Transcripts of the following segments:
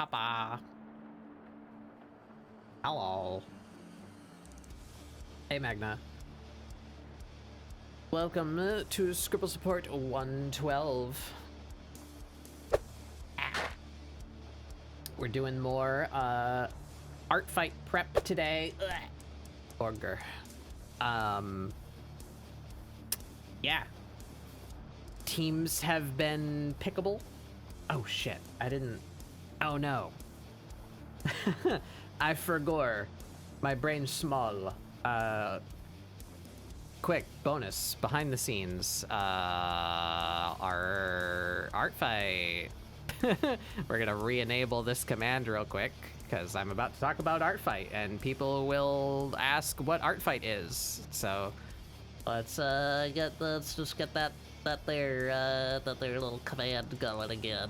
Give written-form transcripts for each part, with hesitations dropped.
Papa. Hello. Hey, Magna. Welcome to ScribbleSupport 112. We're doing more art fight prep today. Orger. Yeah. Teams have been pickable. Oh shit, I didn't. Oh no. I forgot. My brain's small. Quick bonus behind the scenes. Our art fight. We're gonna re-enable this command real quick because I'm about to talk about art fight and people will ask what art fight is. So let's just get that there little command going again.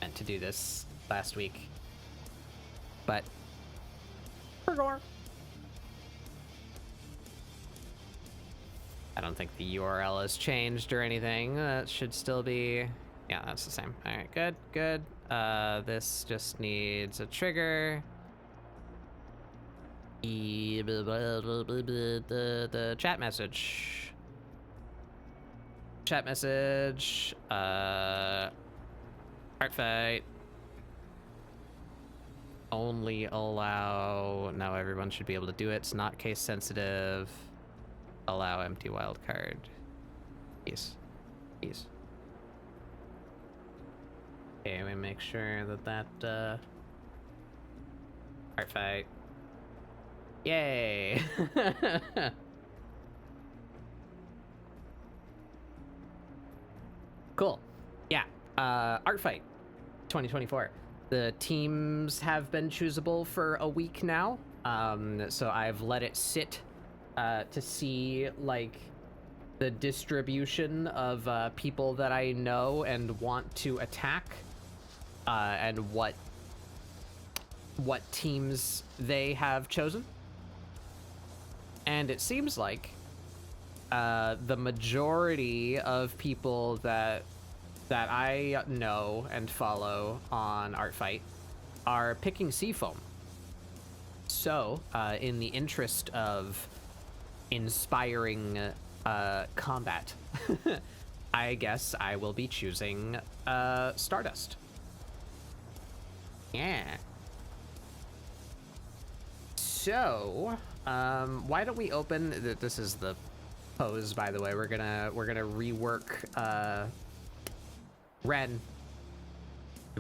Meant to do this last week, but forgot. I don't think the URL has changed or anything. That should still be, yeah, that's the same. All right, good, good. This just needs a trigger. The chat message. Chat message. Art fight. Only allow. Now everyone should be able to do it. It's not case sensitive. Allow empty wildcard. Peace. Peace. Okay, we make sure that art fight. Yay! Cool. Yeah. Art fight 2024. The teams have been choosable for a week now. So I've let it sit to see like the distribution of people that I know and want to attack, and what teams they have chosen. And it seems like the majority of people that I know and follow on Artfight are picking Seafoam. So, in the interest of inspiring combat, I guess I will be choosing Stardust. Yeah. So, why don't we open? This is the pose, by the way. We're gonna rework Wren.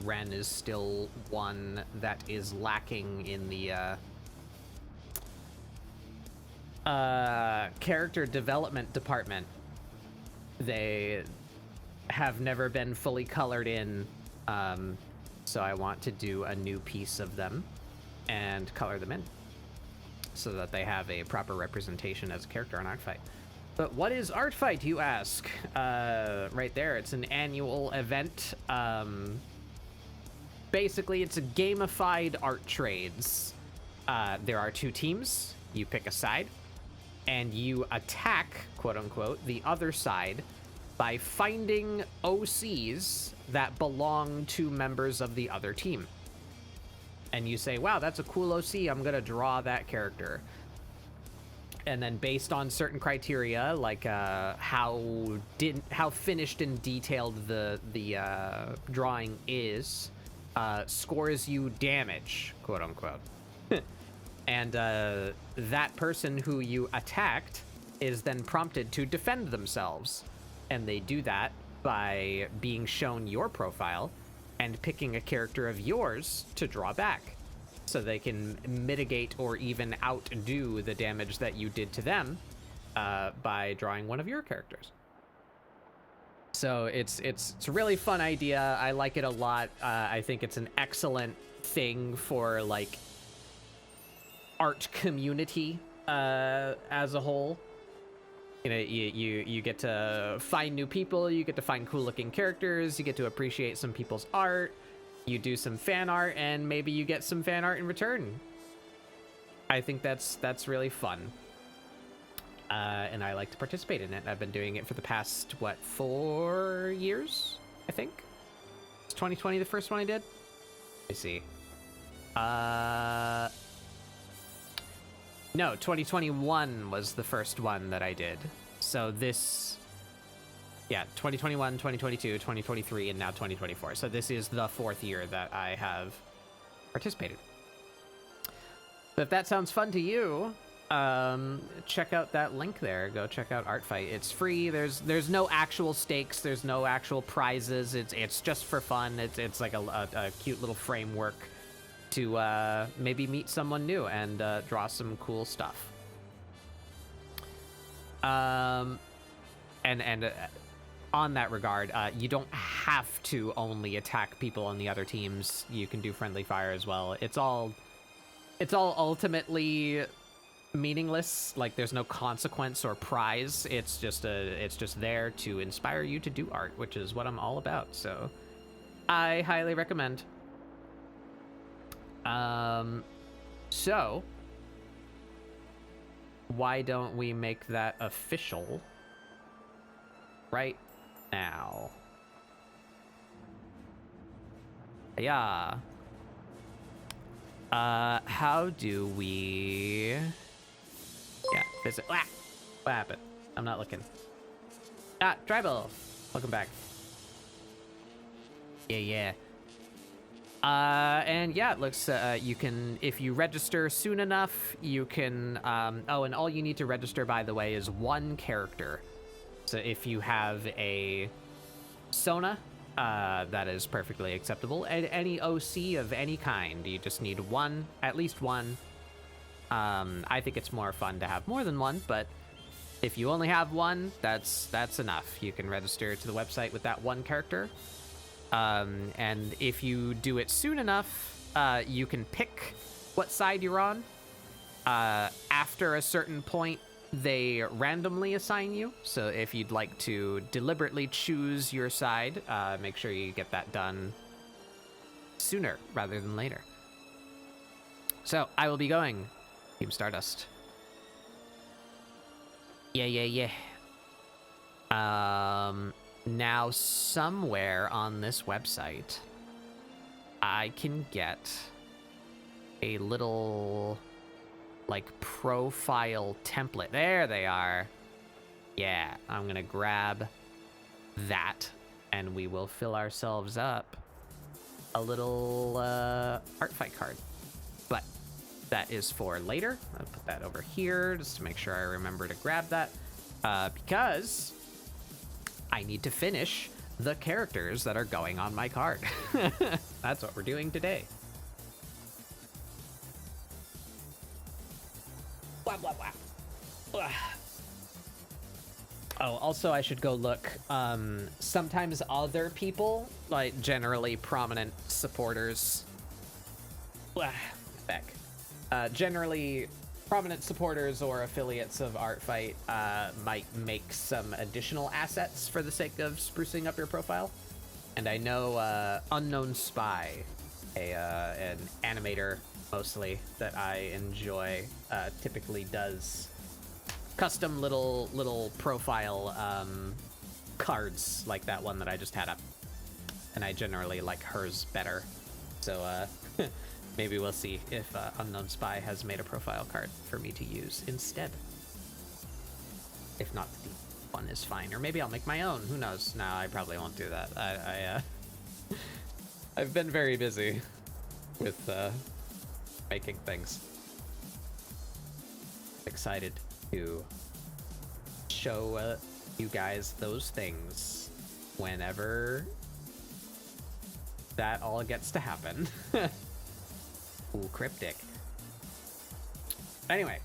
Wren is still one that is lacking in the character development department. They have never been fully colored in, so I want to do a new piece of them and color them in so that they have a proper representation as a character on Artfight. But what is Artfight, you ask? Right there, it's an annual event. Basically, it's a gamified art trades. There are two teams. You pick a side, and you attack, quote unquote, the other side by finding OCs that belong to members of the other team. And you say, wow, that's a cool OC, I'm gonna draw that character. And then based on certain criteria, like how finished and detailed the drawing is, scores you damage, quote unquote. And that person who you attacked is then prompted to defend themselves. And they do that by being shown your profile and picking a character of yours to draw back, so they can mitigate or even outdo the damage that you did to them by drawing one of your characters. So it's a really fun idea. I like it a lot. I think it's an excellent thing for like art community as a whole. You know, you get to find new people, you get to find cool looking characters, you get to appreciate some people's art, you do some fan art, and maybe you get some fan art in return. I think that's really fun. And I like to participate in it. I've been doing it for the past, what, 4 years, I think? 2020 the first one I did? Let me see. No, 2021 was the first one that I did. So this, yeah, 2021, 2022, 2023, and now 2024. So this is the 4th year that I have participated. So if that sounds fun to you, check out that link there. Go check out Art Fight. It's free. There's no actual stakes. There's no actual prizes. It's just for fun. It's like a cute little framework to maybe meet someone new and draw some cool stuff. And on that regard, you don't have to only attack people on the other teams. You can do friendly fire as well. It's all ultimately meaningless. Like, there's no consequence or prize. It's just there to inspire you to do art, which is what I'm all about. So I highly recommend. So why don't we make that official right now? Yeah. How do we... Yeah, visit... Ah! What happened? I'm not looking. Ah, Tribal! Welcome back. Yeah. And yeah, it looks, you can, if you register soon enough, you can, oh, and all you need to register, by the way, is 1 character. So if you have a Sona, that is perfectly acceptable. And any OC of any kind, you just need 1, at least 1. I think it's more fun to have more than 1, but if you only have 1, that's enough. You can register to the website with that 1 character. And if you do it soon enough, you can pick what side you're on. After a certain point, they randomly assign you. So if you'd like to deliberately choose your side, make sure you get that done sooner rather than later. So I will be going Team Stardust. Yeah. Now, somewhere on this website, I can get a little, like, profile template. There they are. Yeah, I'm gonna grab that, and we will fill ourselves up a little art fight card. But that is for later. I'll put that over here just to make sure I remember to grab that, because I need to finish the characters that are going on my card. That's what we're doing today. Blah, blah, blah. Oh, also I should go look. Sometimes other people, like generally prominent supporters, generally prominent supporters or affiliates of Art Fight might make some additional assets for the sake of sprucing up your profile. And I know Unknown Spy, an animator mostly that I enjoy, typically does custom little profile cards like that one that I just had up. And I generally like hers better. So maybe we'll see if Unknown Spy has made a profile card for me to use instead. If not, the one is fine. Or maybe I'll make my own. Who knows? No, I probably won't do that. I've been very busy with making things. Excited to show you guys those things whenever that all gets to happen. Ooh, cryptic. Anyway,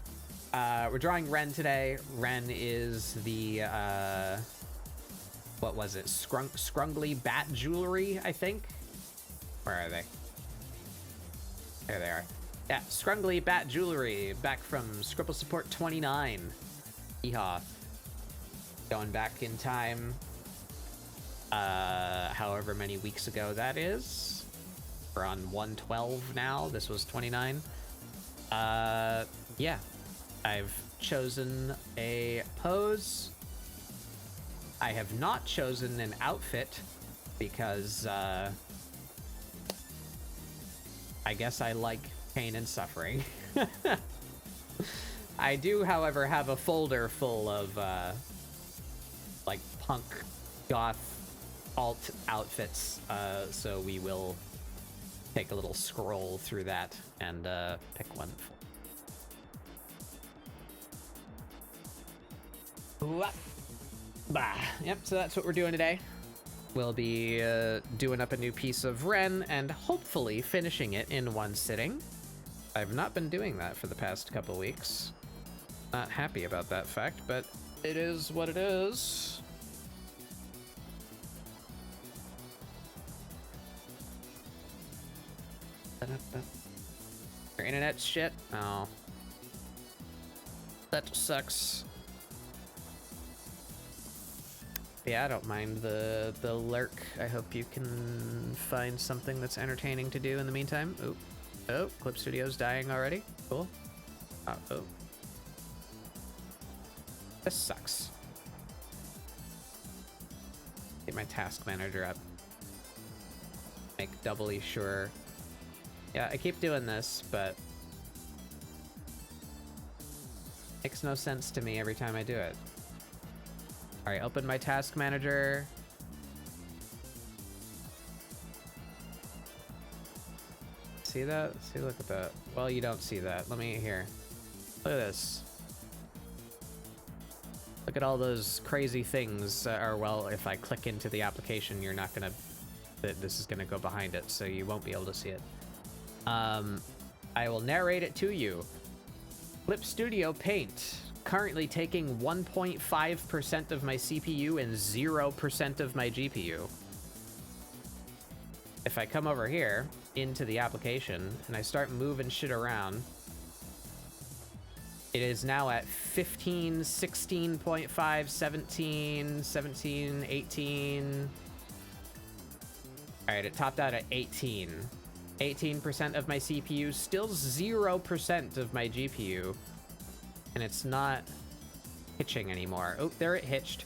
we're drawing Wren today. Wren is the, what was it? Scrungly Bat Jewelry, I think? Where are they? There they are. Yeah, Scrungly Bat Jewelry, back from ScribbleSupport 29. Yeehaw. Going back in time, however many weeks ago that is. We're on 112 now. This was 29. Yeah. I've chosen a pose. I have not chosen an outfit because I guess I like pain and suffering. I do, however, have a folder full of, like, punk, goth, alt outfits, so we will take a little scroll through that and, pick one. Bah. Yep, so that's what we're doing today. We'll be doing up a new piece of Wren and hopefully finishing it in one sitting. I've not been doing that for the past couple weeks. Not happy about that fact, but it is what it is. Your internet's shit? Oh. That sucks. Yeah, I don't mind the lurk. I hope you can find something that's entertaining to do in the meantime. Oop. Oh, Clip Studio's dying already. Cool. Oh. This sucks. Get my task manager up. Make doubly sure. Yeah, I keep doing this, but makes no sense to me every time I do it. All right, open my task manager. See that? See, look at that. Well, you don't see that. Let me here. Look at this. Look at all those crazy things. Or, well, if I click into the application, you're not gonna. This is gonna go behind it, so you won't be able to see it. I will narrate it to you. Clip Studio Paint. Currently taking 1.5% of my CPU and 0% of my GPU. If I come over here into the application and I start moving shit around, it is now at 15, 16.5, 17, 17, 18. All right, it topped out at 18. 18% of my CPU, still 0% of my GPU. And it's not hitching anymore. Oh, there it hitched.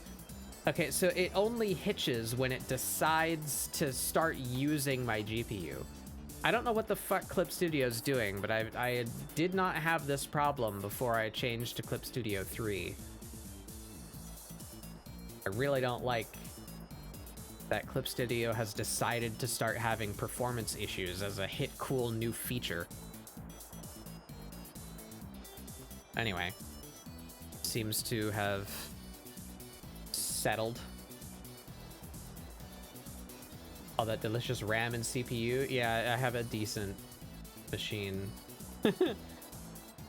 Okay, so it only hitches when it decides to start using my GPU. I don't know what the fuck Clip Studio's doing, but I did not have this problem before I changed to Clip Studio 3. I really don't like that Clip Studio has decided to start having performance issues as a hit cool new feature. Anyway, seems to have settled. All that delicious RAM and CPU. Yeah, I have a decent machine.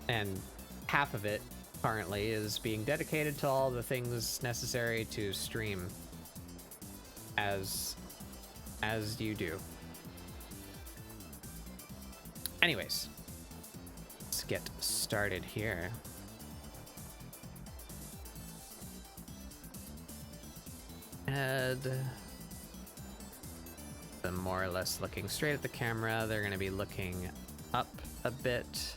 And half of it currently is being dedicated to all the things necessary to stream as you do. Anyways, let's get started here. And them more or less looking straight at the camera. They're going to be looking up a bit.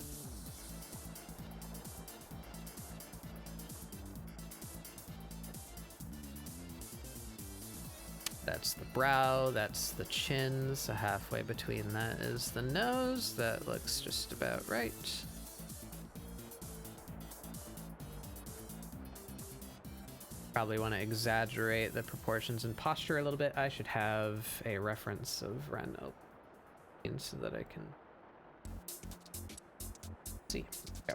That's the brow, that's the chin, so halfway between that is the nose. That looks just about right. Probably want to exaggerate the proportions and posture a little bit. I should have a reference of Wren open so that I can see. Go.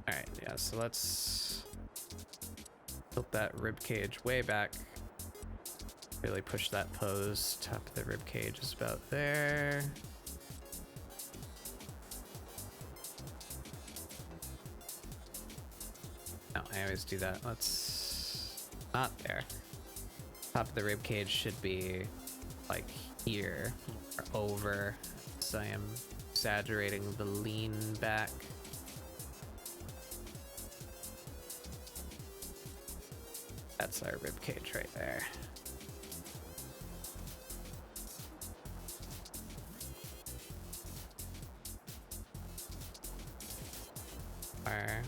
Alright, yeah, so let's tilt that rib cage way back. Really push that pose. Top of the rib cage is about there. No, I always do that. Let's not there. Top of the rib cage should be like here or over. So I am exaggerating the lean back. That's our rib cage right there. Our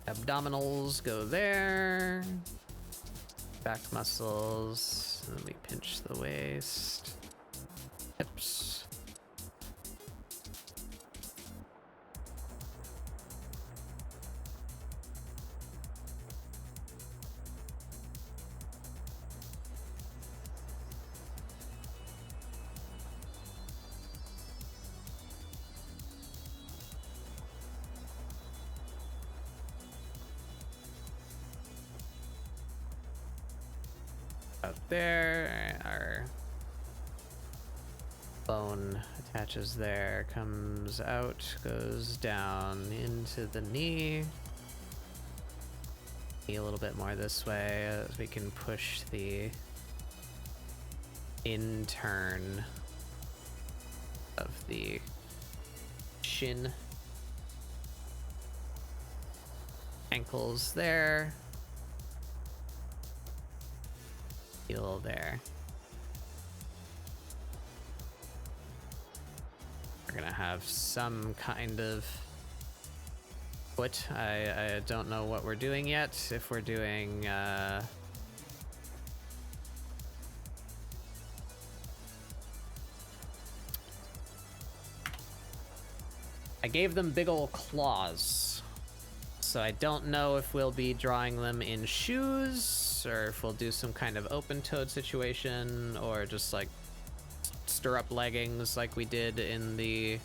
abdominals go there. Back muscles this, and then we pinch the waist. Hips. Out there, our bone attaches there, comes out, goes down into the knee. A little bit more this way as we can push the in turn of the shin. Ankles there. Heel there. We're gonna have some kind of foot. I don't know what we're doing yet. If we're doing I gave them big ol' claws, so I don't know if we'll be drawing them in shoes or if we'll do some kind of open-toed situation or just like stirrup leggings like we did in the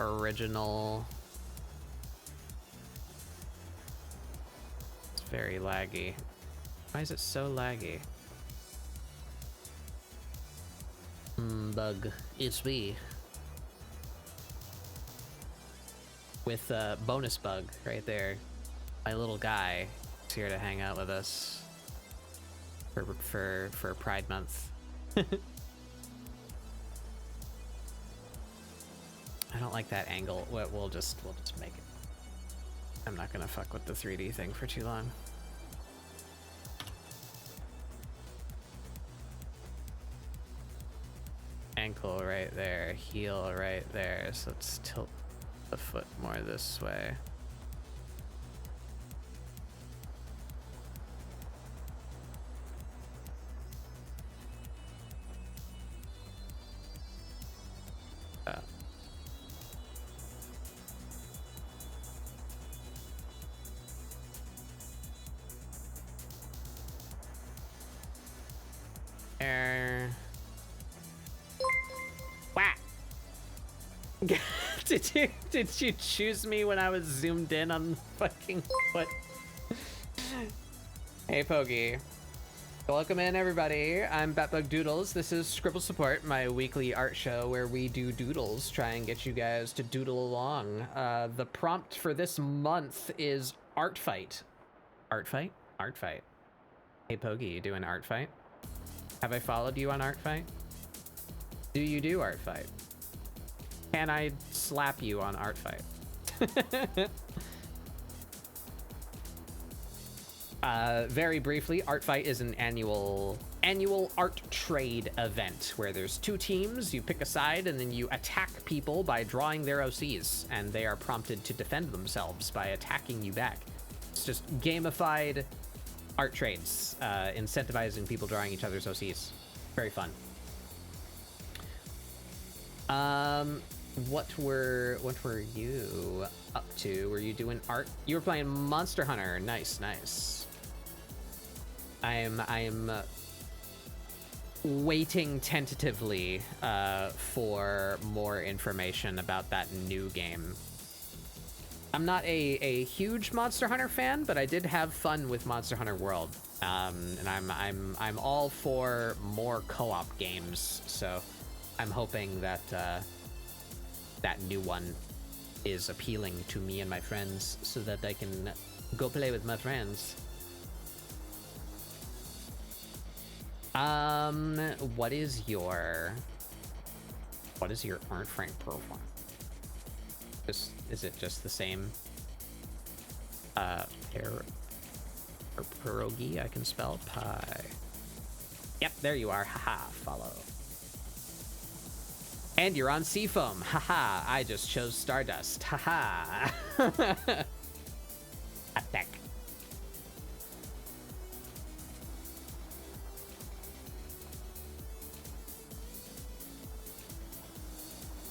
original. It's very laggy. Why is it so laggy? Bug. It's me. With bonus bug right there. My little guy is here to hang out with us for Pride Month. I don't like that angle. We'll just make it. I'm not gonna fuck with the 3D thing for too long. Ankle right there, heel right there. So let's tilt the foot more this way. Did you choose me when I was zoomed in on the fucking foot? Hey Poggy. Welcome in everybody. I'm Batbug Doodles. This is ScribbleSupport, my weekly art show where we do doodles, try and get you guys to doodle along. The prompt for this month is art fight. Art fight? Art fight. Hey Poggy, you doing art fight? Have I followed you on art fight? Do you do art fight? Can I slap you on art fight? Very briefly, art fight is an annual art trade event where there's two teams, you pick a side, and then you attack people by drawing their OCs, and they are prompted to defend themselves by attacking you back. It's just gamified art trades, incentivizing people drawing each other's OCs. Very fun. What were you up to? Were you doing art? You were playing Monster Hunter. Nice, nice. I'm waiting tentatively for more information about that new game. I'm not a huge Monster Hunter fan, but I did have fun with Monster Hunter World. And I'm all for more co-op games, so I'm hoping that that new one is appealing to me and my friends so that I can go play with my friends. What is your Art Frank profile? Is it just the same pierogi I can spell? Pie. Yep, there you are. Haha, follow. And you're on Seafoam. Haha, I just chose Stardust. Haha. Attack.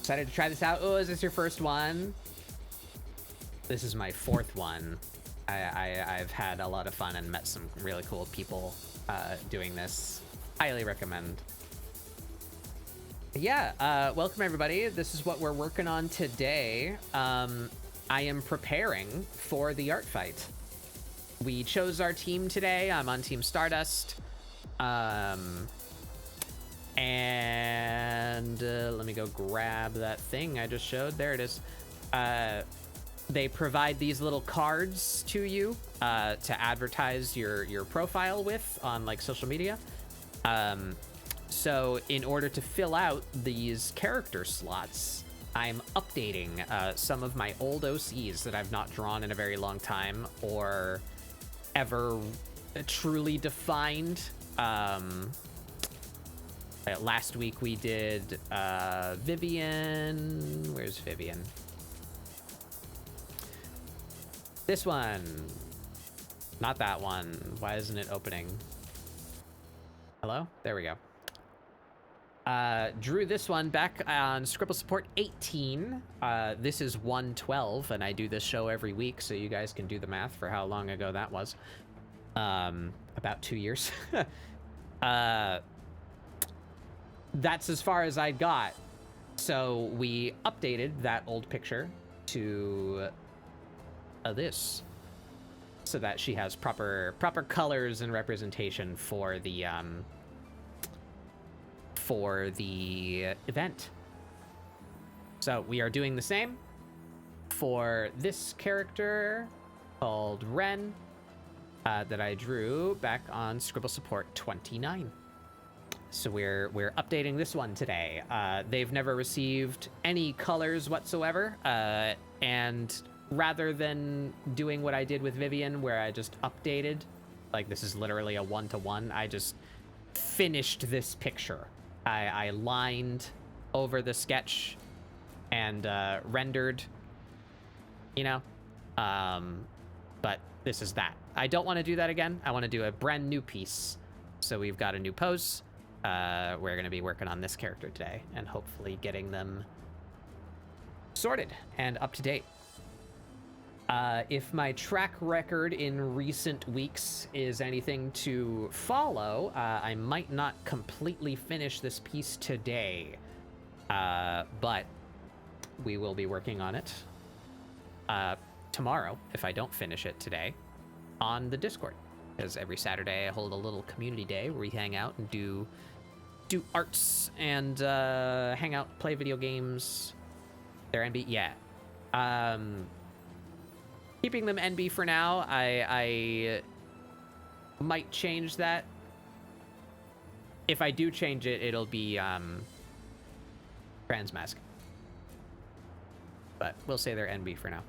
Excited to try this out. Oh, is this your first one? This is my 4th one. I've had a lot of fun and met some really cool people doing this. Highly recommend. Yeah, welcome everybody. This is what we're working on today. I am preparing for the art fight. We chose our team today. I'm on Team Stardust. And let me go grab that thing I just showed. There it is. They provide these little cards to you to advertise your profile with on like social media. So in order to fill out these character slots, I'm updating some of my old OCs that I've not drawn in a very long time or ever truly defined. Last week we did Vivian. Where's Vivian? This one. Not that one. Why isn't it opening? Hello? There we go. Drew this one back on ScribbleSupport 18. This is 112, and I do this show every week, so you guys can do the math for how long ago that was. About 2 years. That's as far as I got. So we updated that old picture to this, so that she has proper colors and representation for the event. So we are doing the same for this character called Wren that I drew back on ScribbleSupport 29. So we're updating this one today. They've never received any colors whatsoever, and rather than doing what I did with Vivian, where I just updated, like this is literally a 1-to-1, I just finished this picture. I lined over the sketch and rendered, you know, but this is that. I don't want to do that again. I want to do a brand new piece. So we've got a new pose. We're going to be working on this character today and hopefully getting them sorted and up to date. If my track record in recent weeks is anything to follow, I might not completely finish this piece today, but we will be working on it tomorrow, if I don't finish it today, on the Discord. Because every Saturday I hold a little community day where we hang out and do arts and hang out, play video games. They're NB, yeah. Keeping them NB for now. I might change that. If I do change it, it'll be Transmask. But we'll say they're NB for now.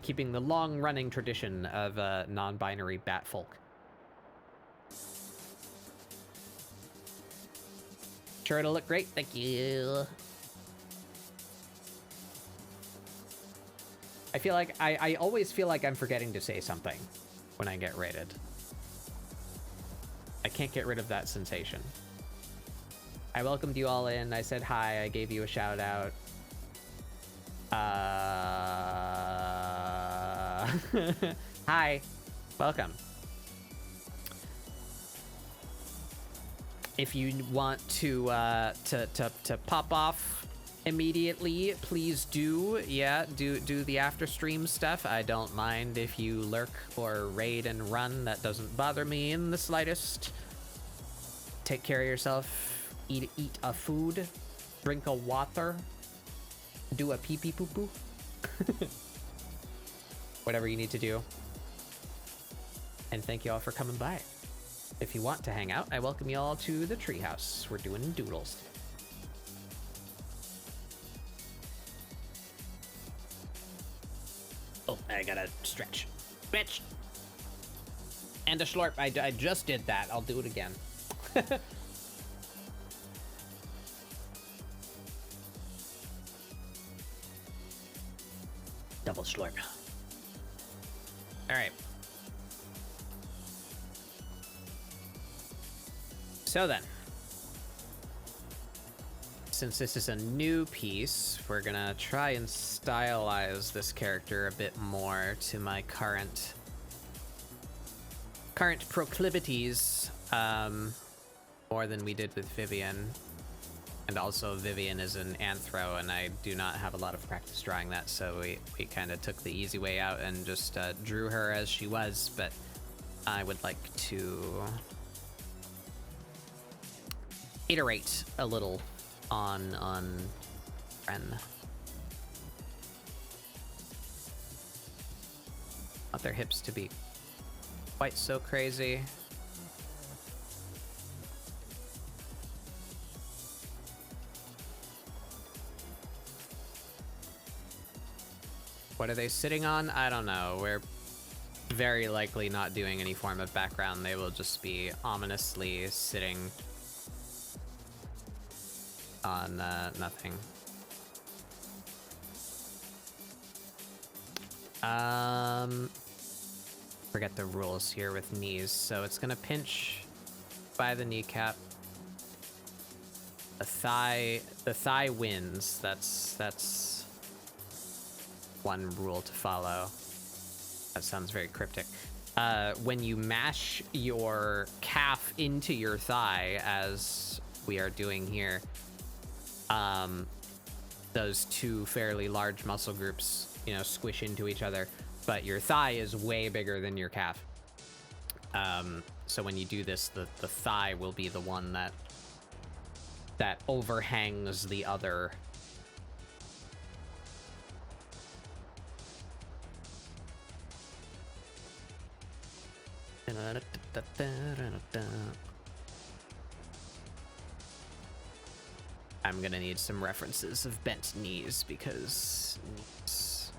Keeping the long-running tradition of non-binary Batfolk. Sure, it'll look great. Thank you. I feel like I always feel like I'm forgetting to say something when I get rated. I can't get rid of that sensation. I welcomed you all in. I said hi. I gave you a shout out. Hi. Welcome. If you want to pop off immediately, please do. Yeah, do the after stream stuff. I don't mind if you lurk or raid and run. That doesn't bother me in the slightest. Take care of yourself. Eat a food. Drink a water. Do a pee pee poo poo. Whatever you need to do. And thank you all for coming by. If you want to hang out, I welcome you all to the treehouse. We're doing doodles. Oh, I gotta stretch. Stretch! And a slurp. I just did that. I'll do it again. Double slurp. All right. since this is a new piece, we're gonna try and stylize this character a bit more to my current proclivities, more than we did with Vivian. And also Vivian is an anthro, and I do not have a lot of practice drawing that, so we kind of took the easy way out and just drew her as she was, but I would like to iterate a little on Wren. Want their hips to be quite so crazy. What are they sitting on? I don't know. We're very likely not doing any form of background. They will just be ominously sitting on nothing. Forget the rules here with knees. So it's gonna pinch by the kneecap. The thigh wins. That's one rule to follow. That sounds very cryptic. When you mash your calf into your thigh, as we are doing here, those two fairly large muscle groups, you know, squish into each other, but your thigh is way bigger than your calf. So when you do this, the thigh will be the one that overhangs the other. I'm gonna need some references of bent knees because knees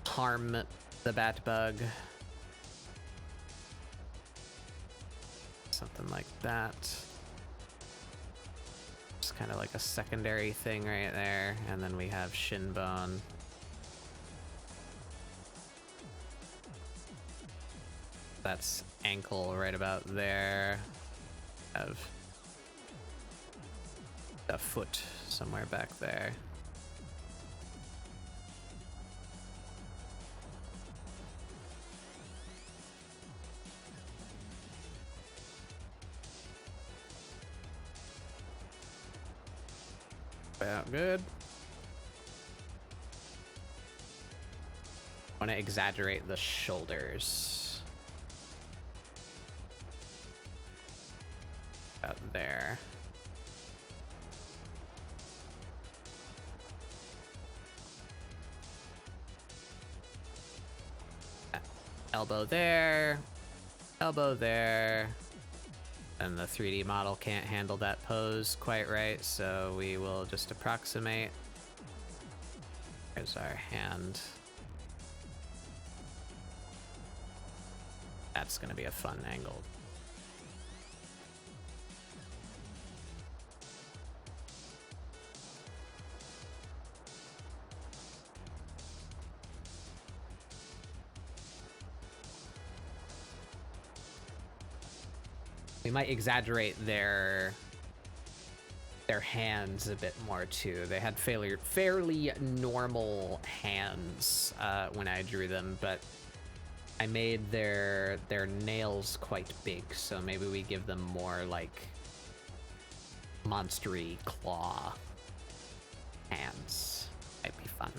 harm the bat bug. Something like that. Just kind of like a secondary thing right there. And then we have shin bone. That's ankle right about there. Have a foot somewhere back there. About good. I want to exaggerate the shoulders. About there. Elbow there. Elbow there. And the 3D model can't handle that pose quite right, so we will just approximate. There's our hand. That's gonna be a fun angle. We might exaggerate their hands a bit more too. They had fairly normal hands when I drew them, but I made their nails quite big, so maybe we give them more like monstery claw hands. Might be fun.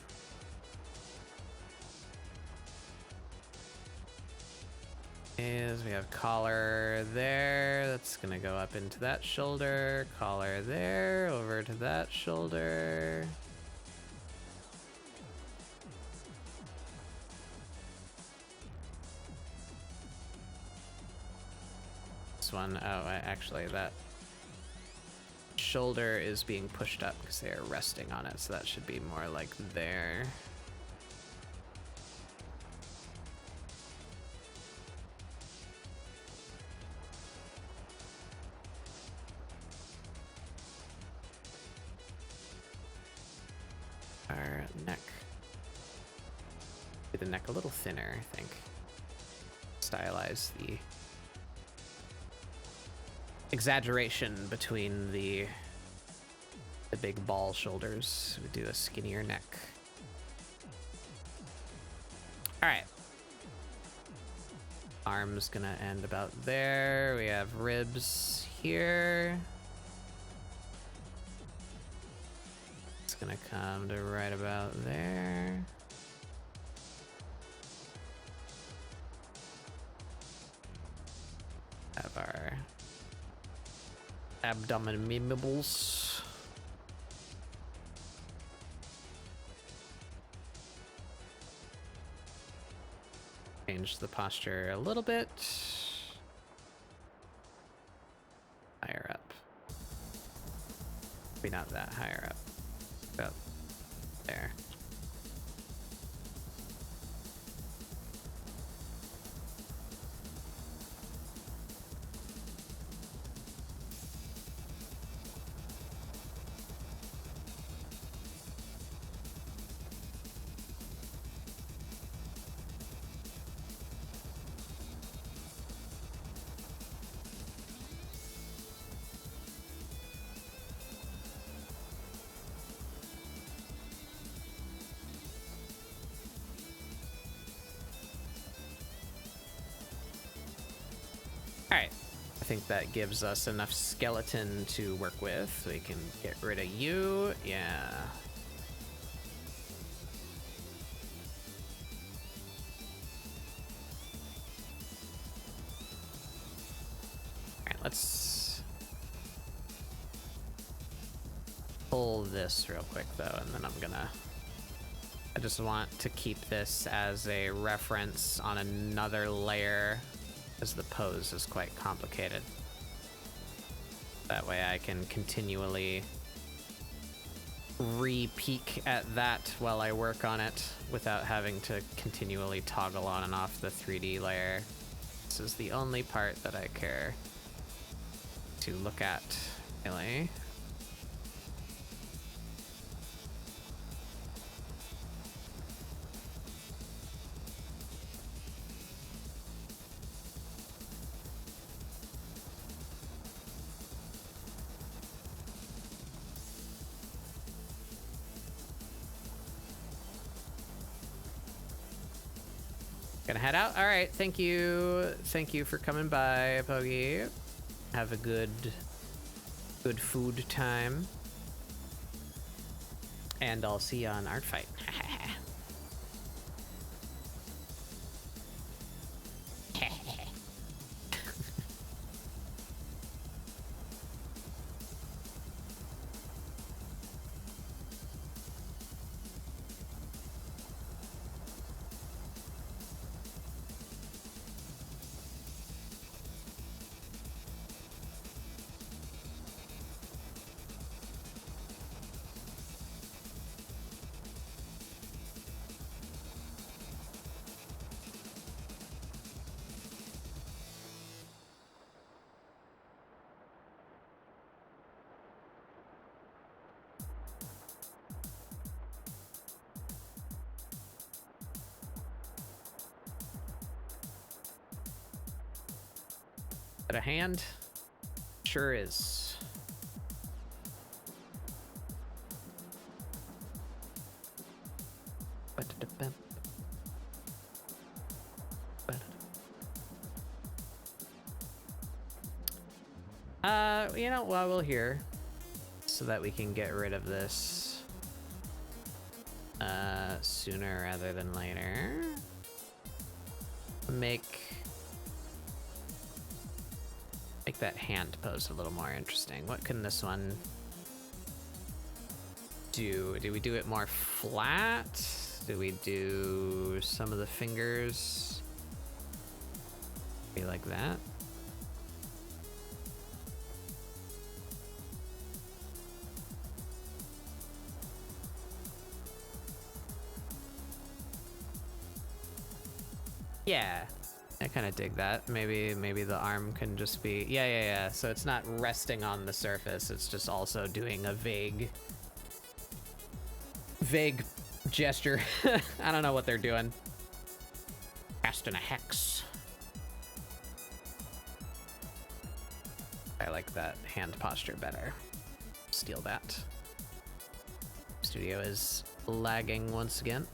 We have collar there. That's gonna go up into that shoulder. Collar there, over to that shoulder. This one, actually that shoulder is being pushed up because they are resting on it, so that should be more like there. Our neck. Get the neck a little thinner, I think. Stylize the exaggeration between the the big ball shoulders. We do a skinnier neck. All right. Arm's gonna end about there. We have ribs here. It's gonna come to right about there. Have our abdominals. Change the posture a little bit. Higher up. Maybe not that higher up. About there. Alright, I think that gives us enough skeleton to work with. We can get rid of you, yeah. Alright, let's pull this real quick though, and then I just want to keep this as a reference on another layer, as the pose is quite complicated. That way I can continually re-peek at that while I work on it without having to continually toggle on and off the 3D layer. This is the only part that I care to look at, really. Gonna head out. All right, thank you for coming by, Pogi. Have a good food time, and I'll see you on Art Fight. A hand? Sure is. You know, while we're here, so that we can get rid of this sooner rather than later, make that hand pose a little more interesting. What can this one do? Do we do it more flat? Do we do some of the fingers be like that? Yeah, I kind of dig that. Maybe the arm can just be, yeah. So it's not resting on the surface. It's just also doing a vague gesture. I don't know what they're doing. Casting a hex. I like that hand posture better. Steal that. studio is lagging once again.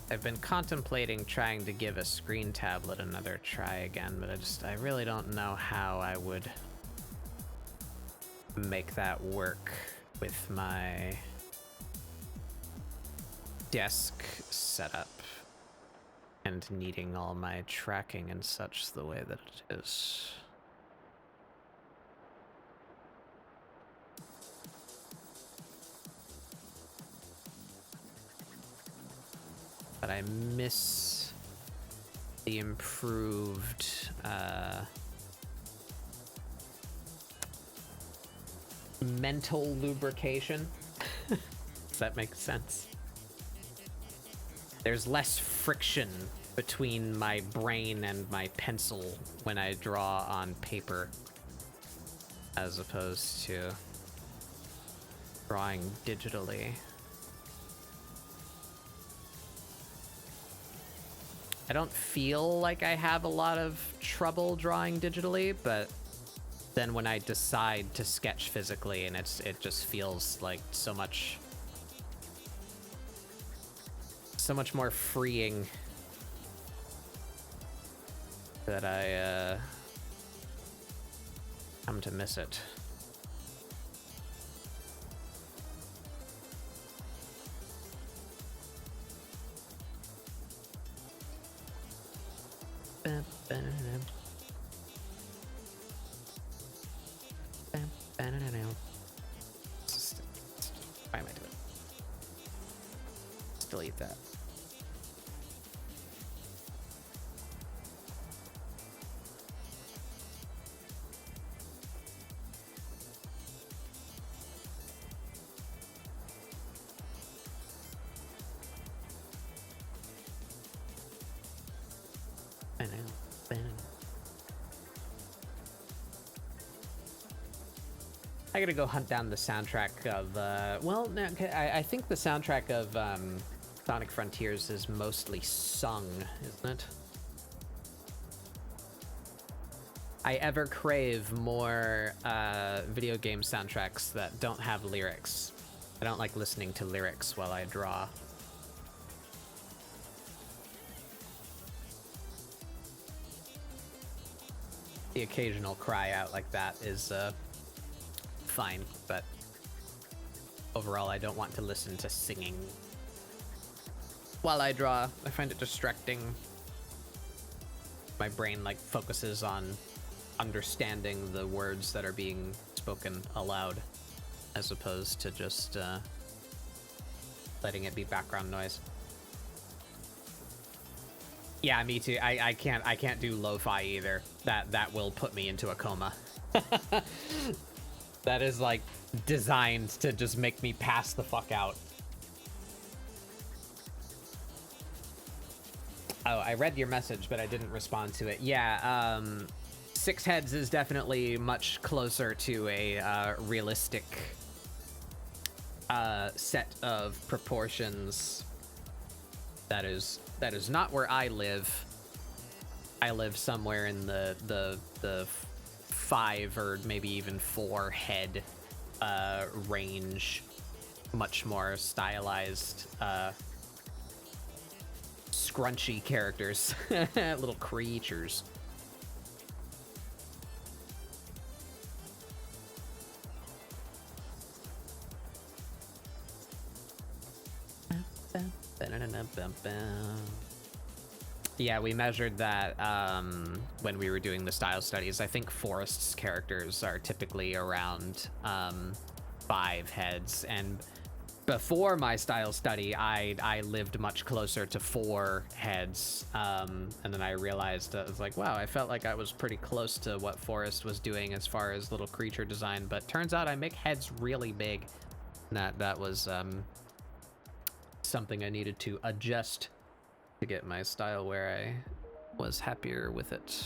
I've been contemplating trying to give a screen tablet another try again, but I really don't know how I would make that work with my desk setup and needing all my tracking and such the way that it is. But I miss the improved mental lubrication. Does that make sense? There's less friction between my brain and my pencil when I draw on paper, as opposed to drawing digitally. I don't feel like I have a lot of trouble drawing digitally, but then when I decide to sketch physically, and it just feels like so much more freeing that I come to miss it. Why am I doing it? Just delete that. I gotta go hunt down the soundtrack of, well, no, I think the soundtrack of Sonic Frontiers is mostly sung, isn't it? I ever crave more video game soundtracks that don't have lyrics. I don't like listening to lyrics while I draw. The occasional cry out like that is fine, but overall I don't want to listen to singing while I draw. I find it distracting. My brain like focuses on understanding the words that are being spoken aloud as opposed to just letting it be background noise. Yeah, me too. I can't do lo-fi either. That will put me into a coma. That is like designed to just make me pass the fuck out. Oh, I read your message, but I didn't respond to it. Yeah, Six Heads is definitely much closer to a realistic set of proportions. That is not where I live. I live somewhere in the 5 or maybe even 4 head range, much more stylized, scrunchy characters, little creatures. Yeah, we measured that when we were doing the style studies. I think Forest's characters are typically around 5 heads, and before my style study, I lived much closer to 4 heads, and then I realized I was like, wow, I felt like I was pretty close to what Forest was doing as far as little creature design, but turns out I make heads really big. That was something I needed to adjust to get my style where I was happier with it.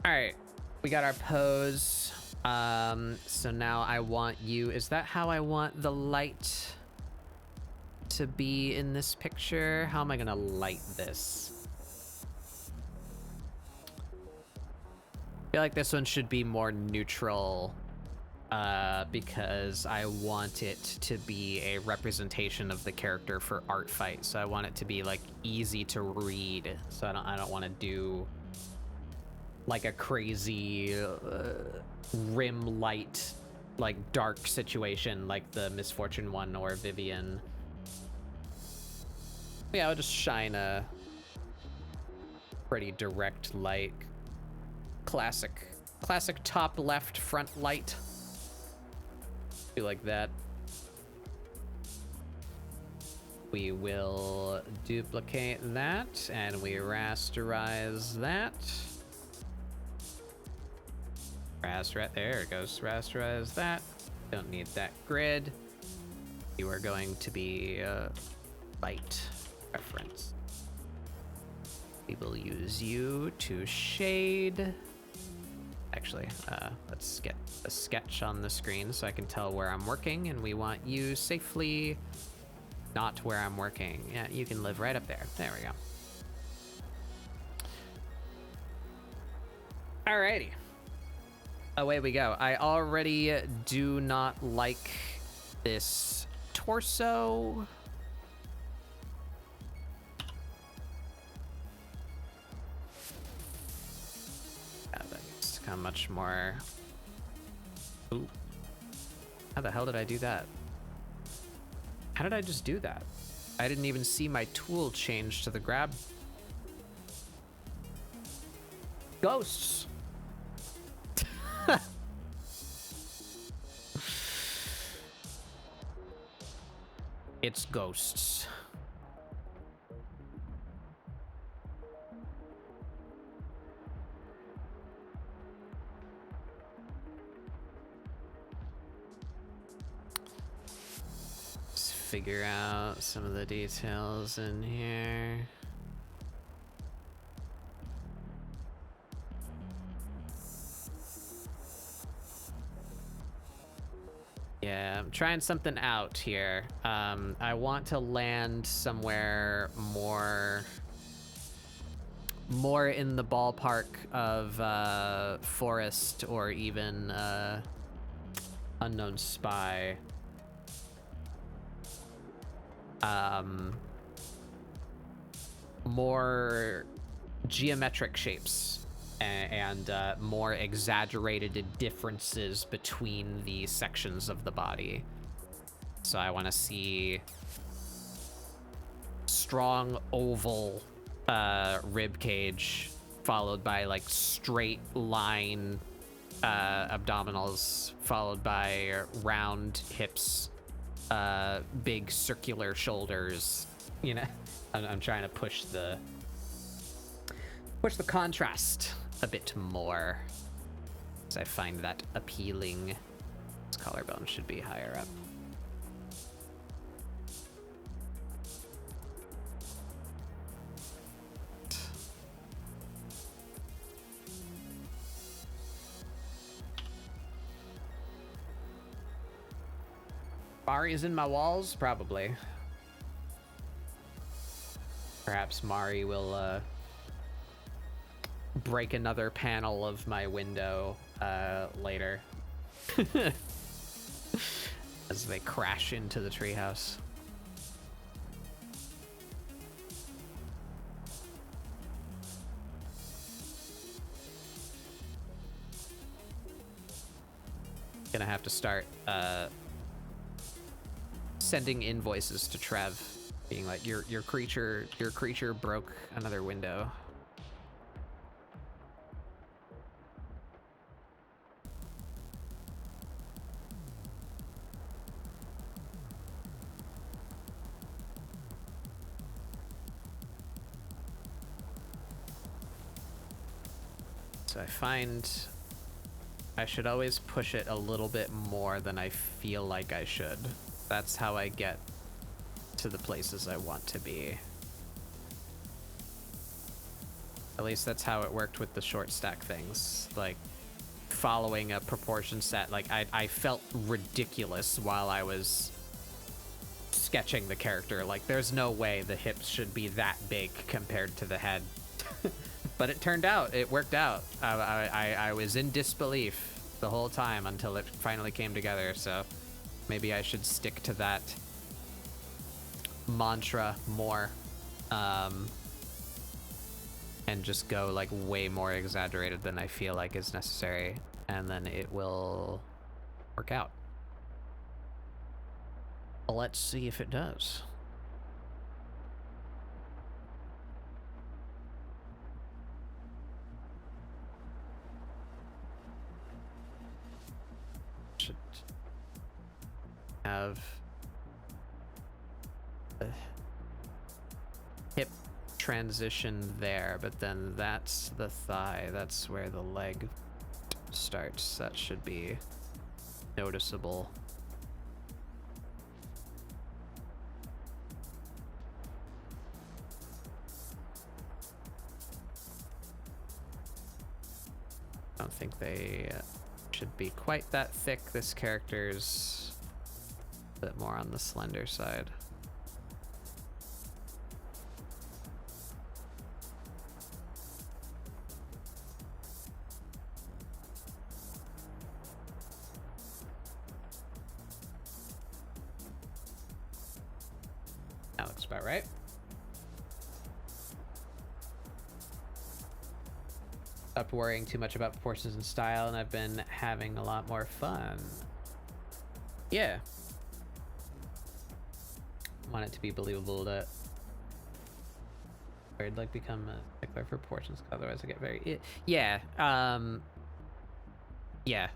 All right, we got our pose. So now I want you, is that how I want the light to be in this picture? How am I gonna light this? I feel like this one should be more neutral because I want it to be a representation of the character for art fight. So I want it to be like easy to read. So I don't want to do like a crazy rim light, like dark situation like the Misfortune one or Vivian. Yeah, I'll just shine a pretty direct light. Classic top left front light. Do like that. We will duplicate that and we rasterize that. There it goes. Rasterize that. Don't need that grid. You are going to be light reference. We will use you to shade. Actually, let's get a sketch on the screen so I can tell where I'm working, and we want you safely not where I'm working. Yeah, you can live right up there. There we go. Alrighty. Away we go. I already do not like this torso. How much more? Ooh. How the hell did I do that? How did I just do that? I didn't even see my tool change to the grab. Ghosts. It's ghosts. Figure out some of the details in here. Yeah, I'm trying something out here. I want to land somewhere more in the ballpark of Forest or even Unknown Spy. More geometric shapes and more exaggerated differences between the sections of the body. So I want to see strong oval rib cage followed by like straight line abdominals followed by round hips, big circular shoulders. You know, I'm trying to push the contrast a bit more, because I find that appealing. This collarbone should be higher up. Mari's in my walls? Probably. Perhaps Mari will break another panel of my window later. As they crash into the treehouse. Gonna have to start sending invoices to Trev, being like, your creature broke another window. So I find I should always push it a little bit more than I feel like I should. That's how I get to the places I want to be. At least that's how it worked with the short stack things. Like, following a proportion set, like, I felt ridiculous while I was sketching the character. Like, there's no way the hips should be that big compared to the head. But it turned out, it worked out. I was in disbelief the whole time until it finally came together, so maybe I should stick to that mantra more, and just go like way more exaggerated than I feel like is necessary, and then it will work out. Let's see if it does. Should have a hip transition there, but then that's the thigh. That's where the leg starts. That should be noticeable. I don't think they should be quite that thick. This character's a bit more on the slender side. That looks about right. Stopped worrying too much about proportions and style, and I've been having a lot more fun. Yeah. Want it to be believable that I'd like become a stickler for proportions, otherwise I get very yeah. Yeah.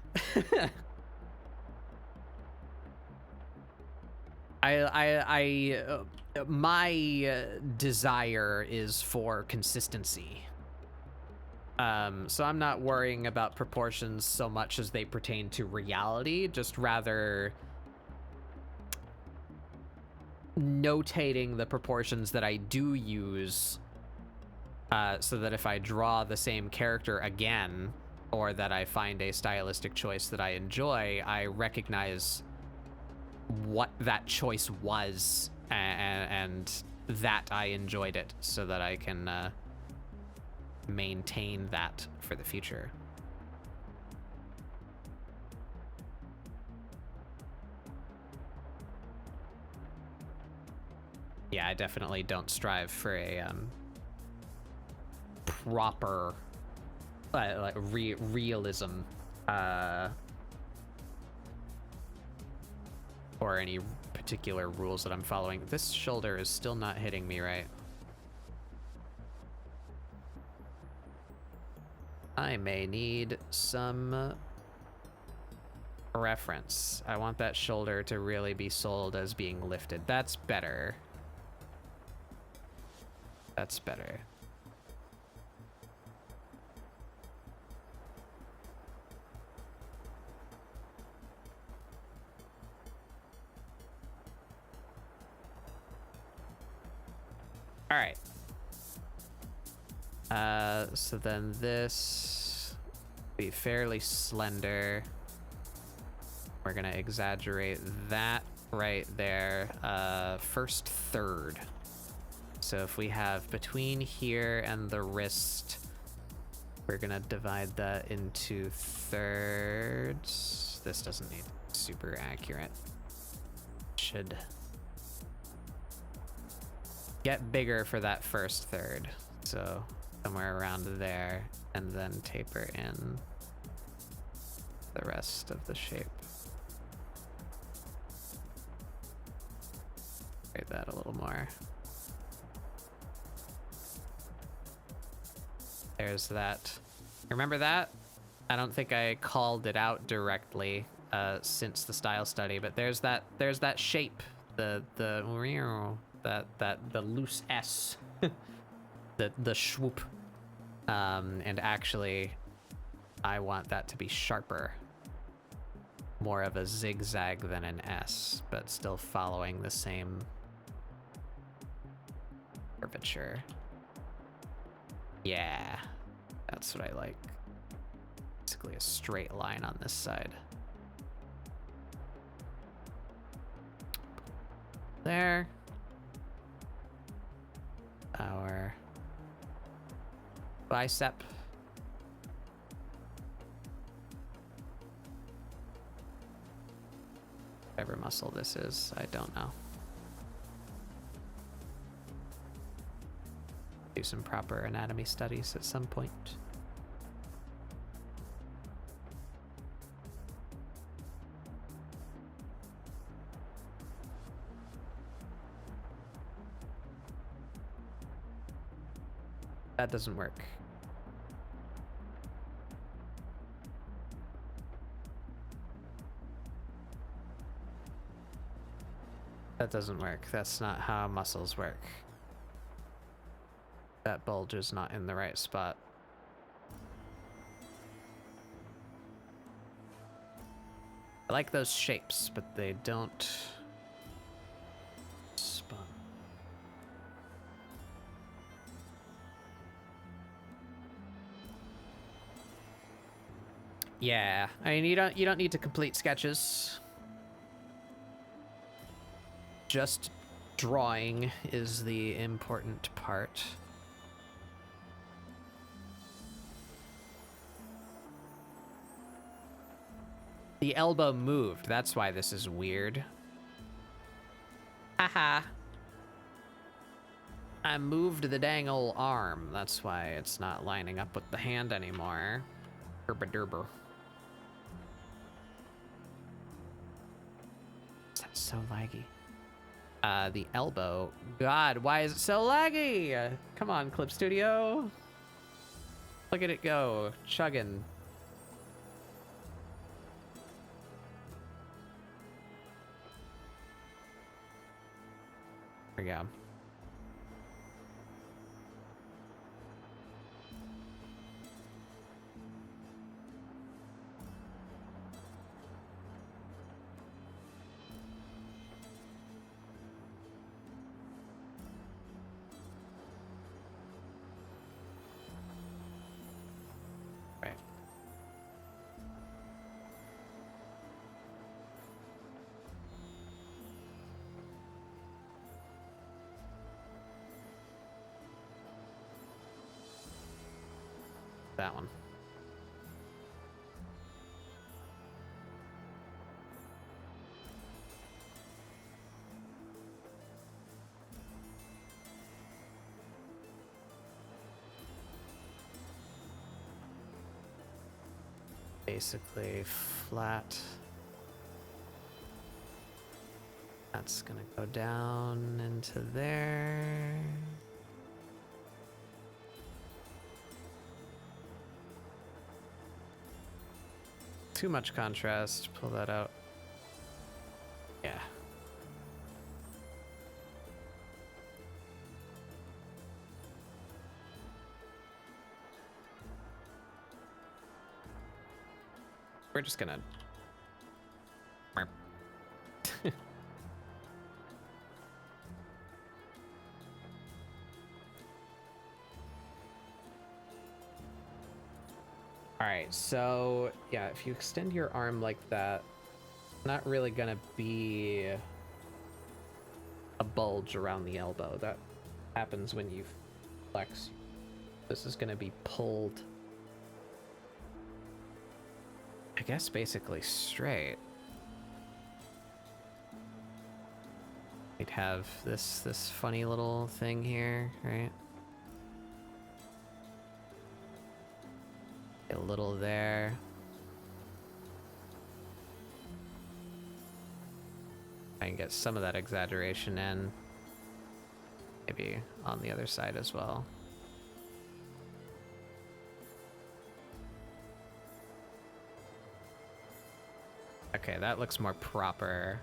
My desire is for consistency. So I'm not worrying about proportions so much as they pertain to reality, just rather notating the proportions that I do use, so that if I draw the same character again, or that I find a stylistic choice that I enjoy, I recognize what that choice was, and that I enjoyed it, so that I can maintain that for the future. Yeah, I definitely don't strive for a proper like realism or any particular rules that I'm following. This shoulder is still not hitting me right. I may need some reference. I want that shoulder to really be sold as being lifted. That's better. That's better. All right. So then this be fairly slender. We're gonna exaggerate that right there. First third. So if we have between here and the wrist, we're gonna divide that into thirds. This doesn't need super accurate. Should get bigger for that first third. So somewhere around there, and then taper in the rest of the shape. accentuate that a little more. There's that. Remember that? I don't think I called it out directly since the style study, but there's that shape, the loose S, the swoop, and actually, I want that to be sharper, more of a zigzag than an S, but still following the same curvature. Yeah, that's what I like. Basically a straight line on this side. There. Our bicep. Whatever muscle this is, I don't know. Do some proper anatomy studies at some point. That doesn't work. That doesn't work. That's not how muscles work. That bulge is not in the right spot. I like those shapes, but they don't spun. Yeah, I mean, you don't need to complete sketches. Just drawing is the important part. The elbow moved. That's why this is weird. Haha. I moved the dang old arm. That's why it's not lining up with the hand anymore. Derba. That's so laggy. The elbow. God, why is it so laggy? Come on, Clip Studio. Look at it go. Chugging. There we go. Right. That one. Basically flat. That's gonna go down into there. Too much contrast. Pull that out. Yeah. We're just gonna... Alright, so yeah, if you extend your arm like that, it's not really gonna be a bulge around the elbow. That happens when you flex. This is gonna be pulled, I guess, basically straight. We'd have this funny little thing here, right? A little there. I can get some of that exaggeration in. maybe on the other side as well. Okay, that looks more proper.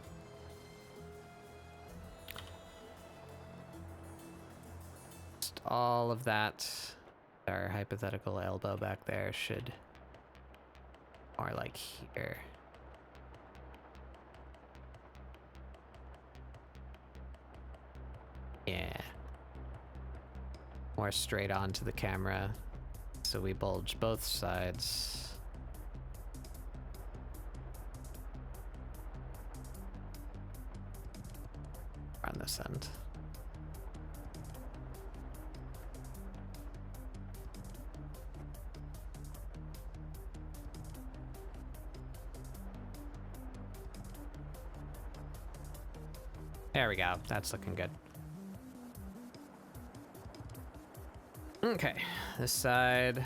Just all of that, our hypothetical elbow back there should more like here. Yeah. More straight onto the camera, so we bulge both sides. On this end. There we go. That's looking good. Okay, this side.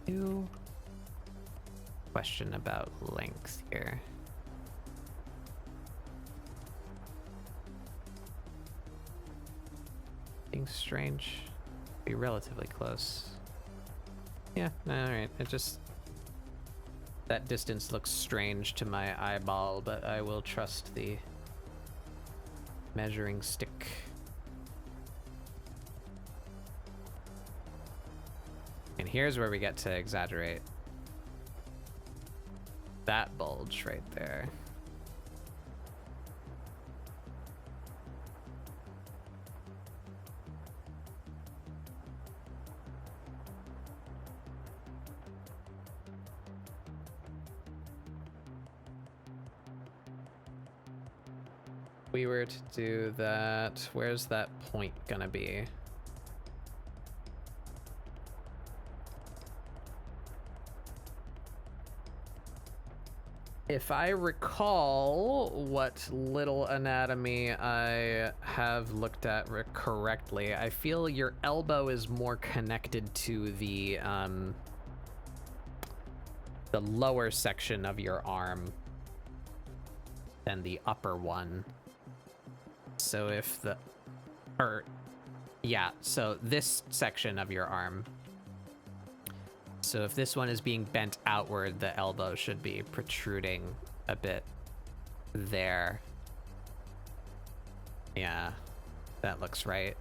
New question about length here. Being strange. Be relatively close. Yeah, alright. It just... that distance looks strange to my eyeball, but I will trust the measuring stick. And here's where we get to exaggerate. That bulge right there. If we were to do that, where's that point gonna be? If I recall what little anatomy I have looked at correctly, I feel your elbow is more connected to the lower section of your arm than the upper one. So if the, yeah, so this section of your arm. So if this one is being bent outward, the elbow should be protruding a bit there. Yeah, that looks right.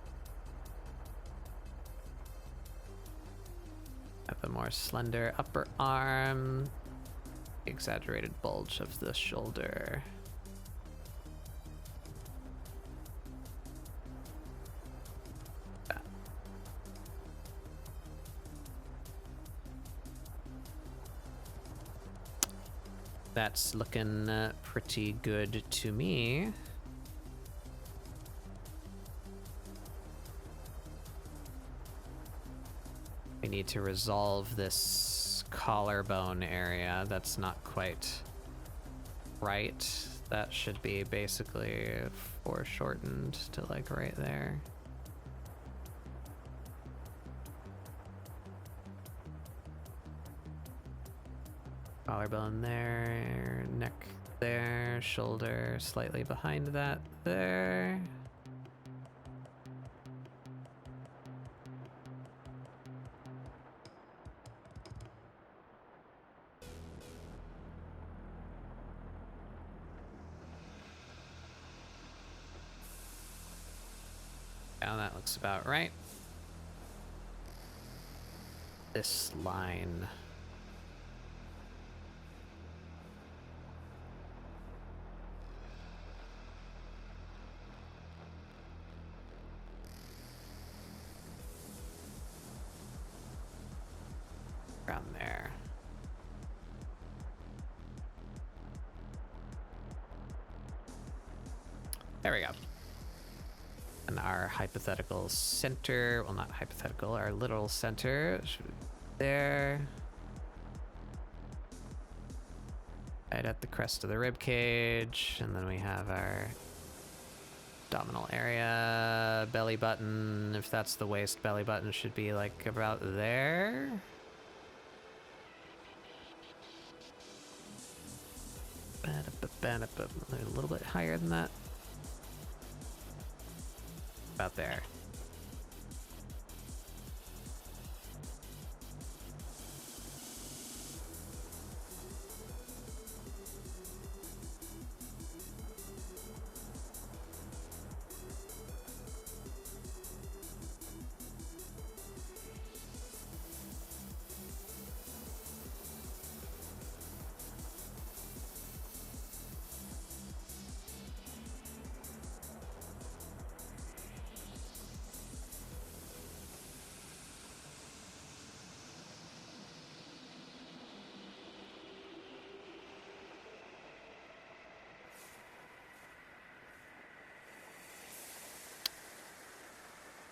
Have a more slender upper arm, exaggerated bulge of the shoulder. That's looking pretty good to me. We need to resolve this collarbone area. That's not quite right. That should be basically foreshortened to like right there. Collarbone there, neck there, shoulder slightly behind that there. Now that looks about right. This line. Around there. There we go. And our hypothetical center, well, not hypothetical, our literal center should be there. Right at the crest of the rib cage, and then we have our Abdominal area, belly button. If that's the waist, belly button should be like about there. A little bit higher than that. About there.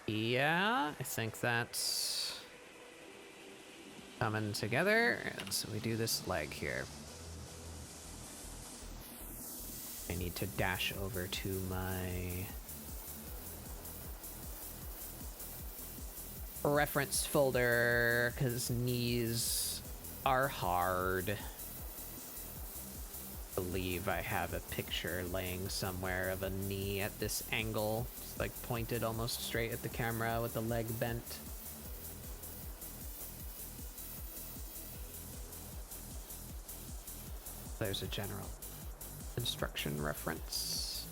Yeah, I think that's coming together. So we do this leg here. I need to dash over to my reference folder because knees are hard. I believe I have a picture laying somewhere of a knee at this angle, just like pointed almost straight at the camera with the leg bent. There's a general instruction reference.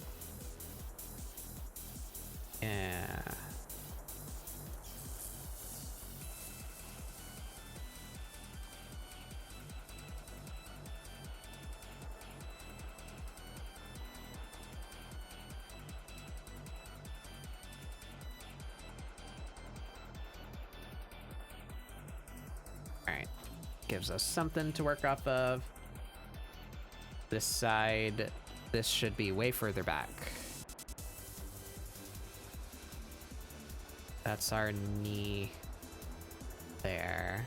Yeah. All right. Gives us something to work off of. This side, this should be way further back. That's our knee there.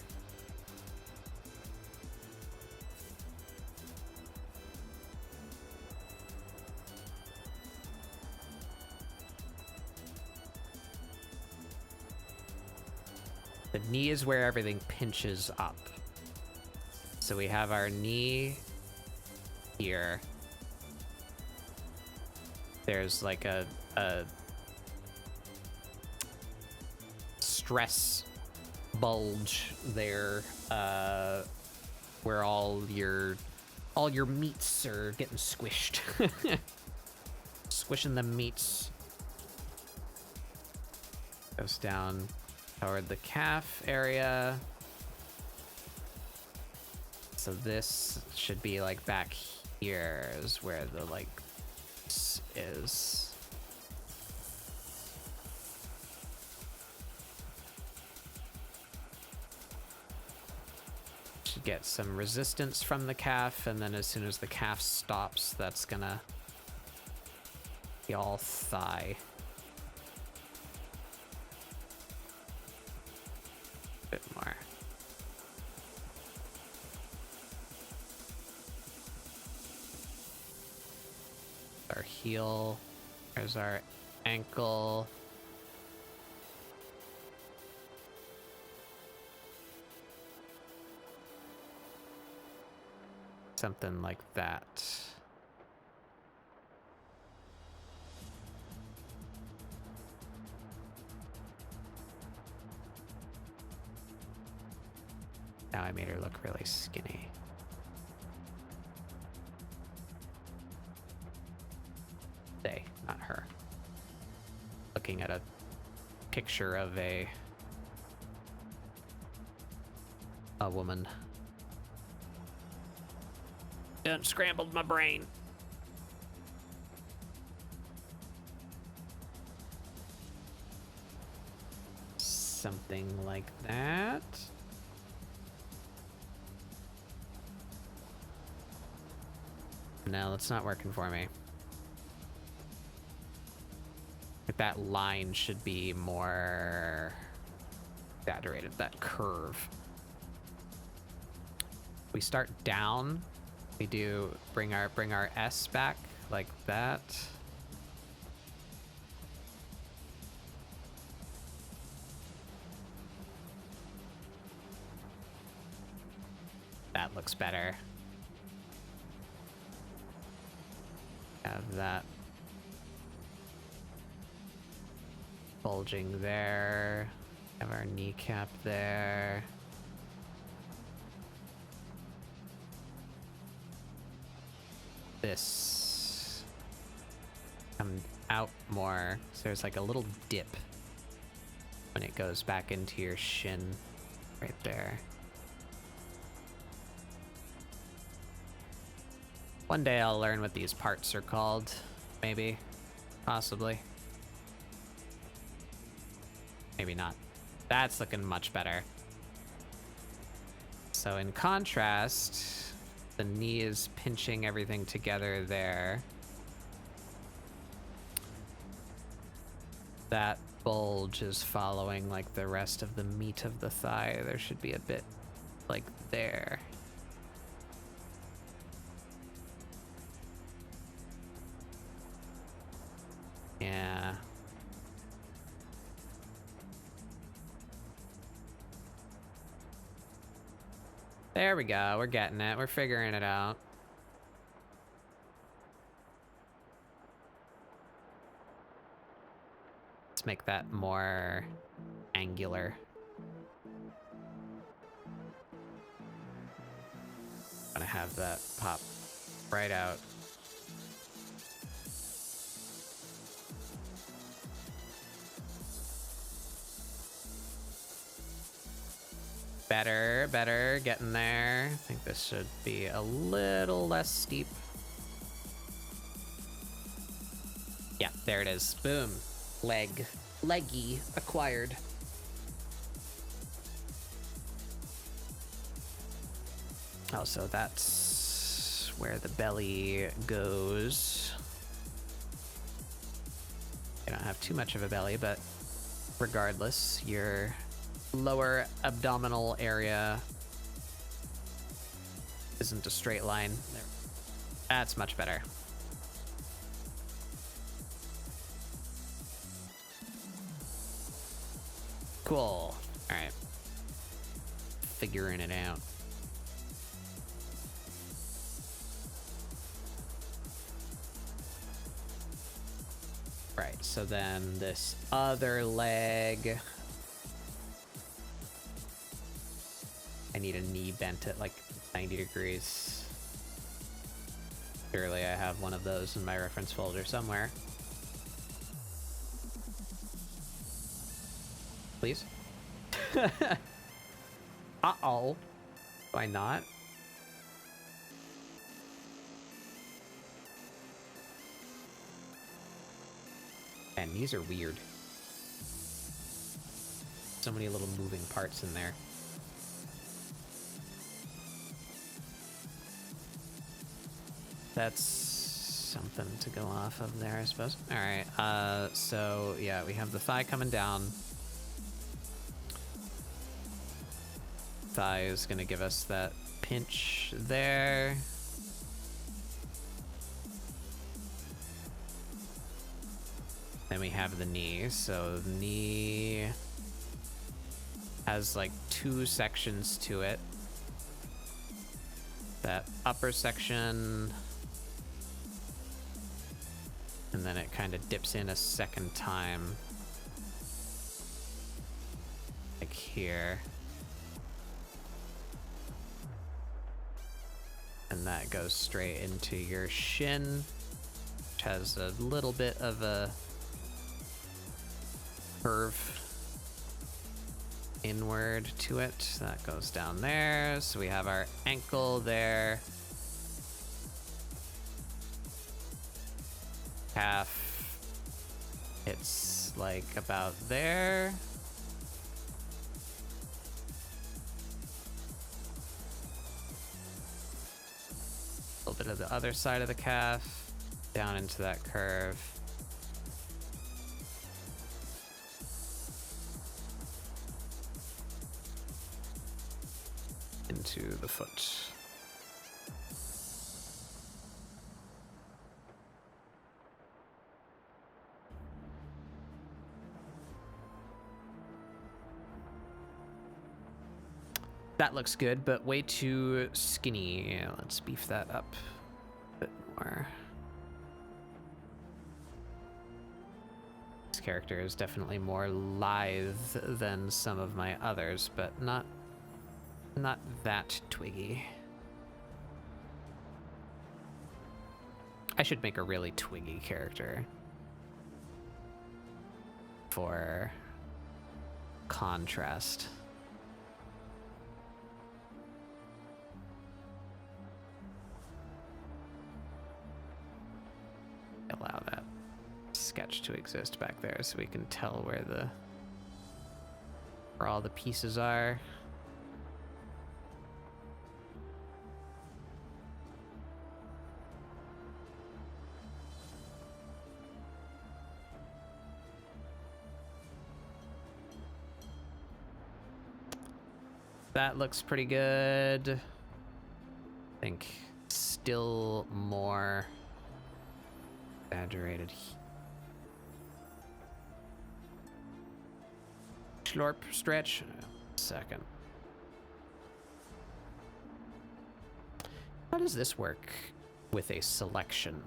The knee is where everything pinches up. So we have our knee here. There's like a stress bulge there, where all your meats are getting squished. Squishing the meats. Goes down toward the calf area. So this should be like back here is where the like is. Should get some resistance from the calf, and then as soon as the calf stops, that's gonna be all thigh. Bit more. Our heel. There's our ankle. Something like that. Now I made her look really skinny. They, not her. Looking at a picture of a woman. Done scrambled my brain. Something like that. No, that's not working for me. Like that line should be more exaggerated, that curve. We start down. We do bring our S back like that. that looks better. Have that bulging there. Have our kneecap there. This come out more, so there's like a little dip when it goes back into your shin right there. One day I'll learn what these parts are called, maybe, possibly. Maybe not. That's looking much better. So in contrast, the knee is pinching everything together there. That bulge is following like the rest of the meat of the thigh. There should be a bit like there. Yeah. There we go. We're getting it. We're figuring it out. Let's make that more angular. I'm gonna have that pop right out. Better, getting there. I think this should be a little less steep. Yeah, there it is. Boom. Leggy acquired. Oh, so that's where the belly goes. You don't have too much of a belly, but regardless, your lower abdominal area isn't a straight line. There. That's much better. Cool. All right. Figuring it out. Right, so then this other leg. I need a knee bent at like 90 degrees. Surely I have one of those in my reference folder somewhere. Please? Uh-oh. Why not? Man, these are weird. So many little moving parts in there. That's something to go off of there, I suppose. All right, so yeah, we have the thigh coming down. Thigh is gonna give us that pinch there. Then we have the knee, so the knee has like two sections to it. That upper section, and then it kind of dips in a second time, like here. And that goes straight into your shin, which has a little bit of a curve inward to it. That goes down there. So we have our ankle there. Calf. It's like about there. A little bit of the other side of the calf. Down into that curve. Into the foot. That looks good, but way too skinny. Let's beef that up a bit more. This character is definitely more lithe than some of my others, but not that twiggy. I should make a really twiggy character for contrast. Allow that sketch to exist back there so we can tell where all the pieces are. That looks pretty good. I think still more exaggerated. Slurp stretch. Second. How does this work with a selection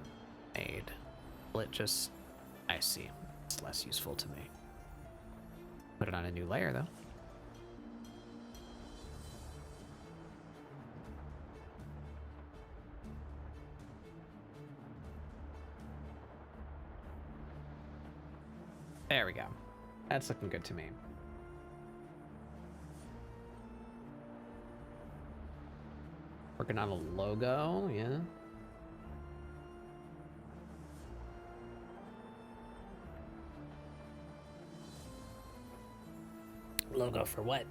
made? Will it just... I see. It's less useful to me. Put it on a new layer, though. There we go. That's looking good to me. Working on a logo, yeah. Logo for what?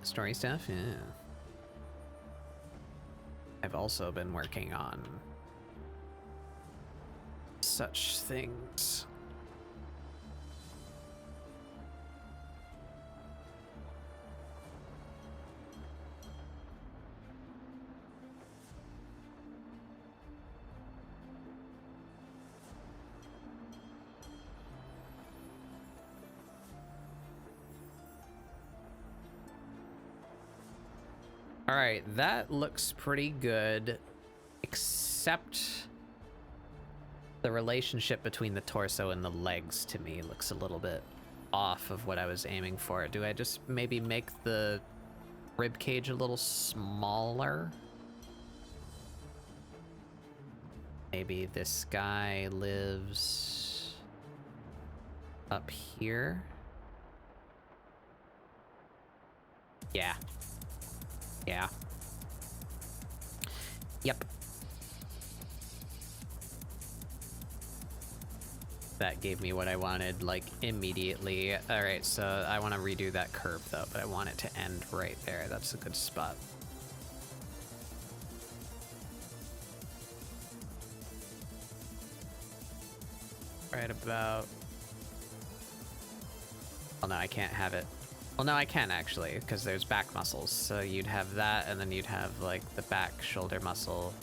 Story stuff, yeah. I've also been working on such things. All right, that looks pretty good, except the relationship between the torso and the legs to me looks a little bit off of what I was aiming for. Do I just maybe make the rib cage a little smaller? Maybe this guy lives up here. Yeah. Yeah. Yep. That gave me what I wanted, like, immediately. All right, so I want to redo that curve, though, but I want it to end right there. That's a good spot. Right about... Oh, no, I can't have it. Well, no, I can, actually, because there's back muscles. So you'd have that, and then you'd have, like, the back shoulder muscle.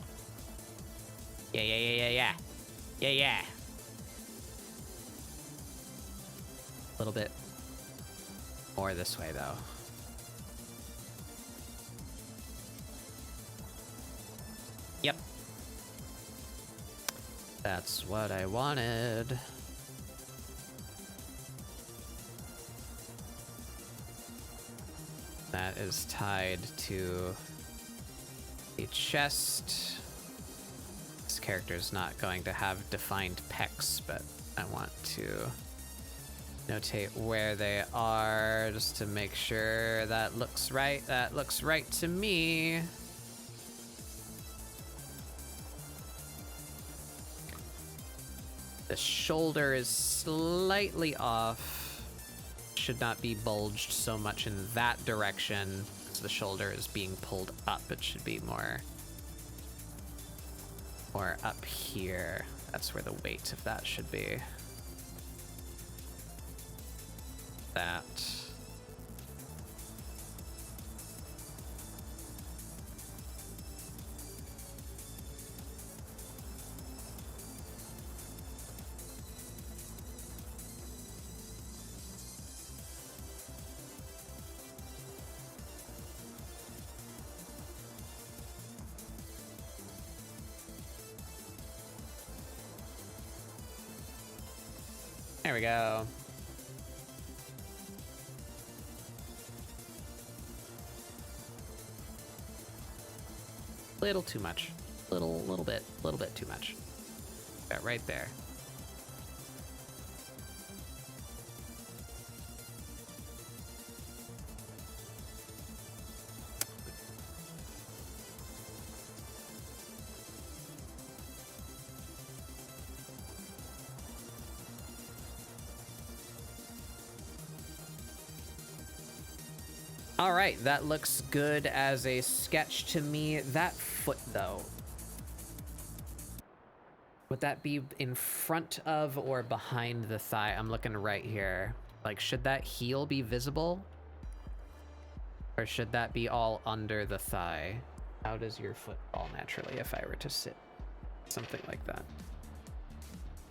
Yeah, yeah, yeah, yeah, yeah. Yeah, yeah. A little bit more this way, though. Yep. That's what I wanted. That is tied to the chest. This character is not going to have defined pecs, but I want to notate where they are just to make sure that looks right. That looks right to me. The shoulder is slightly off. Should not be bulged so much in that direction as the shoulder is being pulled up. It should be more Or up here. That's where the weight of that should be. That. There we go. Little too much. Little bit too much. That right there. All right, that looks good as a sketch to me. That foot, though, would that be in front of or behind the thigh? I'm looking right here. Like, should that heel be visible? Or should that be all under the thigh? How does your foot fall naturally if I were to sit? Something like that.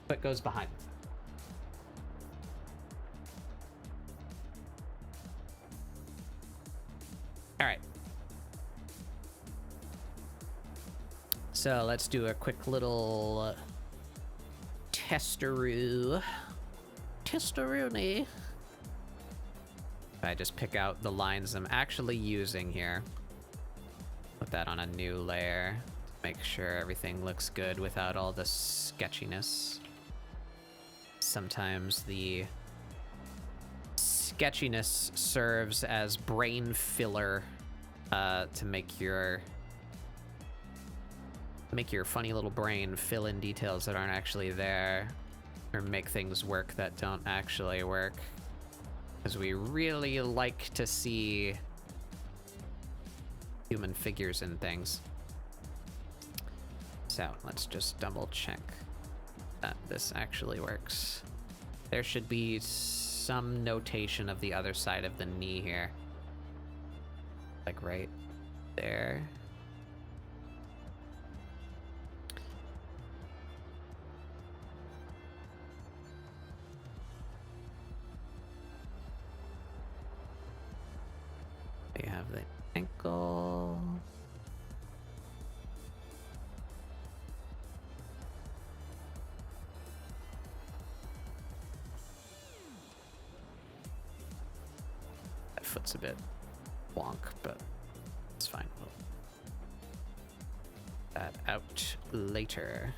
Foot goes behind. All right. So let's do a quick little testeroo. Testeroonie. I just pick out the lines I'm actually using here. Put that on a new layer. Make sure everything looks good without all the sketchiness. Sometimes the sketchiness serves as brain filler to make your funny little brain fill in details that aren't actually there, or make things work that don't actually work, because we really like to see human figures in things. So let's just double check that this actually works. There should be some notation of the other side of the knee here. Like right there. We have the ankle. That foot's a bit wonk, but it's fine. We'll that out later.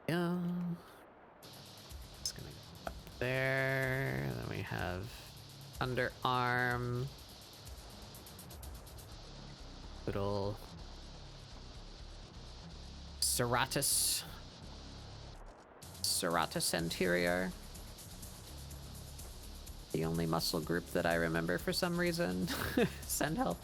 Yeah. It's gonna go up there. Then we have underarm. Little serratus. Serratus anterior. The only muscle group that I remember for some reason. Send help.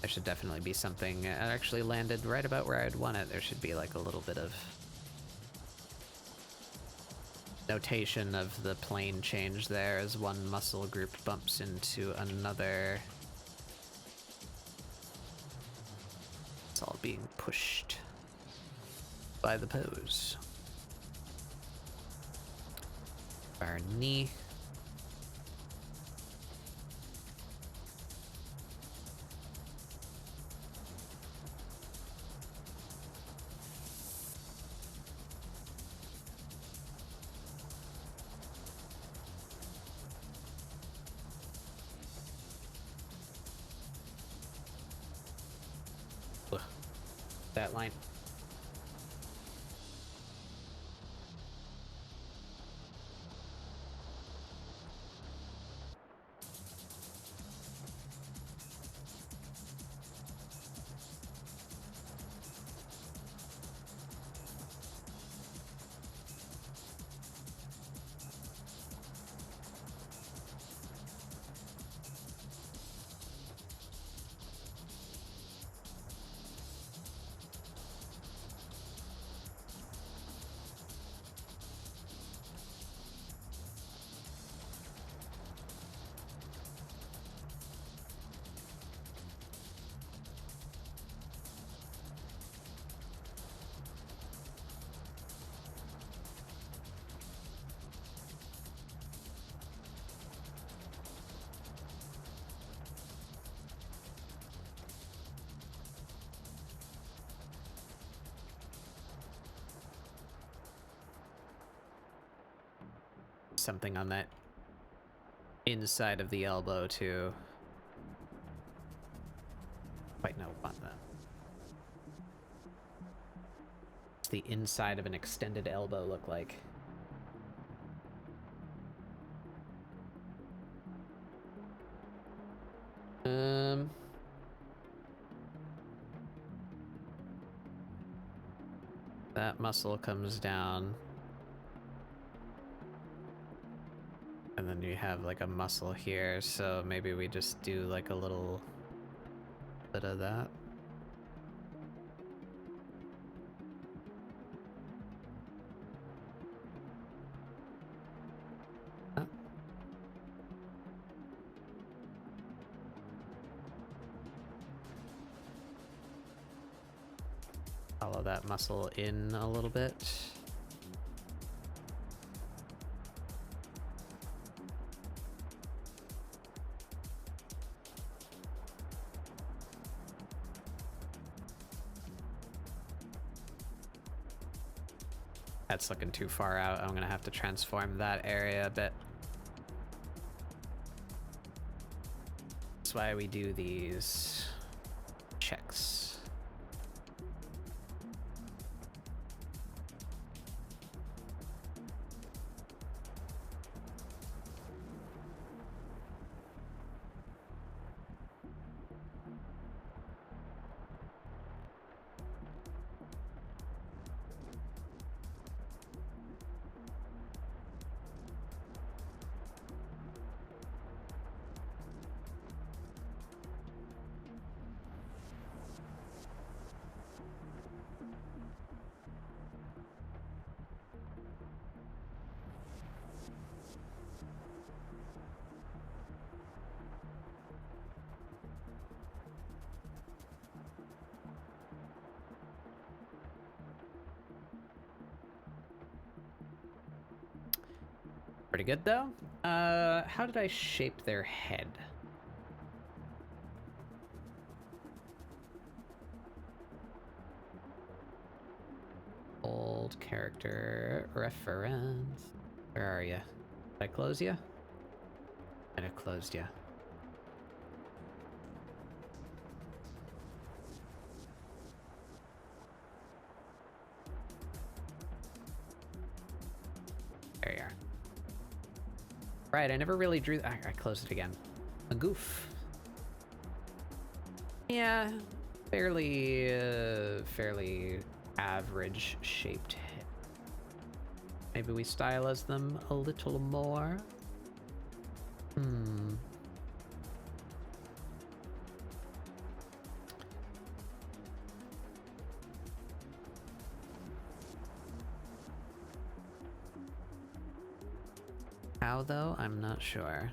There should definitely be something that actually landed right about where I'd want it. There should be like a little bit of notation of the plane change there as one muscle group bumps into another. It's all being pushed by the pose. Our knee. that line. Something on that inside of the elbow too. Wait, no, what the? What's the inside of an extended elbow look like? That muscle comes down. And then you have like a muscle here, so maybe we just do like a little bit of that. Follow that muscle in a little bit. That's looking too far out. I'm gonna have to transform that area a bit. That's why we do these checks. Pretty good though. How did I shape their head? Old character reference. Where are you? Did I close you? I closed you. There you are. Right, I never really drew. I closed it again. A goof. Yeah, fairly average shaped head. Maybe we stylize them a little more. How though? I'm not sure.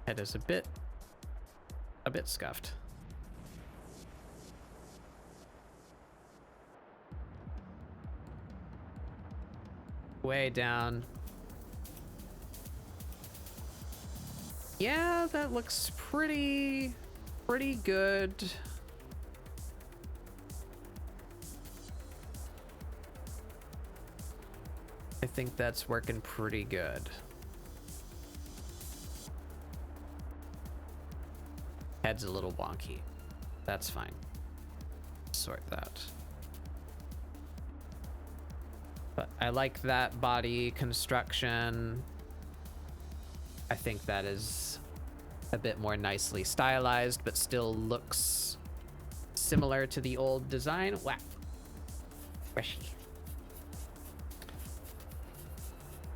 Head is a bit scuffed. Way down. Yeah, that looks pretty good. I think that's working pretty good. Head's a little wonky. That's fine. Sort that. But I like that body construction. I think that is a bit more nicely stylized, but still looks similar to the old design. Wow. Freshy.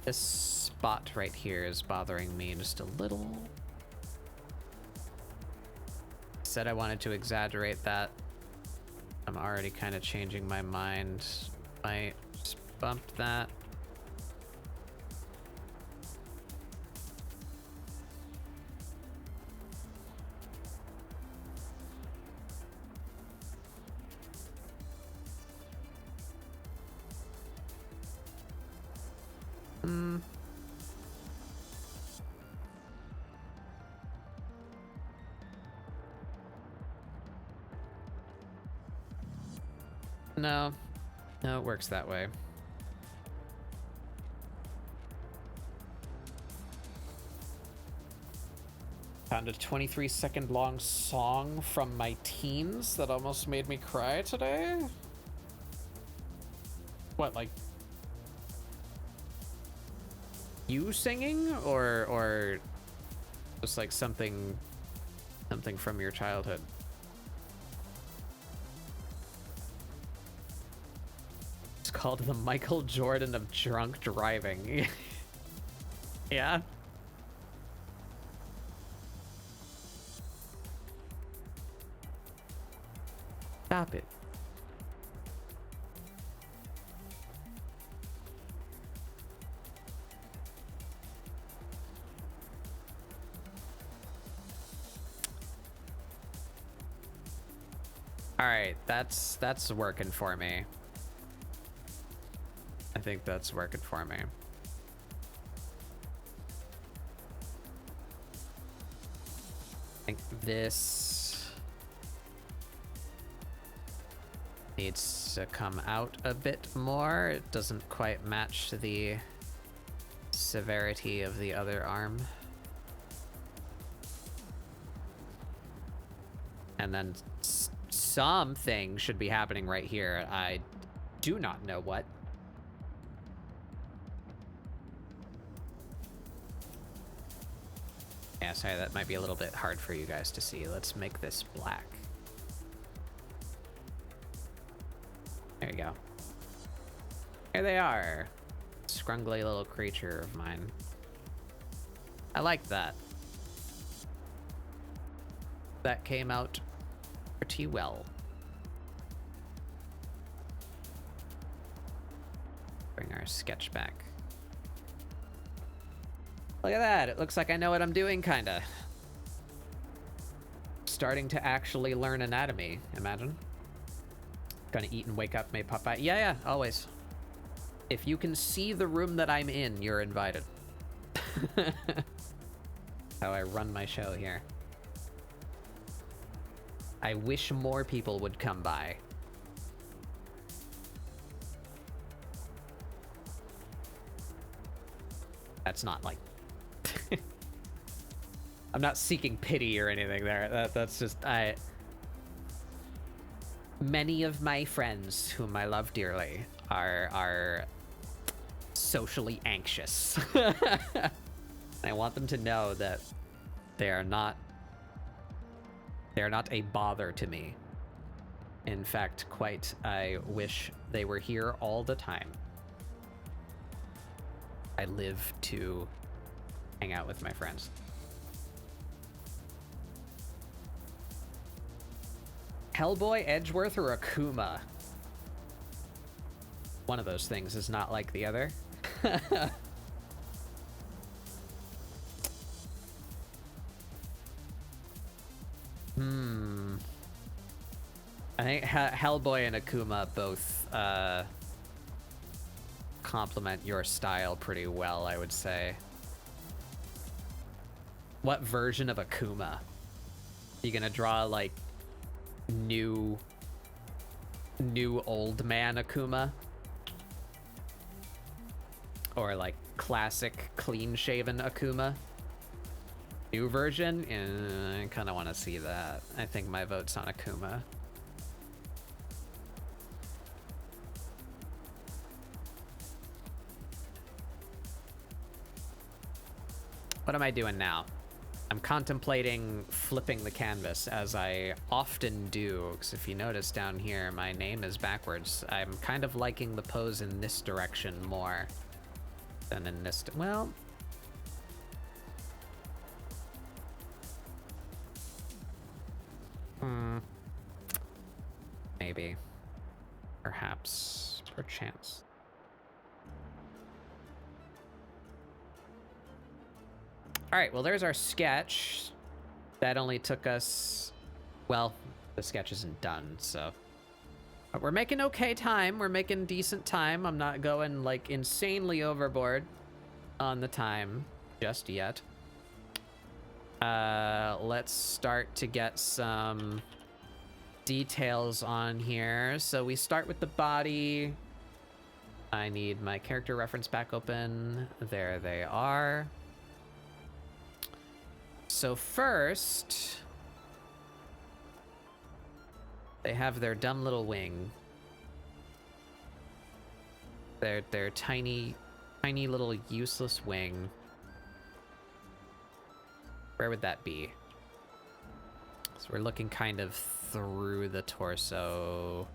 This spot right here is bothering me just a little. Said I wanted to exaggerate that. I'm already kind of changing my mind. I just bumped that. No, it works that way. Found a 23-second long song from my teens that almost made me cry today. What, like you singing, or just like something from your childhood? It's called the Michael Jordan of drunk driving. Yeah. Stop it. All right, that's working for me. I think that's working for me. I think this needs to come out a bit more. It doesn't quite match the severity of the other arm. And then something should be happening right here. I do not know what. Yeah, sorry, that might be a little bit hard for you guys to see. Let's make this black. There you go. Here they are. Scrungly little creature of mine. I like that. That came out pretty well. Bring our sketch back. Look at that. It looks like I know what I'm doing, kinda. Starting to actually learn anatomy, imagine. Gonna eat and wake up, may pop out. Yeah, always. If you can see the room that I'm in, you're invited. How I run my show here. I wish more people would come by. That's not like... I'm not seeking pity or anything there. That's just... Many of my friends, whom I love dearly, are socially anxious. I want them to know that they are not a bother to me. In fact, I wish they were here all the time. I live to hang out with my friends. Hellboy, Edgeworth, or Akuma? One of those things is not like the other. I think Hellboy and Akuma both complement your style pretty well, I would say. What version of Akuma? You gonna draw like new old man Akuma? Or like classic clean shaven Akuma? New version? I kind of want to see that. I think my vote's on Akuma. What am I doing now? I'm contemplating flipping the canvas, as I often do, because if you notice down here, my name is backwards. I'm kind of liking the pose in this direction more than in this. Well, maybe. Perhaps. Perchance. All right, well, there's our sketch. That only took us... Well, the sketch isn't done, so... But we're making okay time. We're making decent time. I'm not going, like, insanely overboard on the time just yet. Let's start to get some details on here. So we start with the body. I need my character reference back open. There they are. So first, they have their dumb little wing. Their tiny little useless wing. Where would that be? So we're looking kind of through the torso.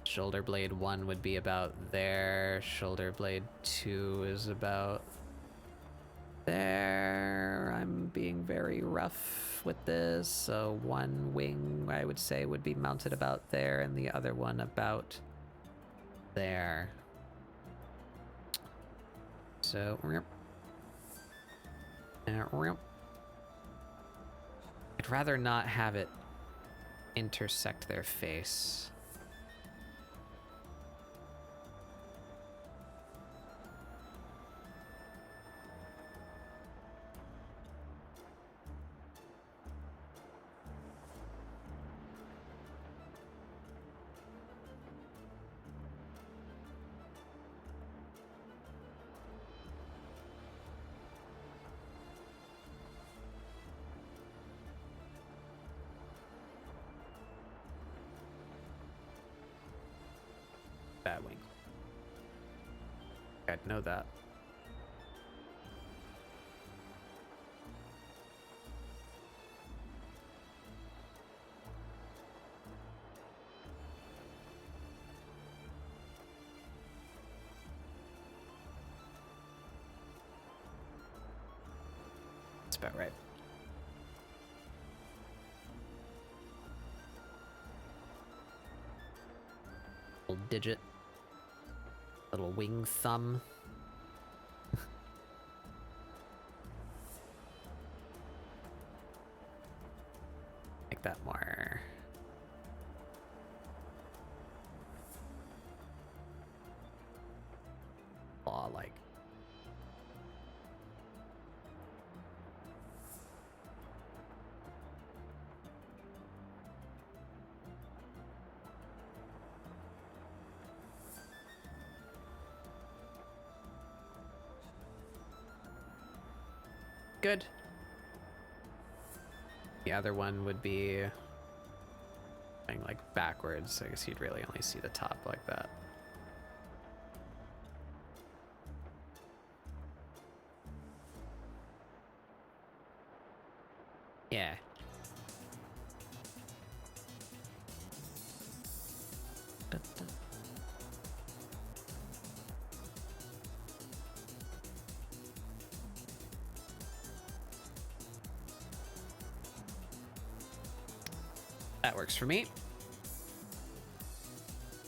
Shoulder blade 1 would be about there. Shoulder blade 2 is about there. I'm being very rough with this. So one wing, I would say, would be mounted about there, and the other one about there. So I'd rather not have it intersect their face. That wing. I'd know that. That's about right. Little digit. Little wing thumb. Make that more. Claw-like. Good. The other one would be going like backwards. I guess you'd really only see the top like that. Yeah. That works for me.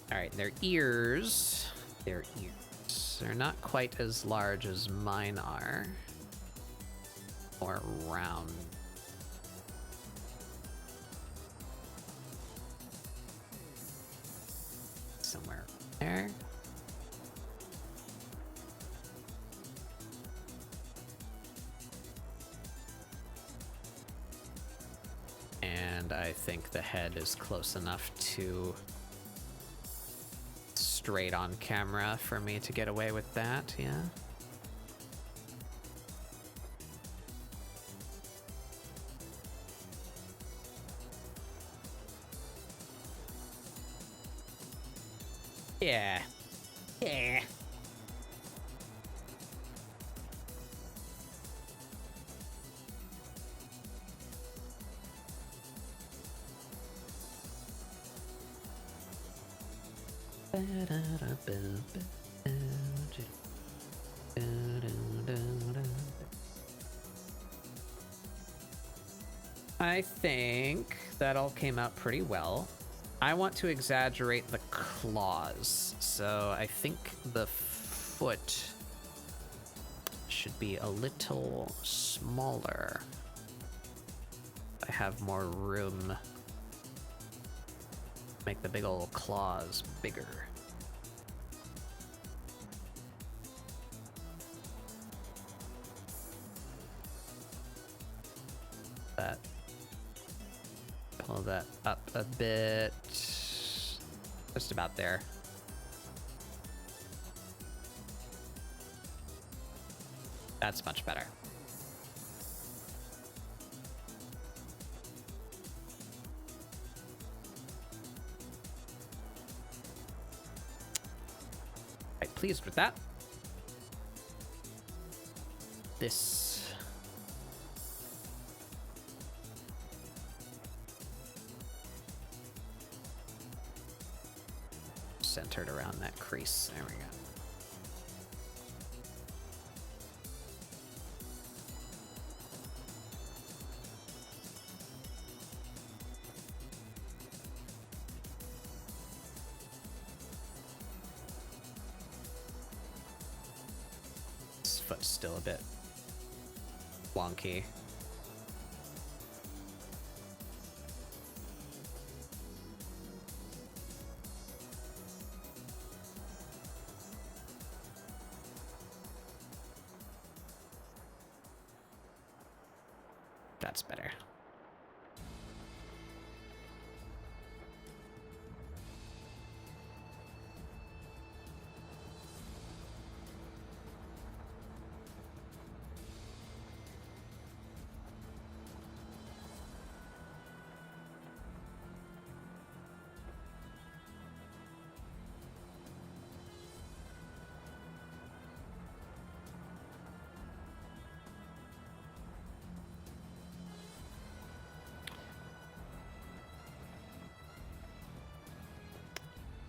All right, their ears. Their ears. They're not quite as large as mine are. Or round. somewhere there. And I think the head is close enough to straight on camera for me to get away with that, yeah. Yeah. Yeah. I think that all came out pretty well. I want to exaggerate the claws, so I think the foot should be a little smaller. I have more room. Make the big old claws bigger. That. Pull that up a bit. Just about there. That's much better. Quite pleased with that. This centered around that crease. There we go. This foot's still a bit wonky. That's better.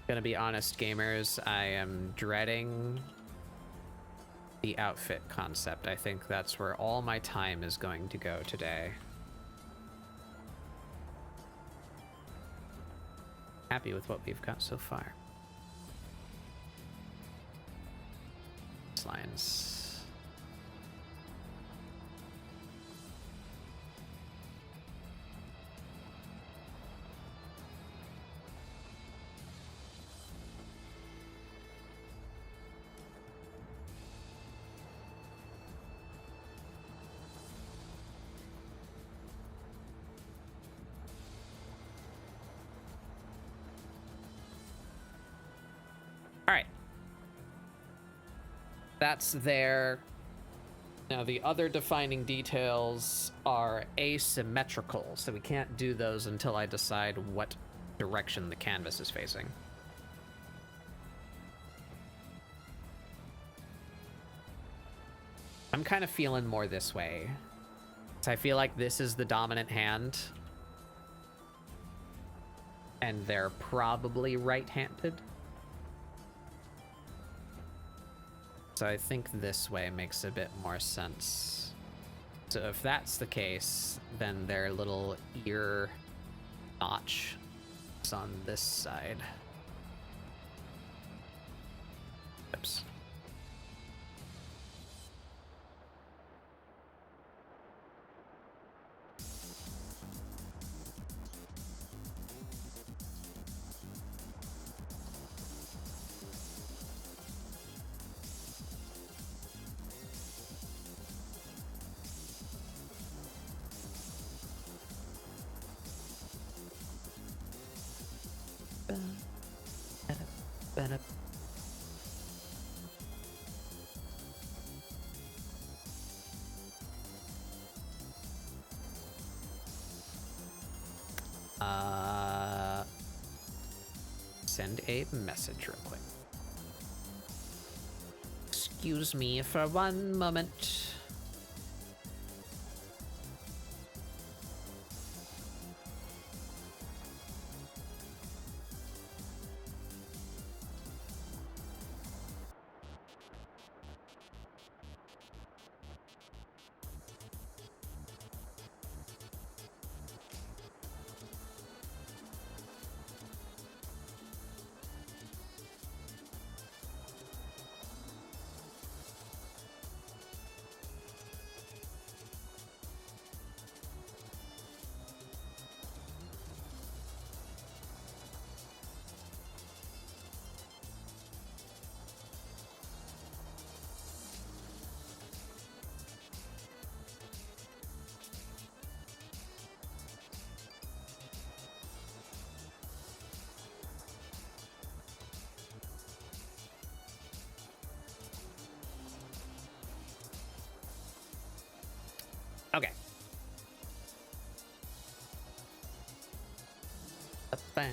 Gonna be honest, gamers, I am dreading the outfit concept. I think that's where all my time is going to go today. Happy with what we've got so far. Lines. That's there. Now the other defining details are asymmetrical, so we can't do those until I decide what direction the canvas is facing. I'm kind of feeling more this way. So I feel like this is the dominant hand. And they're probably right-handed. So I think this way makes a bit more sense. So if that's the case, then their little ear notch is on this side. Oops. Ba-da. Send a message real quick. Excuse me for one moment. Okay. All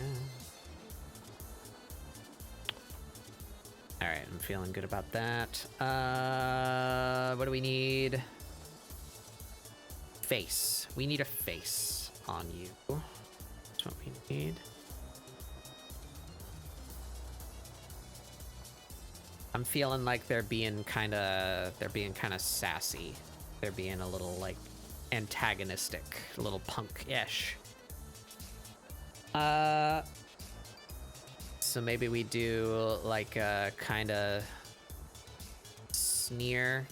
right, I'm feeling good about that. What do we need? Face. We need a face on you. That's what we need. I'm feeling like they're being kind of sassy. They're being a little like antagonistic, a little punk-ish. So maybe we do like a kind of sneer.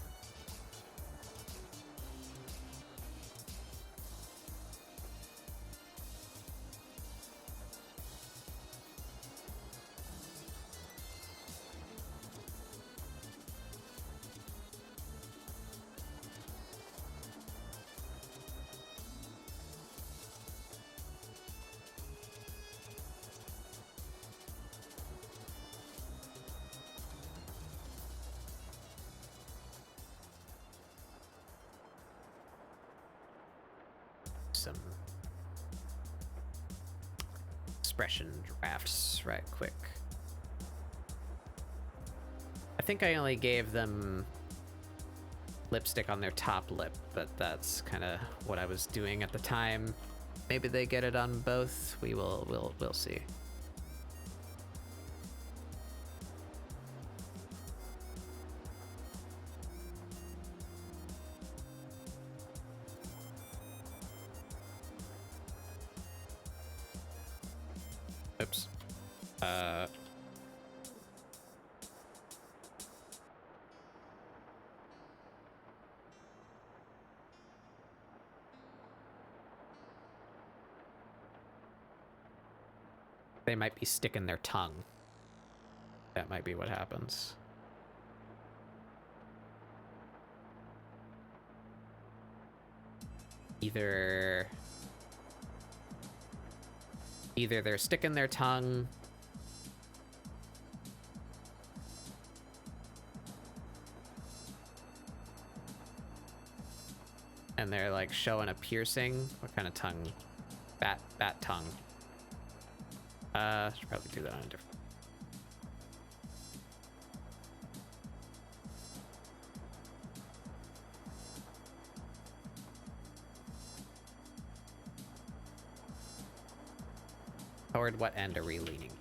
Some expression drafts right quick. I think I only gave them lipstick on their top lip, but that's kind of what I was doing at the time. Maybe they get it on both. We'll see. Oops. They might be sticking their tongue. That might be what happens. Either they're sticking their tongue, and they're like showing a piercing. What kind of tongue? Bat tongue. Should probably do that on a different. Toward what end are we leaning?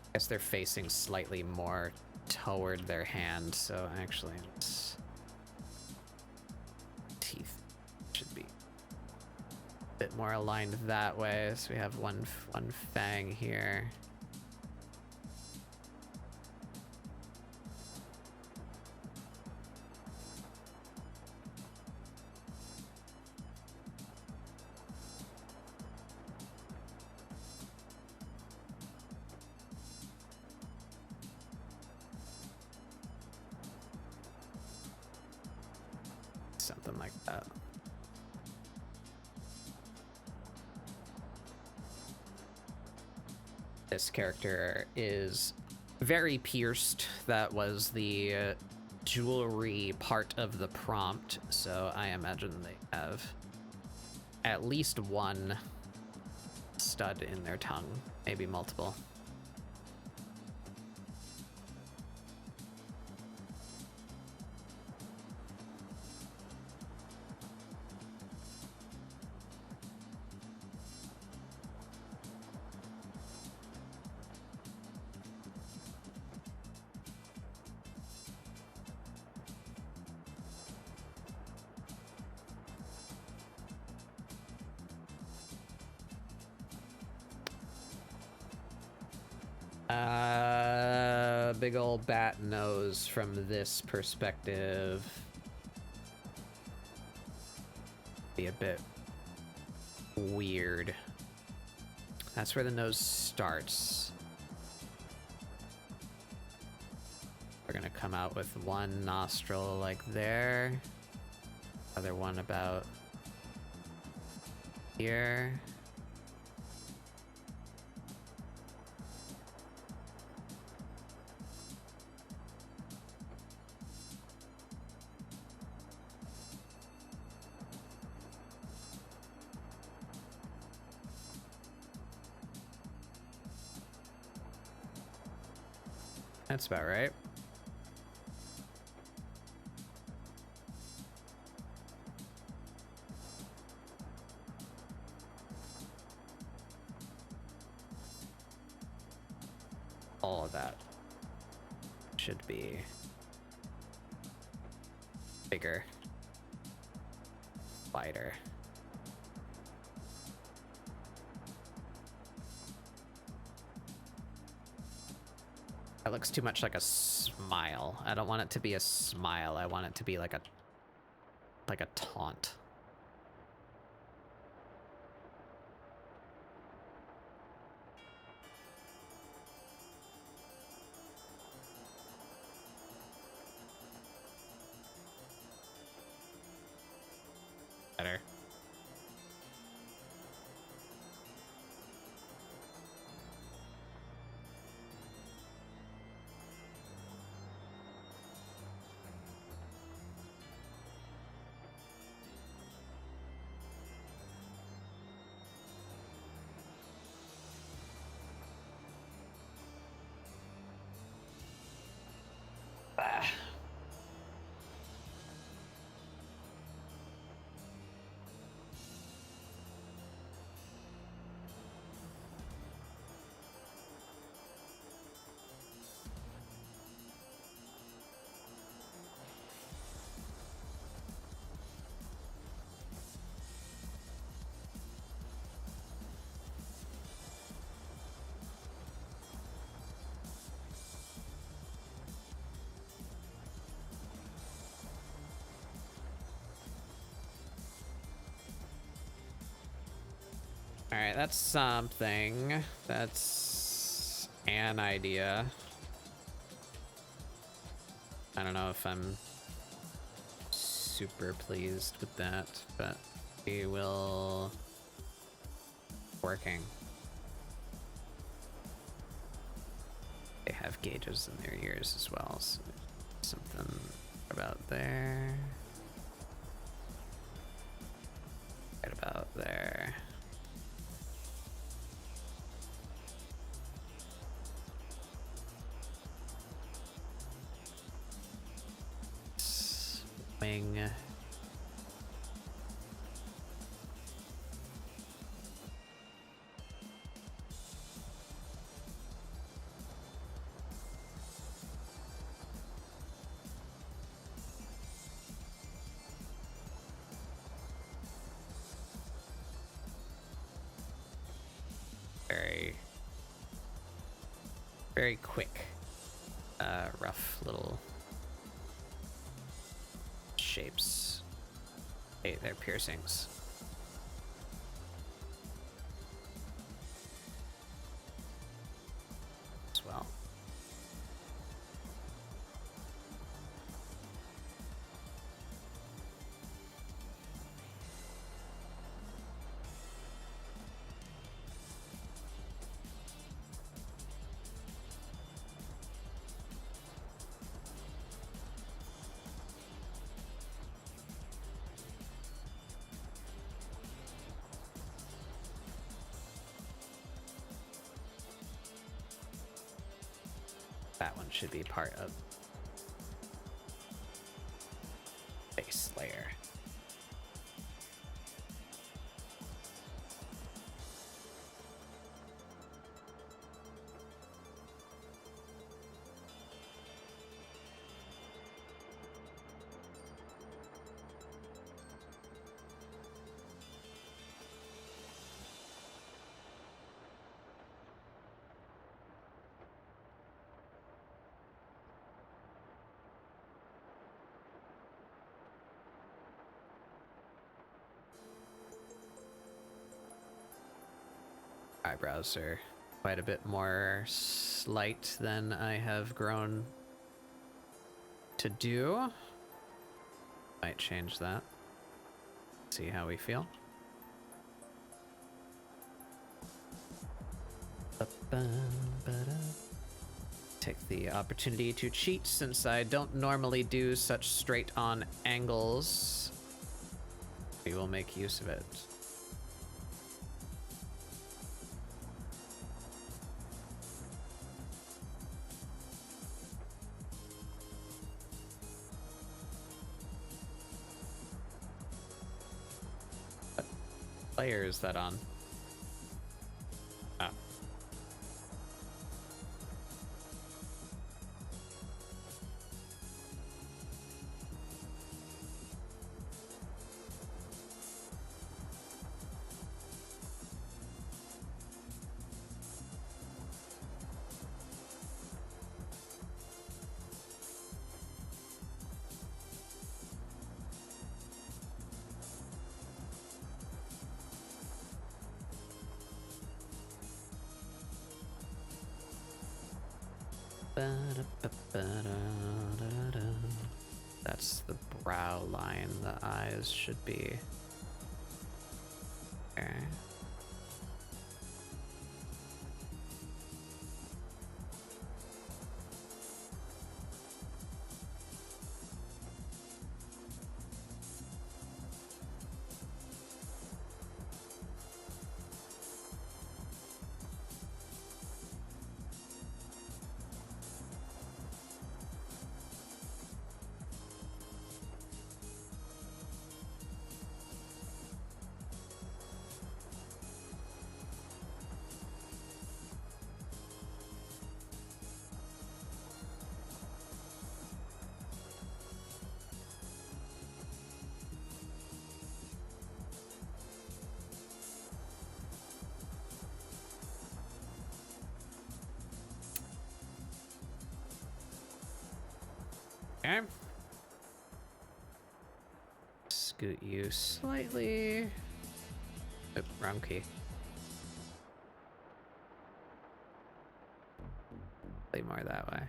I guess they're facing slightly more toward their hand, so actually it's teeth should be a bit more aligned that way. So we have one fang here. Something like that. This character is very pierced. That was the jewelry part of the prompt, so I imagine they have at least one stud in their tongue, maybe multiple. Big old bat nose from this perspective. Be a bit weird. That's where the nose starts. We're gonna come out with one nostril like there. Other one about here. That's about right. All of that should be bigger, wider. That looks too much like a smile. I don't want it to be a smile. I want it to be like a taunt. Better. All right, that's something. That's an idea. I don't know if I'm super pleased with that, but we will. Working. They have gauges in their ears as well, so something about there. Right about there. Wing. Very quick, rough little shapes. Hey, they're piercings. As well. That one should be part of base layer. Eyebrows are quite a bit more slight than I have grown to do. Might change that. See how we feel. Take the opportunity to cheat since I don't normally do such straight on angles. We will make use of it. Layer is that on? Oh. That's the brow line. The eyes should be there. Okay. Scoot you slightly. Oh, wrong key. Play more that way.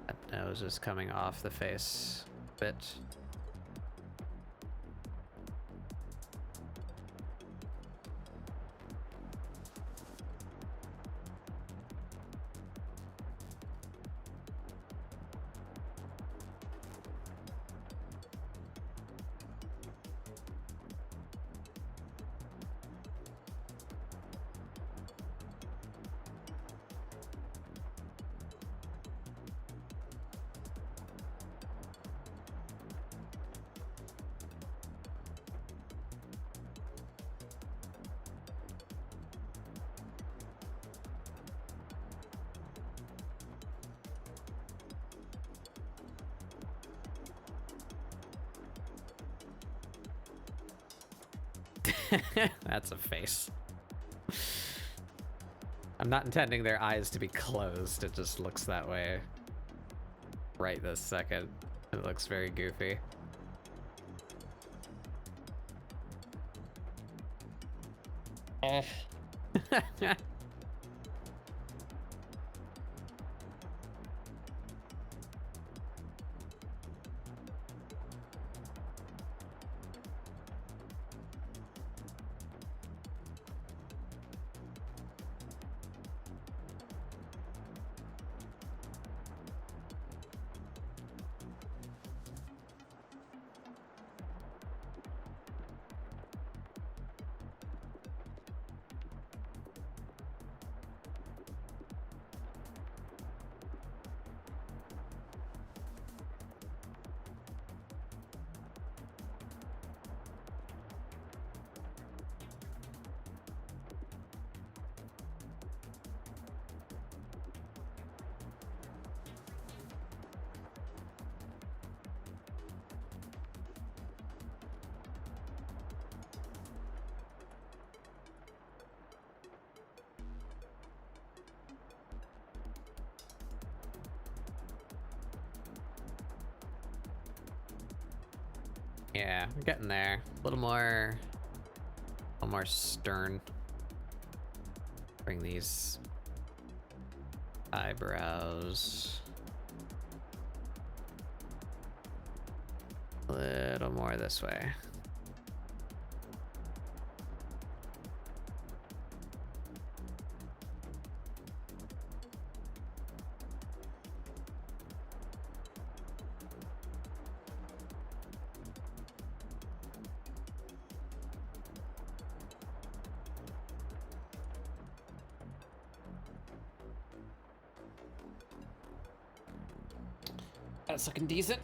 That nose is coming off the face a bit. That's a face. I'm not intending their eyes to be closed. It just looks that way right this second. It looks very goofy. Yeah, we're getting there. A little more stern. Bring these eyebrows a little more this way. That's looking decent.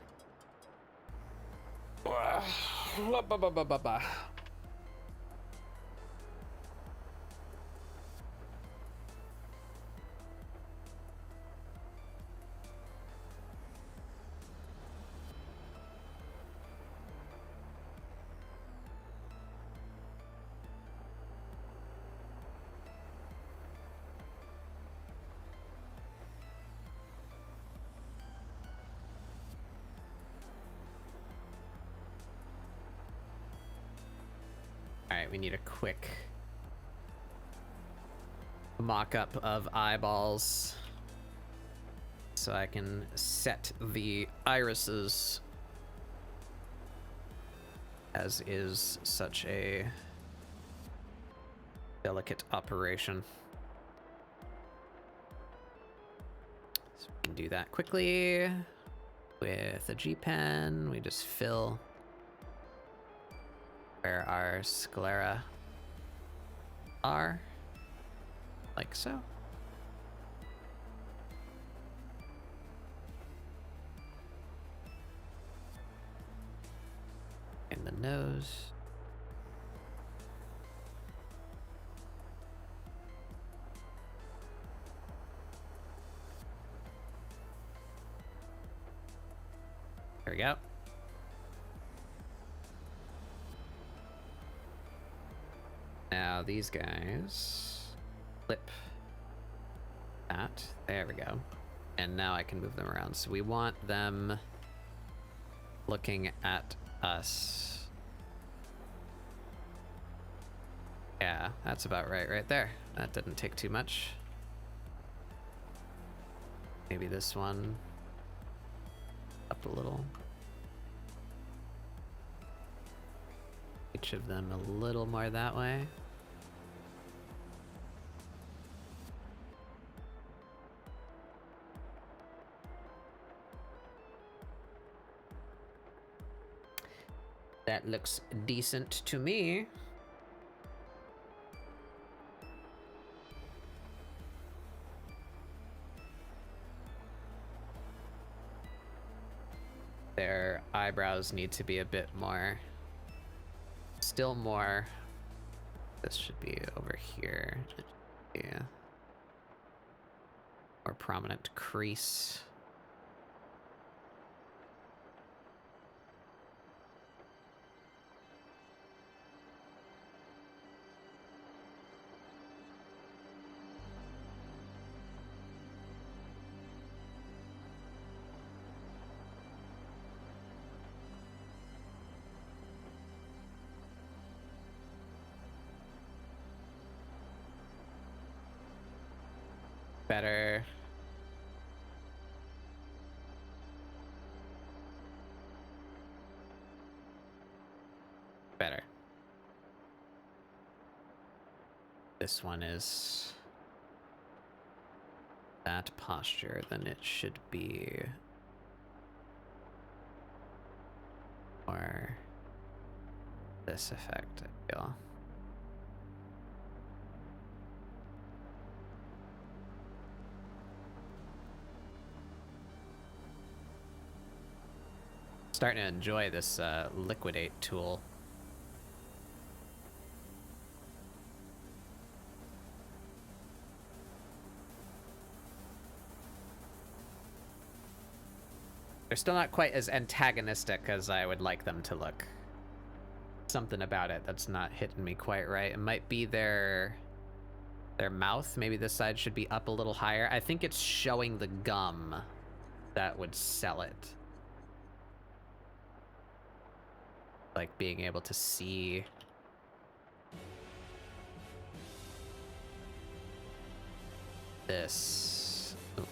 Alright, we need a quick mock-up of eyeballs so I can set the irises, as is such a delicate operation. So we can do that quickly with a G pen. We just fill where our sclera are, like so. In the nose. There we go. Now these guys, flip that, there we go. And now I can move them around. So we want them looking at us. Yeah, that's about right there. That didn't take too much. Maybe this one up a little. Each of them a little more that way. That looks decent to me. Their eyebrows need to be a bit more, still more. This should be over here. Yeah. More prominent crease. Better. Better. This one is that posture, then it should be or this effect, I feel. Starting to enjoy this liquidate tool. They're still not quite as antagonistic as I would like them to look. Something about it that's not hitting me quite right. It might be their mouth. Maybe this side should be up a little higher. I think it's showing the gum that would sell it. like being able to see. This. Ooh.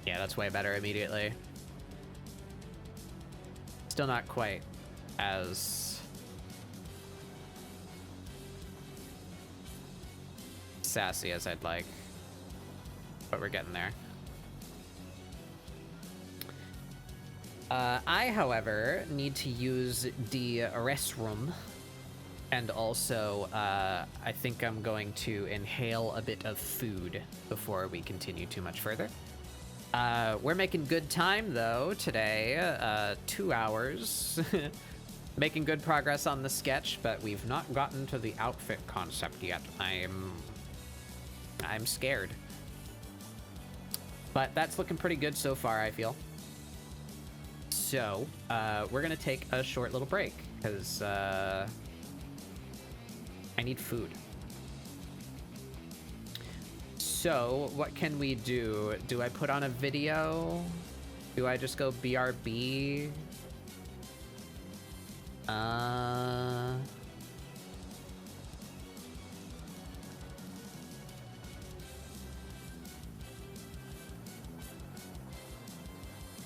Yeah, that's way better immediately. Still not quite as sassy as I'd like, but we're getting there. I, however, need to use the restroom, and also I think I'm going to inhale a bit of food before we continue too much further. We're making good time, though, today. 2 hours. Making good progress on the sketch, but we've not gotten to the outfit concept yet. I'm scared. But that's looking pretty good so far, I feel. So, we're gonna take a short little break, because I need food. So, what can we do? Do I put on a video? Do I just go BRB?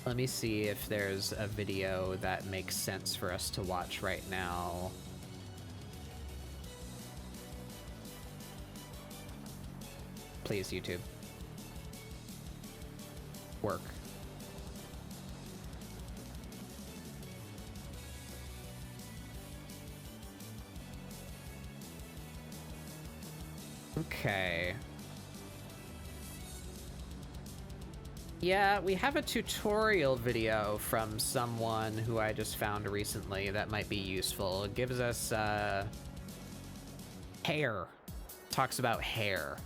Let me see if there's a video that makes sense for us to watch right now. Please, YouTube. Work. Okay. Yeah, we have a tutorial video from someone who I just found recently that might be useful. It gives us, hair. Talks about hair.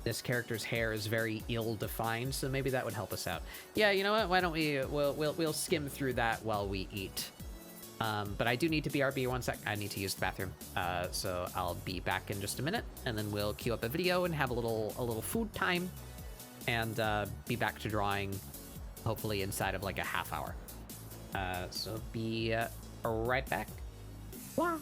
This character's hair is very ill-defined, so maybe that would help us out. Yeah, you know what? Why don't we'll skim through that while we eat. But I do need to BRB 1 sec. I need to use the bathroom. So I'll be back in just a minute, and then we'll queue up a video and have a little food time, and be back to drawing, hopefully inside of like a half hour. So be right back. Wow.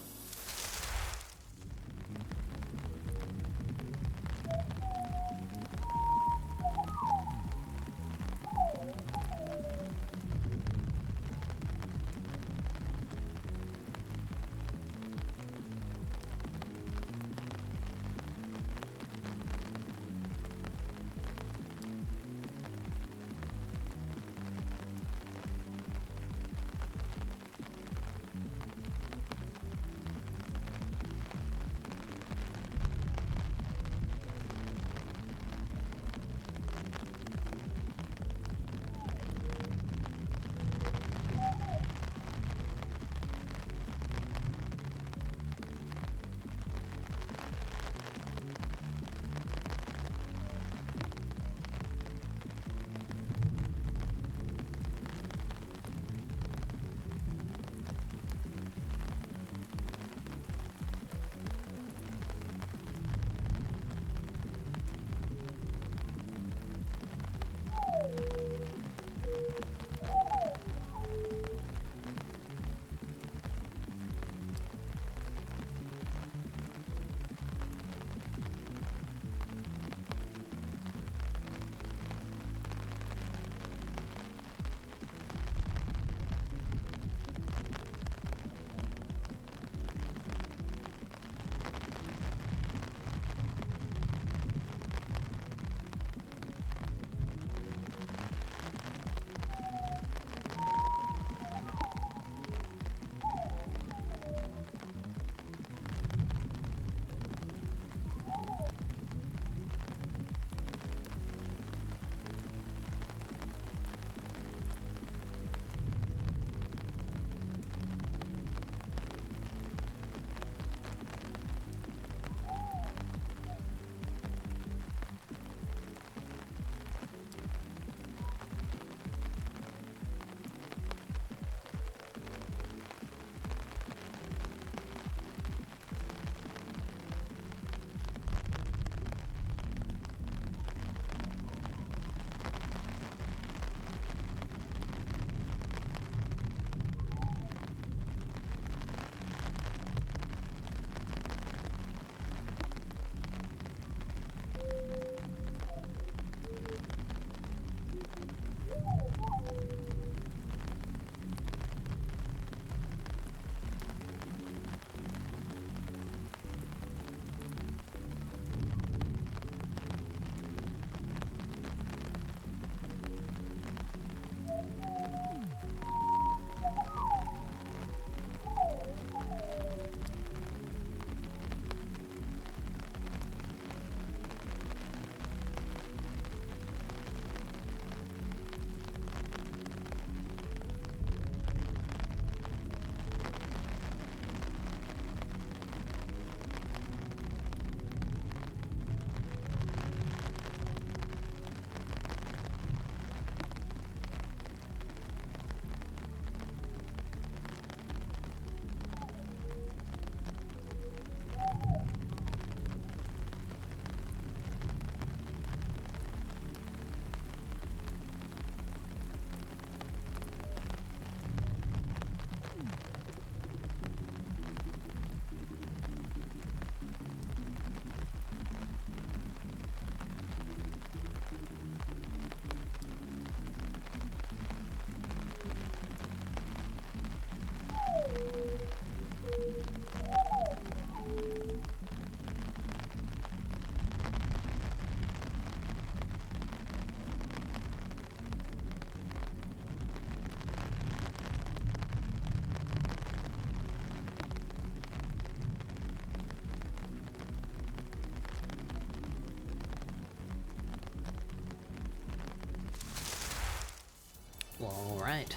right,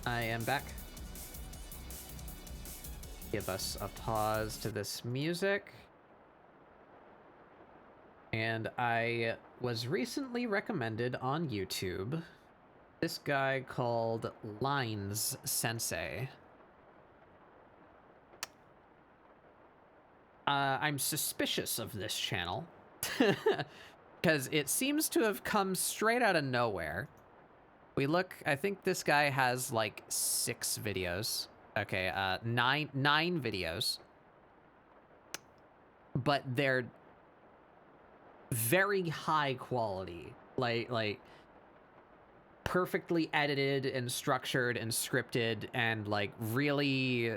I am back. Give us a pause to this music. And I was recently recommended on YouTube this guy called Lines Sensei. I'm suspicious of this channel because it seems to have come straight out of nowhere. We look, I think this guy has like 6 videos. Okay, nine videos. But they're very high quality. Like perfectly edited and structured and scripted and like really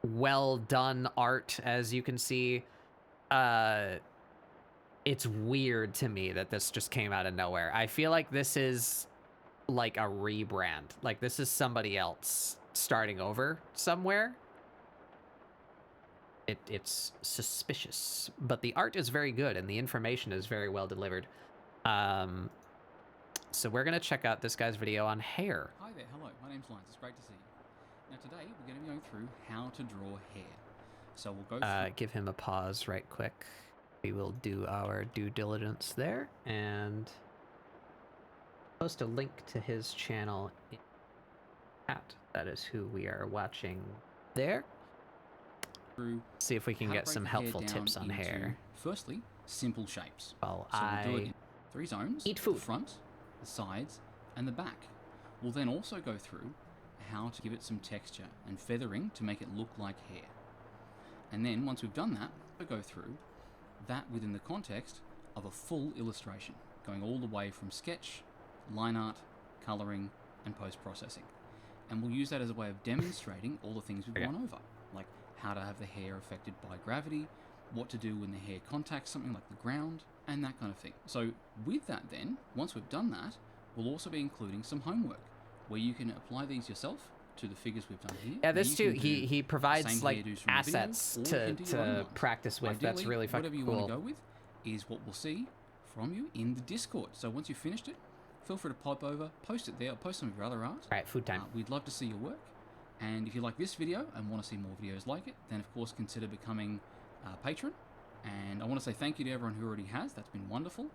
well done art, as you can see. It's weird to me that this just came out of nowhere. I feel like this is like a rebrand. Like this is somebody else starting over somewhere. It's suspicious, but the art is very good and the information is very well delivered. So we're gonna check out this guy's video on hair. Hi there, hello, my name's Lines, it's great to see you. Now today we're going to be going through how to draw hair. So we'll go through... Give him a pause right quick. We will do our due diligence there and post a link to his channel in chat. That is who we are watching there. See if we can get some helpful tips on hair. Firstly, simple shapes. Well, so we'll do it in 3 zones. Eat food. The front, the sides, and the back. We'll then also go through how to give it some texture and feathering to make it look like hair. And then once we've done that, we'll go through that within the context of a full illustration, going all the way from sketch, line art, colouring, and post-processing. And we'll use that as a way of demonstrating all the things we've gone over, like how to have the hair affected by gravity, what to do when the hair contacts something like the ground, and that kind of thing. So with that then, once we've done that, we'll also be including some homework where you can apply these yourself to the figures we've done here. Yeah, this too, he provides like assets to practice with. Ideally, that's really fucking whatever you cool. want to go with is what we'll see from you in the Discord. So once you've finished it, feel free to pop over, post it there, or post some of your other art. All right, food time. We'd love to see your work. And if you like this video and want to see more videos like it, then of course consider becoming a patron. And I want to say thank you to everyone who already has. That's been wonderful.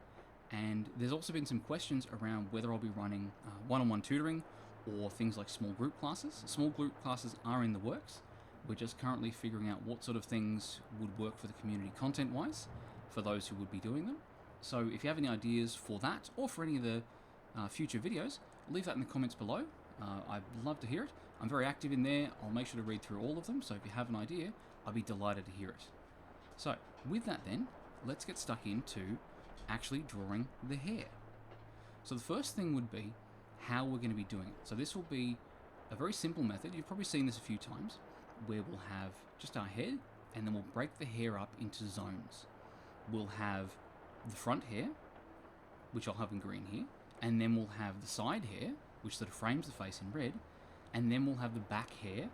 And there's also been some questions around whether I'll be running one-on-one tutoring or things like small group classes. Small group classes are in the works. We're just currently figuring out what sort of things would work for the community content-wise for those who would be doing them. So if you have any ideas for that or for any of the future videos, leave that in the comments below. I'd love to hear it. I'm very active in there. I'll make sure to read through all of them. So if you have an idea, I'll be delighted to hear it. So with that then, let's get stuck into actually drawing the hair. So the first thing would be how we're going to be doing it. So this will be a very simple method. You've probably seen this a few times where we'll have just our head and then we'll break the hair up into zones. We'll have the front hair, which I'll have in green here, and then we'll have the side hair, which sort of frames the face in red, and then we'll have the back hair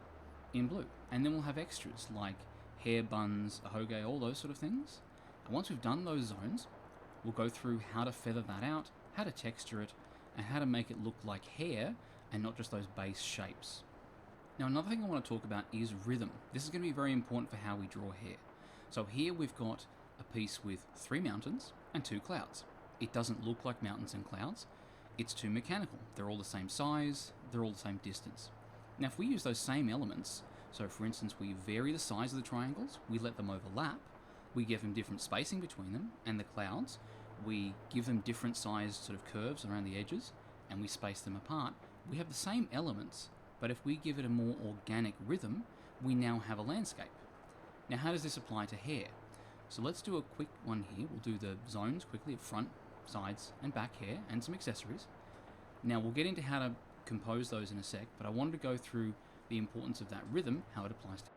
in blue. And then we'll have extras like hair buns, a hoge, all those sort of things. And once we've done those zones, we'll go through how to feather that out, how to texture it, and how to make it look like hair and not just those base shapes. Now another thing I want to talk about is rhythm. This is going to be very important for how we draw hair. So here we've got a piece with 3 mountains and 2 clouds. It doesn't look like mountains and clouds. It's too mechanical. They're all the same size, they're all the same distance. Now if we use those same elements, so for instance we vary the size of the triangles, we let them overlap, we give them different spacing between them, and the clouds, we give them different sized sort of curves around the edges, and we space them apart, we have the same elements, but if we give it a more organic rhythm, we now have a landscape. Now how does this apply to hair? So let's do a quick one here. We'll do the zones quickly of front, sides, and back hair, and some accessories. Now we'll get into how to compose those in a sec, but I wanted to go through the importance of that rhythm, how it applies to...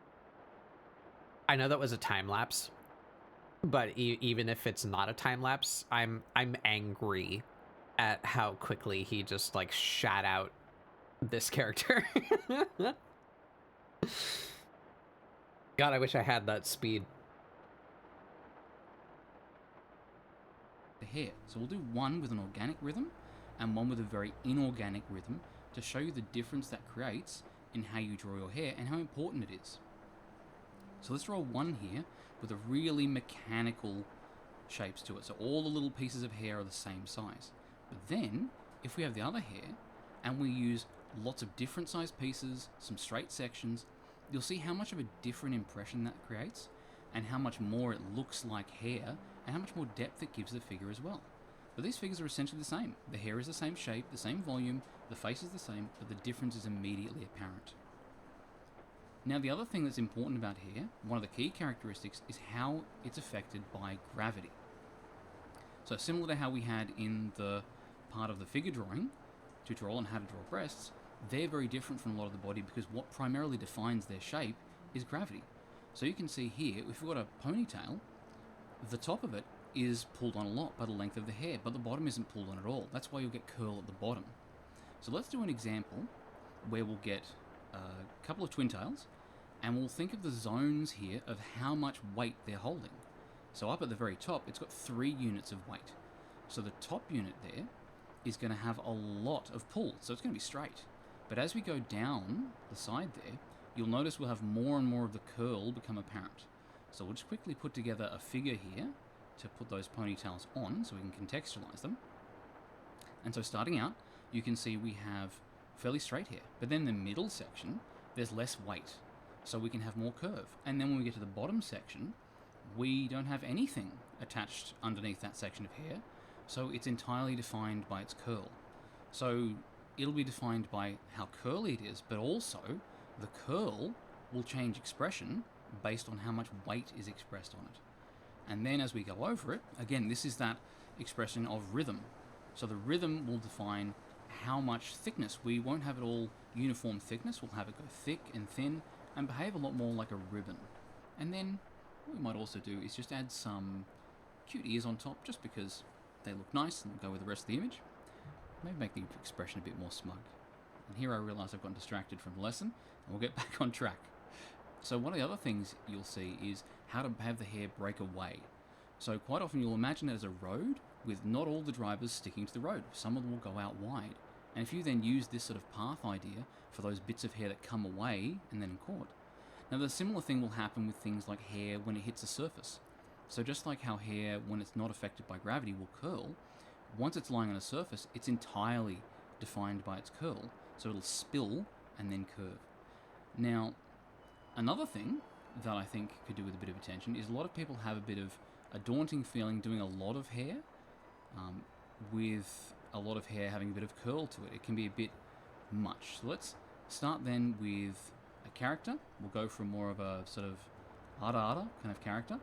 I know that was a time lapse, but even if it's not a time lapse, I'm angry at how quickly he just like shot out this character. God, I wish I had that speed. The hair. So we'll do one with an organic rhythm and one with a very inorganic rhythm to show you the difference that creates in how you draw your hair and how important it is. So let's draw one here with a really mechanical shapes to it. So all the little pieces of hair are the same size. But then, if we have the other hair, and we use lots of different sized pieces, some straight sections, you'll see how much of a different impression that creates, and how much more it looks like hair, and how much more depth it gives the figure as well. But these figures are essentially the same. The hair is the same shape, the same volume, the face is the same, but the difference is immediately apparent. Now, the other thing that's important about hair, one of the key characteristics, is how it's affected by gravity. So similar to how we had in the part of the figure drawing tutorial on how to draw breasts, they're very different from a lot of the body because what primarily defines their shape is gravity. So you can see here, if we've got a ponytail, the top of it is pulled on a lot by the length of the hair, but the bottom isn't pulled on at all. That's why you'll get curl at the bottom. So let's do an example where we'll get a couple of twin tails, and we'll think of the zones here of how much weight they're holding. So up at the very top, it's got 3 units of weight. So the top unit there is going to have a lot of pull, so it's going to be straight. But as we go down the side there, you'll notice we'll have more and more of the curl become apparent. So we'll just quickly put together a figure here to put those ponytails on so we can contextualize them. And so starting out, you can see we have fairly straight hair, but then the middle section, there's less weight, so we can have more curve. And then when we get to the bottom section, we don't have anything attached underneath that section of hair, so it's entirely defined by its curl. So it'll be defined by how curly it is, but also the curl will change expression based on how much weight is expressed on it. And then as we go over it, again, this is that expression of rhythm. So the rhythm will define how much thickness. We won't have it all uniform thickness, we'll have it go thick and thin and behave a lot more like a ribbon. And then what we might also do is just add some cute ears on top just because they look nice and go with the rest of the image. Maybe make the expression a bit more smug. And here I realise I've gotten distracted from the lesson, and we'll get back on track. So one of the other things you'll see is how to have the hair break away. So quite often you'll imagine it as a road with not all the drivers sticking to the road. Some of them will go out wide. And if you then use this sort of path idea for those bits of hair that come away and then caught. Now the similar thing will happen with things like hair when it hits a surface. So just like how hair, when it's not affected by gravity, will curl, once it's lying on a surface, it's entirely defined by its curl. So it'll spill and then curve. Now, another thing that I think could do with a bit of attention is a lot of people have a bit of a daunting feeling doing a lot of hair, with a lot of hair having a bit of curl to it. It can be a bit much. So let's start then with a character. We'll go for more of a sort of ara kind of character.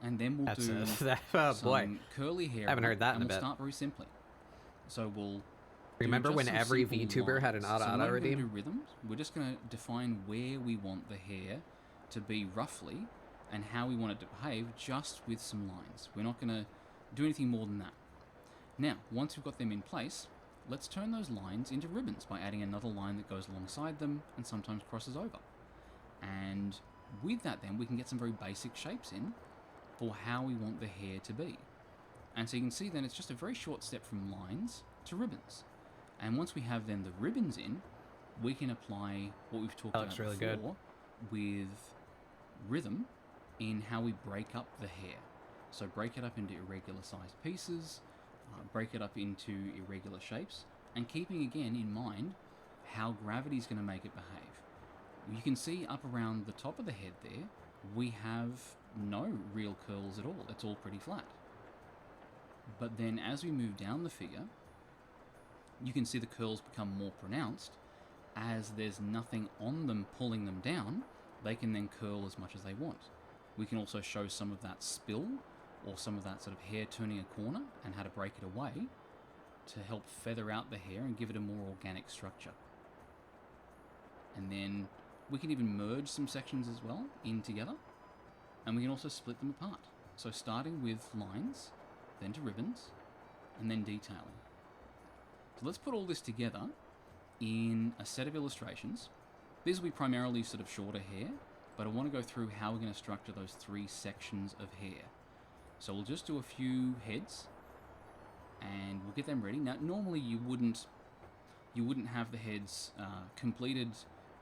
And then we'll do some curly hair. I haven't heard that in a bit. We'll start very simply. So we'll remember when every VTuber had an ara redeem? So we're rhythms. We're just going to define where we want the hair to be roughly and how we want it to behave just with some lines. We're not going to do anything more than that. Now, once we've got them in place, let's turn those lines into ribbons by adding another line that goes alongside them and sometimes crosses over. And with that then, we can get some very basic shapes in for how we want the hair to be. And so you can see then it's just a very short step from lines to ribbons. And once we have then the ribbons in, we can apply what we've talked about really before good. with rhythm in how we break up the hair. So break it up into irregular sized pieces, break it up into irregular shapes, and keeping again in mind how gravity is going to make it behave. You can see up around the top of the head there, we have no real curls at all. It's all pretty flat. But then as we move down the figure, you can see the curls become more pronounced. As there's nothing on them pulling them down, they can then curl as much as they want. We can also show some of that spill or some of that sort of hair turning a corner and how to break it away to help feather out the hair and give it a more organic structure. And then we can even merge some sections as well in together, and we can also split them apart. So starting with lines, then to ribbons, and then detailing. So let's put all this together in a set of illustrations. These will be primarily sort of shorter hair, but I want to go through how we're going to structure those 3 sections of hair. So we'll just do a few heads, and we'll get them ready. Now, normally you wouldn't you wouldn't have the heads completed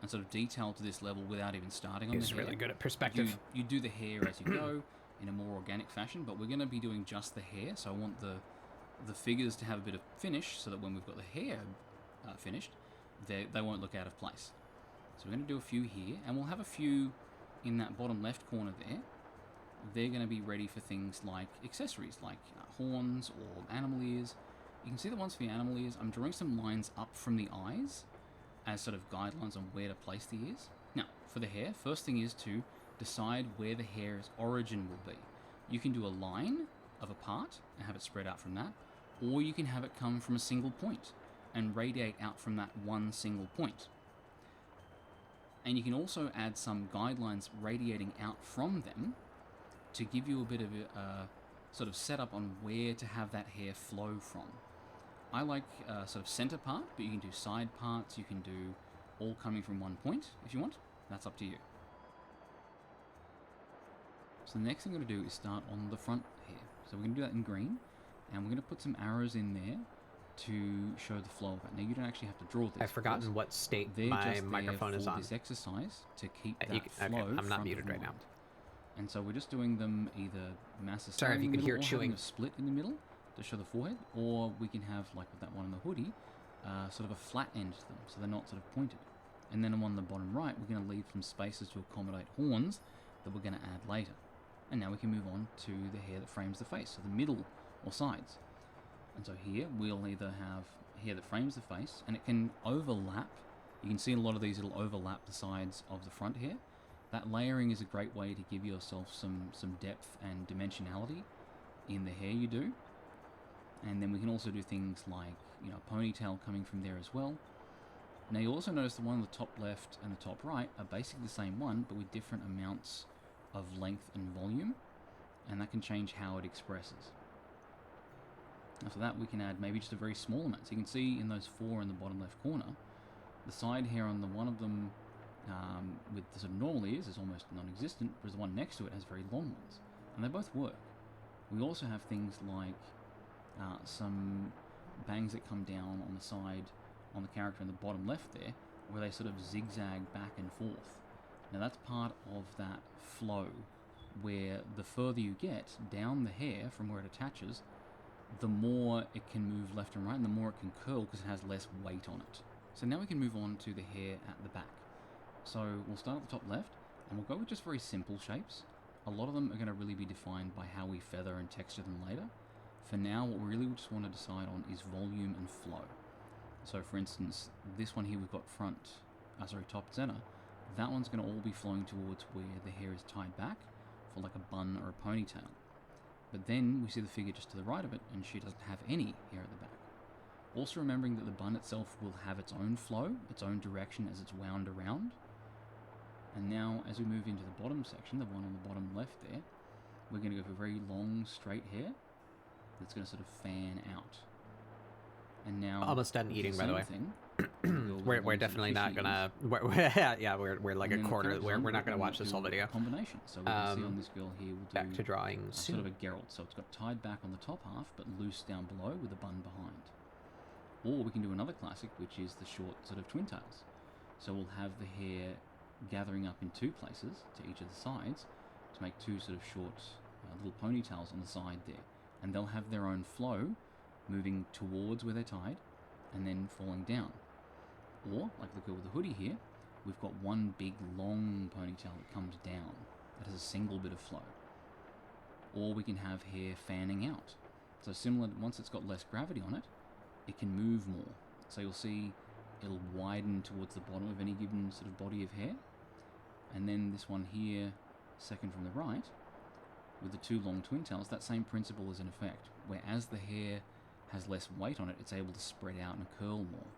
and sort of detailed to this level without even starting on He's the hair. really good at perspective. You do the hair as you go in a more organic fashion, but we're going to be doing just the hair, so I want the figures to have a bit of finish so that when we've got the hair finished, they won't look out of place. So we're going to do a few here, and we'll have a few in that bottom left corner there. They're going to be ready for things like accessories, like horns or animal ears. You can see the ones for the animal ears. I'm drawing some lines up from the eyes as sort of guidelines on where to place the ears. Now, for the hair, first thing is to decide where the hair's origin will be. You can do a line of a part and have it spread out from that, or you can have it come from a single point and radiate out from that one single point. And you can also add some guidelines radiating out from them to give you a bit of a sort of setup on where to have that hair flow from. I like sort of center part, but you can do side parts, you can do all coming from one point if you want. That's up to you. So the next thing I'm going to do is start on the front here. So we're going to do that in green, and we're going to put some arrows in there to show the flow of it. Now you don't actually have to draw this. I've forgotten what state my microphone is on. This exercise to keep that okay, flow. I'm not muted right now. And so we're just doing them either massive. Sorry if you could hear chewing. A split in the middle to show the forehead, or we can have, like with that one in the hoodie, sort of a flat end to them, so they're not sort of pointed. And then on the bottom right, we're going to leave some spaces to accommodate horns that we're going to add later. And now we can move on to the hair that frames the face, so the middle or sides. And so here, we'll either have hair that frames the face, and it can overlap. You can see a lot of these, it'll overlap the sides of the front hair. That layering is a great way to give yourself some depth and dimensionality in the hair you do. And then we can also do things like, you know, ponytail coming from there as well. Now you'll also notice the one on the top left and the top right are basically the same one, but with different amounts of length and volume, and that can change how it expresses. Now for that we can add maybe just a very small amount. So you can see in those four in the bottom left corner, the side hair on the one of them with the sort of normal ears is almost non-existent, whereas the one next to it has very long ones, and they both work. We also have things like some bangs that come down on the side on the character in the bottom left there, where they sort of zigzag back and forth. Now that's part of that flow, where the further you get down the hair from where it attaches, the more it can move left and right, and the more it can curl because it has less weight on it. So now we can move on to the hair at the back. So we'll start at the top left, and we'll go with just very simple shapes. A lot of them are going to really be defined by how we feather and texture them later. For now, what we really just want to decide on is volume and flow. So for instance, this one here we've got top center. That one's going to all be flowing towards where the hair is tied back for like a bun or a ponytail. But then we see the figure just to the right of it, and she doesn't have any hair at the back. Also remembering that the bun itself will have its own flow, its own direction as it's wound around. And now as we move into the bottom section, the one on the bottom left there, we're going to go for very long straight hair that's going to sort of fan out. And now almost done eating, by the way. We're definitely not gonna. We're like a quarter. We're not gonna watch this whole video. Combination. So we can see on this girl here, we'll do back to drawing sort of a Geralt. So it's got tied back on the top half, but loose down below with a bun behind. Or we can do another classic, which is the short sort of twin tails. So we'll have the hair gathering up in two places to each of the sides to make two sort of short little ponytails on the side there, and they'll have their own flow, moving towards where they're tied, and then falling down. Or, like the girl with the hoodie here, we've got one big long ponytail that comes down, that has a single bit of flow. Or we can have hair fanning out. So similar, once it's got less gravity on it, it can move more. So you'll see it'll widen towards the bottom of any given sort of body of hair. And then this one here, second from the right, with the two long twin tails, that same principle is in effect, where as the hair has less weight on it, it's able to spread out and curl more.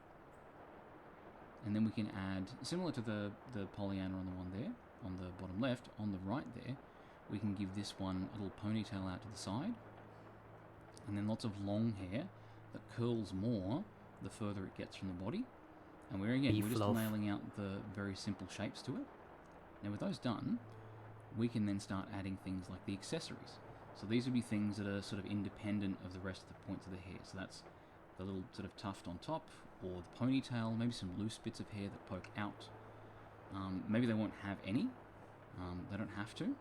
And then we can add, similar to the Pollyanna on the one there, on the bottom left, on the right there, we can give this one a little ponytail out to the side, and then lots of long hair that curls more the further it gets from the body. And we're just nailing out the very simple shapes to it. Now with those done, we can then start adding things like the accessories. So these would be things that are sort of independent of the rest of the points of the hair. So that's the little sort of tuft on top, or the ponytail, maybe some loose bits of hair that poke out. Maybe they won't have any, they don't have to,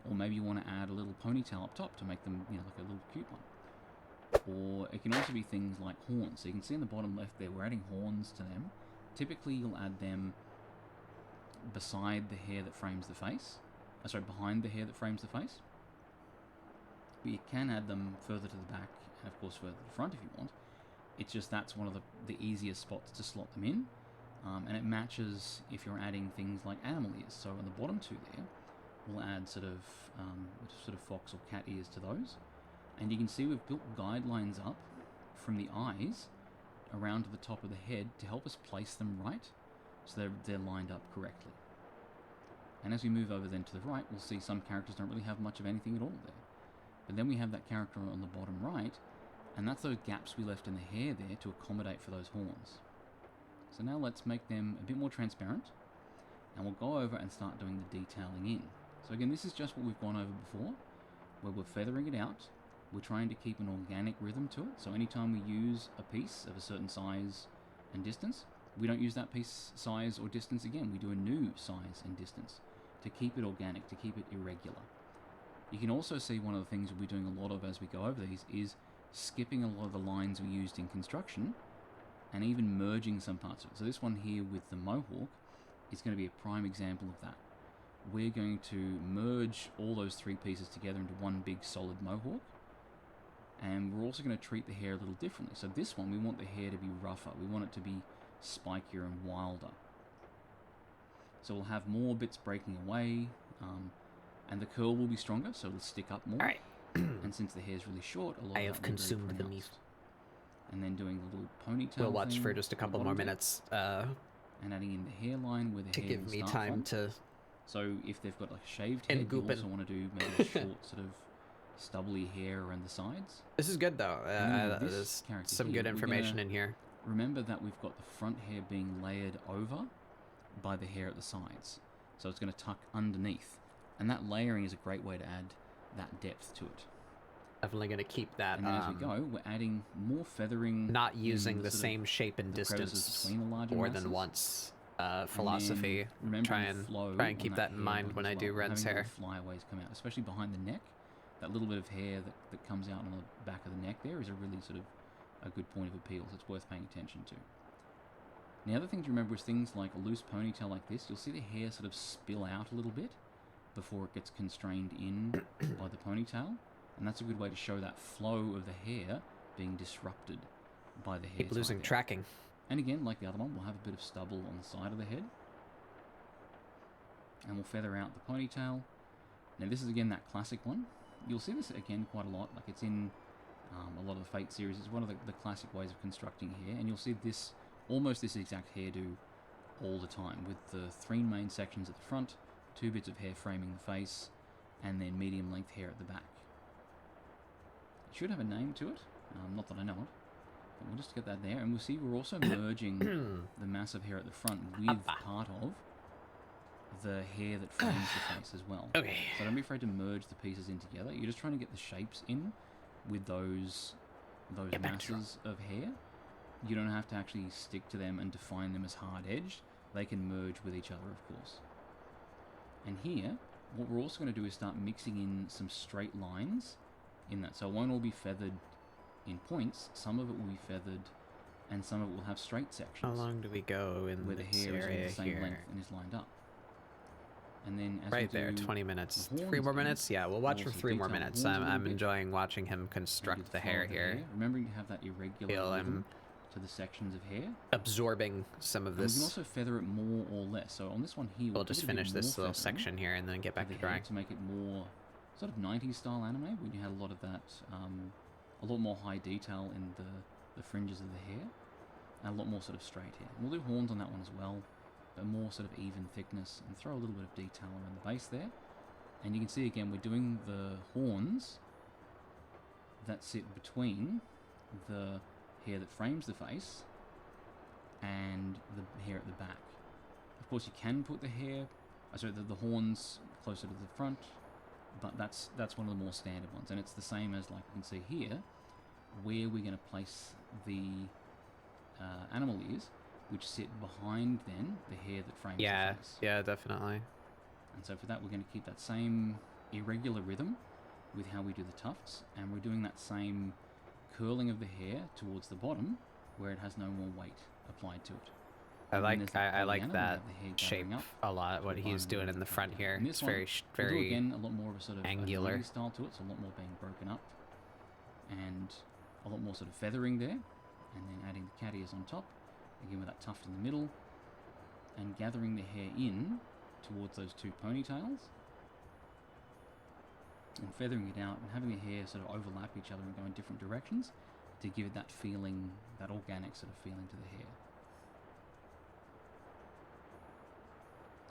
or maybe you want to add a little ponytail up top to make them, you know, like a little cute one. Or it can also be things like horns. So you can see in the bottom left there, we're adding horns to them. Typically you'll add them beside the hair that frames the face. Behind the hair that frames the face. But you can add them further to the back, and of course further to the front if you want. It's just that's one of the easiest spots to slot them in. And it matches if you're adding things like animal ears. So on the bottom two there, we'll add sort of fox or cat ears to those. And you can see we've built guidelines up from the eyes around to the top of the head to help us place them right, so they're lined up correctly. And as we move over then to the right, we'll see some characters don't really have much of anything at all there. But then we have that character on the bottom right, and that's those gaps we left in the hair there to accommodate for those horns. So now let's make them a bit more transparent, and we'll go over and start doing the detailing in. So again, this is just what we've gone over before, where we're feathering it out. We're trying to keep an organic rhythm to it, so anytime we use a piece of a certain size and distance, we don't use that piece size or distance again. We do a new size and distance to keep it organic, to keep it irregular. You can also see one of the things we'll be doing a lot of as we go over these is skipping a lot of the lines we used in construction and even merging some parts of it. So this one here with the mohawk is going to be a prime example of that. We're going to merge all those three pieces together into one big solid mohawk. And we're also going to treat the hair a little differently. So this one, we want the hair to be rougher. We want it to be spikier and wilder. So we'll have more bits breaking away, and the curl will be stronger, so it'll stick up more. All right. And since the hair's really short, a lot I of have that will be very consumed the meat. pronounced. And then doing the little ponytail We'll watch thing for just a on the couple more bottom there, minutes and adding in the hairline where the to hair give will me start time from. to... So if they've got like a shaved And head, you goopin'. also want to do maybe a short sort of stubbly hair around the sides. This is good, though. And then with this There's character some here, good we're information gonna in here. Remember that we've got the front hair being layered over by the hair at the sides. So it's going to tuck underneath. And that layering is a great way to add that depth to it. Definitely going to keep that. And then as we go, we're adding more feathering. Not using the sort of same shape and the crevices distance between the larger more masses. than once. And Philosophy. then Try remembering the flow and on keep that in hair mind look when as I do well, Wren's having hair. little flyaways come out, especially behind the neck. That little bit of hair that comes out on the back of the neck there is a really sort of a good point of appeal, so it's worth paying attention to. Now, the other thing to remember is things like a loose ponytail like this. You'll see the hair sort of spill out a little bit before it gets constrained in by the ponytail. And that's a good way to show that flow of the hair being disrupted by the hair. Keep losing tracking. And again, like the other one, we'll have a bit of stubble on the side of the head. And we'll feather out the ponytail. Now this is again that classic one. You'll see this again quite a lot. Like it's in a lot of the Fate series. It's one of the classic ways of constructing hair. And you'll see this, almost this exact hairdo all the time, with the three main sections at the front, two bits of hair framing the face, and then medium length hair at the back. It should have a name to it, not that I know of, but we'll just get that there. And we'll see we're also merging the massive hair at the front with part of the hair that frames the face as well. Okay. So don't be afraid to merge the pieces in together. You're just trying to get the shapes in with those masses of hair. You don't have to actually stick to them and define them as hard-edged. They can merge with each other, of course. And here, what we're also going to do is start mixing in some straight lines in that. So it won't all be feathered in points. Some of it will be feathered, and some of it will have straight sections. How long do we go in where the this hair is area of the same here? length and is lined up. And then as Right we there, do 20 minutes. the 3 more horns minutes? Yeah, we'll watch for also 3 more detail the minutes. horns a little I'm bit. enjoying watching him we do construct the flow hair of here. Remembering to have that irregular Feel rhythm I'm to the sections of hair. absorbing some of And we can this. also feather it more or less. So on this one here, We'll give just it a bit finish this more little feathering section here and then get back the to hair drawing. to make it more sort of 90s style anime, when you had a lot of that, a lot more high detail in the fringes of the hair, and a lot more sort of straight hair. And we'll do horns on that one as well, but more sort of even thickness, and throw a little bit of detail around the base there. And you can see again, we're doing the horns that sit between the hair that frames the face and the hair at the back. Of course, you can put the hair, the horns closer to the front, but that's one of the more standard ones. And it's the same as, like you can see here, where we're going to place the animal ears, which sit behind then the hair that frames the face. Yeah, definitely. And so for that, we're going to keep that same irregular rhythm with how we do the tufts, and we're doing that same curling of the hair towards the bottom where it has no more weight applied to it. I like that shape a lot. What he's doing in the front here, it's very we'll do again a lot more of a sort of angular a style to it, so a lot more being broken up, and a lot more sort of feathering there, and then adding the cat ears on top, again with that tuft in the middle, and gathering the hair in towards those two ponytails, and feathering it out, and having the hair sort of overlap each other and go in different directions to give it that feeling, that organic sort of feeling to the hair.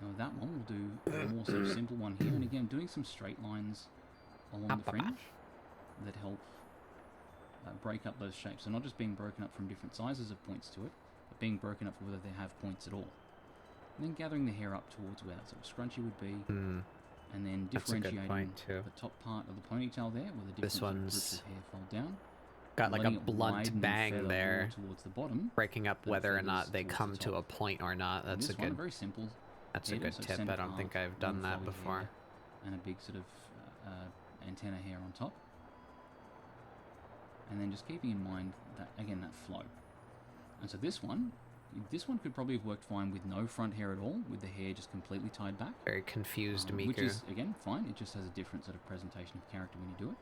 Now with that one, we'll do a more sort of simple one here, and again doing some straight lines along the fringe that help break up those shapes. So not just being broken up from different sizes of points to it, but being broken up for whether they have points at all. And then gathering the hair up towards where that sort of scrunchy would be, and then differentiating the top part of the ponytail there, where the different groups of hair fall down. Got like a blunt bang there, towards the bottom, breaking up whether or not they come to a point or not. That's a good. Very simple. That's a good tip. I don't think I've done that before. And a big sort of antenna hair on top. And then just keeping in mind that, again, that flow. And so this one could probably have worked fine with no front hair at all, with the hair just completely tied back. Very confused Miku. Which is, again, fine. It just has a different sort of presentation of character when you do it.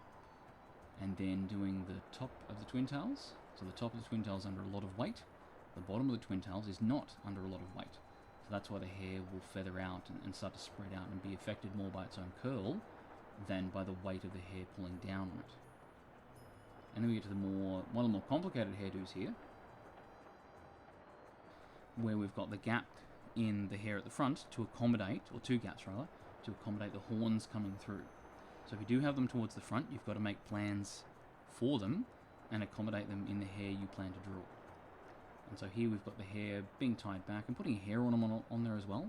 And then doing the top of the twin tails. So the top of the twin tails under a lot of weight. The bottom of the twin tails is not under a lot of weight. So that's why the hair will feather out and start to spread out and be affected more by its own curl than by the weight of the hair pulling down on it. And then we get to one of the more complicated hairdos here, where we've got the gap in the hair at the front to accommodate, or two gaps rather, to accommodate the horns coming through. So if you do have them towards the front, you've got to make plans for them and accommodate them in the hair you plan to draw. And so here we've got the hair being tied back and putting a hair ornament on there as well,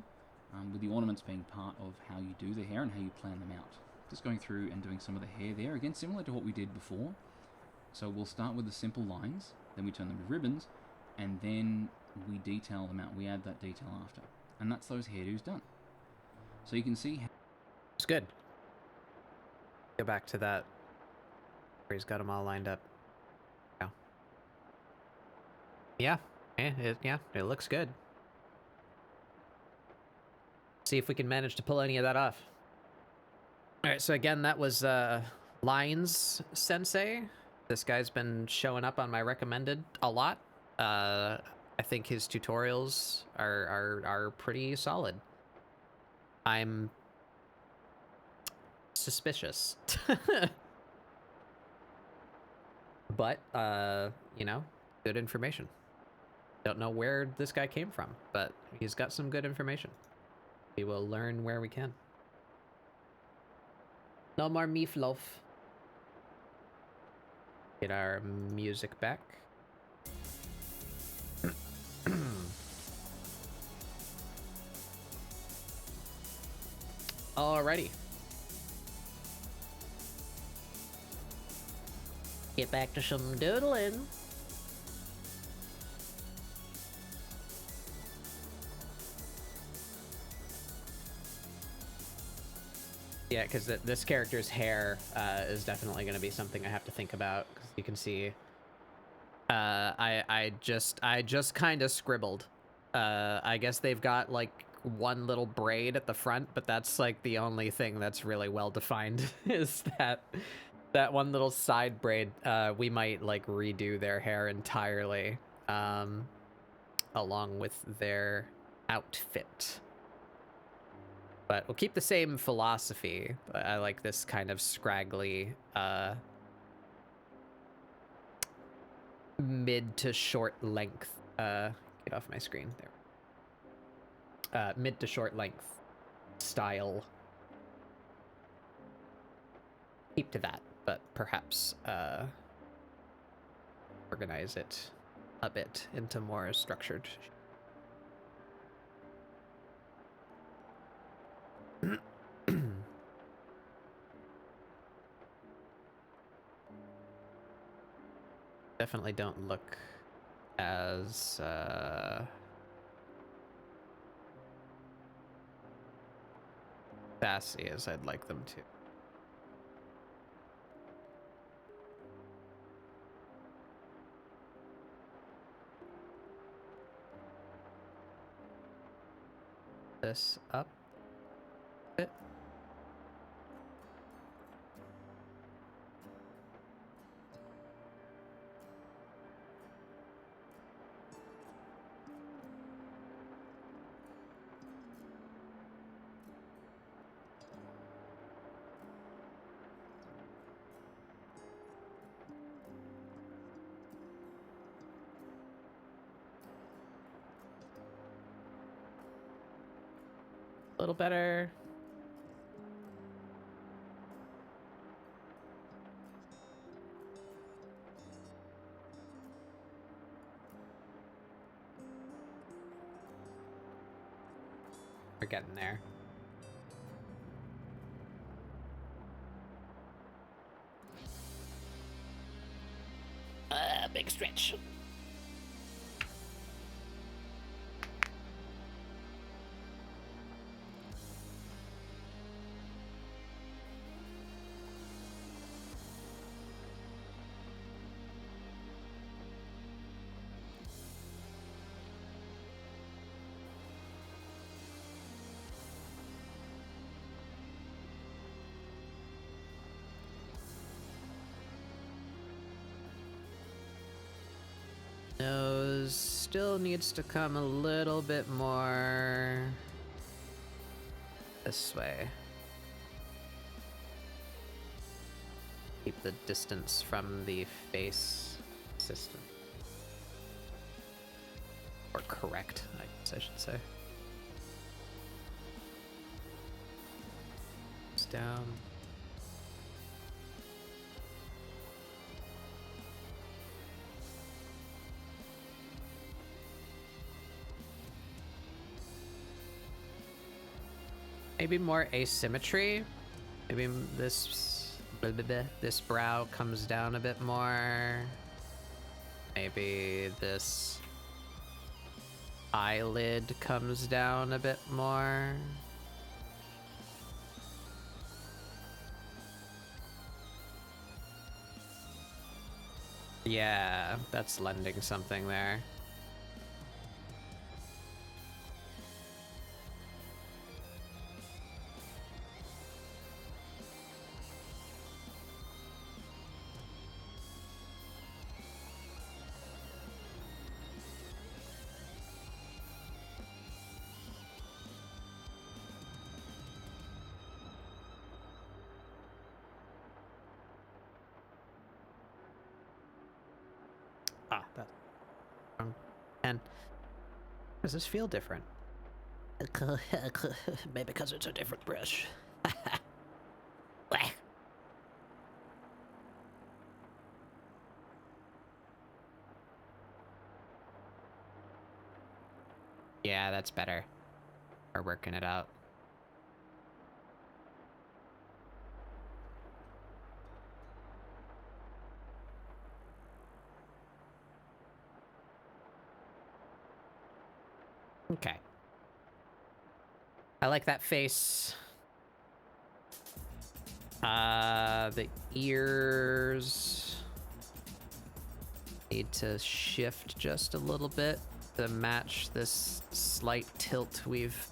with the ornaments being part of how you do the hair and how you plan them out. Just going through and doing some of the hair there, again similar to what we did before. So we'll start with the simple lines, then we turn them to ribbons, and then we detail them out. We add that detail after. And that's those hairdos done. So you can see how... It's good. Go back to that where he's got them all lined up. Yeah, it looks good. See if we can manage to pull any of that off. All right, so again, that was Lines Sensei. This guy's been showing up on my recommended a lot. I think his tutorials are pretty solid. I'm suspicious. But, you know, good information. Don't know where this guy came from, but he's got some good information. We will learn where we can. No more meatloaf. Get our music back. Alrighty. Get back to some doodling. Yeah, because this character's hair is definitely going to be something I have to think about. Because you can see, I just kind of scribbled. I guess they've got like one little braid at the front, but that's like the only thing that's really well defined is that one little side braid. We might like redo their hair entirely, along with their outfit. But we'll keep the same philosophy. I like this kind of scraggly, mid to short length. Get off my screen there. Mid to short length style. Keep to that, but perhaps organize it a bit into more structured. Definitely don't look as sassy as I'd like them to. This up a bit. A little better. We're getting there. Big stretch. Nose still needs to come a little bit more this way. Keep the distance from the face system. Or correct, I guess I should say. It's down. Maybe more asymmetry. Maybe this brow comes down a bit more. Maybe this eyelid comes down a bit more. Yeah, that's lending something there. Ah, that. And does this feel different? Maybe because it's a different brush. Yeah, that's better. We're working it out. Okay. I like that face. The ears need to shift just a little bit to match this slight tilt we've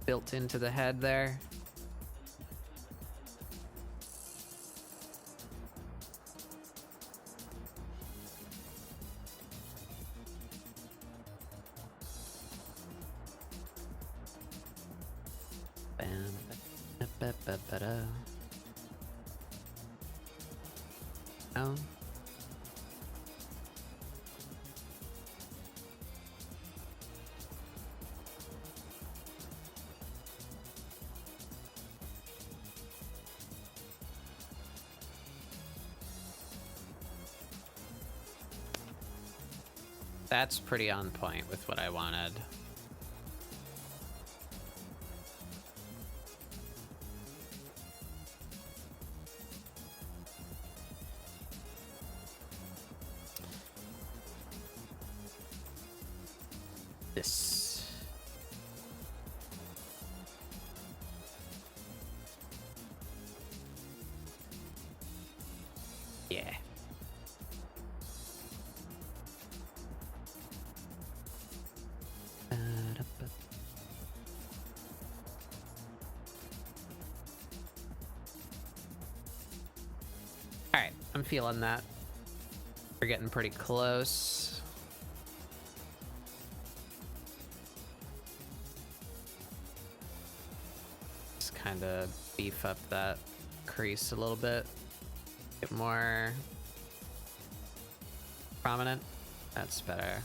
built into the head there. Oh. That's pretty on point with what I wanted. this. Yeah. Alright, I'm feeling that. We're getting pretty close. Just kind of beef up that crease a little bit. Get more prominent. That's better.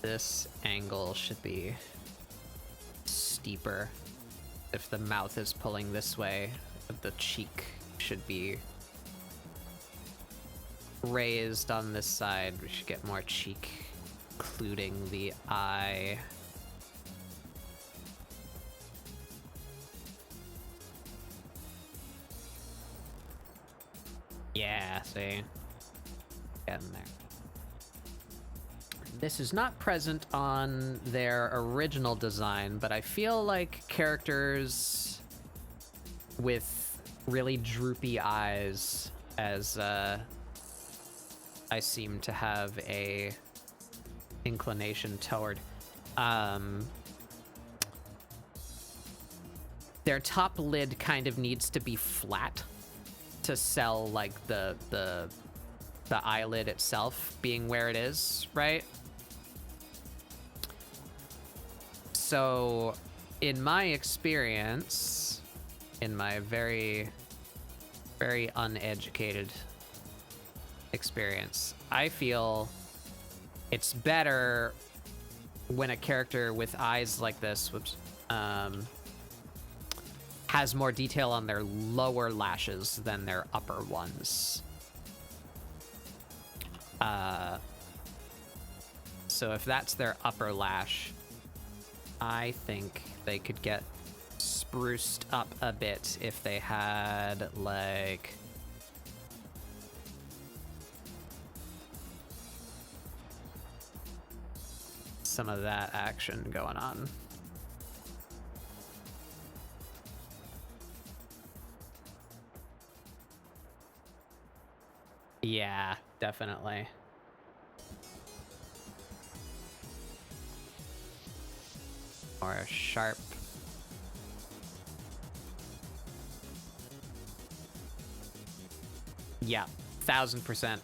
This angle should be steeper. If the mouth is pulling this way, the cheek should be raised on this side. We should get more cheek, including the eye. Yeah, see? Getting there. This is not present on their original design, but I feel like characters with really droopy eyes, as I seem to have a inclination toward, their top lid kind of needs to be flat to sell like the eyelid itself being where it is, right? So, in my experience, in my very, very uneducated experience, I feel it's better when a character with eyes like this, has more detail on their lower lashes than their upper ones. So if that's their upper lash, I think they could get spruced up a bit if they had, like, some of that action going on. Yeah, definitely. Or sharp. Yeah, 1000%.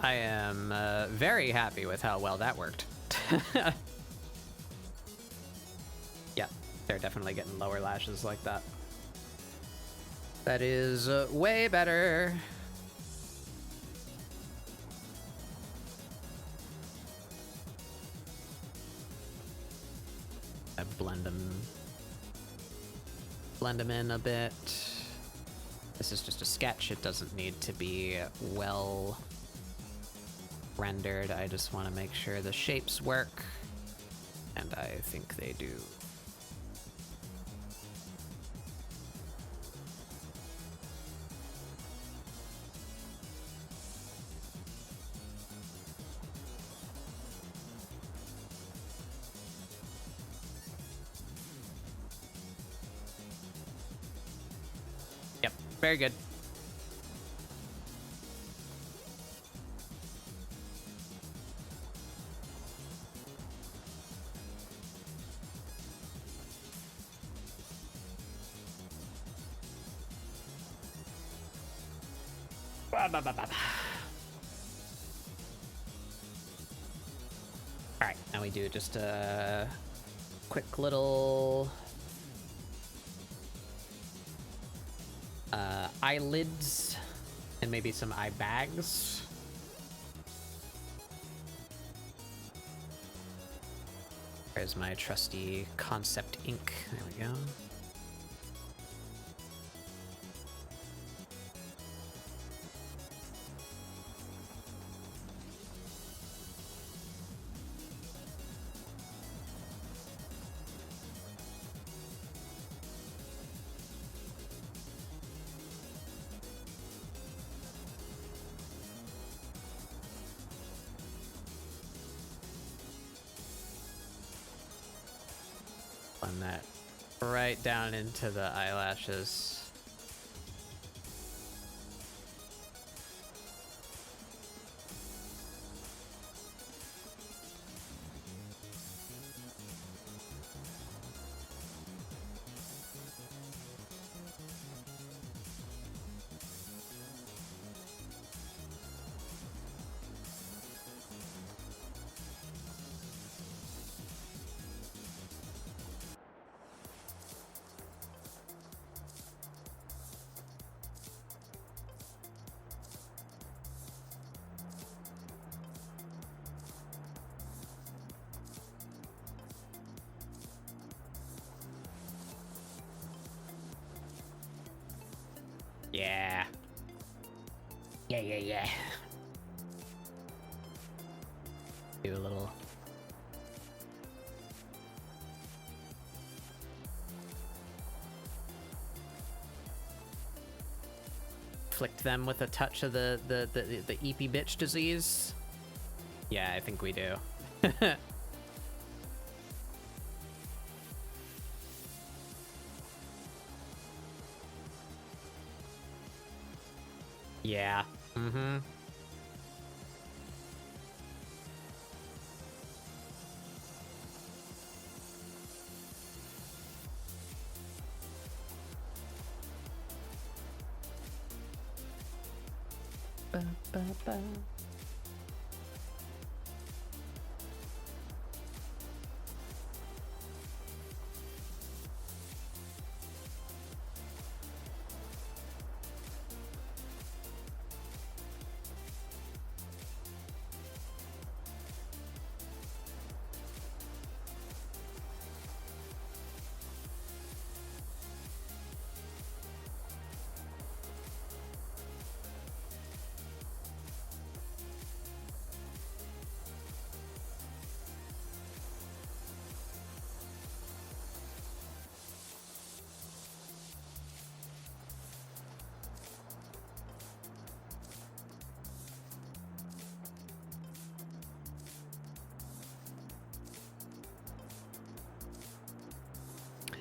I am very happy with how well that worked. Yeah, they're definitely getting lower lashes like that. That is way better. I blend them in a bit. This is just a sketch. It doesn't need to be well rendered. I just want to make sure the shapes work, and I think they do. Yep, very good. Alright, now we do just a quick little eyelids and maybe some eye bags. There's my trusty concept ink. There we go. Blend that right down into the eyelashes. Yeah. Yeah. Do a little. Flick them with a touch of the eepy bitch disease. Yeah, I think we do. Yeah. Mm-hmm. Ba, ba, ba.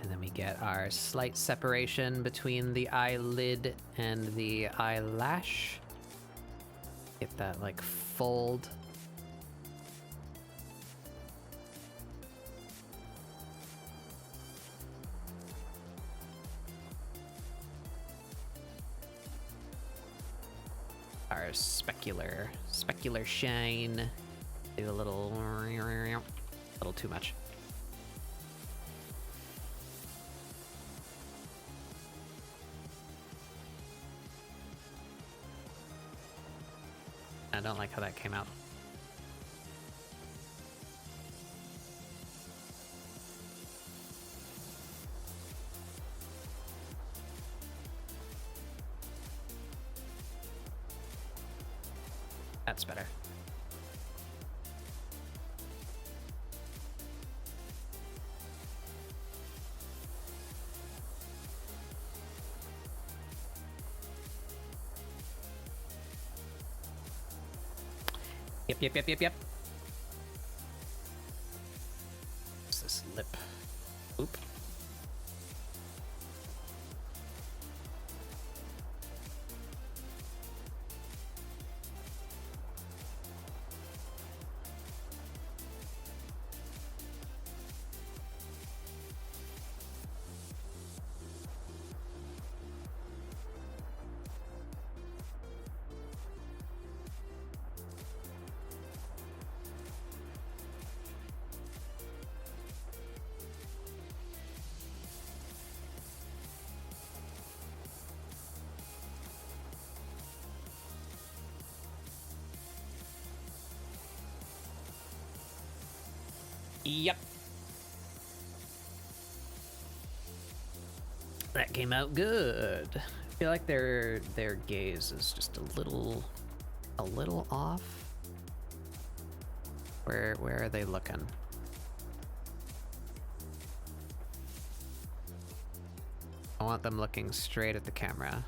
And then we get our slight separation between the eyelid and the eyelash. Get that like fold. Our specular shine. Do a little too much. I don't like how that came out. That's better. Yep. What's this lip? Oop. Yep. That came out good. I feel like their gaze is just a little off. Where are they looking? I want them looking straight at the camera.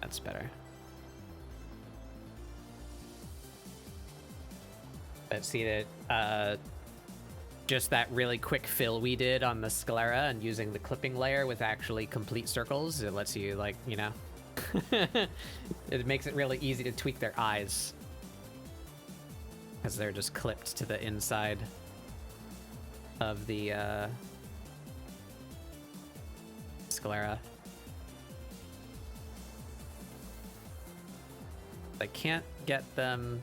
That's better. But see that, just that really quick fill we did on the sclera and using the clipping layer with actually complete circles, it lets you, like, you know, it makes it really easy to tweak their eyes because they're just clipped to the inside of the sclera. I can't get them.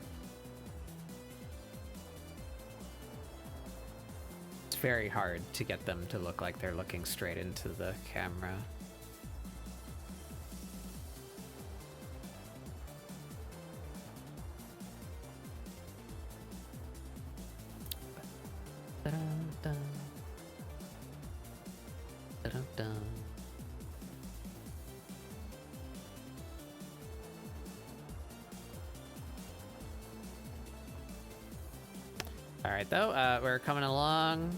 It's very hard to get them to look like they're looking straight into the camera. Da-dum-dum. Da-dum-dum. All right, though, we're coming along.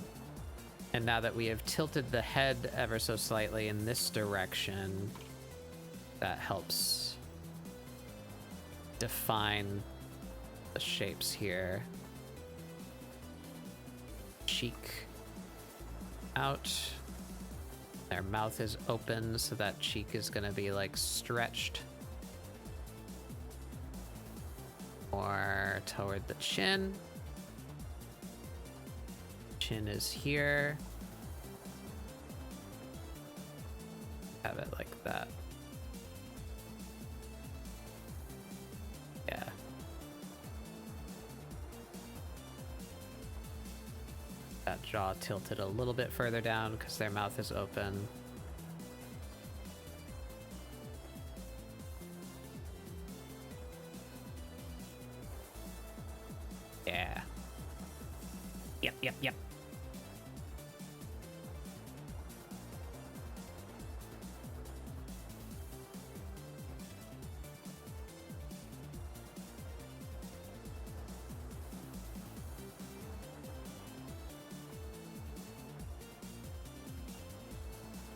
And now that we have tilted the head ever so slightly in this direction, that helps define the shapes here. Cheek out. Their mouth is open, so that cheek is gonna be like stretched or toward the chin. Chin is here. Have it like that. Yeah. That jaw tilted a little bit further down because their mouth is open. Yeah. Yep.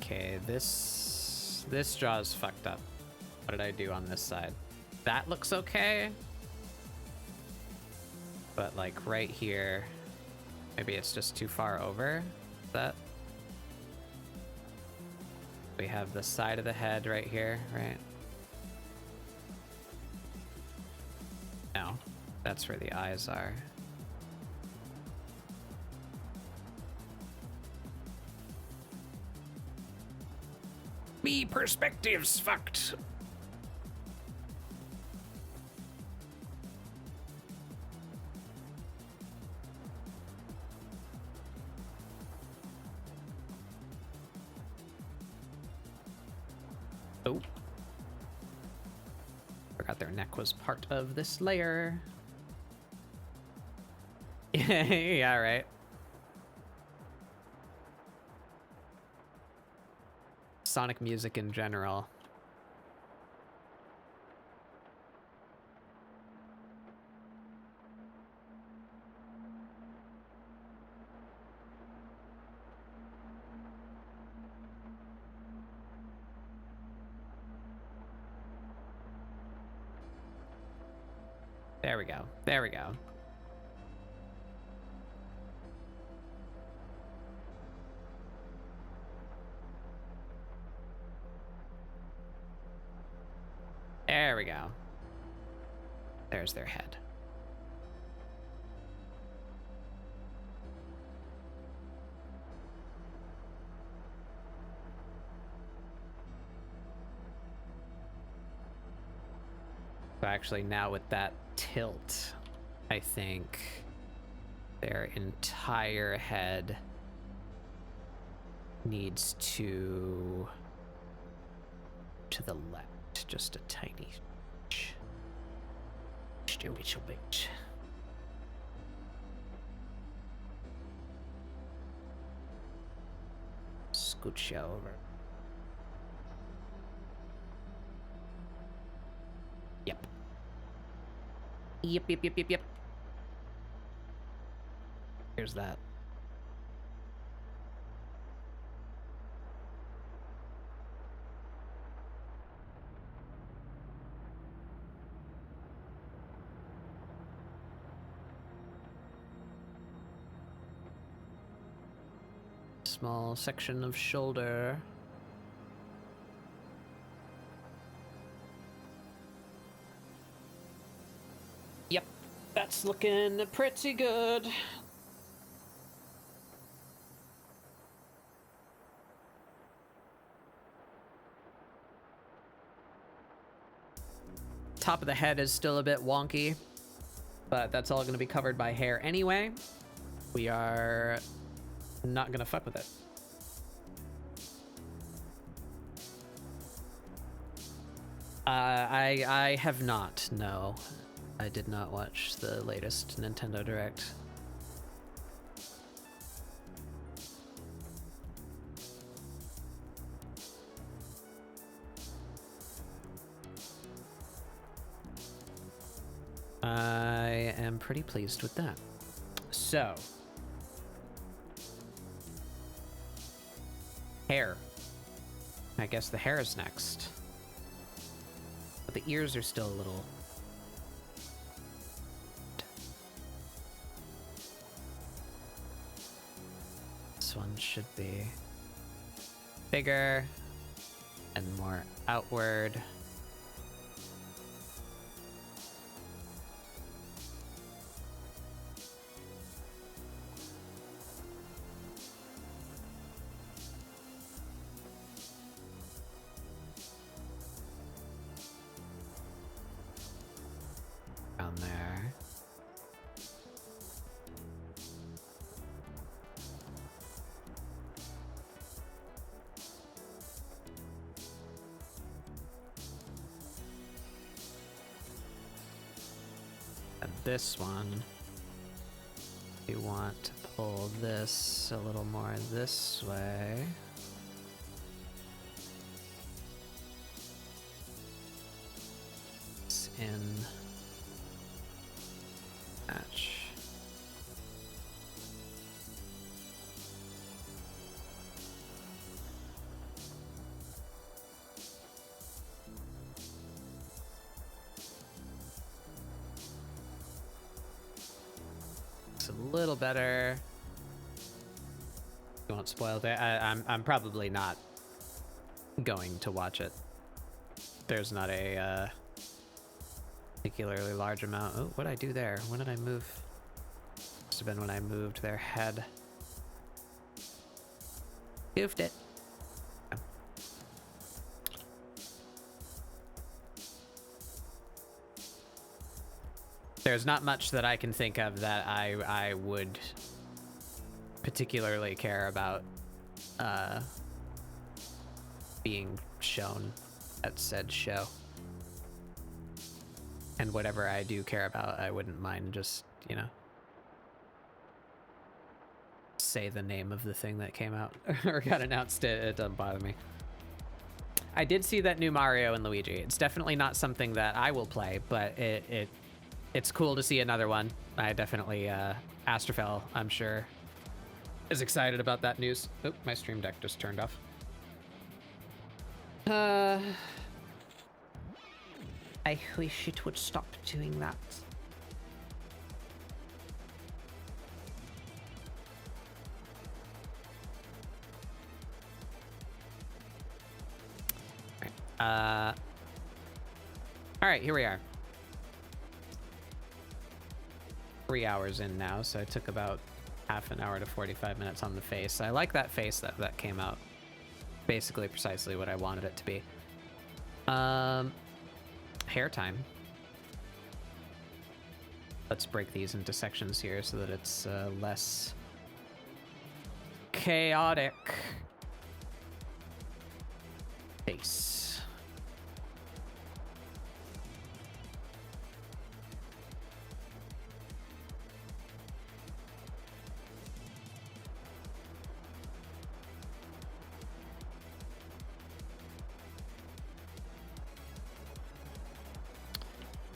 Okay, this jaw is fucked up. What did I do on this side? That looks okay. But like right here, maybe it's just too far over. That we have the side of the head right here, right? No, that's where the eyes are. Me perspectives fucked. Oh. Forgot their neck was part of this layer. Yeah, right. Sonic music in general. There we go. There we go. There we go. There's their head. So actually now with that tilt, I think their entire head needs to the left, just a tiny, just a little bit. Scooch you over. Yep. Yep. Here's that. Small section of shoulder. Yep, that's looking pretty good. Top of the head is still a bit wonky, but that's all going to be covered by hair anyway. We are not going to fuck with it. I have not, no. I did not watch the latest Nintendo Direct. I am pretty pleased with that. So, hair. I guess the hair is next. But the ears are still a little... This one should be bigger and more outward. Down there. And this one, we want to pull this a little more this way. It's in match. It's a little better. You won't spoil it. I'm probably not going to watch it. There's not a particularly large amount. Oh, what did I do there? When did I move? Must have been when I moved their head. Goofed it. There's not much that I can think of that I would particularly care about being shown at said show. And whatever I do care about, I wouldn't mind just, you know, say the name of the thing that came out or got announced. It doesn't bother me. I did see that new Mario and Luigi. It's definitely not something that I will play, but it's cool to see another one. I definitely, Astrophel, I'm sure, is excited about that news. Oh, my stream deck just turned off. I wish it would stop doing that. All right, here we are. 3 hours in now, so it took about half an hour to 45 minutes on the face. I like that face that came out. Basically precisely what I wanted it to be. Hair time. Let's break these into sections here so that it's less chaotic. Base.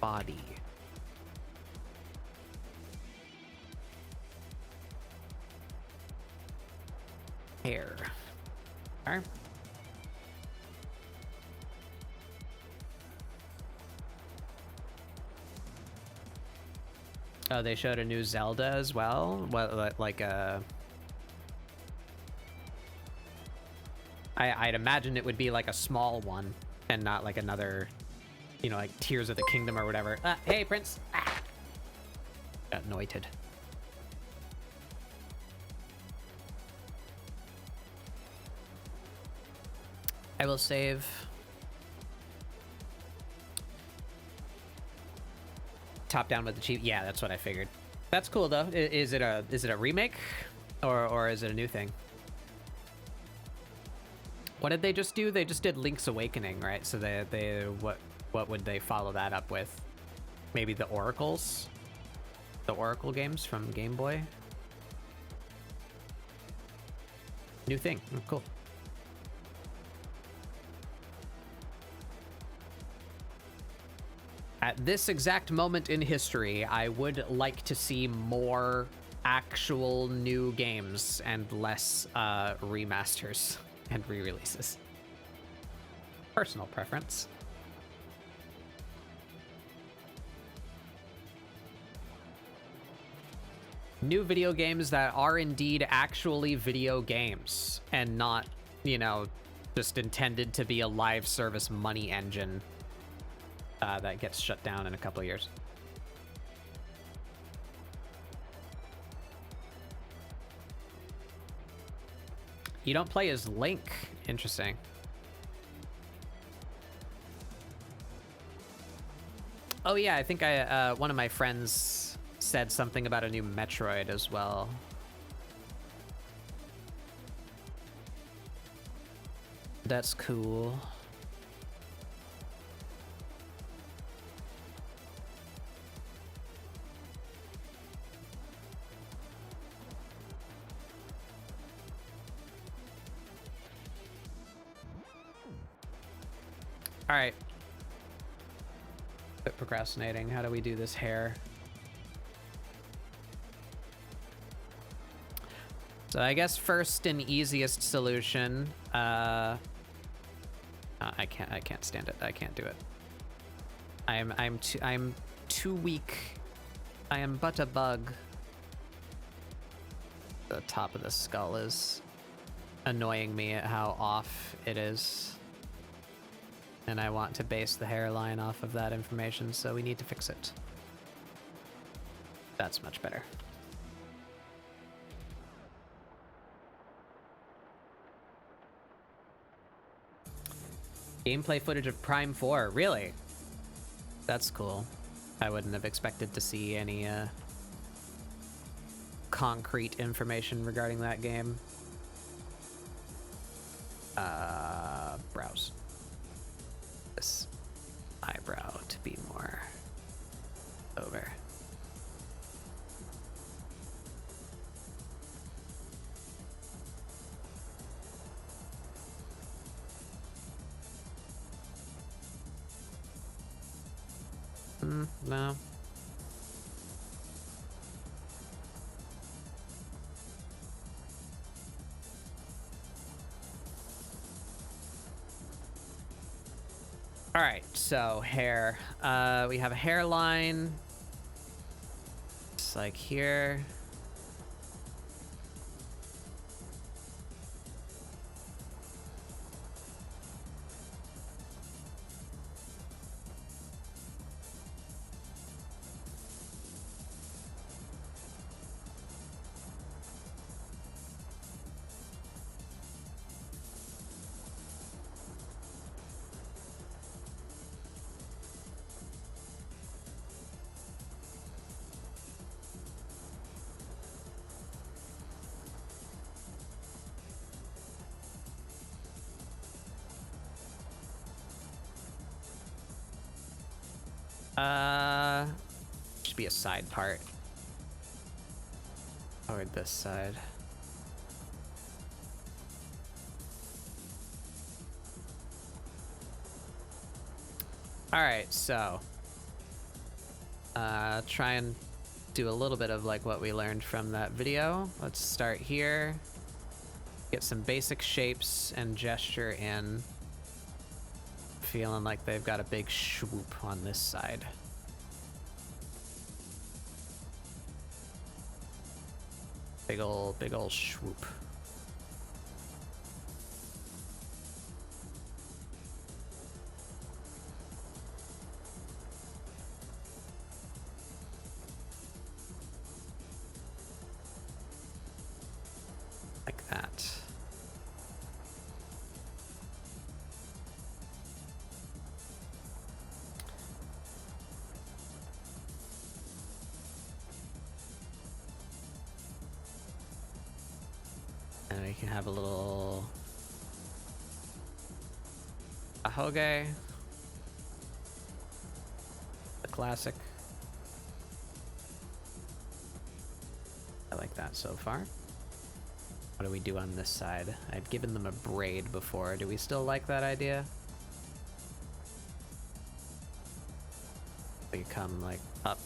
Body. Hair. Alright. Oh, they showed a new Zelda as well? What, like a... I'd imagine it would be like a small one and not like another, you know, like Tears of the Kingdom or whatever. Hey, Prince! Ah! Got noited. I will save. Top down with the cheap. Yeah, that's what I figured. That's cool though. Is it a remake or is it a new thing? What did they just do? They just did Link's Awakening, right? So they what would they follow that up with? Maybe the Oracles? The Oracle games from Game Boy? New thing. Oh, cool. At this exact moment in history, I would like to see more actual new games and less remasters and re-releases. Personal preference. New video games that are indeed actually video games and not, you know, just intended to be a live service money engine that gets shut down in a couple of years. You don't play as Link. Interesting. Oh yeah, I think one of my friends said something about a new Metroid as well. That's cool. All right. Quit procrastinating. How do we do this hair? So I guess first and easiest solution. I can't stand it. I can't do it. I'm too weak. I am but a bug. The top of the skull is annoying me at how off it is. And I want to base the hairline off of that information, so we need to fix it. That's much better. Gameplay footage of Prime 4, really? That's cool. I wouldn't have expected to see any concrete information regarding that game. Browse. This eyebrow to be more over. No. All right, so hair. We have a hairline. It's like here. Should be a side part. Toward this side. Alright, so try and do a little bit of like what we learned from that video. Let's start here. Get some basic shapes and gesture in. Feeling like they've got a big swoop on this side. Big ol' swoop. Like that. And we can have a little ahoge, the classic. I like that so far. What do we do on this side? I'd given them a braid before. Do we still like that idea? We come like up.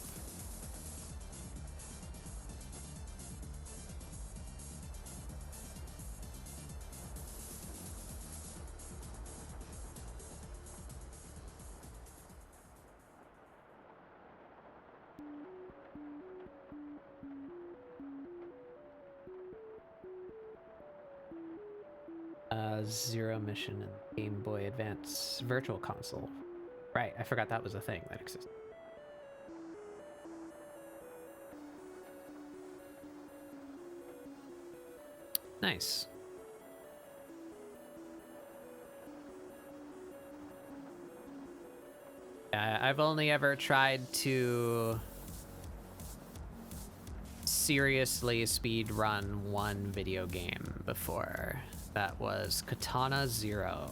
Zero mission in Game Boy Advance Virtual Console. Right, I forgot that was a thing that existed. Nice. I've only ever tried to seriously speed run one video game before. That was Katana Zero.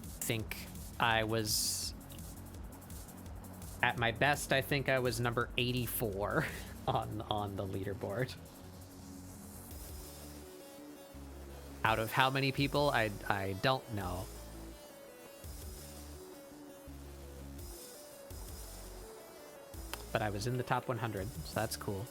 I think I was at my best. I think I was number 84 on the leaderboard. Out of how many people? I don't know. But I was in the top 100, so that's cool.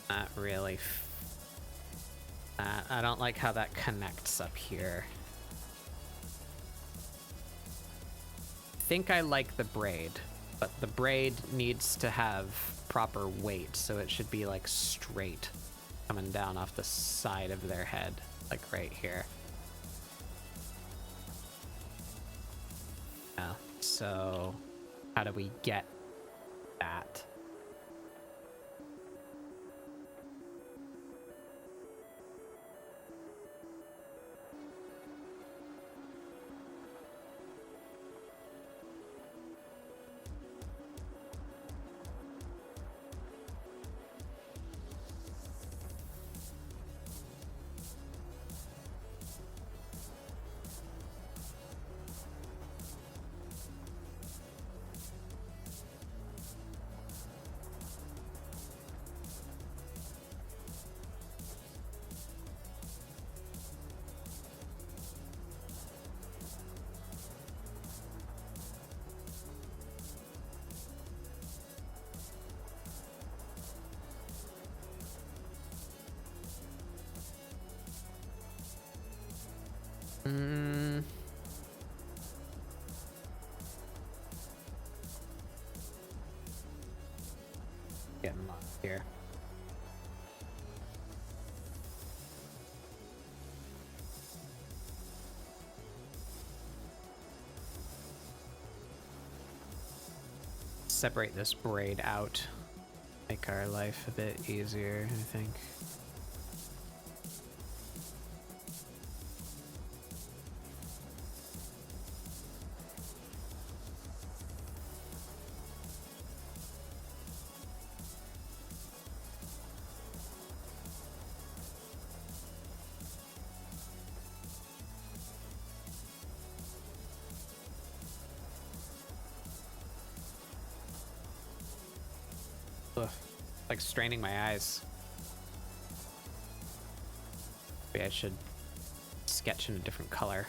Not really. I don't like how that connects up here. I think I like the braid, but the braid needs to have proper weight, so it should be like straight coming down off the side of their head, like right here. Yeah, so how do we get that? separate this braid out. Make our life a bit easier, I think. Ugh, like straining my eyes. Maybe I should sketch in a different color.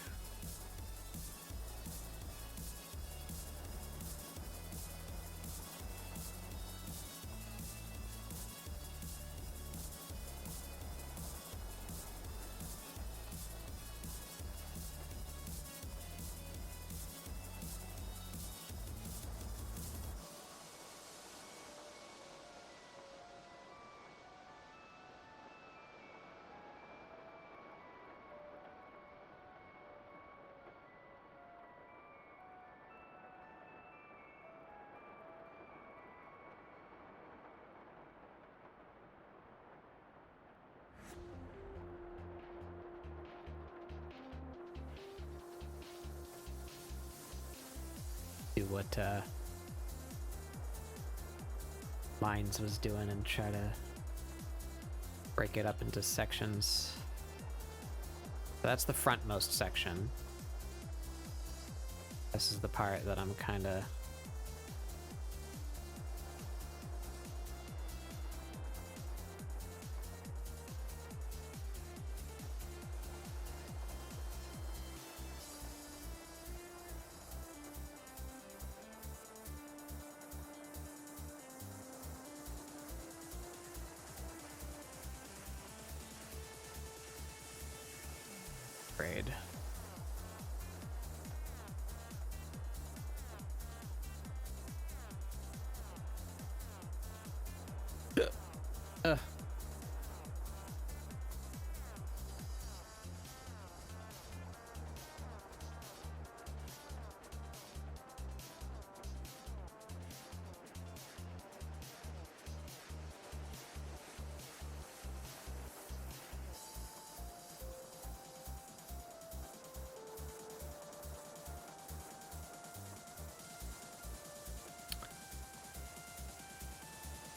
Do what Mines was doing and try to break it up into sections. So that's the frontmost section. This is the part that I'm kind of afraid.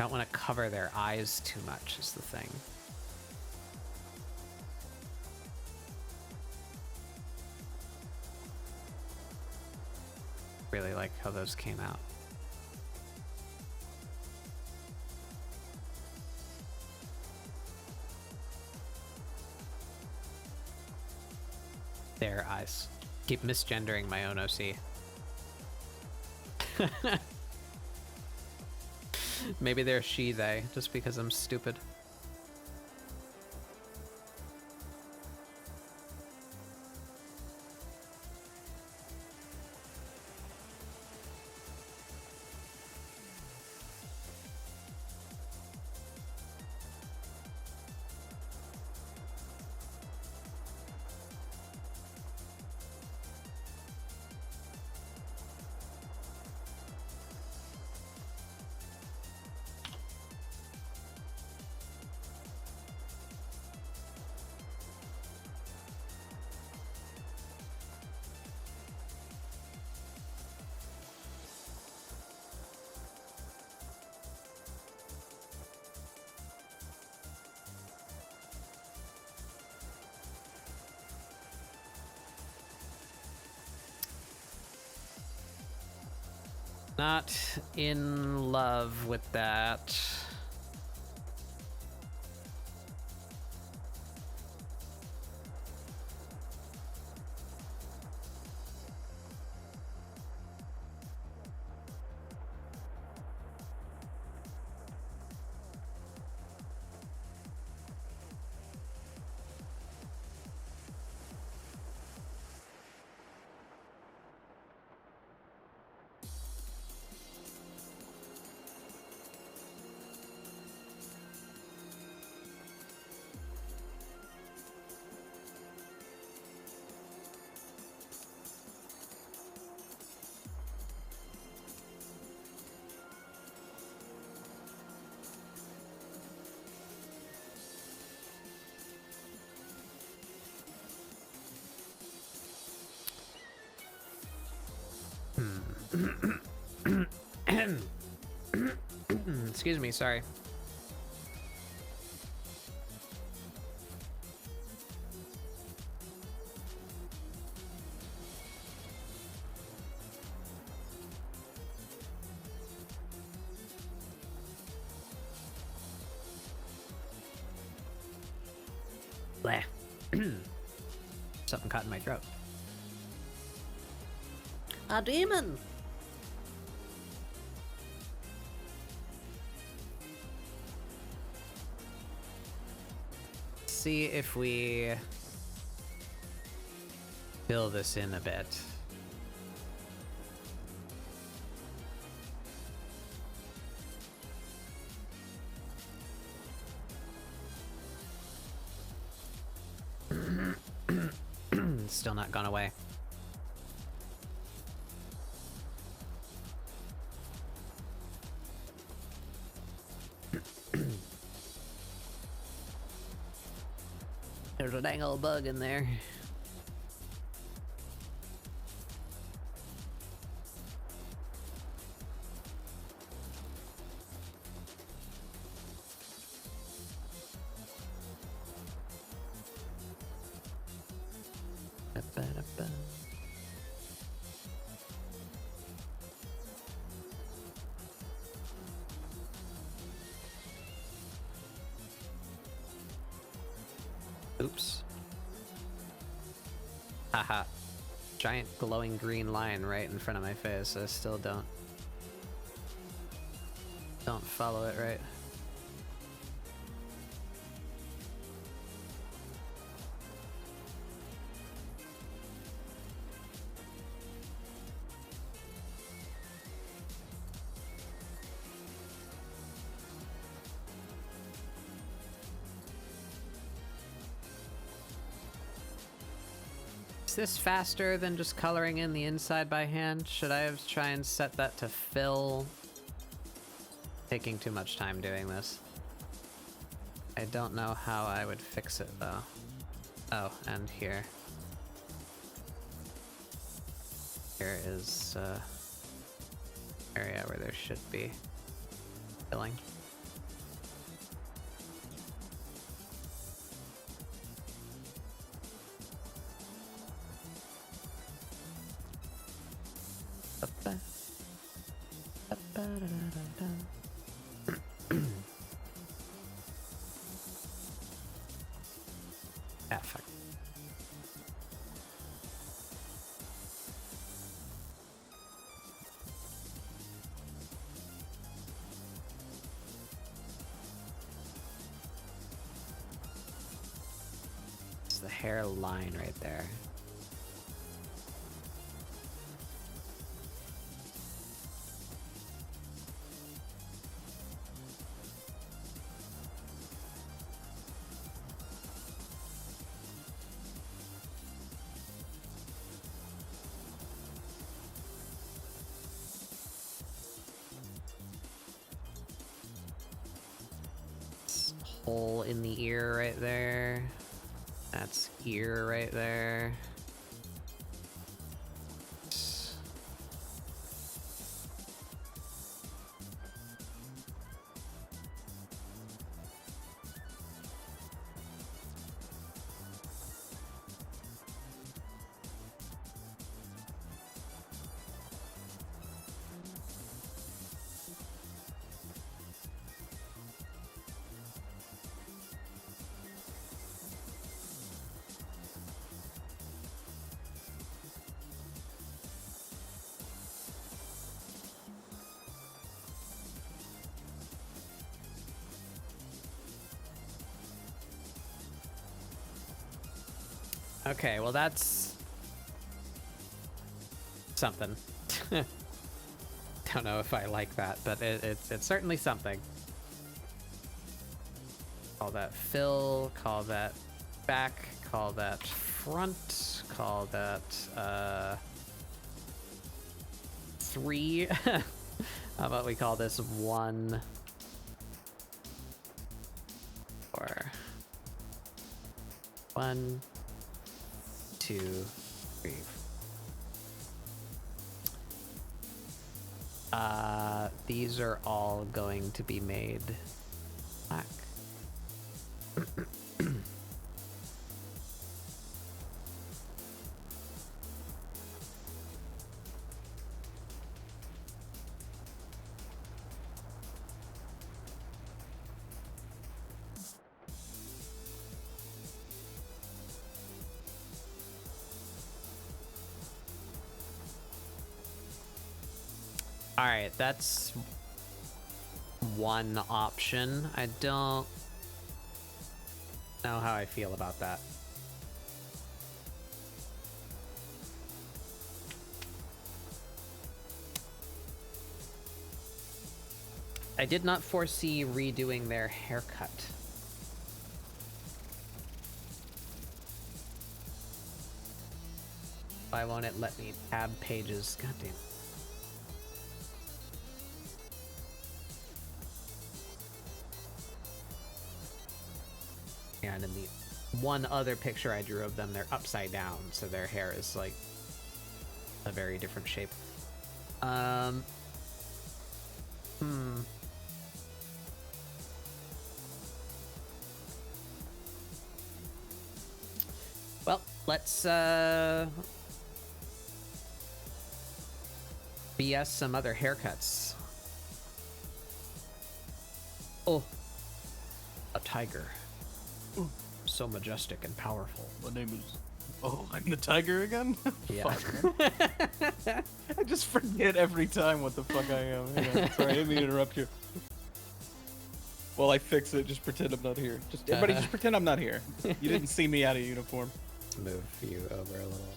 I don't want to cover their eyes too much is the thing. Really like how those came out. Their eyes. Keep misgendering my own OC. Maybe they're she, they, just because I'm stupid. Not in love with that. Excuse me, sorry. Bleh. Something caught in my throat. A demon! See if we fill this in a bit. Still not gone away. There's a dang old bug in there. Ba-ba-da-ba. Oops. Haha. Giant glowing green line right in front of my face. I still don't follow it right. Is this faster than just coloring in the inside by hand? Should I have try and set that to fill? Taking too much time doing this. I don't know how I would fix it though. Oh, and here. Here is area where there should be filling. Ah, fuck. It's the hair line right there. Hole in the ear right there. That's ear right there. Okay, well that's something. Don't know if I like that, but it's certainly something. Call that fill, call that back, call that front, call that 3. How about we call this 1 or 1, 2, 3. These are all going to be made black. All right, that's one option. I don't know how I feel about that. I did not foresee redoing their haircut. Why won't it let me tab pages? God damn. And in the one other picture I drew of them, they're upside down, so their hair is like a very different shape. Well, let's BS some other haircuts. Oh, a tiger. Ooh, so majestic and powerful. My name is... Oh, I'm the tiger again? Yeah. Fuck, man. I just forget every time what the fuck I am. Hang on. Sorry, I didn't mean to interrupt you. While I fix it, just pretend I'm not here. Just everybody, just pretend I'm not here. You didn't see me out of uniform. Move you over a little.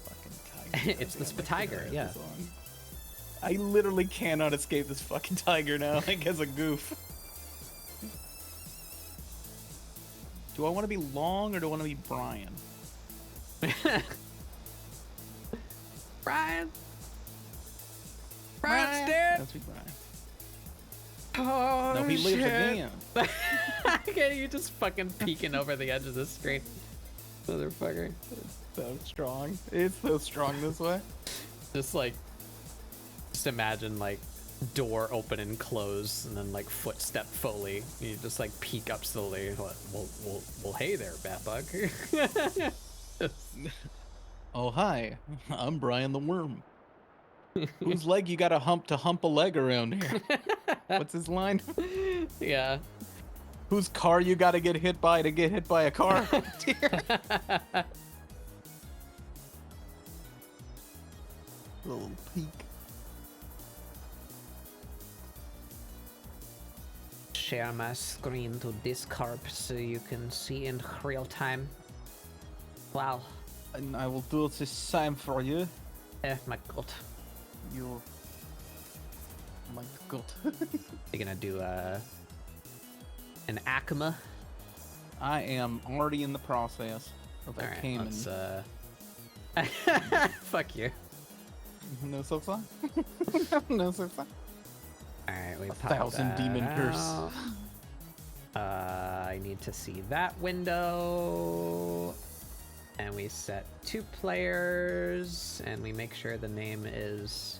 Fucking tiger. It's the tiger, yeah. I literally cannot escape this fucking tiger now, like as a goof. Do I want to be long or do I want to be Brian? Brian? Brian's dead! Let's be Brian. Oh, no, he lives again. Okay, you just fucking peeking over the edge of the screen. Motherfucker. It's so strong. It's so strong this way. Just like, just imagine like door open and close and then like footstep Foley. You just like peek up slowly. Well, hey there, Batbug. Oh, hi. I'm Brian the Worm. Whose leg you gotta hump to hump a leg around here? What's his line? Yeah. Whose car you gotta get hit by to get hit by a car? Little peek. Share my screen to Discord so you can see in real time. Wow. And I will do the same for you. Oh my god. You. My god. You're gonna do an Acma? I am already in the process of a Alright, Cayman. let's fuck you. No so far. No so far. Alright, we pop 1,000 demon curse. out. I need to see that window. And we set 2 players, and we make sure the name is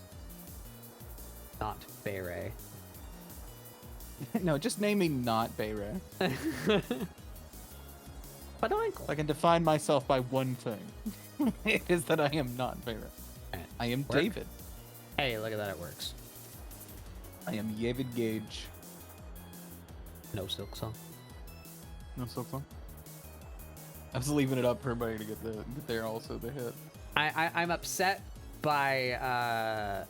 not Beret. No, just name me not Bayray. But I I can define myself by one thing. It is that I am not Bayray. Alright, I am work. David. Hey, look at that, it works. I am David Gage. No silk song. No so far. I was leaving it up for everybody to get there also to hit. I'm upset by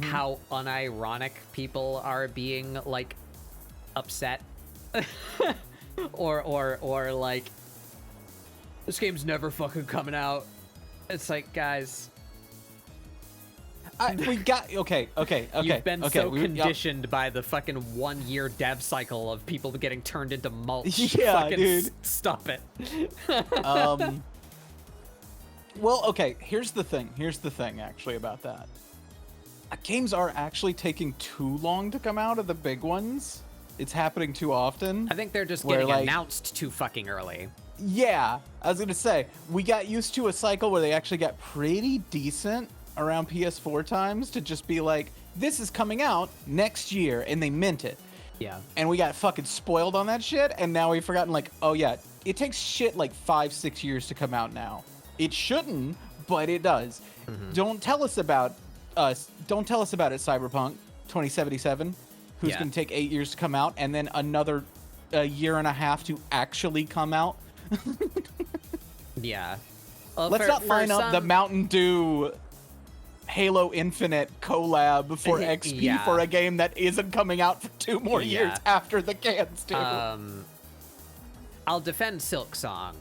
how unironic people are being like upset or like this game's never fucking coming out. It's like, guys, We got okay. you've been okay, so conditioned by the fucking 1-year dev cycle of people getting turned into mulch. Yeah, fucking dude. Stop it. Well, okay. Here's the thing. Actually, about that. Games are actually taking too long to come out of the big ones. It's happening too often. I think they're just Where, getting like- announced too fucking early. Yeah, I was gonna say, we got used to a cycle where they actually got pretty decent around PS4 times to just be like, this is coming out next year, and they meant it. Yeah. And we got fucking spoiled on that shit, and now we've forgotten, like, oh yeah, it takes shit like 5-6 years to come out now. It shouldn't, but it does. Don't tell us about it, Cyberpunk 2077, who's Yeah. gonna take 8 years to come out, and then another year and a half to actually come out. Yeah. Well, Let's not line up the Mountain Dew Halo Infinite collab for XP Yeah. for a game that isn't coming out for 2 more years Yeah. after the cans do. I'll defend Silk Song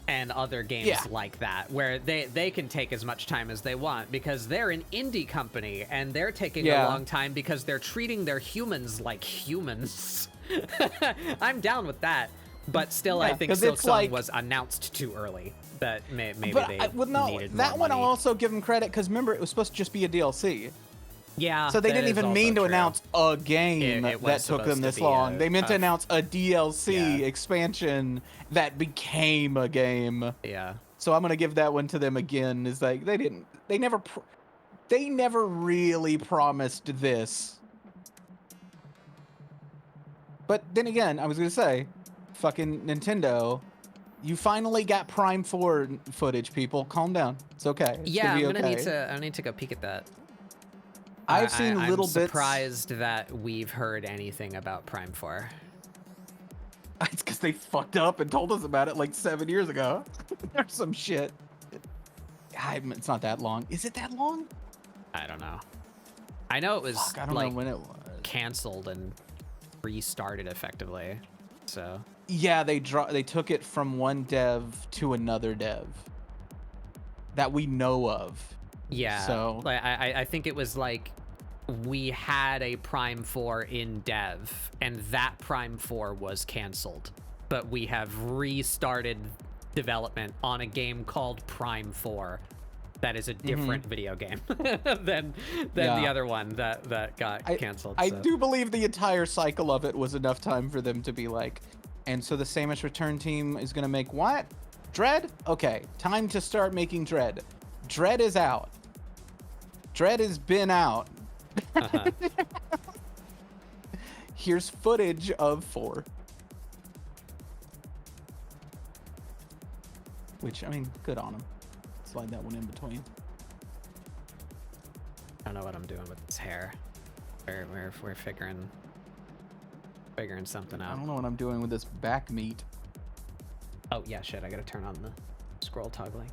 and other games Yeah. like that, where they can take as much time as they want because they're an indie company and they're taking a long time because they're treating their humans like humans. I'm down with that, but still, I think 'cause Silk it's Song like- was announced too early. That maybe But they no, needed that more one I'll money. also give them credit because remember it was supposed to just be a DLC, Yeah, so they that didn't is even also mean to true. announce a game It was that took them supposed to this be long. They meant to a- announce a DLC Yeah. expansion that became a game. Yeah. So I'm gonna give that one to them again. Is like they never really promised this. But then again, I was gonna say, fucking Nintendo, you finally got Prime 4 footage, people. Calm down. It's okay. It's Yeah, I'm gonna gonna be need okay. I need to go peek at that. I've seen little I'm bits. surprised that we've heard anything about Prime 4. It's because they fucked up and told us about it like 7 years ago. There's some shit. It's not that long. Is it that long? I don't know. I know it was Fuck, I don't like know when it was. canceled and restarted effectively. So Yeah, they took it from one dev to another dev that we know of. yeah, So- like I think it was like we had a Prime 4 in dev, and that Prime 4 was canceled, but we have restarted development on a game called Prime 4 that is a different video game than the Yeah. other one that got canceled. I so. do believe the entire cycle of it was enough time for them to be like, and so the Samus Return team is gonna make what? Dread? Okay, time to start making Dread. Dread is out. Dread has been out. Uh-huh. Here's footage of 4. Which, I mean, good on him. Slide that one in between. I don't know what I'm doing with this hair. We're figuring something I out. don't know what I'm doing with this back meat. Oh yeah, shit! I gotta turn on the scroll toggling.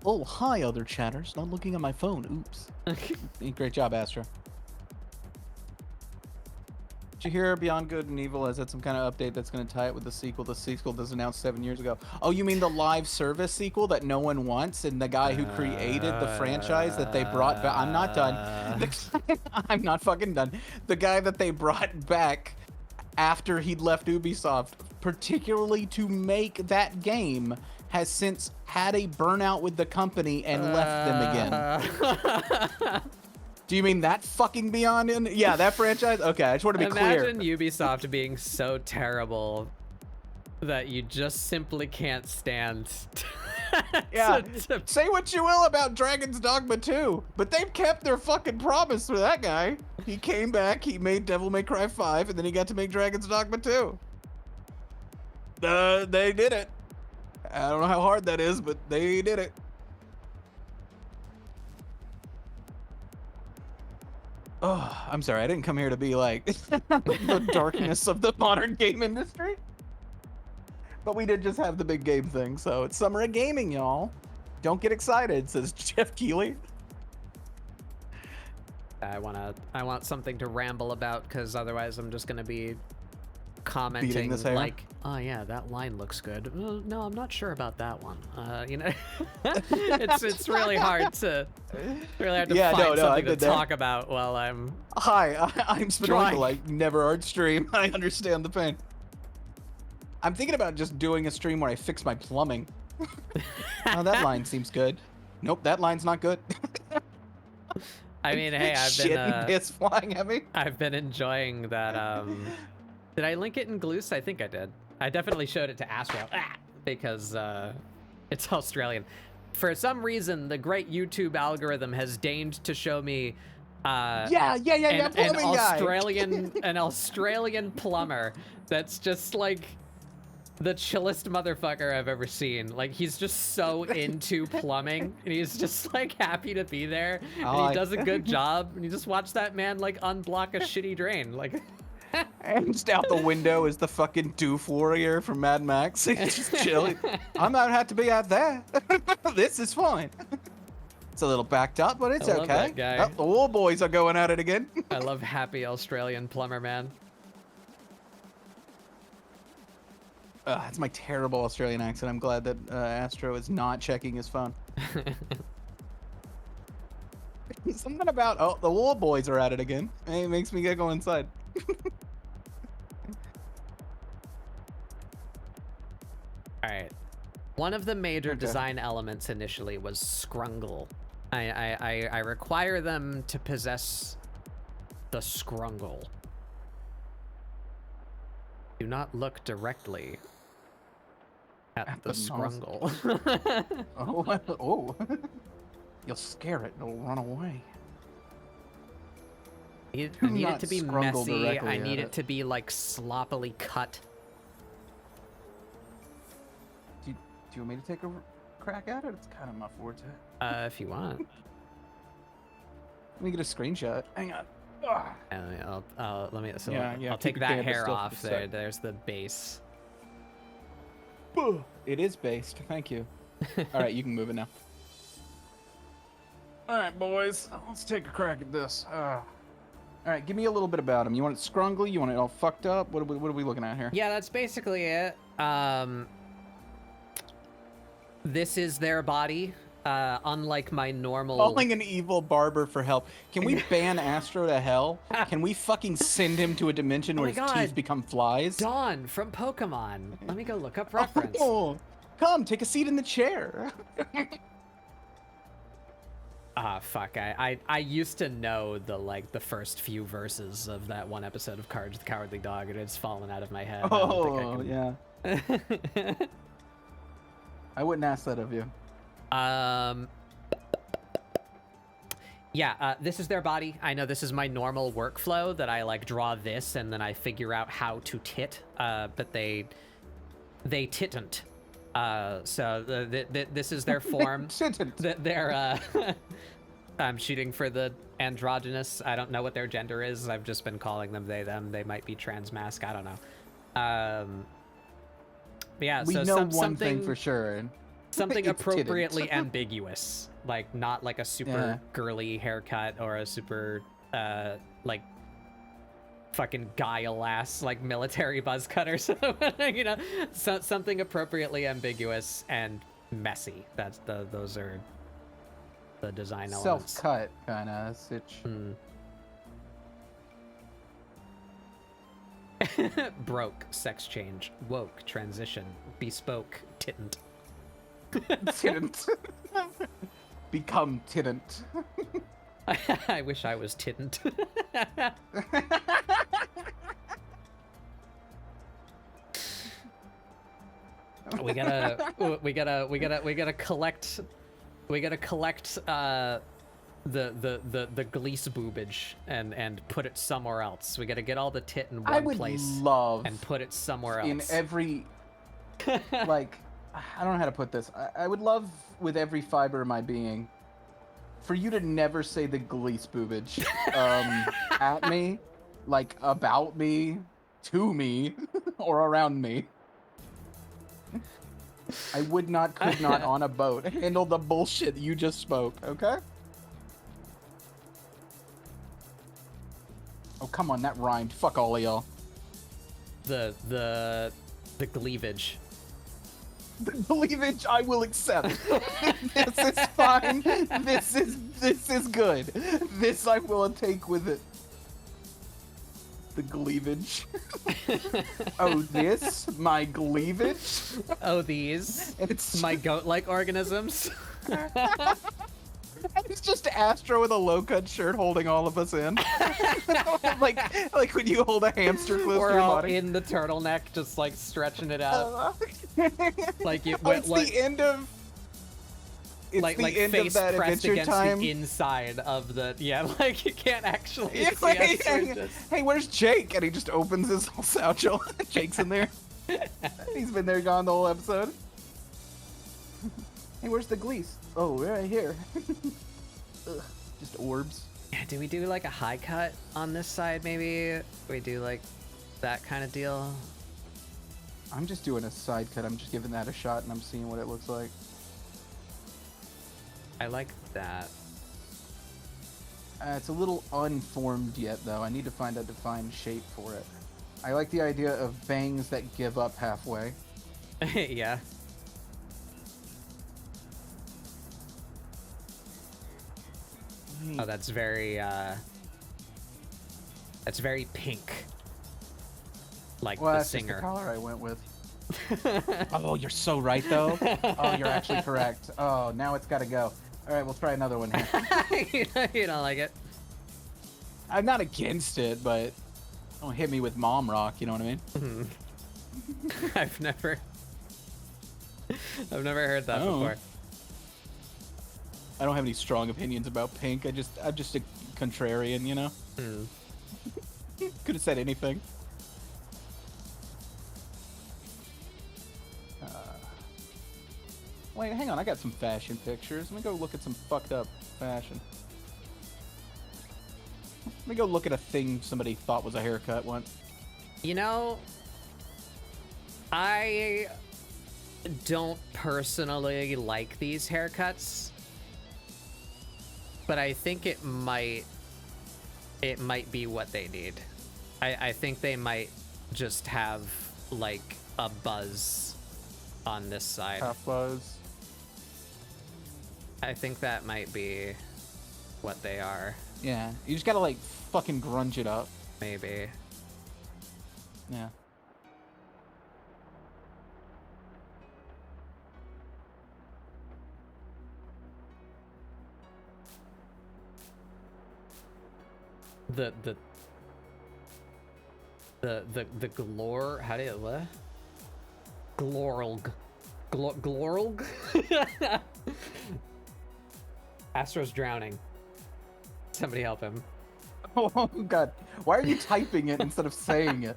Oh, hi, other chatters. Not looking at my phone. Oops. Great job, Astra. Did you hear Beyond Good and Evil has had some kind of update that's going to tie it with the sequel? The sequel was announced 7 years ago. Oh, you mean the live service sequel that no one wants, and the guy who created the franchise that they brought back? I'm not done. I'm not fucking done. The guy that they brought back after he'd left Ubisoft, particularly to make that game, has since had a burnout with the company and left them again. Do you mean that fucking Beyond? Yeah, that franchise? Okay, I just want to be clear. Imagine Ubisoft being so terrible that you just simply can't stand. Yeah, to- say what you will about Dragon's Dogma 2, but they've kept their fucking promise for that guy. He came back, he made Devil May Cry 5, and then he got to make Dragon's Dogma 2. They did it. I don't know how hard that is, but they did it. Oh, I'm sorry. I didn't come here to be like the darkness of the modern game industry. But we did just have the big game thing, so it's Summer of Gaming, y'all. Don't get excited, says Jeff Keighley. I want something to ramble about, because otherwise I'm just gonna be commenting this hair? like, oh yeah, that line looks good. Well, no, I'm not sure about that one. You know, it's really hard to Yeah, find no, I something to did that. talk about while I'm Hi, I'm Spinoidal. Drawing. I never art stream. I understand the pain. I'm thinking about just doing a stream where I fix my plumbing. Oh, that line seems good. Nope, that line's not good. I mean, hey, I've Shit and been piss flying at me. I've been enjoying that. Did I link it in Gloose? I think I did. I definitely showed it to Astro because it's Australian. For some reason, the great YouTube algorithm has deigned to show me An an Australian plumber that's just like the chillest motherfucker I've ever seen. Like, he's just so into plumbing, and he's just like happy to be there, and he does a good job. And you just watch that man like unblock a shitty drain, like. And just out the window is the fucking doof warrior from Mad Max. He's just chilling. I might have to be out there. This is fine. It's a little backed up, but it's I love okay. that guy. Oh, the war boys are going at it again. I love happy Australian plumber man. That's my terrible Australian accent. I'm glad that Astro is not checking his phone. Something about, the war boys are at it again. It makes me go inside. All right. One of the major design elements initially was scrungle. I require them to possess the scrungle. Do not look directly at the scrungle. Oh. You'll scare it. It'll run away. I need it to be messy. I need it to be like sloppily cut. Do you want me to take a crack at it? It's kind of my forte. If you want. Let me get a screenshot. Hang on. Let me. So Yeah, I'll keep take your that canvas hair still for off the there. sec. There's the base. It is based. Thank you. All right, you can move it now. All right, boys. Let's take a crack at this. All right, give me a little bit about him. You want it scrungly? You want it all fucked up? What are we looking at here? Yeah, that's basically it. This is their body. Unlike my normal. Calling an evil barber for help. Can we ban Astro to hell? Can we fucking send him to a dimension where his teeth become flies? Dawn from Pokemon. Let me go look up reference. Oh, come, take a seat in the chair. Fuck. I used to know the first few verses of that one episode of Courage the Cowardly Dog, and it's fallen out of my head. Oh, yeah. I wouldn't ask that of you. Yeah, this is their body. I know this is my normal workflow that I like draw this and then I figure out how to tit, but they titn't. So this is their form. They're I'm shooting for the androgynous. I don't know what their gender is. I've just been calling them they, them. They might be transmasc. I don't know. But yeah, we so know one something thing for sure. Something It's appropriately ambiguous, like not like a super girly haircut or a super like fucking guile ass like military buzz cut or something, you know, something appropriately ambiguous and messy. Those are the design elements. Self-cut kind of stitch. Broke, sex change, woke, transition, bespoke, tittant. Tidn't. Become tidn't. I wish I was tittant. we gotta collect the Gleese boobage and put it somewhere else. We gotta get all the tit in one place and put it somewhere else. In every like I don't know how to put this. I would love with every fiber of my being for you to never say the Gleese boobage at me, like about me, to me, or around me. I could not on a boat handle the bullshit you just spoke, okay? Oh, come on, that rhymed. Fuck all of y'all. The cleavage. The cleavage I will accept. This is fine. This is good. This I will take with it. The cleavage. Oh, this? My cleavage? Oh, these? It's my goat-like organisms? It's just Astro with a low-cut shirt holding all of us in. like when you hold a hamster close to We're your all body. in the turtleneck, just like stretching it out. Like it Oh, went it's like the end of. It's like the like end face of that pressed Adventure against Time. the inside of the like you can't actually Yeah, see us. We're just- hey, where's Jake? And he just opens his whole satchel. Jake's in there. He's been there, gone the whole episode. Hey, where's the Gleese? Oh, right here. Ugh, just orbs. Yeah, do we do like a high cut on this side maybe? We do like that kind of deal. I'm just doing a side cut. I'm just giving that a shot, and I'm seeing what it looks like. I like that. It's a little unformed yet, though. I need to find a defined shape for it. I like the idea of bangs that give up halfway. Yeah. Oh, that's very pink. Like Well, the that's just the singer. color I went with. Oh, you're so right, though. Oh, you're actually correct. Oh, now it's got to go. All right, we'll try another one here. You don't like it? I'm not against it, but don't hit me with mom rock. You know what I mean? I've never heard that Oh. before. I don't have any strong opinions about pink. I'm just a contrarian, you know. Could have said anything. Wait, hang on. I got some fashion pictures. Let me go look at some fucked up fashion. Let me go look at a thing somebody thought was a haircut once. You know, I don't personally like these haircuts, but I think it might be what they need. I think they might just have like a buzz on this side. Half buzz. I think that might be what they are. Yeah, you just gotta like fucking grunge it up. Maybe. Yeah. The glor, how do you what? Glorlg. Glorlg? Astro's drowning. Somebody help him. Oh god. Why are you typing it instead of saying it?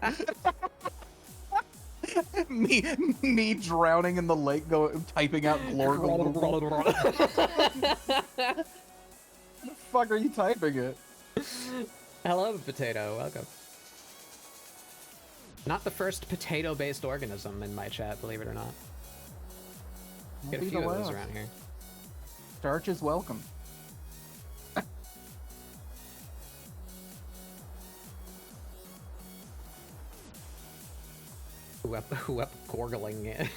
me drowning in the lake typing out glor. The fuck are you typing it? Hello, potato. Welcome. Not the first potato-based organism in my chat, believe it or not. Get a few of those around here. Starch is welcome. Who up gorgling it?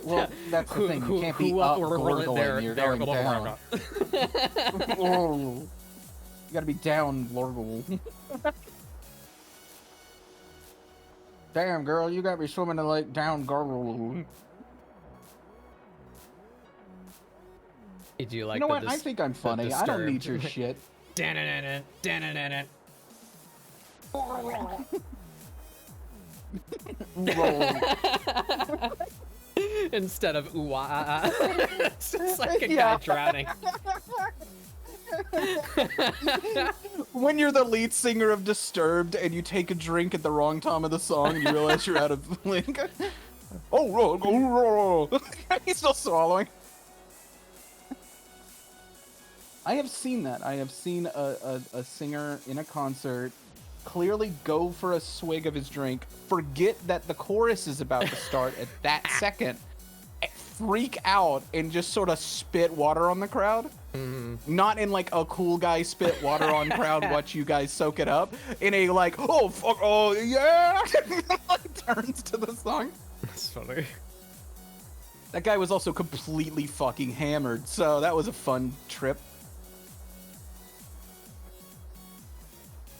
Well, that's the thing. You can't be up gorgling. You're going down. You gotta be down glorgle. Damn, girl, you gotta be swimming in the lake down gargle. Did you like You know the what? I think I'm funny. I don't need your shit. Roll. Instead of ooh ah, ah, ah. It's just like a Yeah. guy drowning. When you're the lead singer of Disturbed and you take a drink at the wrong time of the song and you realize you're out of link. Oh, roll. He's still swallowing. I have seen that. I have seen a singer in a concert clearly go for a swig of his drink, forget that the chorus is about to start at that second, freak out, and just sort of spit water on the crowd. Not in like a cool guy spit water on crowd, watch you guys soak it up. In a like, oh fuck, oh yeah, like turns to the song. That's funny. That guy was also completely fucking hammered, so that was a fun trip.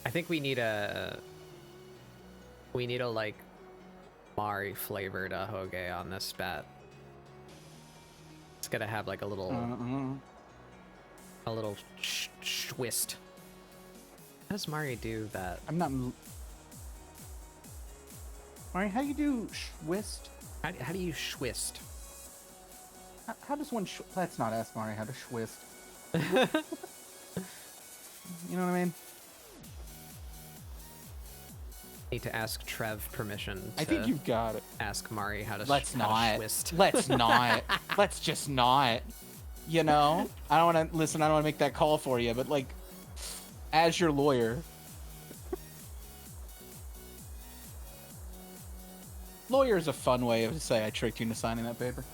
I think we need a like Mari flavored ahoge on this bat. It's gonna have like a little twist. How does Mari do that? I'm not. Mari, how do you do twist? How do you twist? How does one? Let's not ask Mari how to twist. You know what I mean? Need to ask Trev permission. I think you've got it. Ask Mari how to. Let's not. Twist. Let's not. Let's just not. You know, I don't want to listen. I don't want to make that call for you, but like, as your lawyer, lawyer is a fun way of to say I tricked you into signing that paper.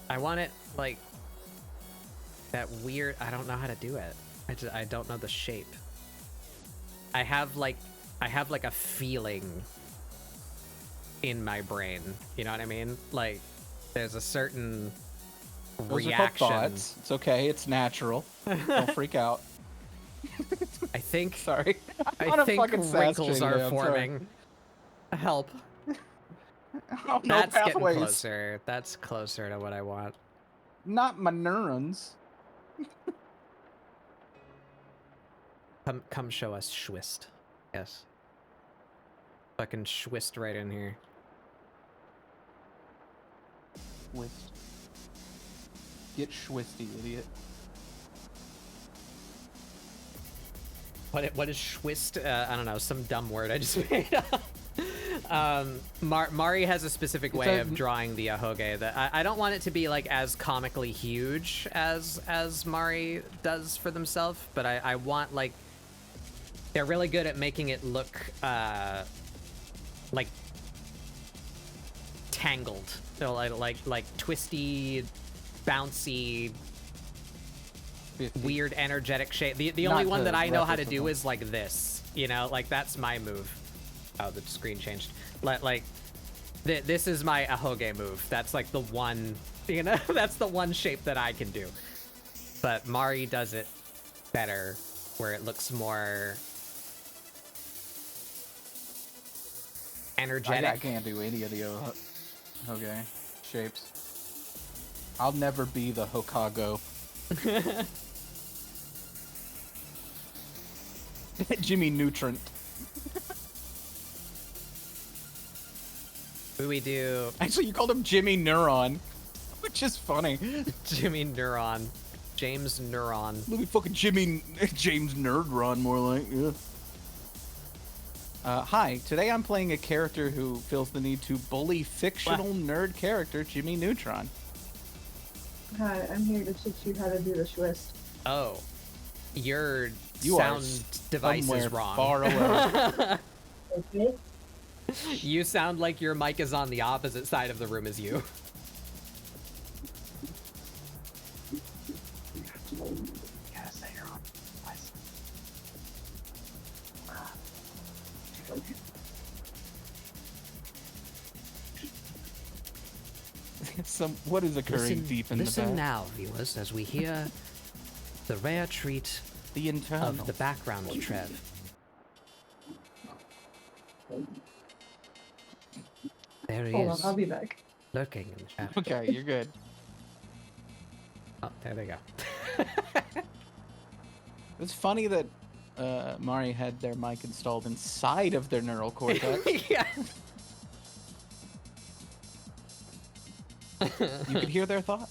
I want it like that weird. I don't know how to do it. I don't know the shape. I have like a feeling in my brain. You know what I mean? Like there's a certain Those reaction. are called thoughts. It's okay. It's natural. Don't freak out. I think. Sorry. I think wrinkles are forming. Help. Oh, no That's getting pathways. closer. That's closer to what I want. Not my neurons. Come show us Schwist. Yes. Fucking Schwist right in here. Schwist. Get schwisty, idiot. What is Schwist? I don't know, some dumb word I just made up. Mari has a specific way of drawing the ahoge that I don't want it to be like as comically huge as Mari does for themselves, but I want like they're really good at making it look like tangled, so like twisty, bouncy, weird energetic shape. The only one that I know how to do is like this, you know, like that's my move. Oh, the screen changed. This is my ahoge move. That's like the one, you know, that's the one shape that I can do. But Mari does it better, where it looks more energetic. I can't do any of the ahoge shapes. I'll never be the Hokago. Jimmy Neutron. Who we do? Actually, you called him Jimmy Neuron, which is funny. Jimmy Neuron. James Neuron. Look at fucking James Nerdron, more like, yeah. Hi, today I'm playing a character who feels the need to bully fictional nerd character Jimmy Neutron. Hi, I'm here to teach you how to do the twist. Oh. Your You sound are device is somewhere wrong. far away. Okay? You sound like your mic is on the opposite side of the room as you. What is occurring deep in the back? Listen now, viewers, as we hear the rare treat The internal. of the background Trev. There he Hold on, is, I'll be back. lurking in the shadow. Okay, you're good. Oh, there they go. It's funny that Mari had their mic installed inside of their neural cortex. Yeah. You could hear their thought.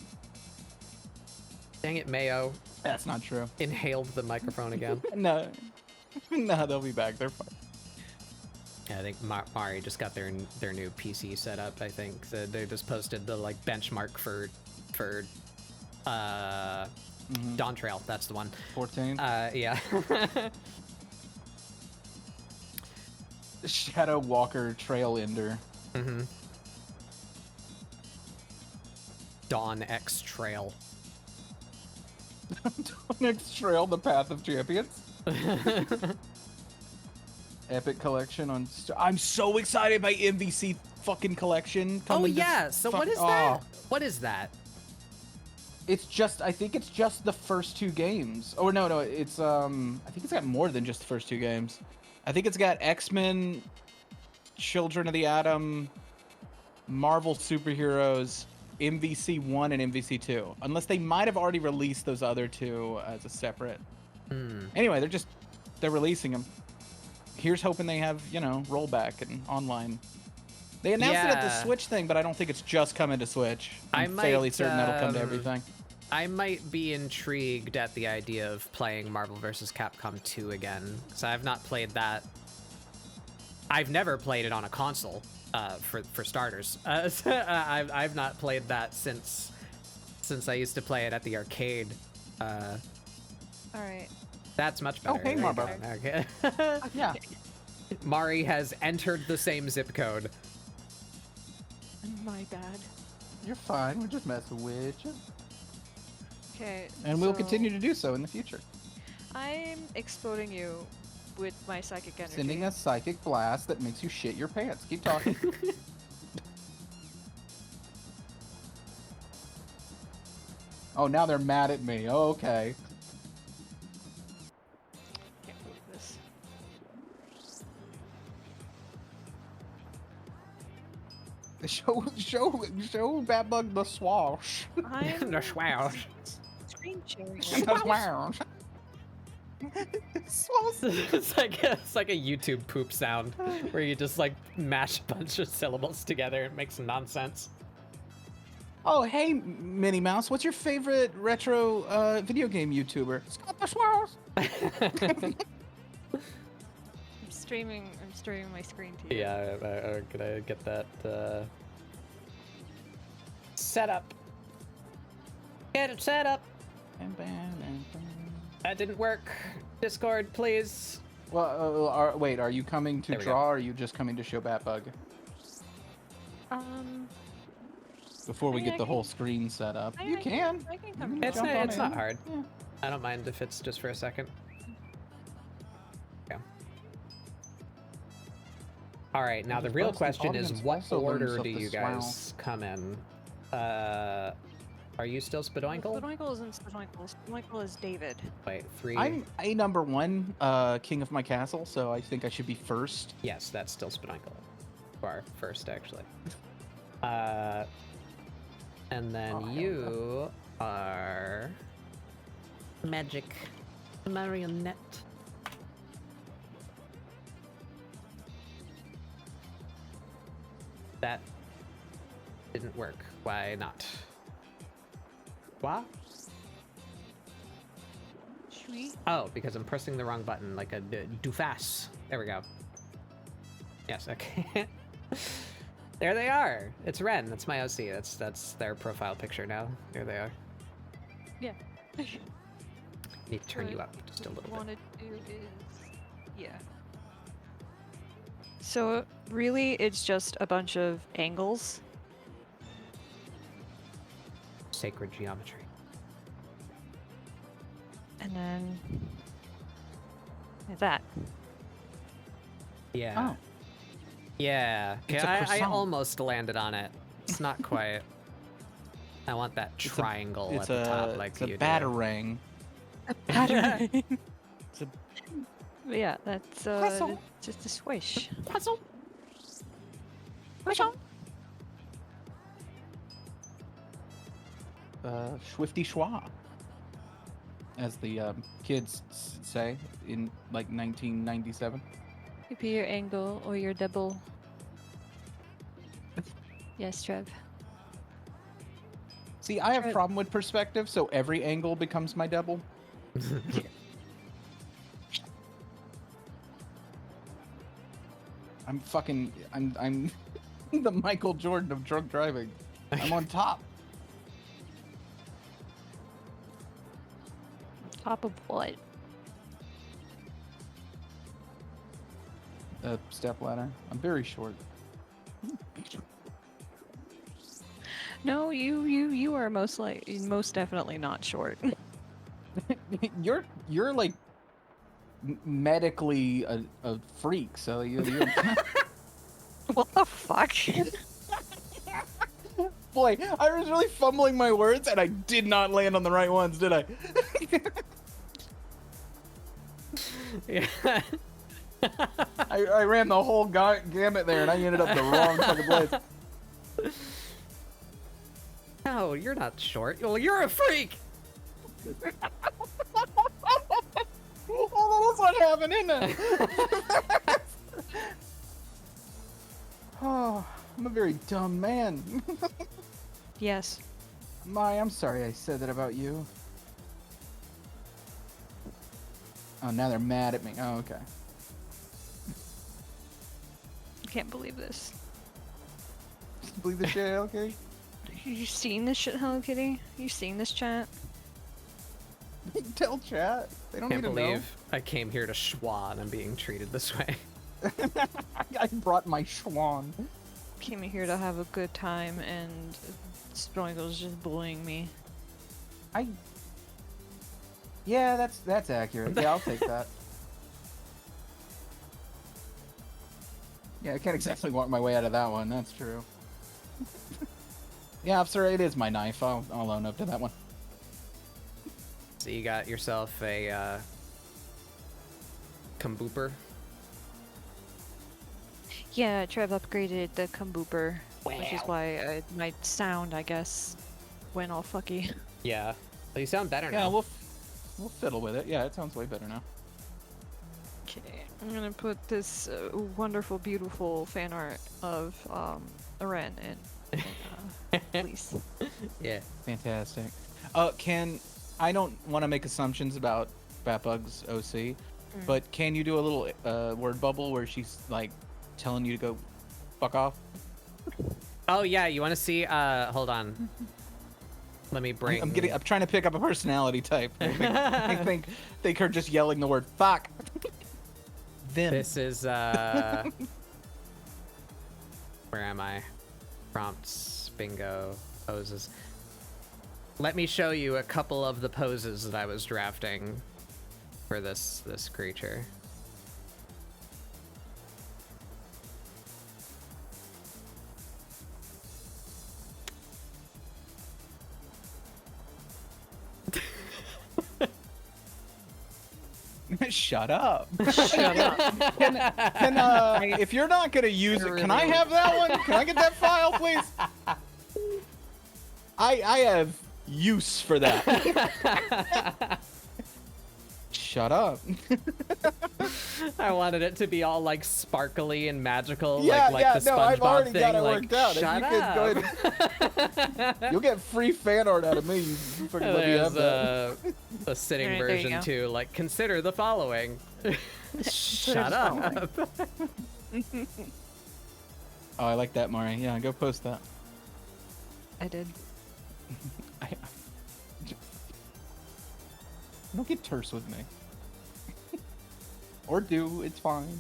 Dang it, Mayo. That's not true. Inhaled the microphone again. No, no, they'll be back. They're fine. Yeah, I think Mari just got their new PC set up. I think so they just posted the like benchmark for Dawn Trail. That's the one. 14. Yeah. Shadow Walker Trail Ender. Mm-hmm. Dawn X Trail. Next Trail, the Path of Champions. Epic collection on. I'm so excited by MVC fucking collection. Oh yeah. So what is that? What is that? It's just. I think it's just the first two games. Oh no, it's I think it's got more than just the first two games. I think it's got X-Men, Children of the Atom, Marvel Superheroes MVC 1 and MVC 2. Unless they might have already released those other two as a separate. Anyway, they're releasing them. Here's hoping they have, you know, rollback and online. They announced it at the Switch thing, but I don't think it's just coming to Switch. I'm fairly certain that'll come to everything. I might be intrigued at the idea of playing Marvel vs. Capcom 2 again, because I have not played that. I've never played it on a console, for starters. I've not played that since I used to play it at the arcade. All right. That's much better. Oh, hey, Marbo. Okay. Yeah. Mari has entered the same zip code. My bad. You're fine. We're just messing with you. Okay. And we'll so continue to do so in the future. I'm exploding you with my psychic energy. Sending a psychic blast that makes you shit your pants. Keep talking. Oh, now they're mad at me. Oh, okay. Can't believe this. Show Bad Bug the swash. I'm The swash. screen sharing. The swash. It's like a YouTube poop sound where you just like mash a bunch of syllables together and make some nonsense. Oh, hey, Minnie Mouse. What's your favorite retro video game YouTuber? Scott the Swash. I'm streaming my screen to you. Yeah, I'm gonna get that set up. Get it set up. That didn't work. Discord, please. Well, wait, are you coming to There we draw, or are you just coming to show Batbug? Before we I mean, get I the can- whole screen set up. I You can. I can come. It's Jump not, on it's in. not hard. Yeah. I don't mind if it's just for a second. Yeah. All right, now the Just real bless the question is, audience what also learns order of do the you guys come in? Are you still Spadoinkle? Spadoinkle isn't Spadoinkle. Spadoinkle is David. Wait, 3. I'm a number 1 king of my castle, so I think I should be first. Yes, that's still Spadoinkle. Or first, actually. And then Oh, you are Magic Marionette. That didn't work. Why not? What? Sweet. Oh, because I'm pressing the wrong button, like a doofus. There we go. Yes, okay. There they are. It's Wren. That's my OC. That's their profile picture now. There they are. Yeah. Need to turn you up just a little bit. What I want to do is, yeah. So really, it's just a bunch of angles. Sacred geometry. And then that. Yeah. Oh. Yeah. Okay, It's a I croissant. almost landed on it. It's not quite. I want that triangle It's at the top, like it's a you batarang. Pattern. It's a Yeah, that's Croissant. just a swish. puzzle. Croissant. Swifty schwa, as the kids say in like 1997. Could be your angle or your double. Yes, Trev. See, I have Try- problem with perspective, so every angle becomes my double. I'm the Michael Jordan of drunk driving. I'm on top. Top of what? Step ladder. I'm very short. No, you are most definitely not short. You're like medically a freak, so you're What the fuck? Boy, I was really fumbling my words, and I did not land on the right ones, did I? Yeah. I ran the whole gamut there, and I ended up the wrong fucking place. No, you're not short. Well, you're a freak. Oh, that's what happened, isn't it? Oh, I'm a very dumb man. Yes. Mai, I'm sorry I said that about you. Oh, now they're mad at me. Oh, okay. I can't believe this. Believe the shit, okay? You seen this shit, Hello Kitty? You seen this chat? Tell chat. They don't Can't need to believe I came here to schwa and I'm being treated this way. know. I brought my schwan. Came here to have a good time and Sprinkle's just bullying me. Yeah, that's accurate. Yeah, I'll take that. Yeah, I can't exactly walk my way out of that one. That's true. Yeah, officer, it is my knife. I'll own up to that one. So you got yourself a Kumbooper. Yeah, Trev upgraded the Kumbooper, which is why my sound, I guess, went all fucky. Yeah. Well, you sound better Yeah, now. we'll fiddle with it. Yeah, it sounds way better now. Okay, I'm gonna put this wonderful, beautiful fan art of Wren in please. Yeah. Fantastic. I don't want to make assumptions about Batbug's OC, but can you do a little word bubble where she's like telling you to go fuck off? Oh yeah, you want to see? Hold on. Let me bring. I'm trying to pick up a personality type. I think her just yelling the word fuck. Them. This is where am I? Prompts, bingo, poses. Let me show you a couple of the poses that I was drafting for this creature. Shut up. Shut up. Can if you're not gonna use it, can I have that one? Can I get that file, please? I have use for that. Shut up. I wanted it to be all like sparkly and magical, Yeah, like the no, SpongeBob I've already thing. got it like, worked out. Shut If you up. could go ahead, you'll get free fan art out of me. You freaking let me have There's that. a sitting Alright, there you version go. too. Like, consider the following. Shut up. Oh, I like that, Mari. Yeah, go post that. I did. Don't get terse with me. Or do, it's fine.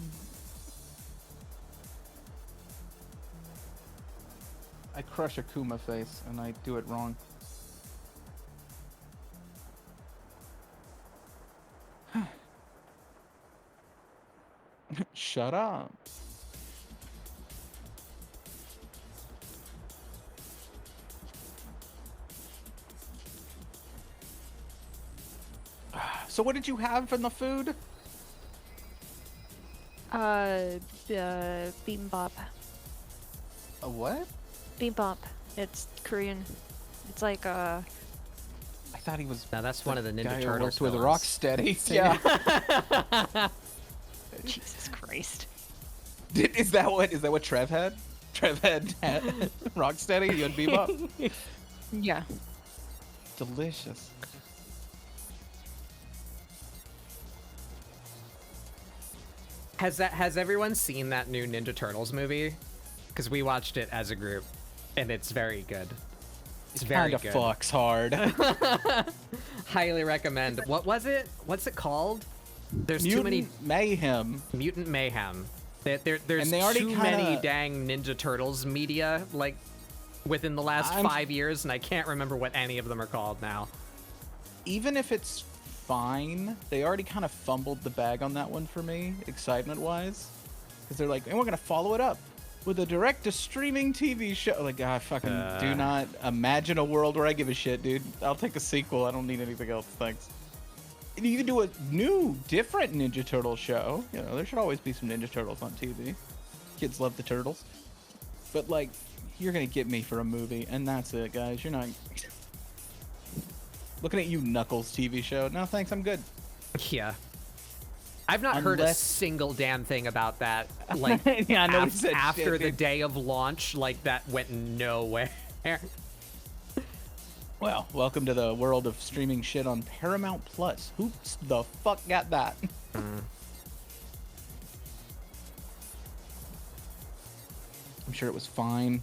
I crush a Kuma face and I do it wrong. Shut up. So what did you have in the food? Bibimbap. A what? Bibimbap. It's Korean. It's like I thought he was. Now that's one of the guy Ninja who Turtles worked with villains. Rocksteady. Yeah. Jesus Christ. Is that what Trev had? Trev had Rocksteady. You had Bebop. Yeah. Delicious. Has everyone seen that new Ninja Turtles movie? Because we watched it as a group, and it's very good. It's very Kinda good. fucks hard. Highly recommend. What was it? What's it called? There's too many Mutant Mayhem. Mutant Mayhem. There's And they already too many kinda- dang Ninja Turtles media like within the last I'm- 5 years, and I can't remember what any of them are called now. Even if it's fine, they already kind of fumbled the bag on that one for me, excitement-wise. Because they're like, and we're going to follow it up with a direct-to-streaming TV show. Like, I fucking do not imagine a world where I give a shit, dude. I'll take a sequel. I don't need anything else, thanks. And you can do a new, different Ninja Turtle show. You know, there should always be some Ninja Turtles on TV. Kids love the Turtles. But, like, you're gonna get me for a movie, and that's it, guys. You're not looking at you, Knuckles TV show. No, thanks, I'm good. Yeah. I've not heard a Unless- single damn thing about that. Like, Yeah, nobody said after shit, the dude. day of launch, like, that went nowhere. Well, welcome to the world of streaming shit on Paramount Plus. Who the fuck got that? I'm sure it was fine.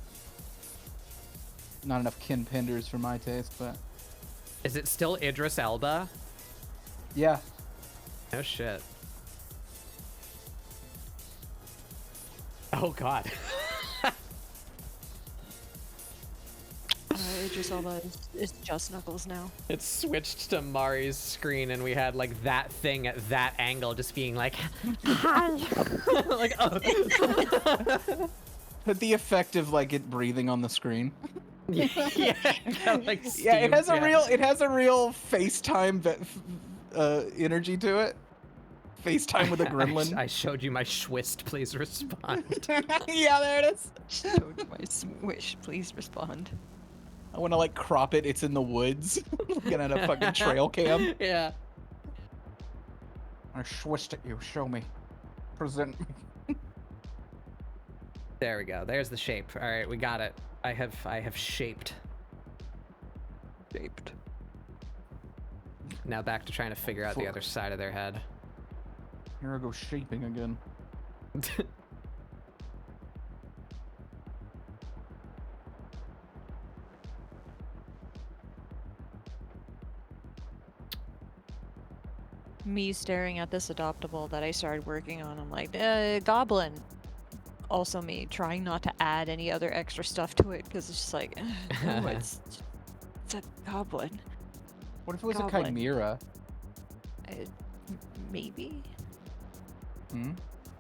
Not enough Ken Penders for my taste, but Is it still Idris Elba? yeah. No shit. Oh god. Idris Elba is just Knuckles now. It switched to Mari's screen and we had like that thing at that angle just being like hi. Like oh. But the effect of like it breathing on the screen. Yeah, like Yeah, it has a steam, real FaceTime energy to it. FaceTime with a gremlin. I showed you my Schwist, please respond. Yeah, there it is. Showed you my swish. Please respond. I want to like crop it. It's in the woods. Looking at a fucking trail cam. Yeah. I swished at you. Show me. Present me. There we go. There's the shape. All right, we got it. I have shaped. Shaped. Now back to trying to figure out the Fuck. other side of their head. Here I go shaping again. Me staring at this adoptable that I started working on, I'm like, goblin. Also me trying not to add any other extra stuff to it because it's just like, no, it's a goblin. What if it was Goblin. a chimera? Uh, maybe. Hmm?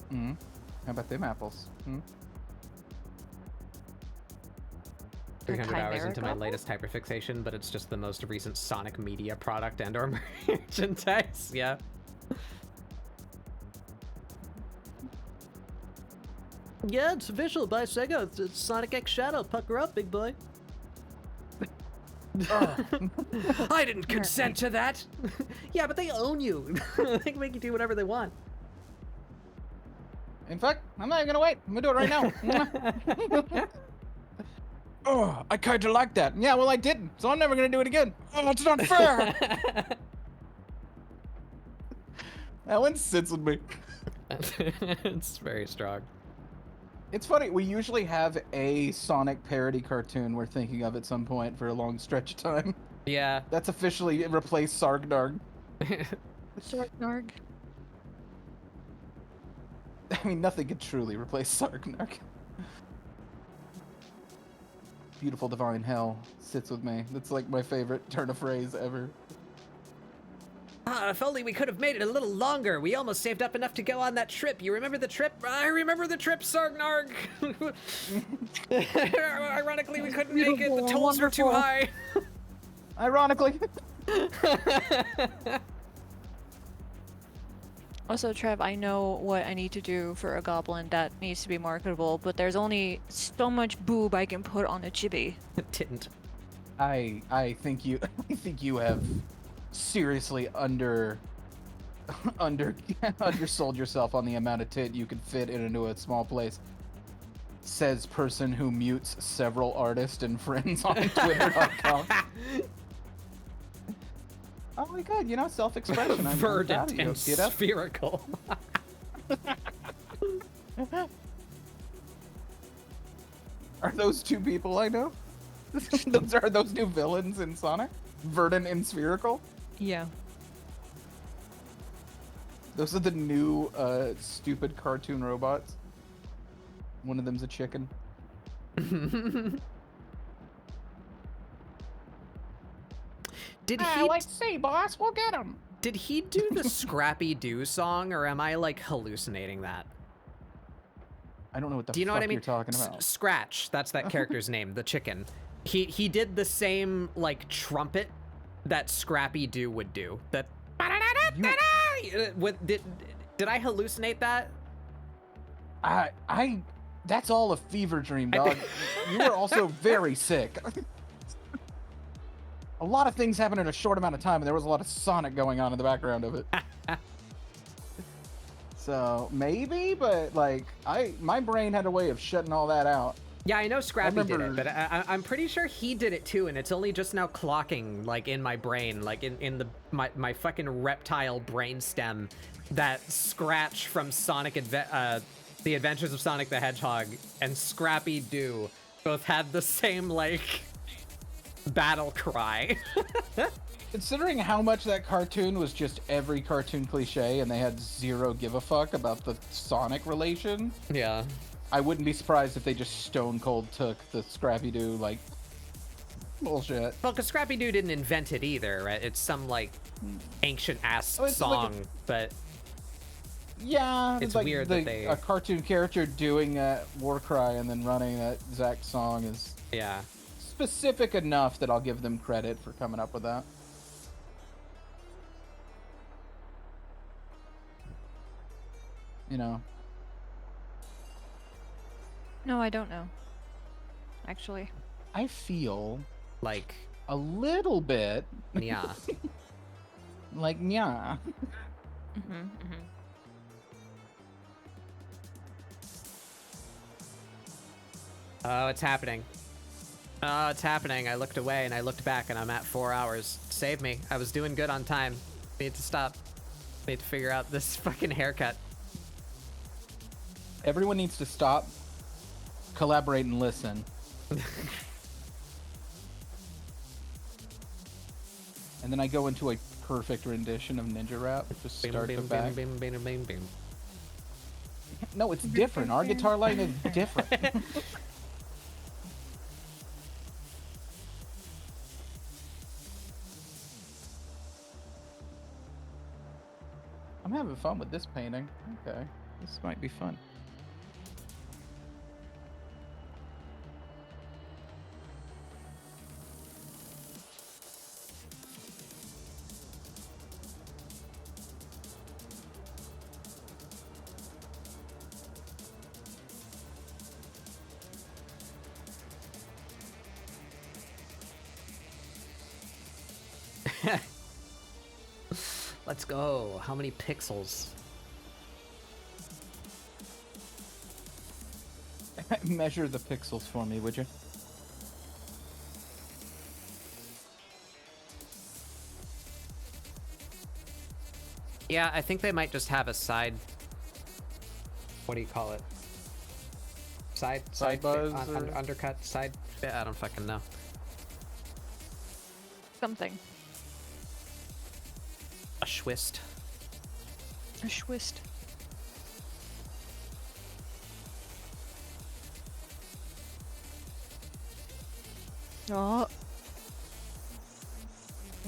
Hmm? How about them apples? Hmm? 300 hours chimera into my goblin? latest hyperfixation, but it's just the most recent Sonic media product and or merchandise. Yeah. Yeah, it's official by Sega. It's Sonic X Shadow. Pucker up, big boy. I didn't consent to that. Yeah, but they own you. They can make you do whatever they want. In fact, I'm not even gonna wait. I'm gonna do it right now. Oh, I kinda like that. Yeah, well I didn't, so I'm never gonna do it again. Oh, it's not fair. That one sits with me. It's very strong. It's funny, we usually have a Sonic parody cartoon we're thinking of at some point for a long stretch of time. Yeah. That's officially replaced Sargnarg. Narg. I mean, nothing could truly replace Sargnarg. Beautiful divine hell sits with me. That's like my favorite turn of phrase ever. Ah, if only we could have made it a little longer. We almost saved up enough to go on that trip. You remember the trip? I remember the trip, Sargnarg. Ironically, we couldn't make it. The tolls were too Wonderful. high. Ironically. Also, Trev, I know what I need to do for a goblin that needs to be marketable, but there's only so much boob I can put on a chibi. Didn't. I think you have seriously undersold yourself on the amount of tit you could fit into a small place. Says person who mutes several artists and friends on Twitter.com. Oh my god, you know, self-expression. I'm proud Verdant of you. and Get up. spherical. Are those two people I know? Are those new villains in Sonic? Verdant and spherical? Yeah. Those are the new stupid cartoon robots. One of them's a chicken. Did he let's see, boss. We'll get him. did he do the Scrappy Doo song, or am I like hallucinating that? I don't know what the Do you know fuck what I mean? you're talking about. Scratch. That's that character's name, the chicken. He did the same like trumpet that Scrappy Doo would do. That did I hallucinate that? I That's all a fever dream, dog. You were also very sick. A lot of things happened in a short amount of time, and there was a lot of Sonic going on in the background of it. So maybe, but like my brain had a way of shutting all that out. Yeah, I know Scrappy did it, remember- but I'm pretty sure he did it too, and it's only just now clocking, like, in my brain, like, in my fucking reptile brainstem, that Scratch from The Adventures of Sonic the Hedgehog and Scrappy Doo both had the same, like, battle cry. Considering how much that cartoon was just every cartoon cliche, and they had zero give a fuck about the Sonic relation, Yeah. I wouldn't be surprised if they just stone cold took the Scrappy Doo like bullshit. Well, because Scrappy Doo didn't invent it either, right? It's some, like, ancient-ass Oh, it's like song, but... Yeah, It's like weird that they- a cartoon character doing that war cry and then running that exact song is Yeah. specific enough that I'll give them credit for coming up with that. You know. No, I don't know. Actually. I feel Like, a little bit yeah. like yeah. Mm-hmm, mm-hmm. Oh, it's happening. Oh, it's happening. I looked away and I looked back and I'm at 4 hours. Save me. I was doing good on time. Need to stop. Need to figure out this fucking haircut. Everyone needs to stop, collaborate, and listen. And then I go into a perfect rendition of Ninja Rap. Just start the back. No, it's different. Our guitar line is different. I'm having fun with this painting. Okay, this might be fun. Let's go. How many pixels? Measure the pixels for me, would you? Yeah, I think they might just have a side... What do you call it? Side buzz bit? or- Undercut? Side bit? I don't fucking know. Something. A schwist. A schwist. Oh.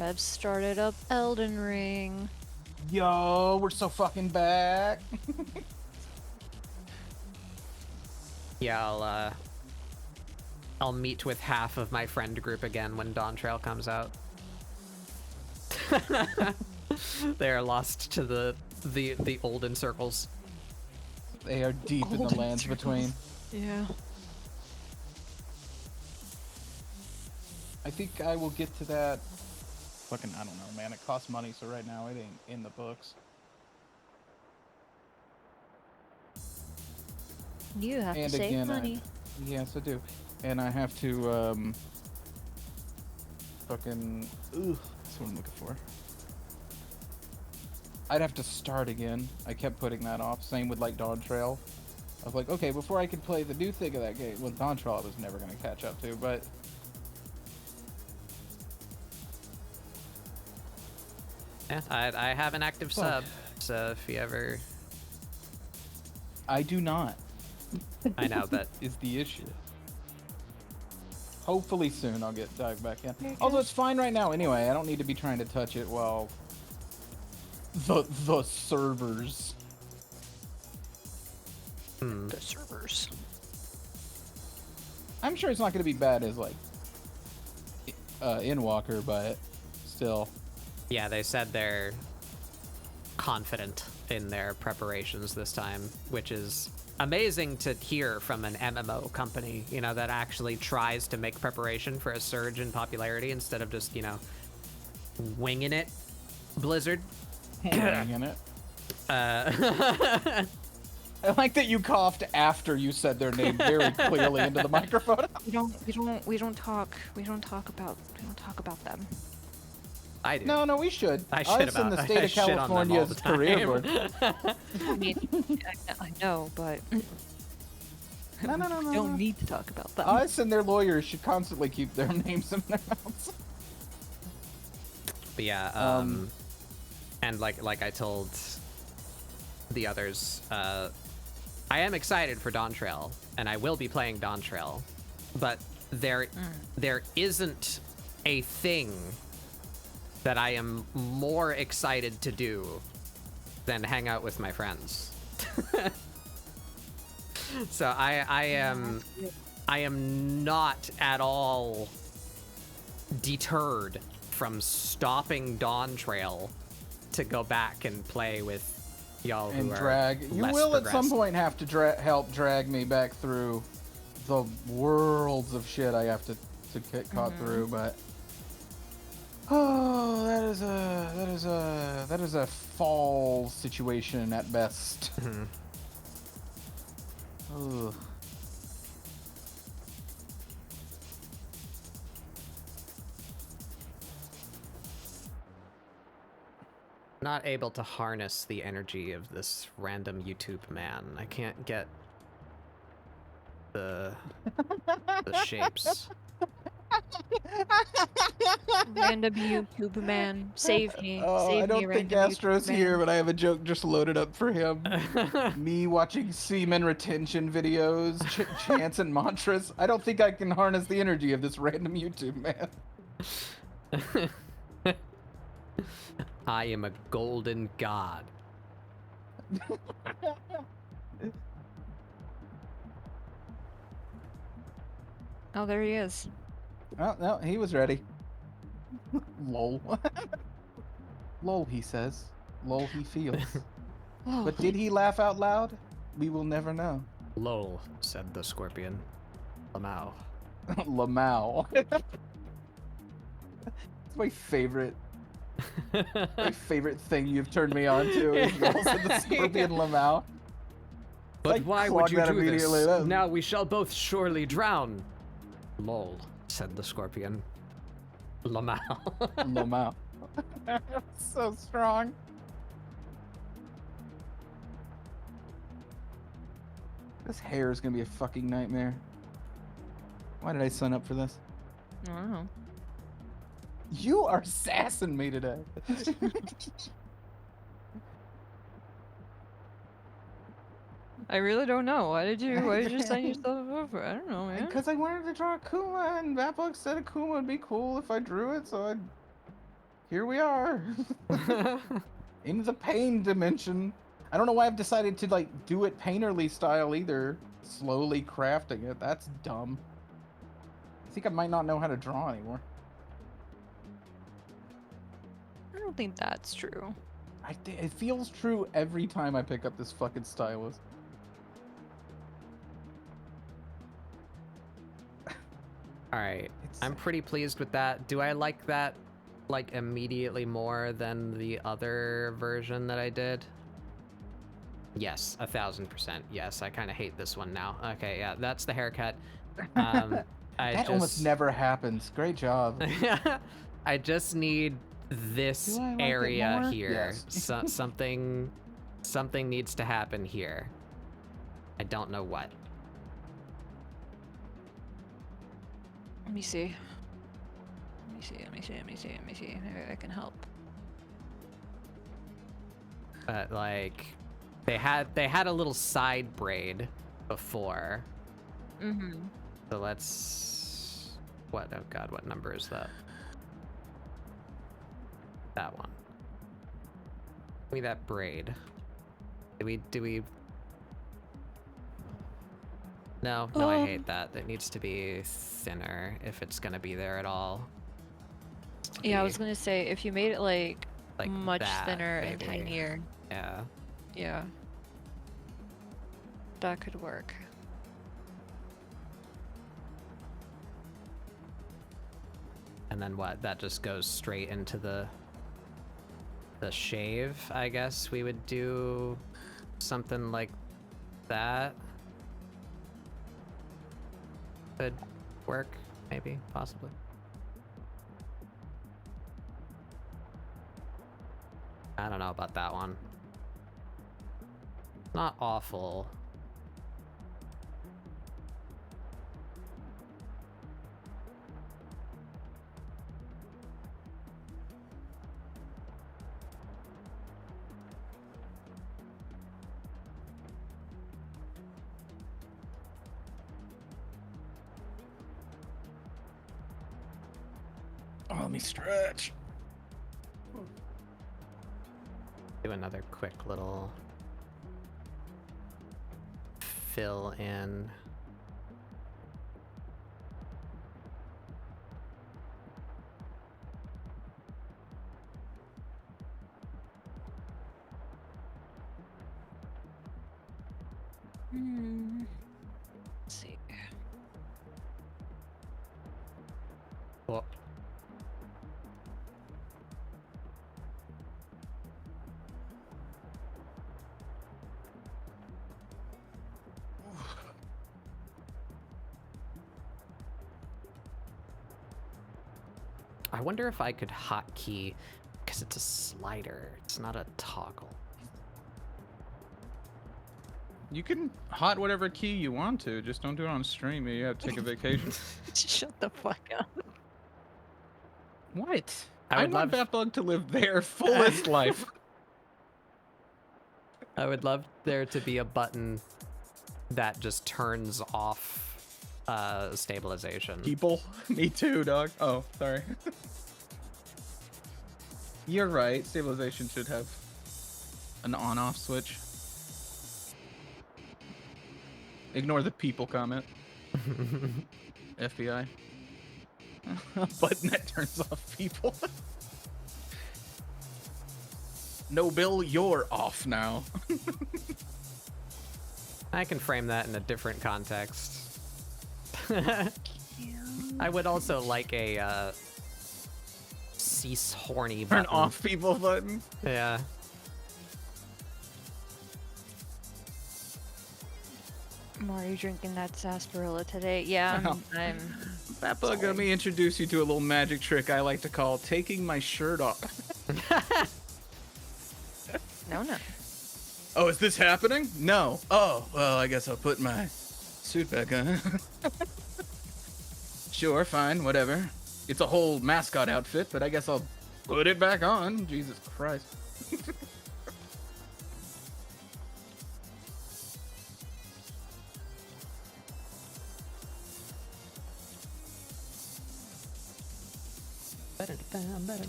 I've started up Elden Ring. Yo, we're so fucking back. Yeah, I'll meet with half of my friend group again when Dawn Trail comes out. They are lost to the olden circles. They are deep in the Golden lands circles. between. Yeah. I think I will get to that. Fucking, I don't know, man. It costs money, so right now it ain't in the books. You have And to save again, money. Yes, I do. And I have to, fucking, that's what I'm looking for. I'd have to start again. I kept putting that off. Same with, like, Dawn Trail. I was like, okay, before I could play the new thing of that game, well, Dawn Trail I was never going to catch up to, but... Yeah, I have an active Fuck. sub, so if you ever... I do not, I know, but... is the issue. Hopefully soon I'll get dived back in. Here Although goes- it's fine right now anyway. I don't need to be trying to touch it while... The servers. Hmm. The servers. I'm sure it's not going to be bad as, like, Inwalker, but still. Yeah, they said they're confident in their preparations this time, which is amazing to hear from an MMO company, you know, that actually tries to make preparation for a surge in popularity instead of just, you know, winging it. Blizzard. Winging it. Uh, I like that you coughed after you said their name very clearly into the microphone. We don't talk about them. I do. No, we should. I shit Us in about- the state I of shit on them all California's the time. career board. I mean, I know, but No. we don't need to talk about them. Us and their lawyers should constantly keep their names in their mouths. But yeah, and like I told the others, I am excited for Dawn Trail, and I will be playing Dawn Trail, but there isn't a thing that I am more excited to do than hang out with my friends. So I am not at all deterred from stopping Dawn Trail to go back and play with y'all who And are drag. You less will at some progressed. point have to help drag me back through the worlds of shit I have to get caught through, but oh, that is a fall situation at best. Mhm. Ugh. Not able to harness the energy of this random YouTube man. I can't get the shapes. Random YouTube man, save me. Oh, Save I don't me, think random Astro's YouTube man. here, but I have a joke just loaded up for him. Me watching semen retention videos, chants and mantras. I don't think I can harness the energy of this random YouTube man. I am a golden god. Oh, there he is. Oh, no, he was ready. Lol. Lol, he says. Lol, he feels. Oh, But did he laugh out loud? We will never know. Lol, said the scorpion. Lamau. Lamau. It's my favorite thing you've turned me on to is Lol said the scorpion Lamau. But Like, why clock would you that do this? immediately, that- Now we shall both surely drown. Lol, said the scorpion. Lamau. Lamau. So strong. This hair is gonna be a fucking nightmare. Why did I sign up for this? I don't know. You are sassing me today. I really don't know. Why did you sign yourself over? I don't know, man. Because I wanted to draw Kuma, and Vaplock said a Kuma would be cool if I drew it, so here we are. In the pain dimension. I don't know why I've decided to, like, do it painterly style either. Slowly crafting it. That's dumb. I think I might not know how to draw anymore. I don't think that's true. It feels true every time I pick up this fucking stylus. All right, It's- I'm pretty pleased with that. Do I like that, like, immediately more than the other version that I did? Yes, 1000%. Yes, I kind of hate this one now. Okay, yeah, that's the haircut. That almost never happens. Great job. I just need this Do I like it area more? here. Yes. Something needs to happen here. I don't know what. Let me see. Let me see. Maybe I can help. But like, they had a little side braid before. Mm-hmm. So let's. What? Oh God, what number is that? That one. Give me that braid. Do we? No, I hate that. It needs to be thinner if it's gonna be there at all. Yeah, I was gonna say if you made it like much that, thinner and maybe. tinier. Yeah. Yeah. That could work. And then what? That just goes straight into the shave, I guess. We would do something like that. Could work, maybe, possibly. I don't know about that one. Not awful. Oh, let me stretch. Do another quick little fill in. Let's see. Cool. I wonder if I could hotkey, because it's a slider, it's not a toggle. You can hot whatever key you want to. Just don't do it on stream. You have to take a vacation. Shut the fuck up. What? I I would want love- that bug to live their fullest life. I would love there to be a button that just turns off stabilization. People, me too, dog. Oh, sorry. You're right. Stabilization should have an on-off switch. Ignore the people comment. FBI. A button that turns off people. No, Bill, you're off now. I can frame that in a different context. I would also like a cease horny Turn button. off people button. Yeah. Are you drinking that sarsaparilla today? Yeah, Wow. I'm That bug let me introduce you to a little magic trick I like to call taking my shirt off. no. Oh, is this happening? No. Oh, well, I guess I'll put my suit back on. Sure, fine, whatever. It's a whole mascot outfit, but I guess I'll put it back on. Jesus Christ.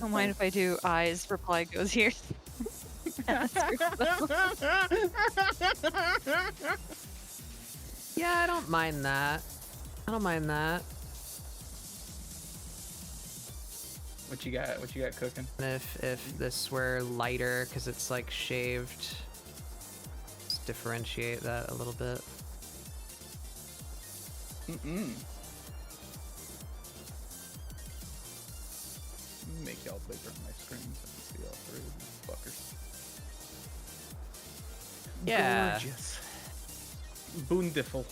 Don't mind if I do. Eyes reply goes here. Yeah, I don't mind that. I don't mind that. What you got? What you got cooking? And if this were lighter, because it's like shaved, just differentiate that a little bit. Make y'all bigger on my screen so I can see all three of these fuckers. Yeah. Gorgeous. Boontiful.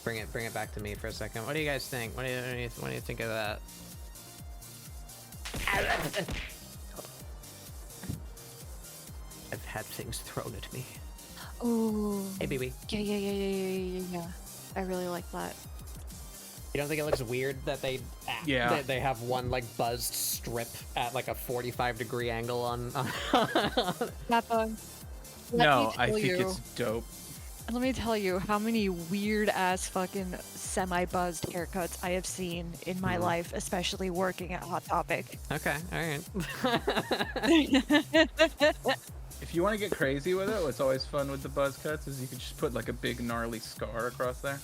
Bring it back to me for a second. What do you guys think? What do you think of that? I've had things thrown at me. Ooh. Hey, baby. Yeah. I really like that. You don't think it looks weird that they Yeah. they have one like buzzed strip at like a 45-degree angle on That bug. No, I think it's dope. Let me tell you how many weird ass fucking semi-buzzed haircuts I have seen in my life, especially working at Hot Topic. Okay, all right. If you want to get crazy with it, what's always fun with the buzz cuts is you can just put like a big gnarly scar across there.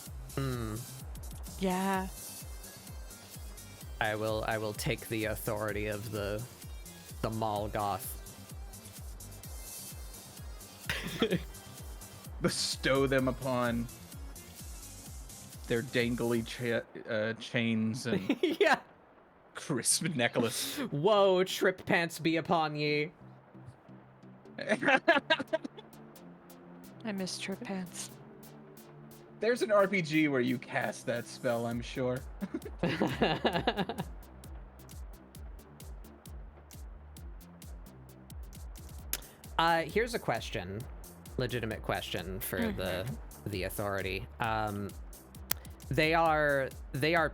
Yeah. I will take the authority of the mall goth. bestow them upon their dangly chains and Yeah. crisp necklace. Whoa, trip pants be upon ye. I miss trip pants. There's an RPG where you cast that spell, I'm sure. Here's a question, legitimate question for the authority. They are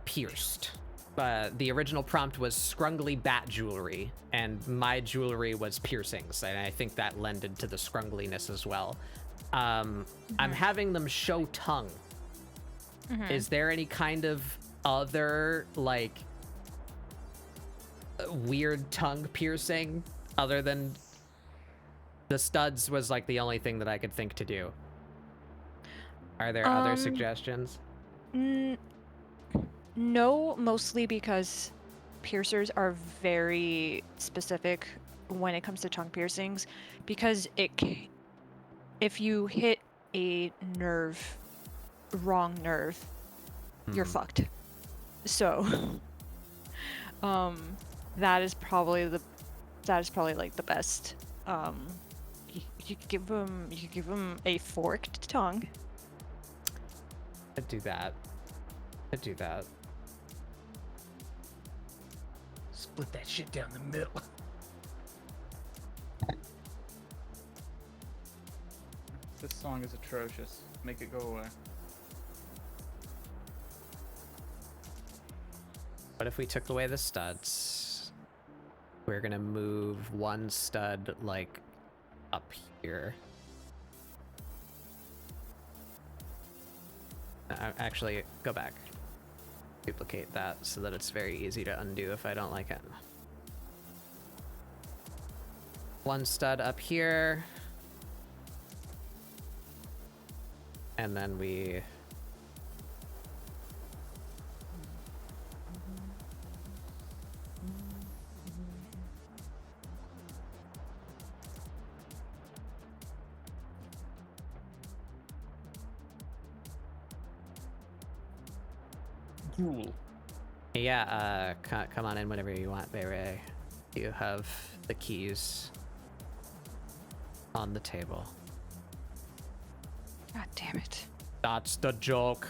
pierced. The original prompt was scrungly bat jewelry, and my jewelry was piercings, and I think that lended to the scrungliness as well. I'm having them show tongue. Is there any kind of other, like, weird tongue piercing other than the studs was, like, the only thing that I could think to do? Are there other suggestions? No, mostly because piercers are very specific when it comes to tongue piercings, because if you hit a wrong nerve, you're fucked. So, that is probably like the best. You could give them a forked tongue. I'd do that. Split that shit down the middle. This song is atrocious. Make it go away. What if we took away the studs? We're gonna move one stud, like, up here. Actually, go back. Duplicate that so that it's very easy to undo if I don't like it. One stud up here. And then we... Cool. Yeah, come on in whenever you want, Beret. You have the keys on the table. God damn it. That's the joke.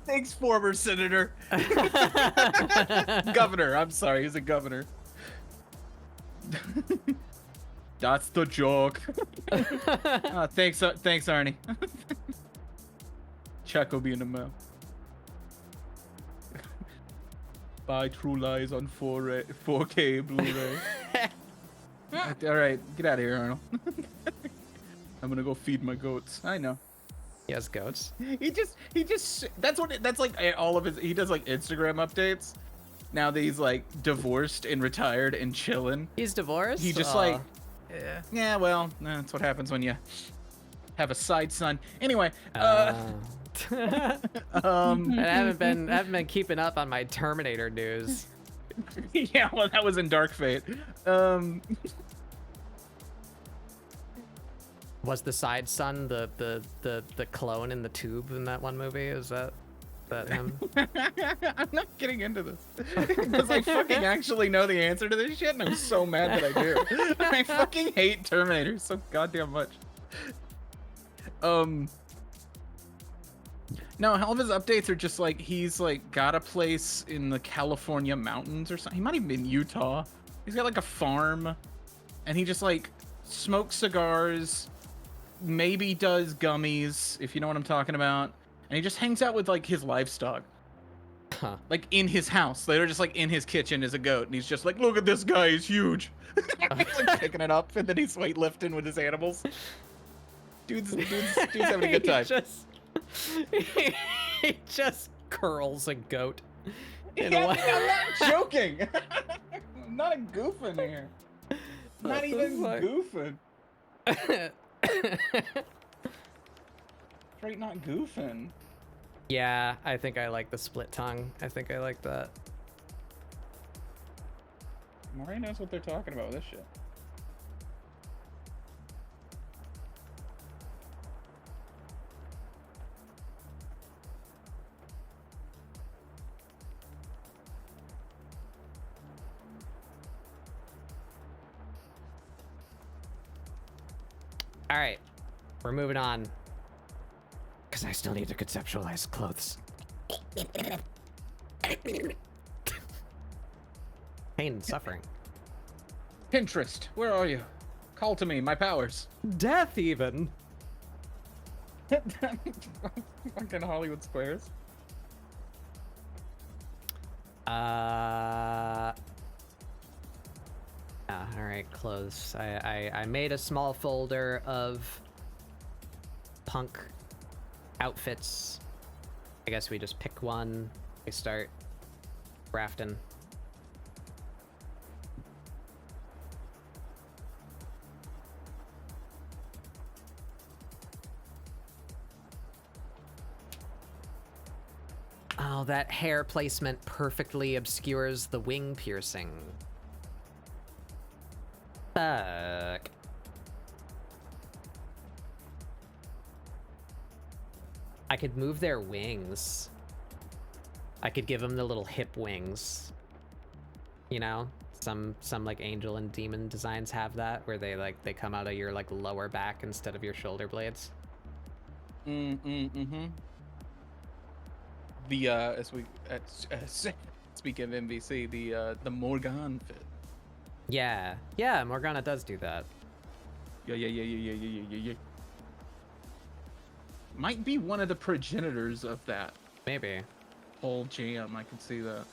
Thanks, former senator. Governor, I'm sorry, he's a governor. That's the joke. Thanks, Arnie. Check will be in the mail. Buy True Lies on 4K Blu-ray. All right, get out of here, Arnold. I'm gonna go feed my goats. I know. He has goats. He just that's like all of his, he does like Instagram updates now that he's like divorced and retired and chilling. He's divorced? He just like yeah, well, that's what happens when you have a side son. Anyway, I haven't been keeping up on my Terminator news. yeah, well, that was in Dark Fate. Was the side son the clone in the tube in that one movie? Is that him? I'm not getting into this because I fucking actually know the answer to this shit, and I'm so mad that I do. I fucking hate Terminator so goddamn much. No, all of his updates are just like he's like got a place in the California mountains or something. He might even be in Utah. He's got like a farm, and he just like smokes cigars, maybe does gummies, if you know what I'm talking about. And he just hangs out with like his livestock. Huh. Like in his house. They're just like in his kitchen is a goat, and he's just like, look at this guy, he's huge. He's like picking it up, and then he's weightlifting with his animals. Dude's having a good time. He just curls a goat. I'm not joking. I'm not goofing here. Not even goofing. Straight not goofing. Yeah, I think I like the split tongue. I think I like that. Maury knows what they're talking about with this shit. All right, we're moving on. Because I still need to conceptualize clothes. Pain and suffering. Pinterest, where are you? Call to me, my powers. Death, even. Fucking Hollywood Squares. All right, clothes. I made a small folder of punk outfits. I guess we just pick one. We start crafting. Oh, that hair placement perfectly obscures the wing piercing. Fuck. I could move their wings. I could give them the little hip wings. You know? Some like angel and demon designs have that, where they come out of your like lower back instead of your shoulder blades. Mm-hmm. The as we speak of MVC, the Morgan fit. Yeah, Morgana does do that. Yeah. Might be one of the progenitors of that Maybe. whole jam. I can see that.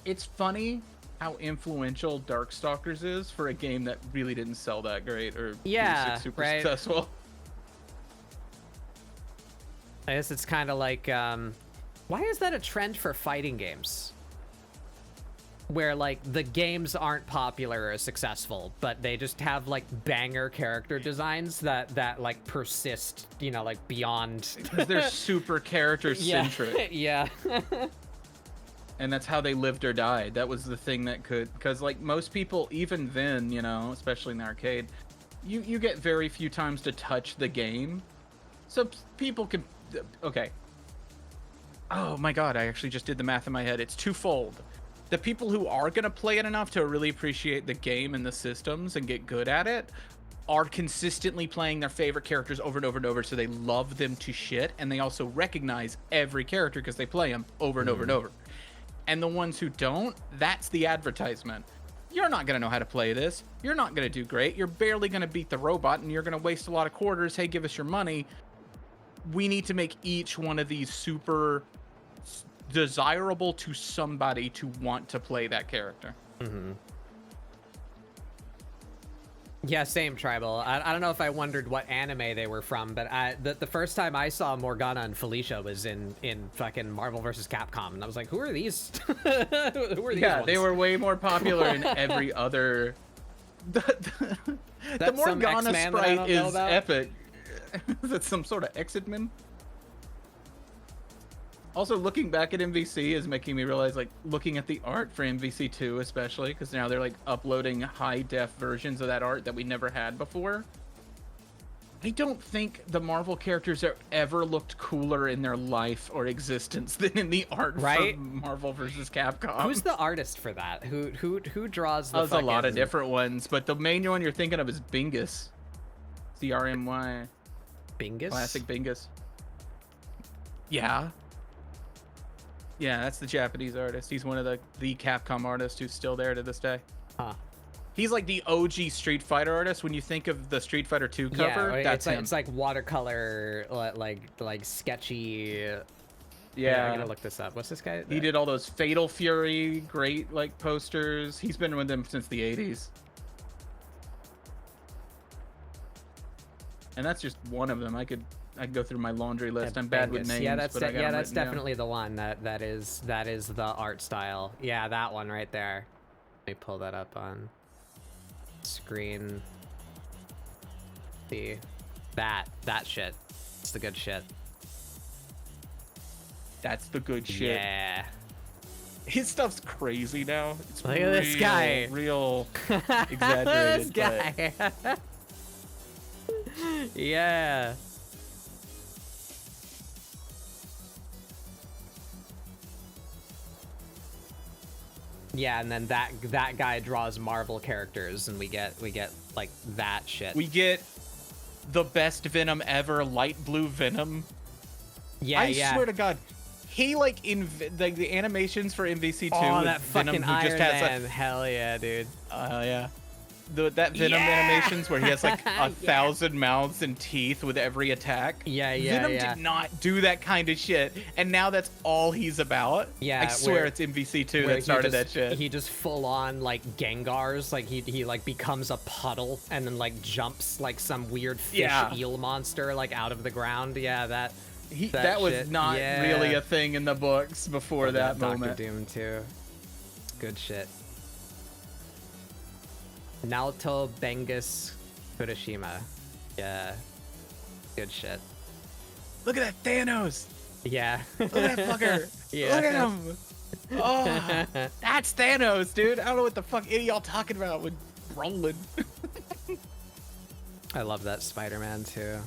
It's funny how influential Darkstalkers is for a game that really didn't sell that great or be super right. successful. I guess it's kind of like, why is that a trend for fighting games? Where, like, the games aren't popular or successful, but they just have, like, banger character designs that like, persist, you know, like, beyond... Because they're super character-centric. Yeah. And that's how they lived or died. That was the thing that could... Because, like, most people, even then, you know, especially in the arcade, you get very few times to touch the game. So people can... Okay. Oh, my God, I actually just did the math in my head. It's twofold. The people who are going to play it enough to really appreciate the game and the systems and get good at it are consistently playing their favorite characters over and over and over, so they love them to shit, and they also recognize every character because they play them over and over and over. And the ones who don't, that's the advertisement. You're not going to know how to play this. You're not going to do great. You're barely going to beat the robot, and you're going to waste a lot of quarters. Hey, give us your money. We need to make each one of these super desirable to somebody to want to play that character. Yeah, same, Tribal. I don't know if I wondered what anime they were from, but the first time I saw Morgana and Felicia was in fucking Marvel vs. Capcom, and I was like, who are these? Who are these Yeah, ones? they were way more popular in every other... The Some Morgana X-Man that I sprite don't know is about? epic. Is that some sort of Exit-man? Also, looking back at MVC is making me realize, like, looking at the art for MVC2 especially, because now they're, like, uploading high-def versions of that art that we never had before. I don't think the Marvel characters have ever looked cooler in their life or existence than in the art Right? for Marvel vs. Capcom. Who's the artist for that? Who draws the There's a lot of fucking- different ones, but the main one you're thinking of is Bingus. CRMY. Bingus? Classic Bingus. Yeah. Yeah, that's the Japanese artist. He's one of the Capcom artists who's still there to this day. Huh. He's like the OG Street Fighter artist. When you think of the Street Fighter 2 cover, yeah, that's him. it's like watercolor, like sketchy. Yeah. I gotta look this up. What's this guy? He did all those Fatal Fury, great like posters. He's been with them since the 80s. And that's just one of them. I could go through my laundry list. I'm bad with Bingus. names. Yeah, that's but I got them written down. definitely the one that is the art style. Yeah, that one right there. Let me pull that up on screen. See that shit. It's the good shit. That's the good shit. Yeah. His stuff's crazy now. It's Look at this guy. Real exaggerated. This guy. Yeah. Yeah, and then that guy draws Marvel characters, and we get like that shit. We get the best Venom ever, light blue Venom. Yeah, I yeah. swear to God, he like the animations for MVC2 Oh, with that Venom fucking who Iron just has Man. Hell yeah, dude. yeah. That Venom Yeah! animations where he has like Yeah. 1,000 mouths and teeth with every attack. Yeah, yeah, Venom yeah. did not do that kind of shit, and now that's all he's about. Yeah, I swear where- it's MVC2 Where that started he that just, shit. He just full on like Gengars, like he like becomes a puddle and then like jumps like some weird fish Yeah. eel monster like out of the ground. Yeah, that That was shit. not Yeah. really a thing in the books before that moment. Doctor Doom too. Good shit. Naoto Bengus Kurashima. Yeah. Good shit. Look at that Thanos! Yeah. Look at that fucker! Yeah. Look at him! Oh, that's Thanos, dude! I don't know what the fuck any y'all talking about with Brolin. I love that Spider-Man too.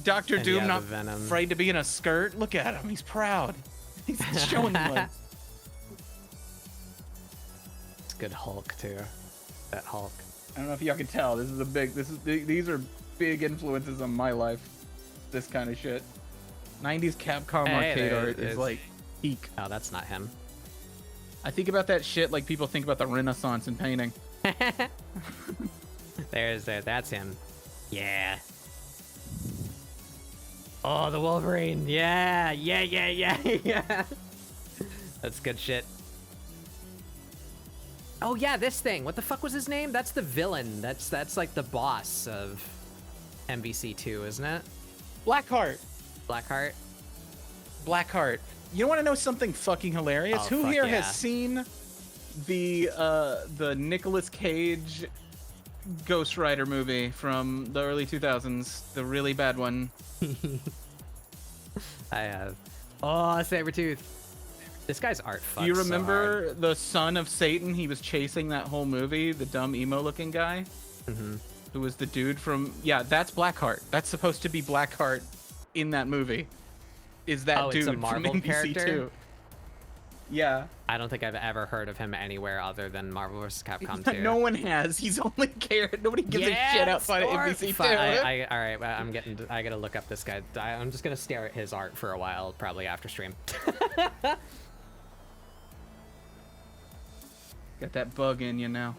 Dr. And Doom yeah, the not Venom. afraid to be in a skirt. Look at him, he's proud. He's showing the legs. It's good Hulk too. That Hulk. I don't know if y'all can tell. These are big influences on my life. This kind of shit. 90s Capcom Hey, arcade there art it is is. like peak. Oh, that's not him. I think about that shit like people think about the Renaissance in painting. That's him. Yeah. Oh, the Wolverine. Yeah. Yeah. That's good shit. Oh yeah, this thing. What the fuck was his name? That's the villain. That's like the boss of MVC2, isn't it? Blackheart. Blackheart. Blackheart. You want to know something fucking hilarious? Oh, Who fuck here yeah. has seen the Nicolas Cage Ghost Rider movie from the early 2000s, the really bad one? I have. Oh, Sabretooth. This guy's art fucks Do you so remember hard. the son of Satan? He was chasing that whole movie, the dumb emo-looking guy, who was the dude from... Yeah, that's Blackheart. That's supposed to be Blackheart in that movie. Is that Oh, dude it's a Marvel from MVC2? character? Yeah. I don't think I've ever heard of him anywhere other than Marvel vs. Capcom 2. No one has. He's only cared. Nobody gives a shit outside of MVC2. All right, I gotta look up this guy. I'm just gonna stare at his art for a while, probably after stream. Got that bug in you now.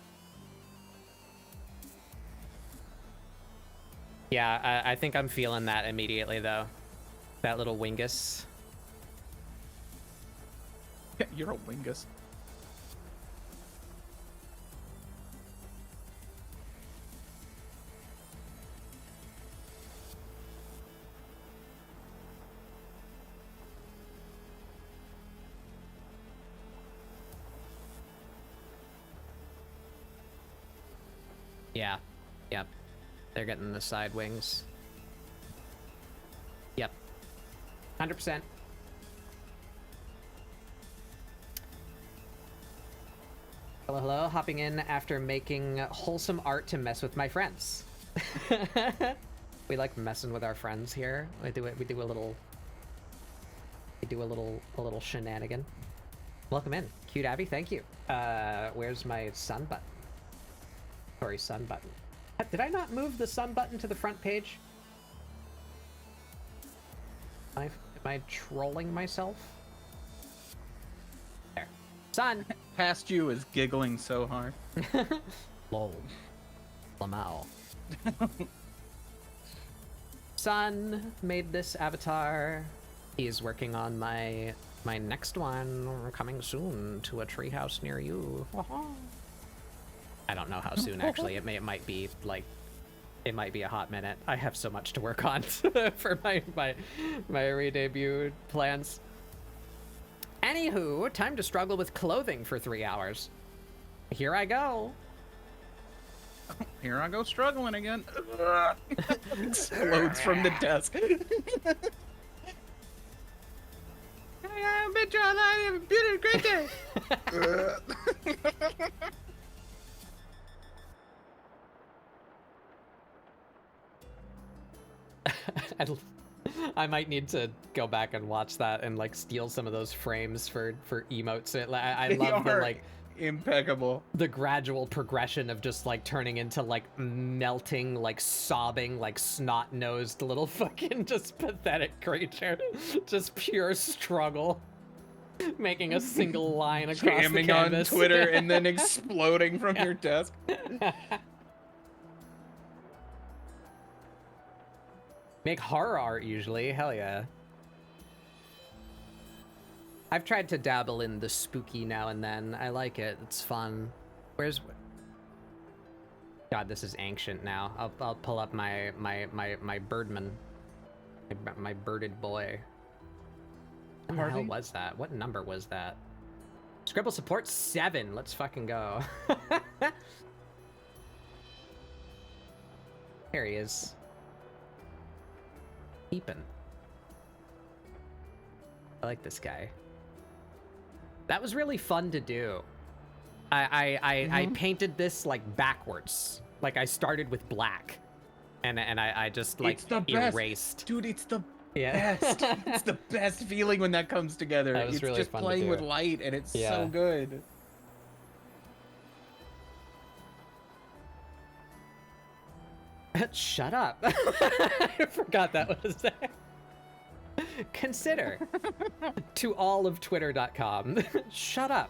Yeah, I think I'm feeling that immediately though. That little Wingus. You're a wingus. Yeah. Yep. They're getting the side wings. Yep. 100%. Hello. Hopping in after making wholesome art to mess with my friends. We like messing with our friends here. We do a little shenanigan. Welcome in, cute Abby. Thank you. Where's my sun button? Sorry, sun button. Did I not move the sun button to the front page? Am I trolling myself? There. Sun! Past you is giggling so hard. Lol. Lamau. Sun made this avatar. He's working on my next one, coming soon to a treehouse near you. I don't know how soon actually. It might be like, it might be a hot minute. I have so much to work on for my re-debut plans. Anywho, time to struggle with clothing for 3 hours. Here I go. Here I go struggling again. Explodes from the desk. I've been trying to have a great day. I might need to go back and watch that and like steal some of those frames for emotes. I love the like Impeccable. The gradual progression of just like turning into like melting, like sobbing, like snot-nosed little fucking just pathetic creature. Just pure struggle. Making a single line across the Jamming canvas. on Twitter and then exploding from your desk. Make horror art usually, hell yeah. I've tried to dabble in the spooky now and then. I like it. It's fun. Where's... God, this is ancient now. I'll pull up my birdman. My birded boy. What the hell was that? What number was that? ScribbleSupport 7. Let's fucking go. There he is. Peepin'. I like this guy. That was really fun to do. I painted this like backwards. Like I started with black, and I just like erased. Dude, it's the Yeah. best. It's the best feeling when that comes together. That was It's really just fun to playing do. with light, and it's Yeah. so good. Shut up. I forgot that was there. Consider to all of twitter.com. Shut up.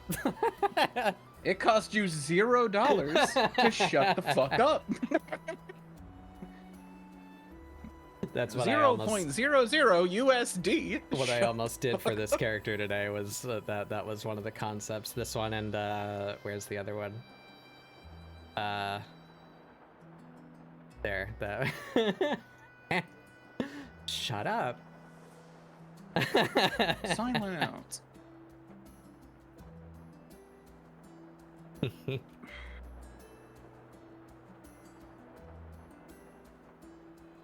It cost you $0 to shut the fuck up. That's what I almost 0.00 USD. what I almost did for this character today was that was one of the concepts. This one and where's the other one? There. That. Shut up. Silence.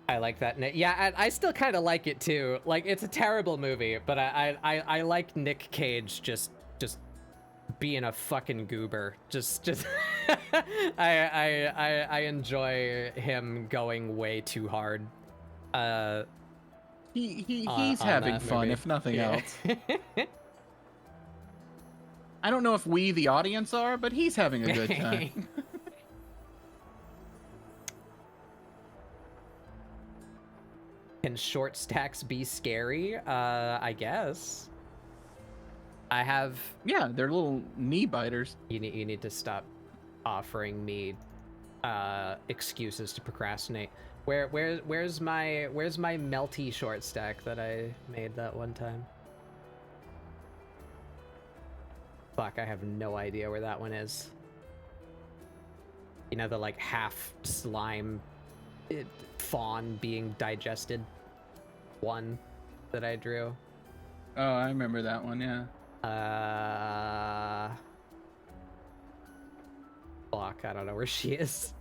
I like that. Yeah, I still kind of like it too. Like, it's a terrible movie, but I like Nick Cage just being a fucking goober. Just I enjoy him going way too hard. He's on having that fun, movie. if nothing Yeah. else. I don't know if we, the audience, are, but he's having a good time. Can short stacks be scary? I guess. I have. Yeah, they're little knee biters. You need to stop offering me excuses to procrastinate. Where's my melty short stack that I made that one time? Fuck, I have no idea where that one is. You know, the like half slime fawn being digested one that I drew. Oh, I remember that one, yeah. Fuck, I don't know where she is.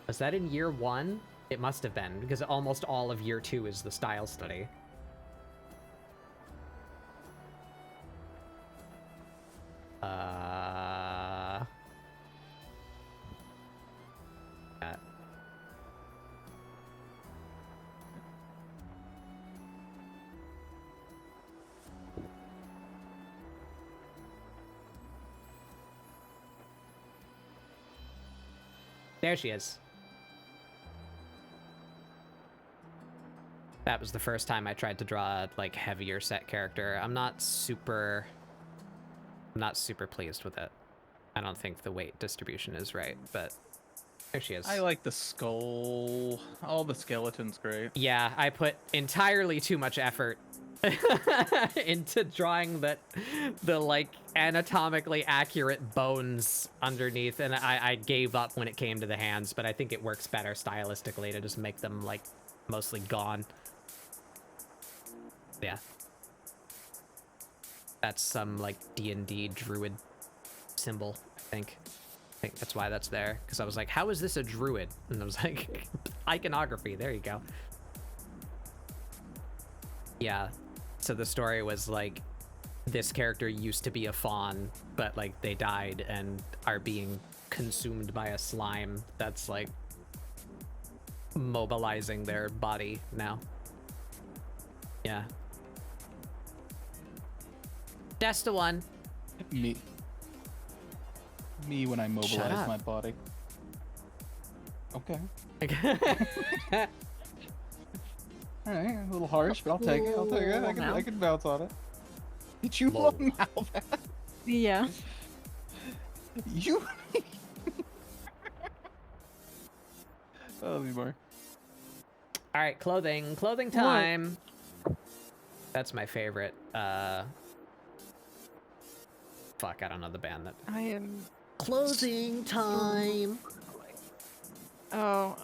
Was that in year 1? It must have been, because almost all of year 2 is the style study. There she is. That was the first time I tried to draw a like heavier set character. I'm not super pleased with it. I don't think the weight distribution is right, but there she is. I like the skull. All the skeleton's great. Yeah, I put entirely too much effort into drawing the like anatomically accurate bones underneath, and I gave up when it came to the hands, but I think it works better stylistically to just make them like mostly gone. Yeah. That's some like D&D druid symbol, I think. I think that's why that's there, because I was like, how is this a druid? And I was like, iconography, there you go. Yeah, so the story was like, this character used to be a fawn, but like they died and are being consumed by a slime that's like mobilizing their body now. Yeah. That's the one. Me when I mobilize up. my body. Okay. All right, a little harsh, but I'll take it. I'll take it. I can bounce on it. Did you Lol. mouth that? Yeah. You. Oh, be more. All right, clothing time. That's my favorite. Fuck, I don't know the band that. I am. Closing time. Oh,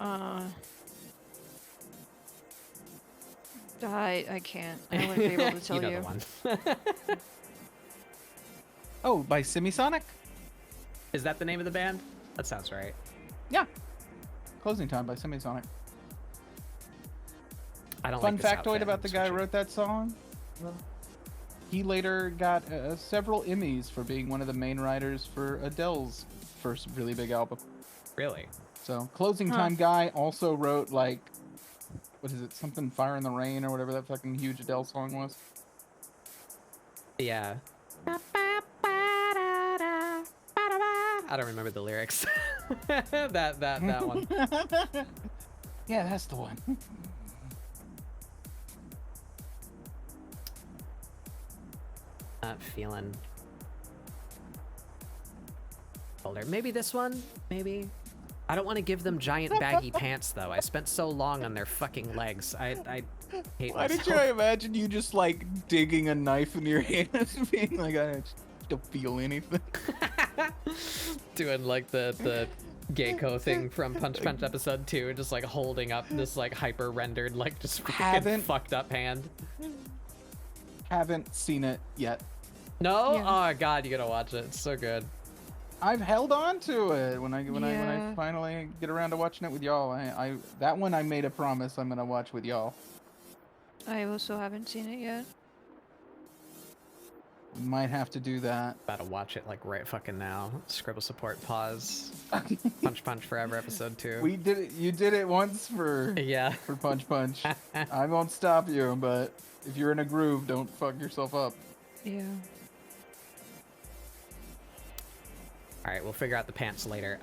I can't. I wouldn't be able to tell you know you. the one. Oh, by Semisonic? Is that the name of the band? That sounds right. Yeah. Closing Time by Semisonic. I don't Fun like this factoid outfit. about the I'm guy who switching. wrote that song. He later got several Emmys for being one of the main writers for Adele's first really big album. Really? So, Closing Time guy also wrote, like, what is it, something Fire in the Rain or whatever that fucking huge Adele song was. Yeah. I don't remember the lyrics. that one. Yeah, that's the one. Not feeling older. Maybe this one? Maybe? I don't want to give them giant baggy pants, though. I spent so long on their fucking legs. I hate Why myself. did you imagine you just, like, digging a knife in your hand and being like, I just don't feel anything? Doing, like, the Gecko thing from Punch Punch episode 2, just, like, holding up this, like, hyper-rendered, like, just fucking Haven't- fucked up hand. Haven't seen it yet. No? Yeah. Oh, God, you gotta watch it. It's so good. I've held on to it when I Yeah. finally get around to watching it with y'all. I that one I made a promise I'm gonna watch with y'all. I also haven't seen it yet. Might have to do that. About to watch it, like, right fucking now. ScribbleSupport pause. Punch Punch Forever episode 2. We did it. You did it once for Yeah. Punch Punch. I won't stop you, but if you're in a groove, don't fuck yourself up. Yeah. All right, we'll figure out the pants later.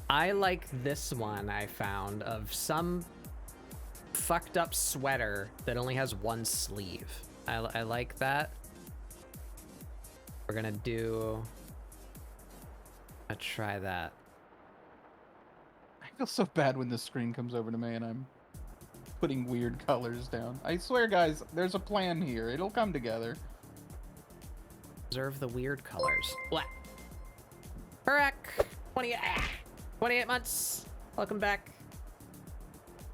I like this one I found of some fucked up sweater that only has one sleeve. I like that. We're gonna try that. I feel so bad when this screen comes over to me and I'm putting weird colors down. I swear, guys, there's a plan here. It'll come together. Observe the weird colors. What? Correct. 28 months. Welcome back.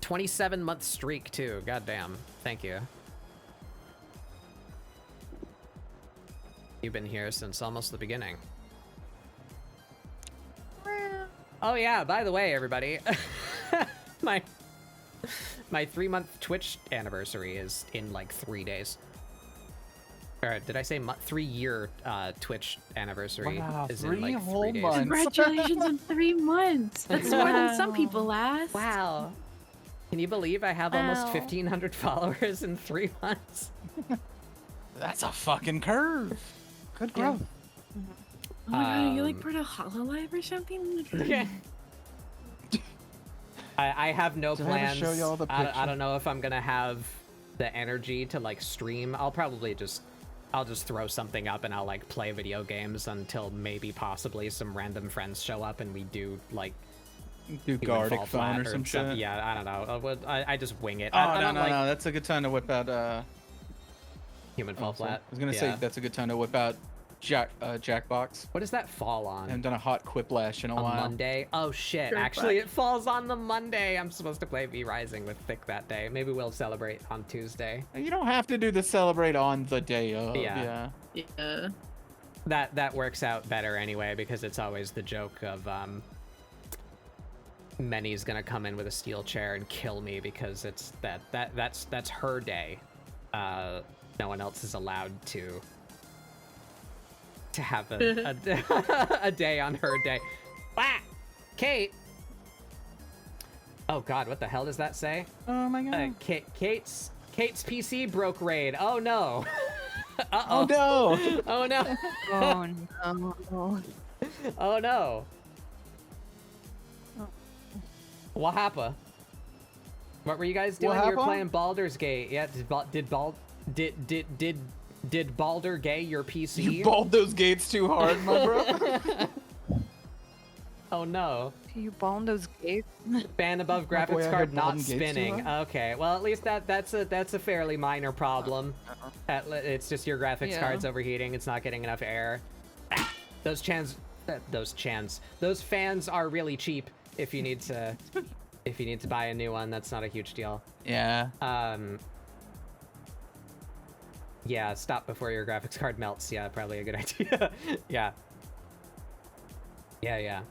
27-month streak too. Goddamn. Thank you. You've been here since almost the beginning. Oh yeah, by the way, everybody, my 3-month Twitch anniversary is in like 3 days. Or did I say 3-year Twitch anniversary Wow, is 3 in like whole 3 days. months. Congratulations on 3 months. That's more than some people last. Wow. Can you believe I have almost Wow. 1,500 followers in 3 months? That's a fucking curve. Good growth. Oh my god, are you like Um, part of Hololive or something? Yeah. I have no Did I ever plans. show y'all the I picture? don't know if I'm gonna have the energy to like stream. I'll just throw something up and I'll like play video games until maybe possibly some random friends show up and we do like Do Human Gardic Fall phone Flat or some shit. Yeah, I don't know. I just wing it. Oh, I no, don't no, like no. That's a good time to whip out, Human Fall sorry. Flat. I was gonna Yeah. say, that's a good time to whip out Jackbox. What does that fall I on? haven't done a hot quiplash in a On while. Monday? Oh shit, Sure, actually but- it falls on the Monday. I'm supposed to play V Rising with Thick that day. Maybe we'll celebrate on Tuesday. You don't have to do the celebrate on the day of. Yeah. Yeah. That works out better anyway because it's always the joke of Many's gonna come in with a steel chair and kill me because it's that's her day. No one else is allowed to have a day on her day. Wah! Kate. Oh God, what the hell does that say? Oh my god. Kate's PC broke raid. Oh no. Uh-oh. no! Oh, no. Oh no. Oh, no. Oh. What happened? What were you guys What doing? You were happened? playing Baldur's Gate. Yeah, did Baldur gay your PC? You balled those gates too hard, my bro. Oh no. You balled those gates? Fan above My boy graphics out card here not balding gates too spinning. hard? Okay, well at least that's a fairly minor problem. It's just your graphics Yeah. card's overheating. It's not getting enough air. Those fans are really cheap if you need to buy a new one. That's not a huge deal. Yeah. Yeah, stop before your graphics card melts. Yeah, probably a good idea. Yeah. Yeah.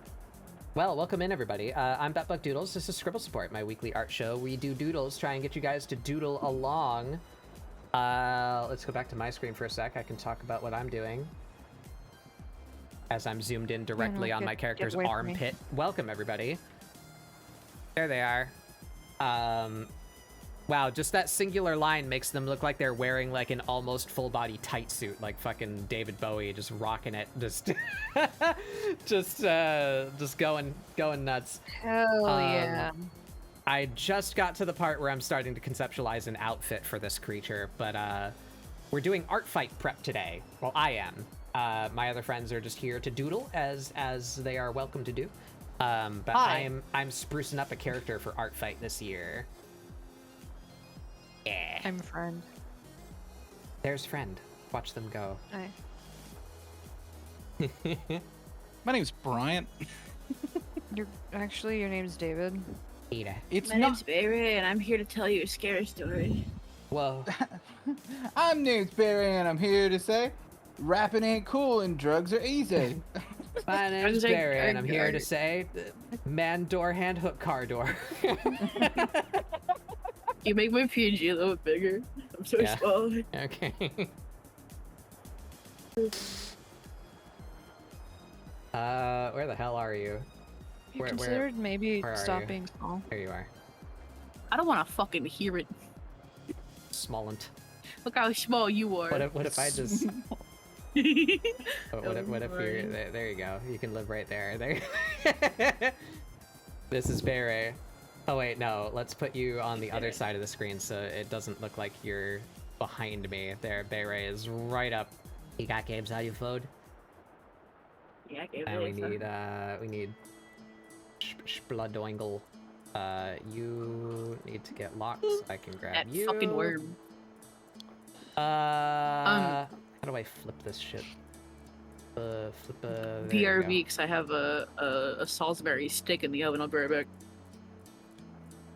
Well, welcome in, everybody. I'm Batbuck Doodles. This is ScribbleSupport, my weekly art show. We do doodles, try and get you guys to doodle along. Let's go back to my screen for a sec. I can talk about what I'm doing. As I'm zoomed in directly on my character's away from me. armpit. Welcome, everybody. There they are. Wow, just that singular line makes them look like they're wearing like an almost full body tight suit, like fucking David Bowie, just rocking it, just, just going nuts. Hell yeah. I just got to the part where I'm starting to conceptualize an outfit for this creature, but we're doing art fight prep today. Well, I am. My other friends are just here to doodle, as they are welcome to do. But Hi. I'm sprucing up a character for art fight this year. Yeah. I'm a friend. There's friend. Watch them go. Hi. My name's Bryant. Your name's David. Ada. It's My not. name's Barry, and I'm here to tell you a scary story. Whoa. I'm name's Barry, and I'm here to say, rapping ain't cool and drugs are easy. My name's like, Barry, and I'm here to say, man door, hand hook, car door. You make my PNG a little bit bigger. I'm so Yeah. small. Okay. Where the hell are you? You Where- considered maybe where are stop you? being small. There you are. I don't want to fucking hear it. Smallent. Look how small you are. What if I just? What if you're there? You go. You can live right there. There. This is Barry. Oh wait, no. Let's put you on the other side of the screen so it doesn't look like you're behind me. There, Barry is right up. You got games on your phone? Yeah, I gave And it. we need Spladoingle. You need to get locked. So I can grab That you. fucking worm. How do I flip this shit? There you BRB, go. because I have a Salisbury steak in the oven. I'll be right back.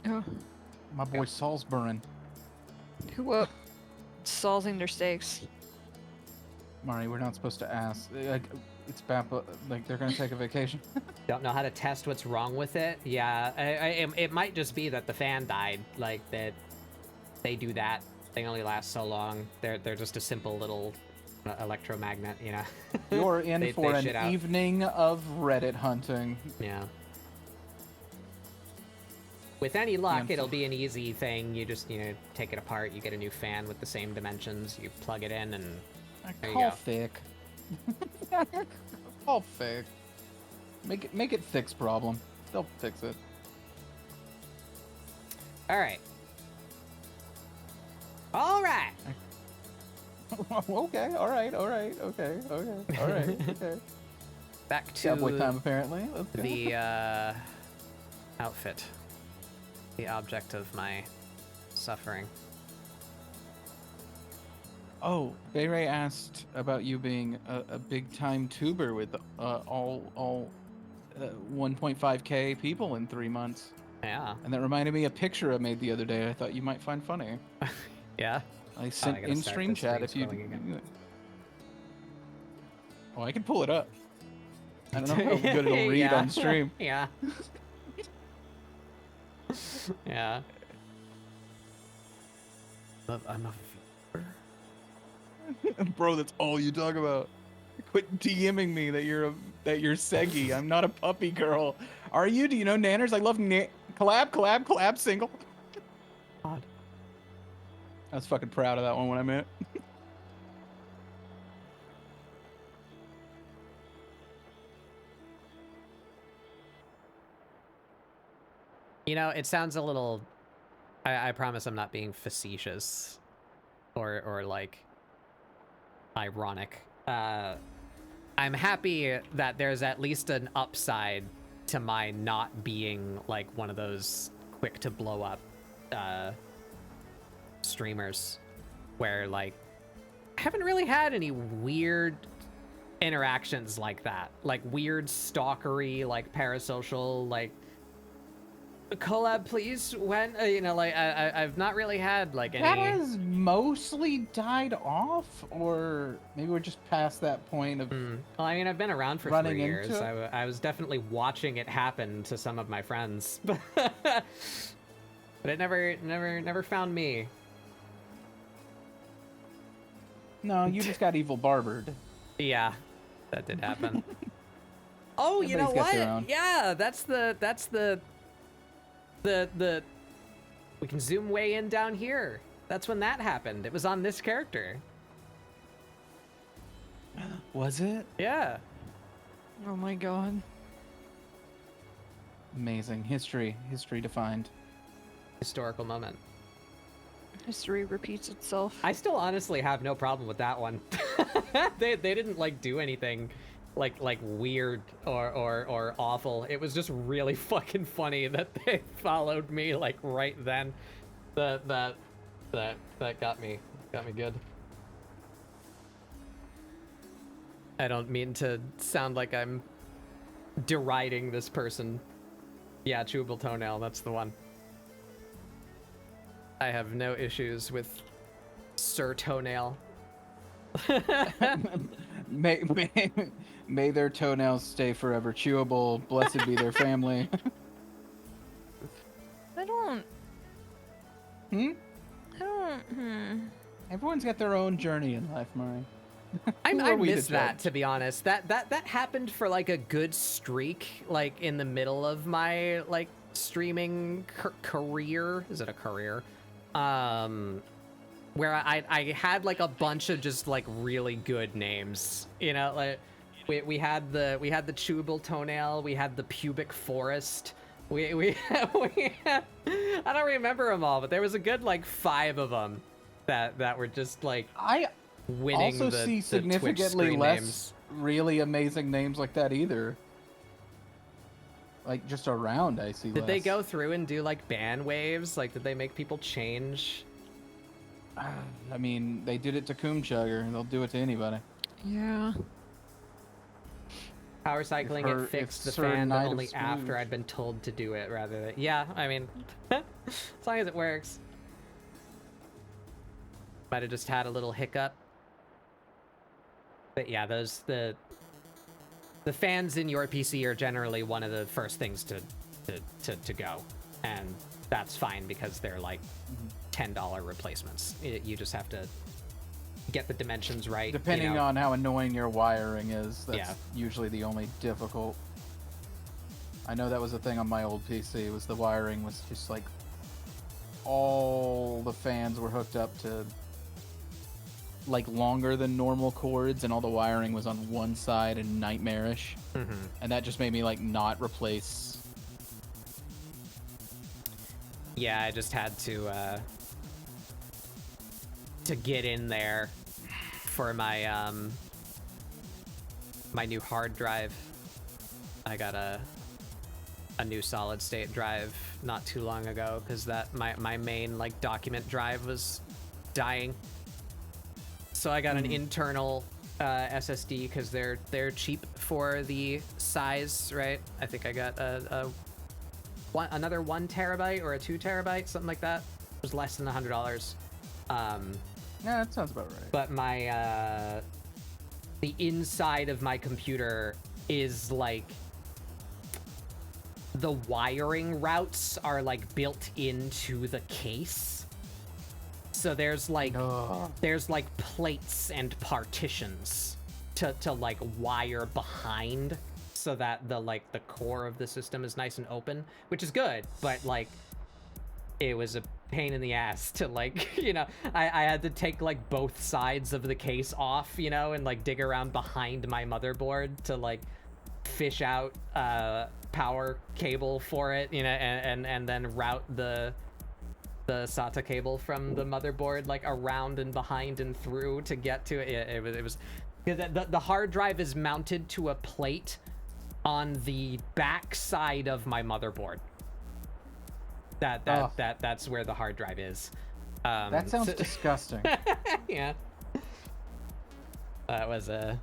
Oh, My boy Saul's burning. who up? Salting their steaks. Mari, we're not supposed to ask. Like, it's bad, but like they're gonna take a vacation. Don't know how to test what's wrong with it. Yeah, it might just be that the fan died. Like that, they do that. They only last so long. They're just a simple little electromagnet, you know. You're in They for shit out. an evening of Reddit hunting. Yeah. With any luck, Yeah. it'll be an easy thing. You just, take it apart. You get a new fan with the same dimensions. You plug it in, and there you Call go. thick. Call thick. Make it thick's problem. They'll fix it. All right. All right. Okay, alright, okay, okay. Back to Cowboy time, apparently. Let's go. the outfit. The object of my suffering. Oh, Bayray asked about you being a big-time tuber with all 1.5k people in 3 months. Yeah. And that reminded me of a picture I made the other day I thought you might find funny. Yeah. I sent gotta in start stream the chat stream if you... scrolling again. Oh, I can pull it up. I don't know how good it'll read Yeah. on stream. Yeah. Yeah. I'm a viewer. Bro, that's all you talk about. Quit DMing me that you're Seggy. I'm not a puppy girl. Are you? Do you know Nanners? I love collab, single. God. I was fucking proud of that one when I met. You know, it sounds a little. I promise I'm not being facetious, or like ironic. I'm happy that there's at least an upside to my not being like one of those quick to blow up streamers, where like I haven't really had any weird interactions like that, like weird stalkery, like parasocial, like collab please when you know, like I've not really had like any. That has mostly died off, or maybe we're just past that point of Well, I mean, I've been around for running 3 years. into it? I was definitely watching it happen to some of my friends, but it never found me. No, you just got evil barbered. Yeah, that did happen. Oh, you know Everybody's got their what? own. Yeah, that's the we can zoom way in down here. That's when that happened. It was on this character. Was it? Yeah. Oh my god. Amazing. History defined. Historical moment. History repeats itself. I still honestly have no problem with that one. they didn't like do anything like weird or awful. It was just really fucking funny that they followed me like right then. That got me good. I don't mean to sound like I'm deriding this person. Yeah, chewable toenail, that's the one. I have no issues with Sir Toenail. May their toenails stay forever chewable. Blessed be their family. I don't. Everyone's got their own journey in life, Murray. I Who are we to miss that, judge? to be honest. That happened for like a good streak, like in the middle of my like streaming career. Is it a career? Where I had like a bunch of just like really good names, you know, like we had the chewable toenail, we had the pubic forest, we had, I don't remember them all, but there was a good like 5 of them that were just like I winning also the see Twitch significantly screen less names. really amazing names like that either. Like just around, I see. Did they less. go through and do like ban waves? Like, did they make people change? I mean, they did it to Coom Chugger, and they'll do it to anybody. Yeah. Power cycling, her- it fixed if the certain fan, but items only after moved. I'd been told to do it rather than... Yeah, I mean, as long as it works. Might have just had a little hiccup. But yeah, the fans in your PC are generally one of the first things to go. And that's fine because they're like $10 replacements. You just have to get the dimensions right. Depending you know. on how annoying your wiring is, that's Yeah. usually the only difficult. I know that was a thing on my old PC, was the wiring was just like all the fans were hooked up to like longer than normal cords, and all the wiring was on one side and nightmarish. And that just made me like not replace. Yeah, I just had to get in there for my my new hard drive. I got a new solid state drive not too long ago because that my main like document drive was dying. So I got an internal SSD because they're cheap for the size, right? I think I got another 1 terabyte or a 2 terabyte, something like that. It was less than $100. Yeah, that sounds about right. But my the inside of my computer is like the wiring routes are like built into the case. So there's like plates and partitions to like wire behind so that the core of the system is nice and open, which is good, but like it was a pain in the ass to like, you know, I had to take like both sides of the case off, you know, and like dig around behind my motherboard to like fish out power cable for it, you know, and then route the SATA cable from the motherboard like around and behind and through to get to it. It was the hard drive is mounted to a plate on the back side of my motherboard. That's where the hard drive is. That sounds disgusting. Yeah. That was a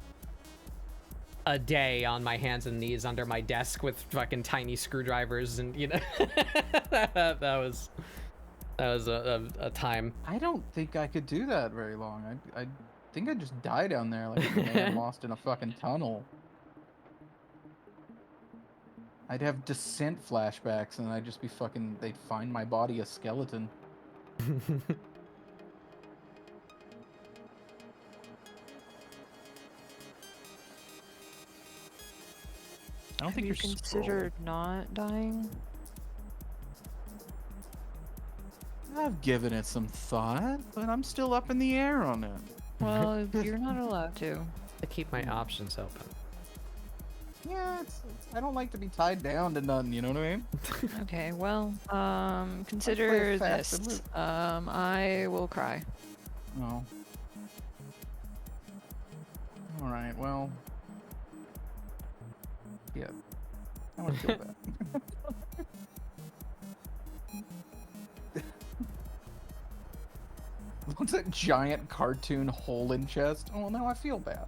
day on my hands and knees under my desk with fucking tiny screwdrivers, and you know, that was a time. I don't think I could do that very long. I think I'd just die down there like a man lost in a fucking tunnel. I'd have descent flashbacks, and I'd just be fucking. They'd find my body a skeleton. I don't think Have you you're considered not dying? I've given it some thought, but I'm still up in the air on it. Well, you're not allowed to. To keep my options open. Yeah, I don't like to be tied down to nothing, you know what I mean? Okay, well, play consider it fast and this. loose. I will cry. Oh. Alright, well. Yeah. I want to feel that. What's that giant cartoon hole in chest? Oh, now I feel bad.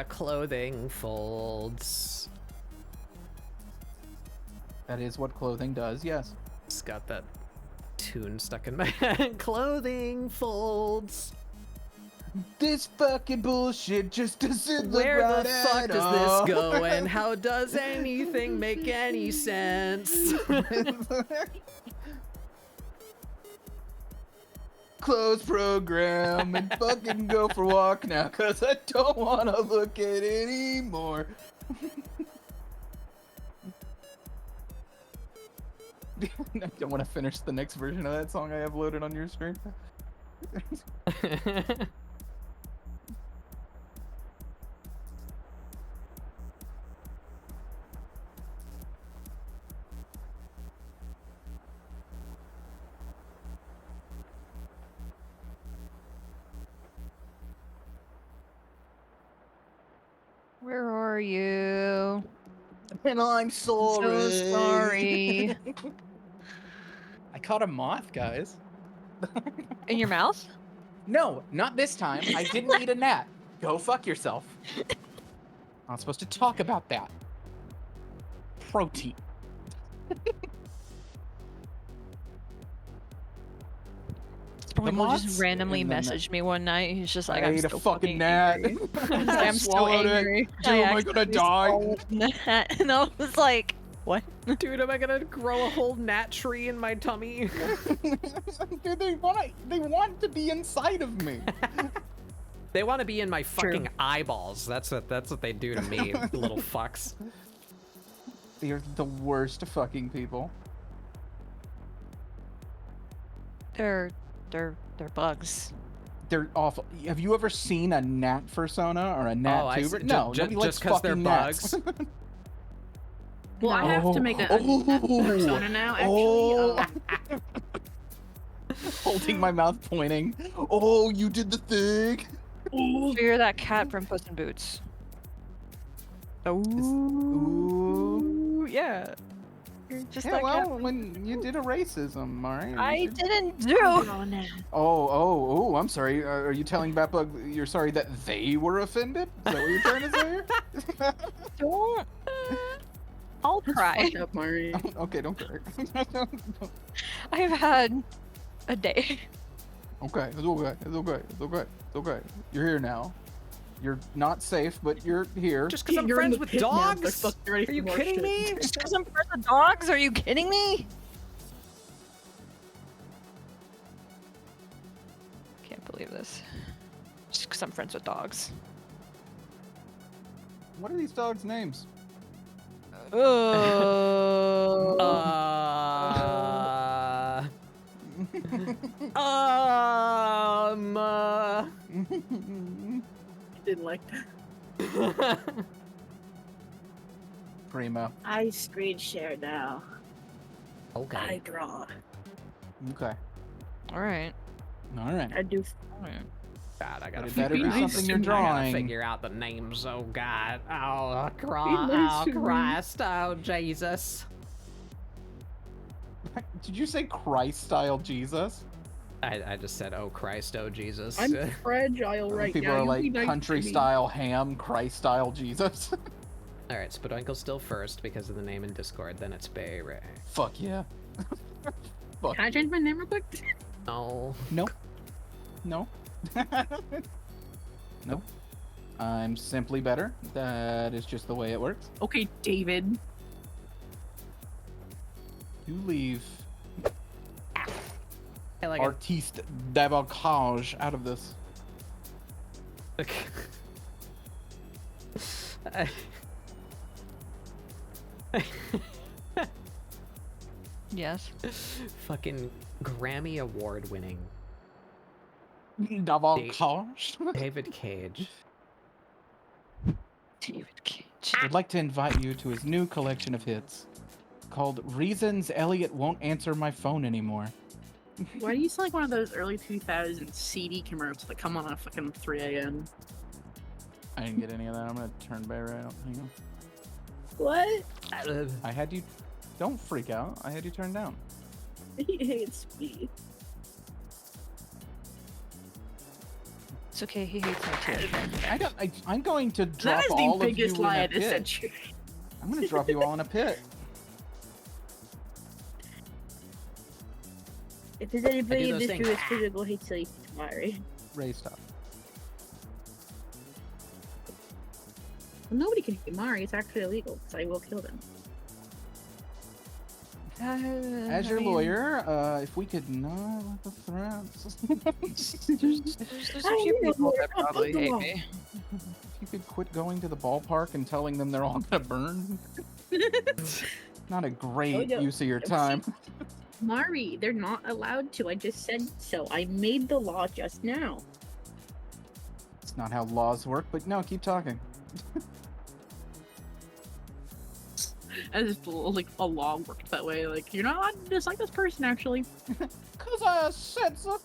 Clothing folds. That is what clothing does, yes. It's got that tune stuck in my head. Clothing folds. This fucking bullshit just doesn't look Where right the fuck at does all. this go, and how does anything make any sense? Close program and fucking go for a walk now, cause I don't want to look at it anymore. I don't want to finish the next version of that song I have loaded on your screen. Where are you? And I'm sorry. So sorry. I caught a moth, guys. In your mouth? No, not this time. I didn't eat a gnat. Go fuck yourself. I'm not supposed to talk about that. Protein. Probably moths just randomly and the messaged me one night. He's just like, I I'm ate still a fucking gnat. angry. I'm so Swallowed it. angry. Dude, am I gonna accidentally die? swallowed a gnat. And I was like, what? Dude, am I gonna grow a whole gnat tree in my tummy? Dude, they want to be inside of me. They want to be in my fucking True. eyeballs. That's what they do to me, little fucks. They're the worst fucking people. They're bugs. They're awful. Have you ever seen a gnat persona or a gnat Oh, I tuber? see. No, Ju- nobody ju- likes just 'cause they're fucking gnats. bugs? Well, I have to make a persona now, actually. Holding my mouth, pointing. Oh, you did the thing. So you're that cat from Puss in Boots. Ooh. Yeah. You're just Yeah, that cat. well, when you did a racism, alright. I didn't do. Oh, no. Oh, I'm sorry. Are you telling Batbug you're sorry that they were offended? Is that what you're trying to say here? Don't. I'll cry. Fucked up, Mari. Okay, don't cry. I've had a day. Okay, it's okay. It's okay. It's okay. It's okay. You're here now. You're not safe, but you're here. Just because I'm You're in friends the with pit now, they're dogs? fucking ready Are you for more kidding shit. me? Just because I'm friends with dogs? Are you kidding me? Can't believe this. Just because I'm friends with dogs. What are these dogs' names? Oh. like. Primo. I screen share now. I Okay. draw. Okay. All right. All right. I do. All right. God, I gotta It better figure be out something you're I gotta drawing. figure out the names. Oh God. Oh, nice to read. Christ. Oh Jesus. Did you say Christ-style Jesus? I just said, oh Christ, oh Jesus. I'm fragile right People now. are You like be nice to me. country-style ham, Christ-style Jesus. All right, Spadoinkle's still first because of the name in Discord. Then it's Bay Ray. Fuck yeah. Fuck. Can I change my name real quick? No. Nope. No. Nope. I'm simply better. That is just the way it works. Okay, David. You leave I like artiste d'avocage out of this. it. Yes. Fucking Grammy Award winning D'avocage. David Cage. David Cage. I'd like to invite you to his new collection of hits called Reasons Elliot Won't Answer My Phone Anymore. Why do you sound like one of those early 2000s CD commercials that come on at fucking 3 a.m.? I didn't get any of that. I'm gonna turn Bay Ray out. Hang on. What? I had you. Don't freak out. I had you turned down. He hates me. It's okay. He hates me too. I'm going to drop That is all the of you biggest in lie a of this pit. century. I'm gonna drop you all in a pit. If there's anybody in those this things. room that's physical, hates you, Mari. Ray, stop. Well, nobody can hate Mari. It's actually illegal, so I will kill them. As your lawyer, if we could not let the threats. There's a few people that probably hate me. If you could quit going to the ballpark and telling them they're all gonna burn. Not a great no. use of your time. Mari, they're not allowed to. I just said so. I made the law just now. It's not how laws work, but no, keep talking. As if like a law worked that way. Like you're not allowed to dislike this person actually. Cause I said so.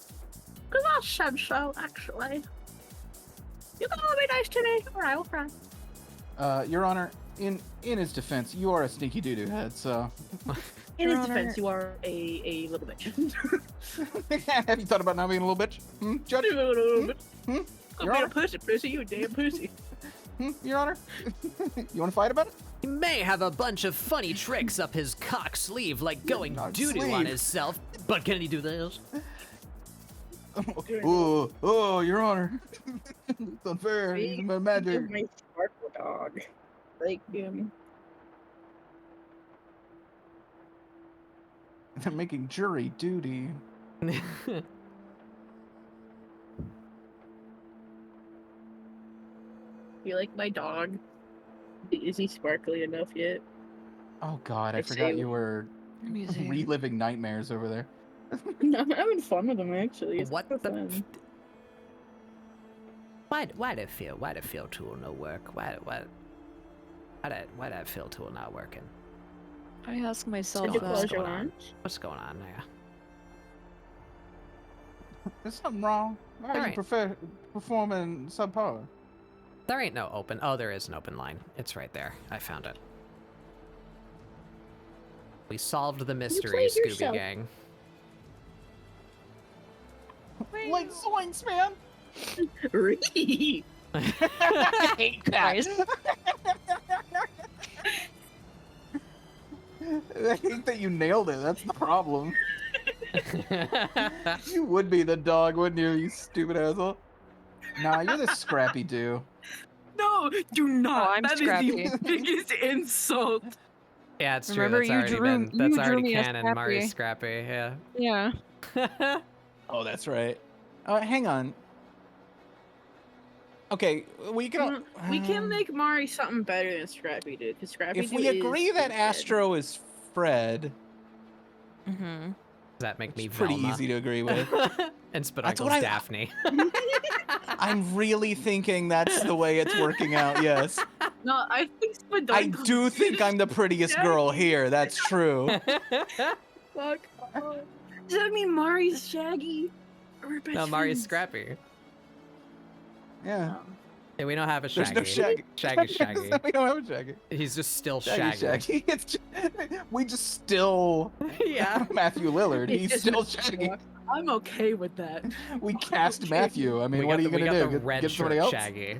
Cause I said so actually. You can all be nice to me, or I will cry. Your Honor, in his defense, you are a sneaky doo-doo head, so. In Your his Honor. defense, you are a little bitch. Have you thought about not being a little bitch? Judge? You little bitch. Hmm? Go Your be a Honor? pussy, you damn pussy. Your Honor? You want to fight about it? He may have a bunch of funny tricks up his cock sleeve, like going Cock doo-doo sleeve. on himself, but can he do this? Oh, Your Honor. It's unfair. He's a magic. You're my sparkle dog. Like They're making jury duty. you like my dog? Is he sparkly enough yet? Oh God, I I'd forgot say- you were Museum. reliving nightmares over there. No, I'm having fun with him actually. It's What so the fun. Why did fill tool no work? Why that fill tool not working? I ask myself Did you what's close that. your going on? lunch? What's going on there? There's something wrong. Why are you Alright. performing subpar? There ain't no open. Oh, there is an open line. It's right there. I found it. We solved the mystery, played Scooby yourself. Gang. Like zoinks, man! Ree! I hate that. Christ. I hate that you nailed it. That's the problem. You would be the dog, wouldn't you, you stupid asshole? Nah, you're the Scrappy Doo. No, do not. I'm That is Scrappy. the biggest insult. Yeah, it's true. Remember, That's you already drew- been. That's you drew already me as canon. Mari's Scrappy. Yeah. Yeah. Oh, that's right. Hang on. Okay, we can. We can make Mari something better than Scrappy Doo, because Scrappy If Doo we agree is that dead. Astro is Fred, Mm-hmm. Does that make me it's pretty Velma? easy to agree with. And That's Spadunkle's what I- Daphne. I'm really thinking that's the way it's working out. Yes, No, I think I Spadonkle do is think I'm the prettiest girl Shaggy. here. That's true. Fuck. Oh. Does that mean Mari's Shaggy? Or best No, Mari's friends? Scrappy. Yeah. Oh. Yeah, we don't have a There's Shaggy. no Shaggy. Shaggy's Shaggy. We don't have a Shaggy. He's just still Shaggy. Shaggy. Shaggy. It's just, we just still Yeah. Matthew Lillard. It's He's just still Matthew Shaggy. Lillard. I'm okay with that. We I'm cast okay. Matthew. I mean, We what got are you the- we gonna got do? the red Get somebody shirt else? Shaggy.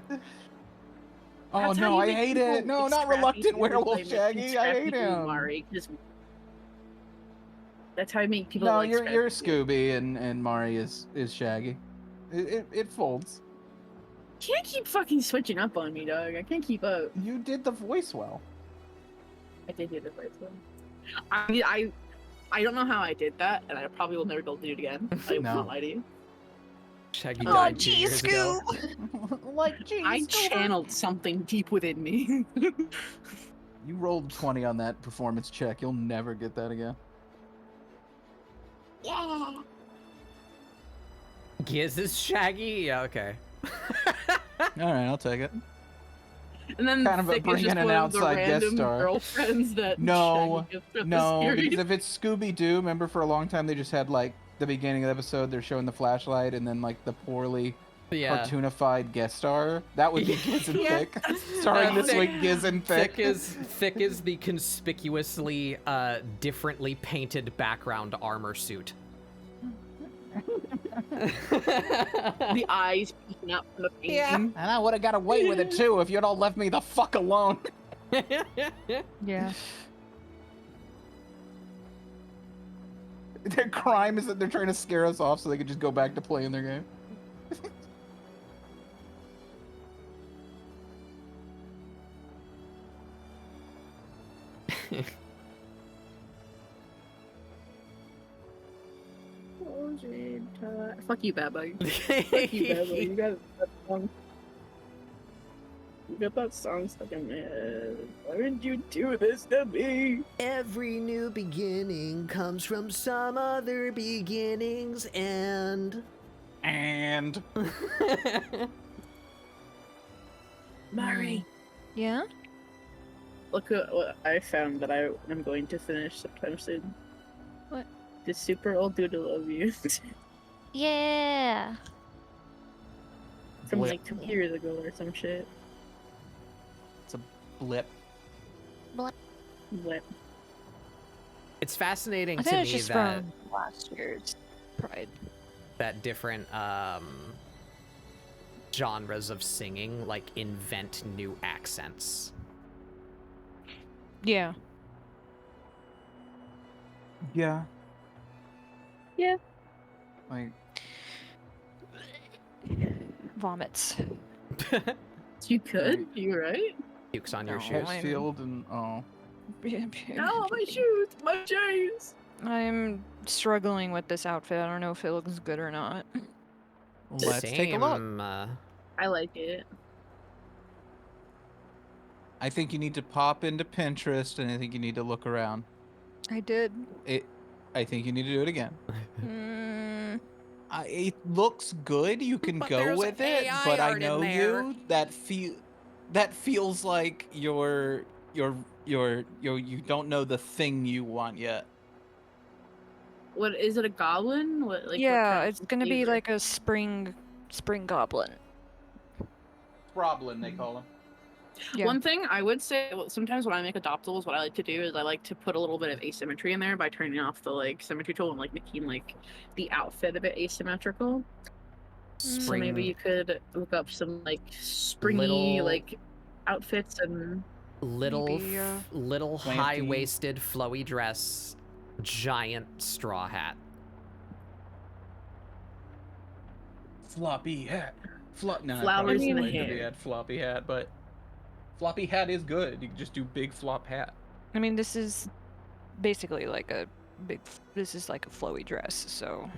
Oh That's how no, you I make hate people it. No, like not Scrappy reluctant feel werewolf like Shaggy. I hate Scrappy him. Mari. That's how I make people No, like you're Scrappy. Scooby and Mari is Shaggy. It folds. Can't keep fucking switching up on me, dog. I can't keep up. You did the voice well. I did do the first one. I don't know how I did that, and I probably will never be able to do it again. I will No. not lie to you. Shaggy Oh, died 2 gee, years ago. Scoob. Like, geez, I Scooby. channeled something deep within me. You rolled 20 on that performance check. You'll never get that again. Yeah. Giz is Shaggy? Yeah, okay. All right, I'll take it. And then Kind of Thick bring is just in an one of the outside guest random star. girlfriends that No, Shaggy gets throughout the No, series. because if it's Scooby Doo, remember for a long time they just had like the beginning of the episode, they're showing the flashlight, and then like the poorly Yeah. cartoonified guest star. That would be Giz and Yeah. Thick. Starring this Thick- week, Giz and Thick. Thick is the conspicuously differently painted background armor suit. The eyes peeking out from the painting. Yeah. And I would have got away with it too if you'd all left me the fuck alone. Yeah. Their crime is that they're trying to scare us off so they could just go back to playing their game. Fuck you, Bad Bug. Fuck you, Bad Bug. You got that song. You got that song stuck in my head. Why did you do this to me? Every new beginning comes from some other beginning's end. And Mari, Yeah? look at what I found that I am going to finish sometime soon. What? The super old dude to love you. Yeah. From Blip. like 2 years ago or some shit. It's a blip. What? It's fascinating I to think it's me just that from last year's Pride. that different genres of singing like invent new accents. Yeah. Yeah. Yeah. Like, Vomits. You could. You're right. Pukes on your No, shoes. I'm- Field and Oh, my shoes! My chains! I'm struggling with this outfit. I don't know if it looks good or not. let's take a look. Same, I like it. I think you need to pop into Pinterest, and I think you need to look around. I did. I think you need to do it again. Mm, It looks good. You can But go there's with it, AI but I art in know there. you. That feels like you don't know the thing you want yet. What is it? A goblin? What? Like, what yeah, kind of it's gonna be flavor? like a spring goblin. Problem they call him. Yeah. One thing I would say, sometimes when I make adoptables, what I like to do is I like to put a little bit of asymmetry in there by turning off the like symmetry tool and like making like the outfit a bit asymmetrical. So maybe you could look up some like springy Little- like outfits and little Maybe, little Planty. high-waisted flowy dress, giant straw hat. Floppy hat. No, Flowers in the hair. Floppy hat, but floppy hat is good. You can just do big flop hat. I mean, this is basically like a this is like a flowy dress, so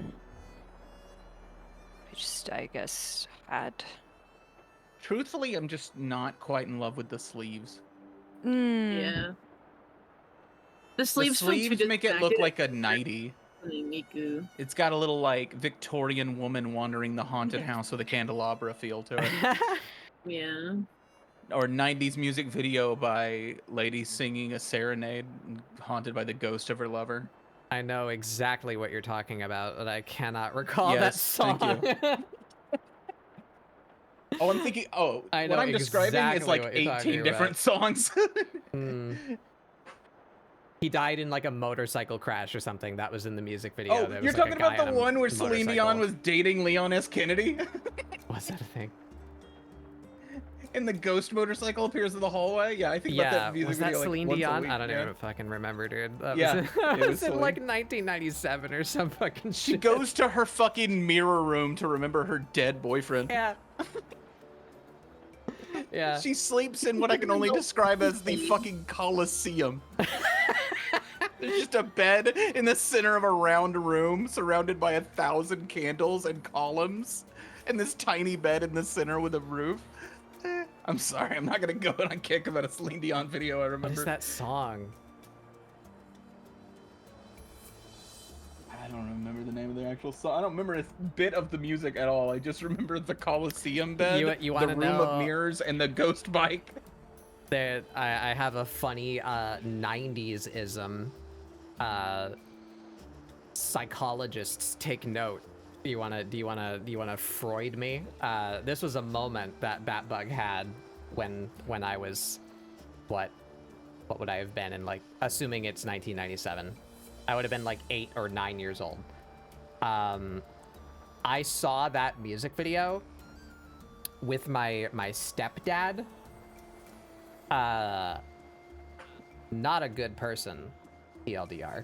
I guess had. Truthfully, I'm just not quite in love with the sleeves. Mm, yeah. The sleeves, the feel too sleeves make it look disconnected. like a nightie. Miku. It's got a little like Victorian woman wandering the haunted house with a candelabra feel to it. Yeah. Or 90s music video by lady singing a serenade haunted by the ghost of her lover. I know exactly what you're talking about, but I cannot recall that Yes, song. thank you. Oh, I'm thinking. Oh, I know what I'm describing is exactly like what you're talking 18 about. different songs. He died in like a motorcycle crash or something. That was in the music video. Oh, There you're was, like, talking a guy about the on a one where Celine motorcycle. Dion was dating Leon S. Kennedy? Was that a thing? And the ghost motorcycle appears in the hallway? Yeah, I think about Yeah, that music was that video like Celine once a Dion? week, I don't yeah. even fucking remember, dude. That Yeah, was, it that was was in like Celine. 1997 or some fucking shit. She goes to her fucking mirror room to remember her dead boyfriend. Yeah. Yeah. She sleeps in what I can only describe as the fucking Coliseum. There's just a bed in the center of a round room surrounded by 1,000 candles and columns. And this tiny bed in the center with a roof. I'm sorry, I'm not gonna go on a kick about a Celine Dion video I remember. What is that song? I don't remember the name of the actual song. I don't remember a bit of the music at all. I just remember the Coliseum bed, You the wanna room know- of mirrors, and the ghost bike. I have a funny 90s-ism. Psychologists take note. Do you wanna Freud me? This was a moment that Batbug had when I was, what would I have been in, like, assuming it's 1997. I would have been like 8 or 9 years old. I saw that music video with my stepdad. Not a good person, TLDR.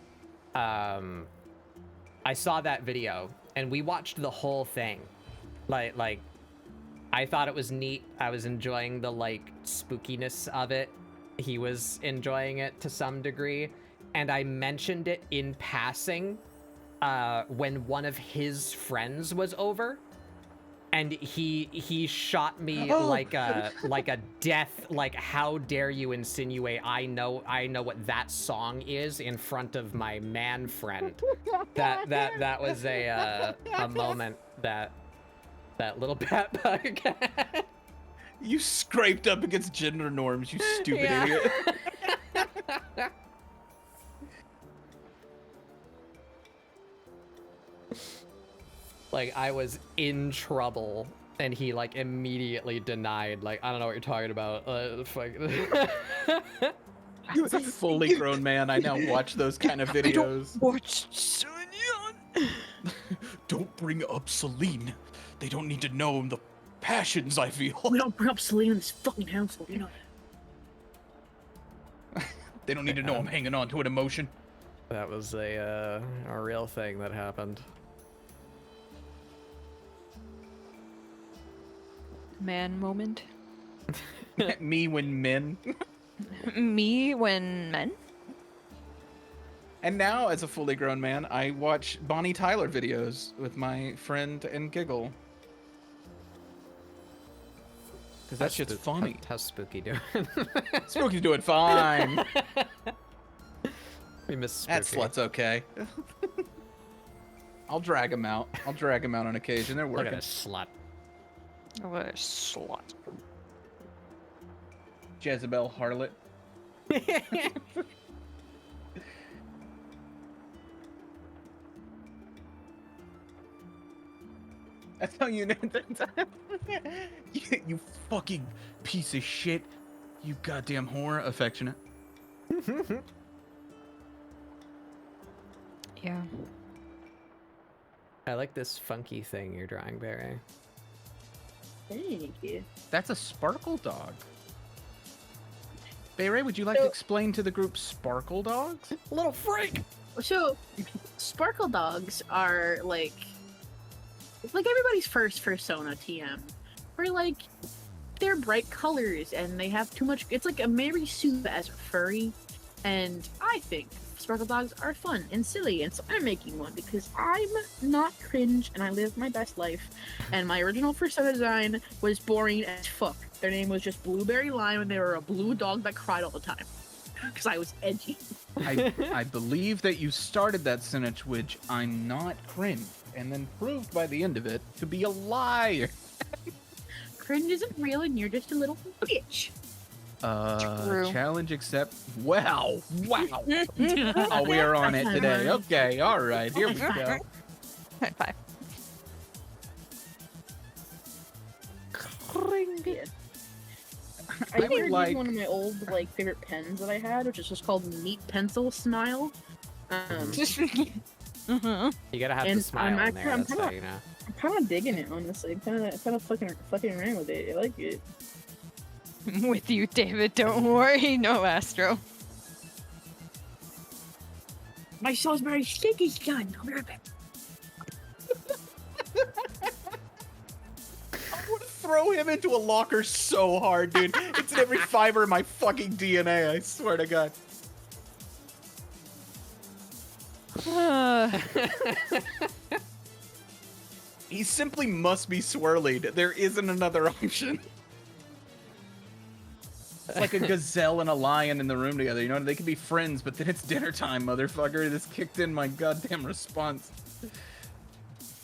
I saw that video and we watched the whole thing. Like I thought it was neat. I was enjoying the like spookiness of it. He was enjoying it to some degree. And I mentioned it in passing when one of his friends was over. And he shot me like a death, like, how dare you insinuate I know what that song is in front of my man friend. That was a moment that little Batbug had. You scraped up against gender norms, you stupid Yeah. idiot. Like, I was in trouble, and he, like, immediately denied, like, I don't know what you're talking about. Fuck. You as a fully grown man, I now watch those kind of videos. Watch Celine. Don't bring up Celine. They don't need to know the passions I feel. We don't bring up Celine in this fucking household, you know. They don't need to know I'm hanging on to an emotion. That was a real thing that happened. Man moment. Me when men. Me when men. And now, as a fully grown man, I watch Bonnie Tyler videos with my friend and giggle. Because that shit's funny. How's Spooky doing? Spooky's doing fine. We miss Spooky. That slut's okay. I'll drag him out. I'll drag him out on occasion. They're Look at working. this slut. What a slut. Jezebel harlot. That's how you know. You fucking piece of shit. You goddamn whore. Affectionate. Yeah. I like this funky thing you're drawing, Barry. Thank you. That's a sparkle dog. Bayray, would you like to explain to the group sparkle dogs? Little freak! So, sparkle dogs are like everybody's first persona TM. Where like they're bright colors and they have too much. It's like a Mary Sue as a furry, and I think sparkle dogs are fun and silly, and so I'm making one because I'm not cringe and I live my best life. And my original persona design was boring as fuck. Their name was just Blueberry Lime, and they were a blue dog that cried all the time. because I was edgy. I believe that you started that sentence, which I'm not cringe, and then proved by the end of it to be a liar. Cringe isn't real, and you're just a little bitch. True. Challenge accept. Wow. Oh, we are on it today. Okay, all right, here we go. High five. Yeah. I I think would I like- one of my old favorite pens that I had, which is just called Neat Pencil Smile. Mm-hmm. You gotta have And the smile I'm in there. That's kinda- how you know. I'm kind of digging it, honestly. Kind of fucking around with it. I like it. With you, David. Don't worry. No, Astro. My Salisbury steak is done. I'll be right back. I would throw him into a locker so hard, dude. It's in every fiber of my fucking DNA, I swear to God. He simply must be swirlied. There isn't another option. It's like a gazelle and a lion in the room together. You know, they could be friends, but then it's dinner time, motherfucker. This kicked in my goddamn response.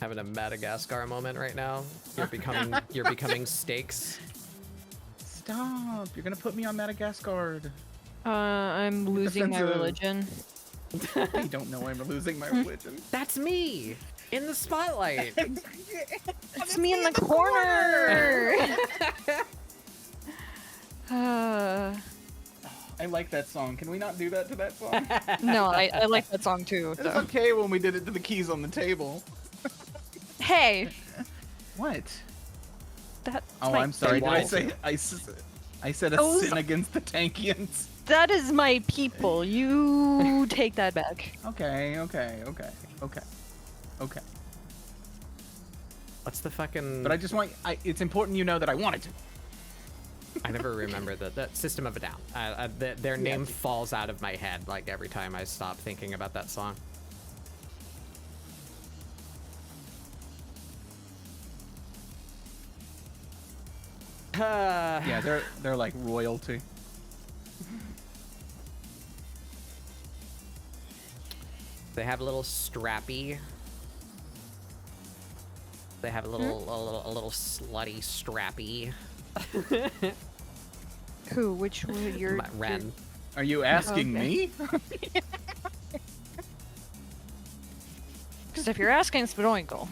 Having a Madagascar moment right now. You're becoming steaks. Stop. You're gonna put me on Madagascar. I'm losing my Defensive. religion. I don't know I'm losing my religion. That's me in the spotlight. It's me in the corner. I like that song. Can we not do that to that song? No, I like that song too. It So. was okay when we did it to the keys on the table. Hey, What? that's Oh, my I'm sorry. Did I people. say I said a Those- sin against the Tankians? that is my people. You take that back. Okay. What's the fucking? But I just want. It's important you know that I wanted to. I never remember that System of a Down. Their name falls out of my head like every time I stop thinking about that song. Yeah, they're like royalty. They have a little strappy. They have a little slutty strappy. Who? Which one? Your Wren. Are you asking Okay. me? Because if you're asking, it's Spodoinkle.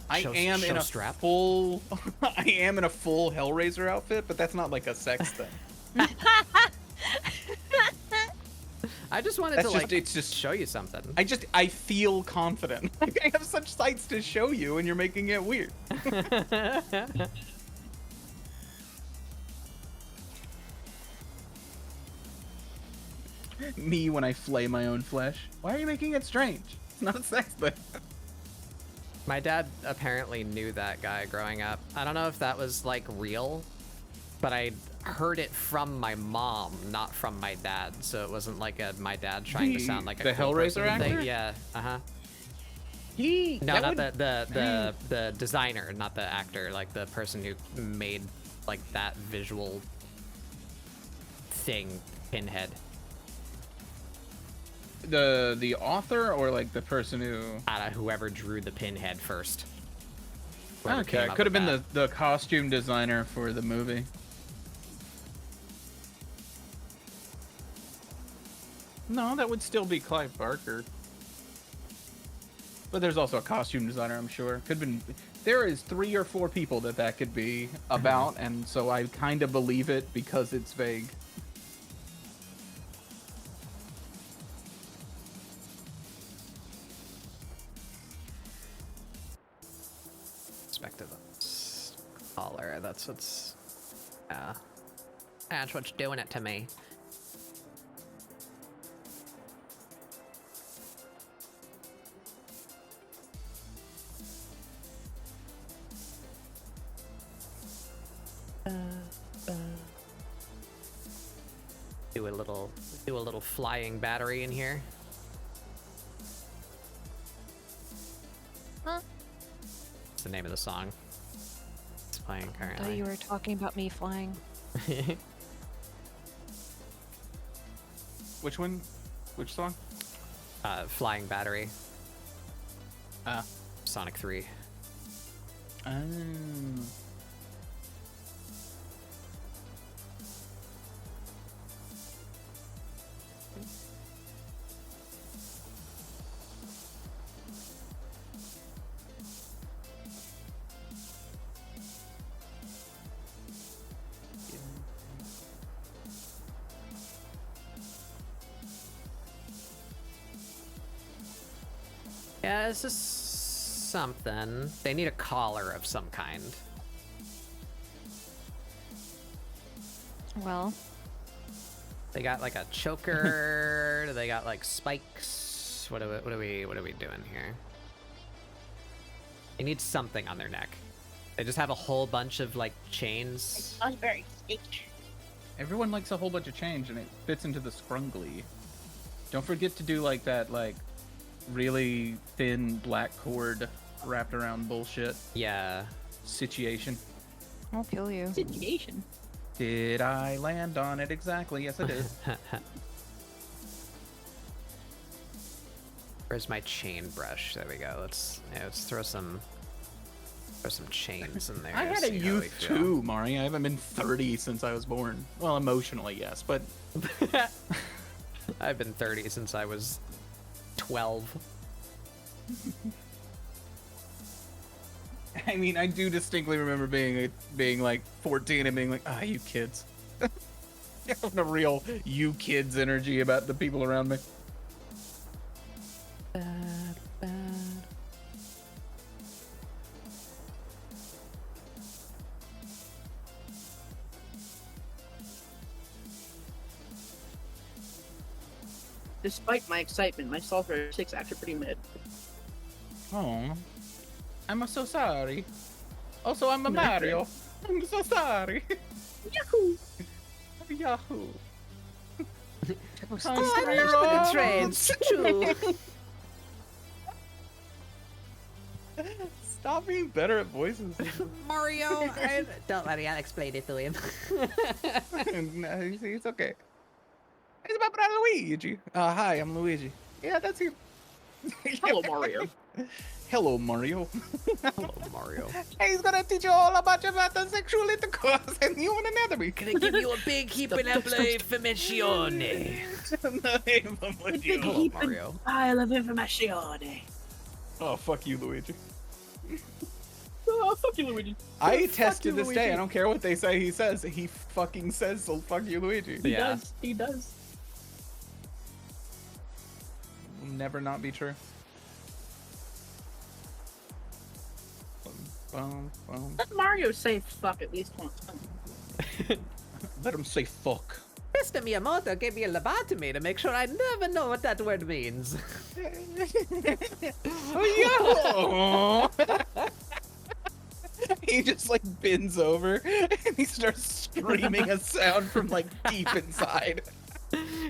I am in a strap. full. I am in a full Hellraiser outfit, but that's not like a sex thing. I just wanted That's to just. like It's just. show you something. I feel confident. I have such sights to show you, and you're making it weird. Me when I flay my own flesh. Why are you making it strange? It's not a sex thing. My dad apparently knew that guy growing up. I don't know if that was like real, but I heard it from my mom, not from my dad. So it wasn't like my dad trying to sound like a The cool Hellraiser person thing. actor? Yeah. He. No, not that would- the designer, not the actor. Like the person who made like that visual thing, Pinhead. The author or like the person who. Whoever drew the Pinhead first. Whoever Okay, came up could have with been that. the costume designer for the movie. No, that would still be Clive Barker. But there's also a costume designer, I'm sure. Could have been. There is 3 or 4 people that could be about, and so I kind of believe it because it's vague. Expected collar. That's what's. That's what's doing it to me. Do a little flying battery in here. Huh? It's the name of the song. It's playing I thought currently. you were talking about me flying. Which one? Which song? Flying Battery. Ah. Sonic 3. Yeah, this is something. They need a collar of some kind. Well, They got like a choker. They got like spikes. What are we doing here? They need something on their neck. They just have a whole bunch of like chains. I was very sick. Everyone likes a whole bunch of change, and it fits into the scrungly. Don't forget to do like that, like really thin black cord wrapped around bullshit Yeah. situation. I'll kill you. Situation. Did I land on it exactly? Yes, I did. Where's my chain brush? There we go. Let's throw some chains in there. I had see a how we youth feel. too, Mari. I haven't been 30 since I was born. Well, emotionally, yes, but I've been 30 since I was 12. I mean, I do distinctly remember being like 14 and being like, ah, you kids. Having a real you kids energy about the people around me. Despite my excitement, my Sulfur 6 actually pretty mid. Oh, I'm so sorry. Also, I'm a Nothing. Mario. I'm so sorry. Yahoo! Yahoo. Oh, trains. Stop being better at voices. Mario, don't worry, I'll explain it to him. No, it's okay. It's my brother Luigi. Hi, I'm Luigi. Yeah, that's him. Hello, Mario. Hello, Mario. Hello, Mario. He's gonna teach you all about the sexual intercourse and human anatomy. Can I give you a big heap of informazione? Hello, Mario. Pile of information. Oh, fuck you, Luigi. Oh, fuck you, Luigi. I Fuck test to you, this day. Luigi. I don't care what they say. He says. He fucking says, so fuck you, Luigi. He Yeah. does. He does. Will never not be true. Bum, bum. Let Mario say fuck at least once. Let him say fuck. Mr. Miyamoto gave me a lobotomy to make sure I never know what that word means. Oh, yeah. He just like bends over and he starts screaming a sound from like deep inside.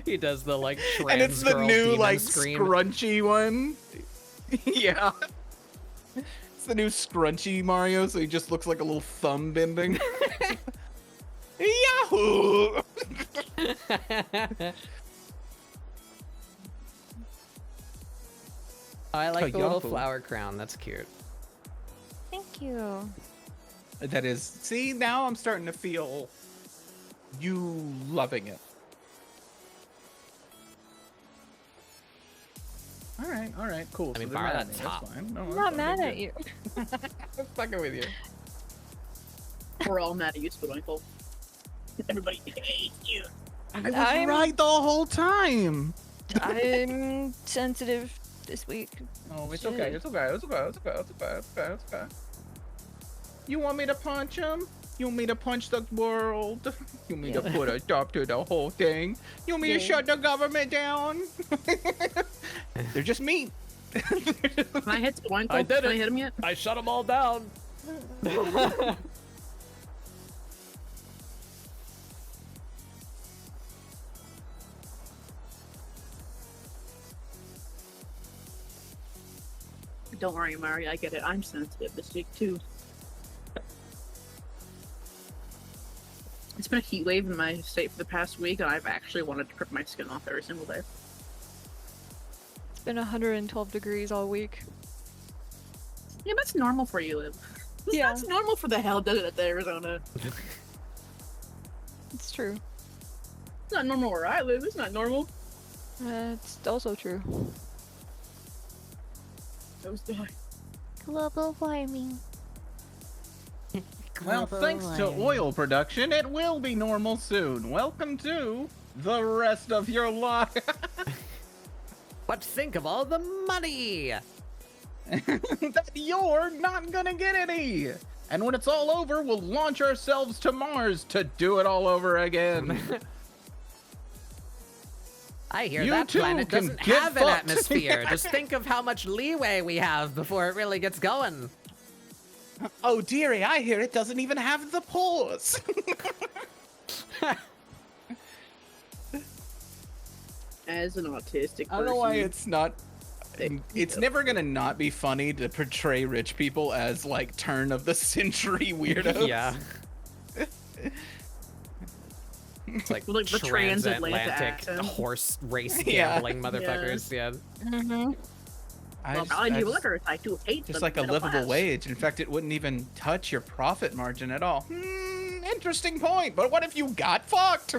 He does the like trans And it's the girl new demon like scream. scrunchy one. Yeah. It's the new scrunchy Mario, so he just looks like a little thumb bending. Yahoo! I like the little Yahoo. flower crown. That's cute. Thank you. That is, see, now I'm starting to feel you loving it. All right, cool. I mean, they're bar mad that at me, top. That's fine. No, I'm that's not fine, mad good. at you. I'm fucking with you. We're all mad at you, Spoodwinkle. Everybody hates you. I was I'm- right the whole time. I'm sensitive this week. Oh, it's Shit. okay. It's okay. It's okay. It's okay. It's okay. It's okay. It's okay. You want me to punch him? You want me to punch the world? You want me to put a stop to the whole thing? You want me to Yeah. shut the government down? They're just mean. Can I hit Spoodwinkle? I did Can I it. hit him yet? I shut them all down. Don't worry, Mario. I get it. I'm sensitive this week too. It's been a heat wave in my state for the past week, and I've actually wanted to rip my skin off every single day. It's been 112 degrees all week. Yeah, that's normal for you, Liv. Yeah. That's normal for the hell desert at Arizona. It's true. It's not normal where I live. It's not normal. It's also true. Those die. Global warming. Well, thanks to oil production, it will be normal soon. Welcome to the rest of your life. But think of all the money! That you're not gonna get any. And when it's all over, we'll launch ourselves to Mars to do it all over again. I hear You that too planet can doesn't get have an fucked. atmosphere. Just think of how much leeway we have before it really gets going. Oh, dearie, I hear it doesn't even have the pores. As an autistic person, I don't know why it's not. They- It's never gonna not be funny to portray rich people as like turn of the century weirdos. Yeah. It's like, Like the transatlantic accent. horse race Yeah. gambling motherfuckers. Yeah. Mm-hmm. I Well, just- all I you just- liquor, I do hate just the like a middle livable class. wage. In fact, it wouldn't even touch your profit margin at all. Interesting point. But what if you got fucked?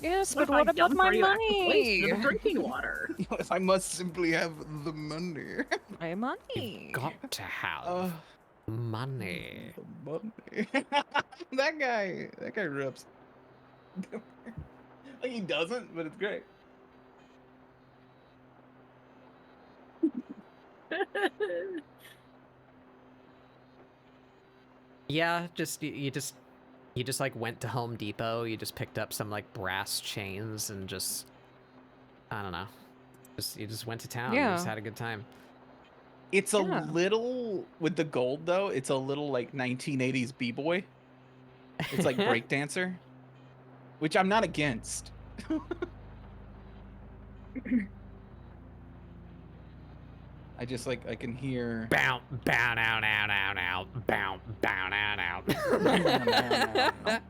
Yes, What but if I what about dump my radioactive waste money? into the drinking water. If I must simply have the money. My money. Got to have Oh, money. the money. That guy rips. Like he doesn't, but it's great. Yeah, just you just like went to Home Depot. You just picked up some like brass chains and just I don't know. You just went to town. You just Yeah. had a good time. It's a Yeah. little with the gold though. It's a little like 1980s b-boy. It's like breakdancer, which I'm not against. I just like I can hear. Bow, bow, now, now, now, now, bow, bow, now, now.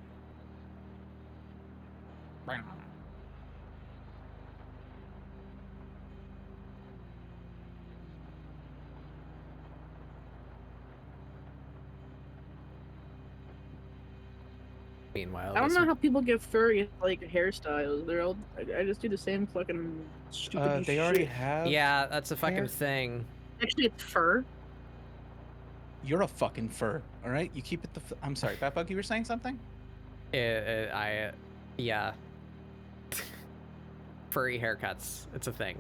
Meanwhile, I don't this- know how people get furry like hairstyles. They're all. I just do the same fucking stupid They already shit. have. yeah, that's a fucking hair. thing. Actually, it's fur. You're a fucking fur. All right, you keep it I'm sorry, Batbug. You were saying something? Yeah. Furry haircuts. It's a thing.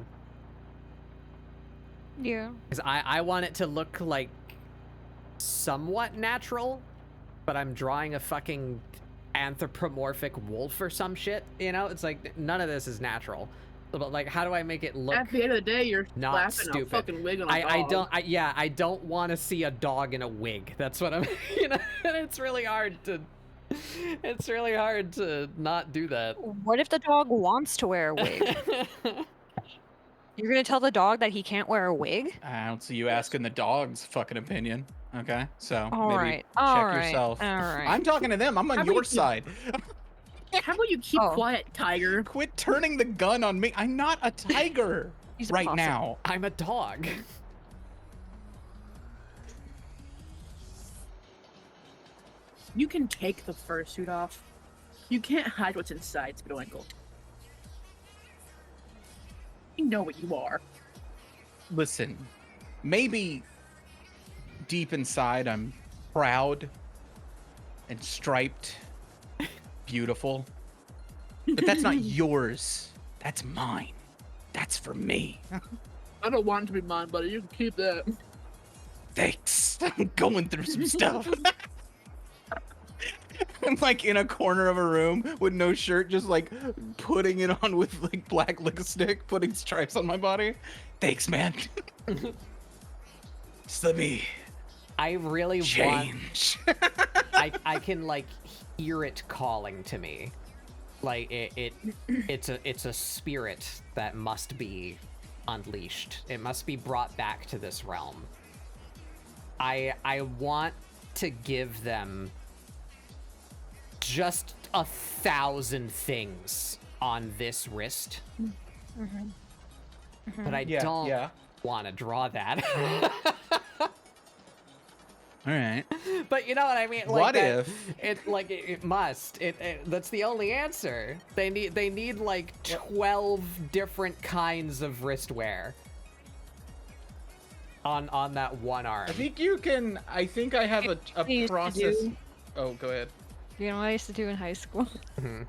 Yeah. Because I want it to look like somewhat natural, but I'm drawing a fucking anthropomorphic wolf or some shit, you know? It's like, none of this is natural. But like, how do I make it look At the end of the day, you're not slapping stupid? a fucking wig on a dog. I don't want to see a dog in a wig. That's what I'm, you know, and it's really hard to not do that. What if the dog wants to wear a wig? You're gonna tell the dog that he can't wear a wig? I don't see you asking the dog's fucking opinion. Okay, so All maybe right. check All right. yourself. All right. I'm talking to them. I'm on How about your you- side. How about you keep Oh. quiet, tiger? Quit turning the gun on me. I'm not a tiger He's a right possum. now. I'm a dog. You can take the fursuit off. You can't hide what's inside, Spidoinkle. You know what you are. Listen, maybe deep inside I'm proud and striped, beautiful, but that's not yours. That's mine. That's for me. I don't want it to be mine, buddy. You can keep that. Thanks. I'm going through some stuff. I'm like in a corner of a room with no shirt, just like putting it on with like black lipstick, putting stripes on my body. Thanks, man. Just let me I really want. change. I can like hear it calling to me, like it's a spirit that must be unleashed. It must be brought back to this realm. I want to give them just 1,000 things on this wrist, but I don't want to draw that. All right. But you know what I mean? Like What that, if? it must. That's the only answer. They need like 12 different kinds of wristwear on that one arm. I think you can. I think I have We a used to process. do- Oh, go ahead. You know what I used to do in high school? Mhm.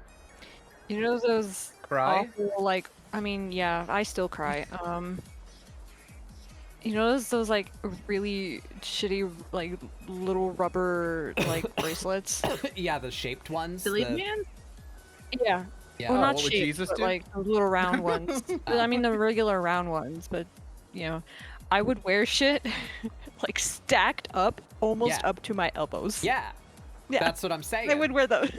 You know those Cry. awful, like, I mean, yeah, I still cry. You know those like really shitty like little rubber like bracelets? Yeah, the shaped ones. Silly the- man? Yeah. Yeah. Well, not what would shaped, Jesus but do? like the little round ones. I mean the regular round ones, but you know, I would wear shit like stacked up almost Yeah. up to my elbows. Yeah. Yeah. That's what I'm saying. I would wear those.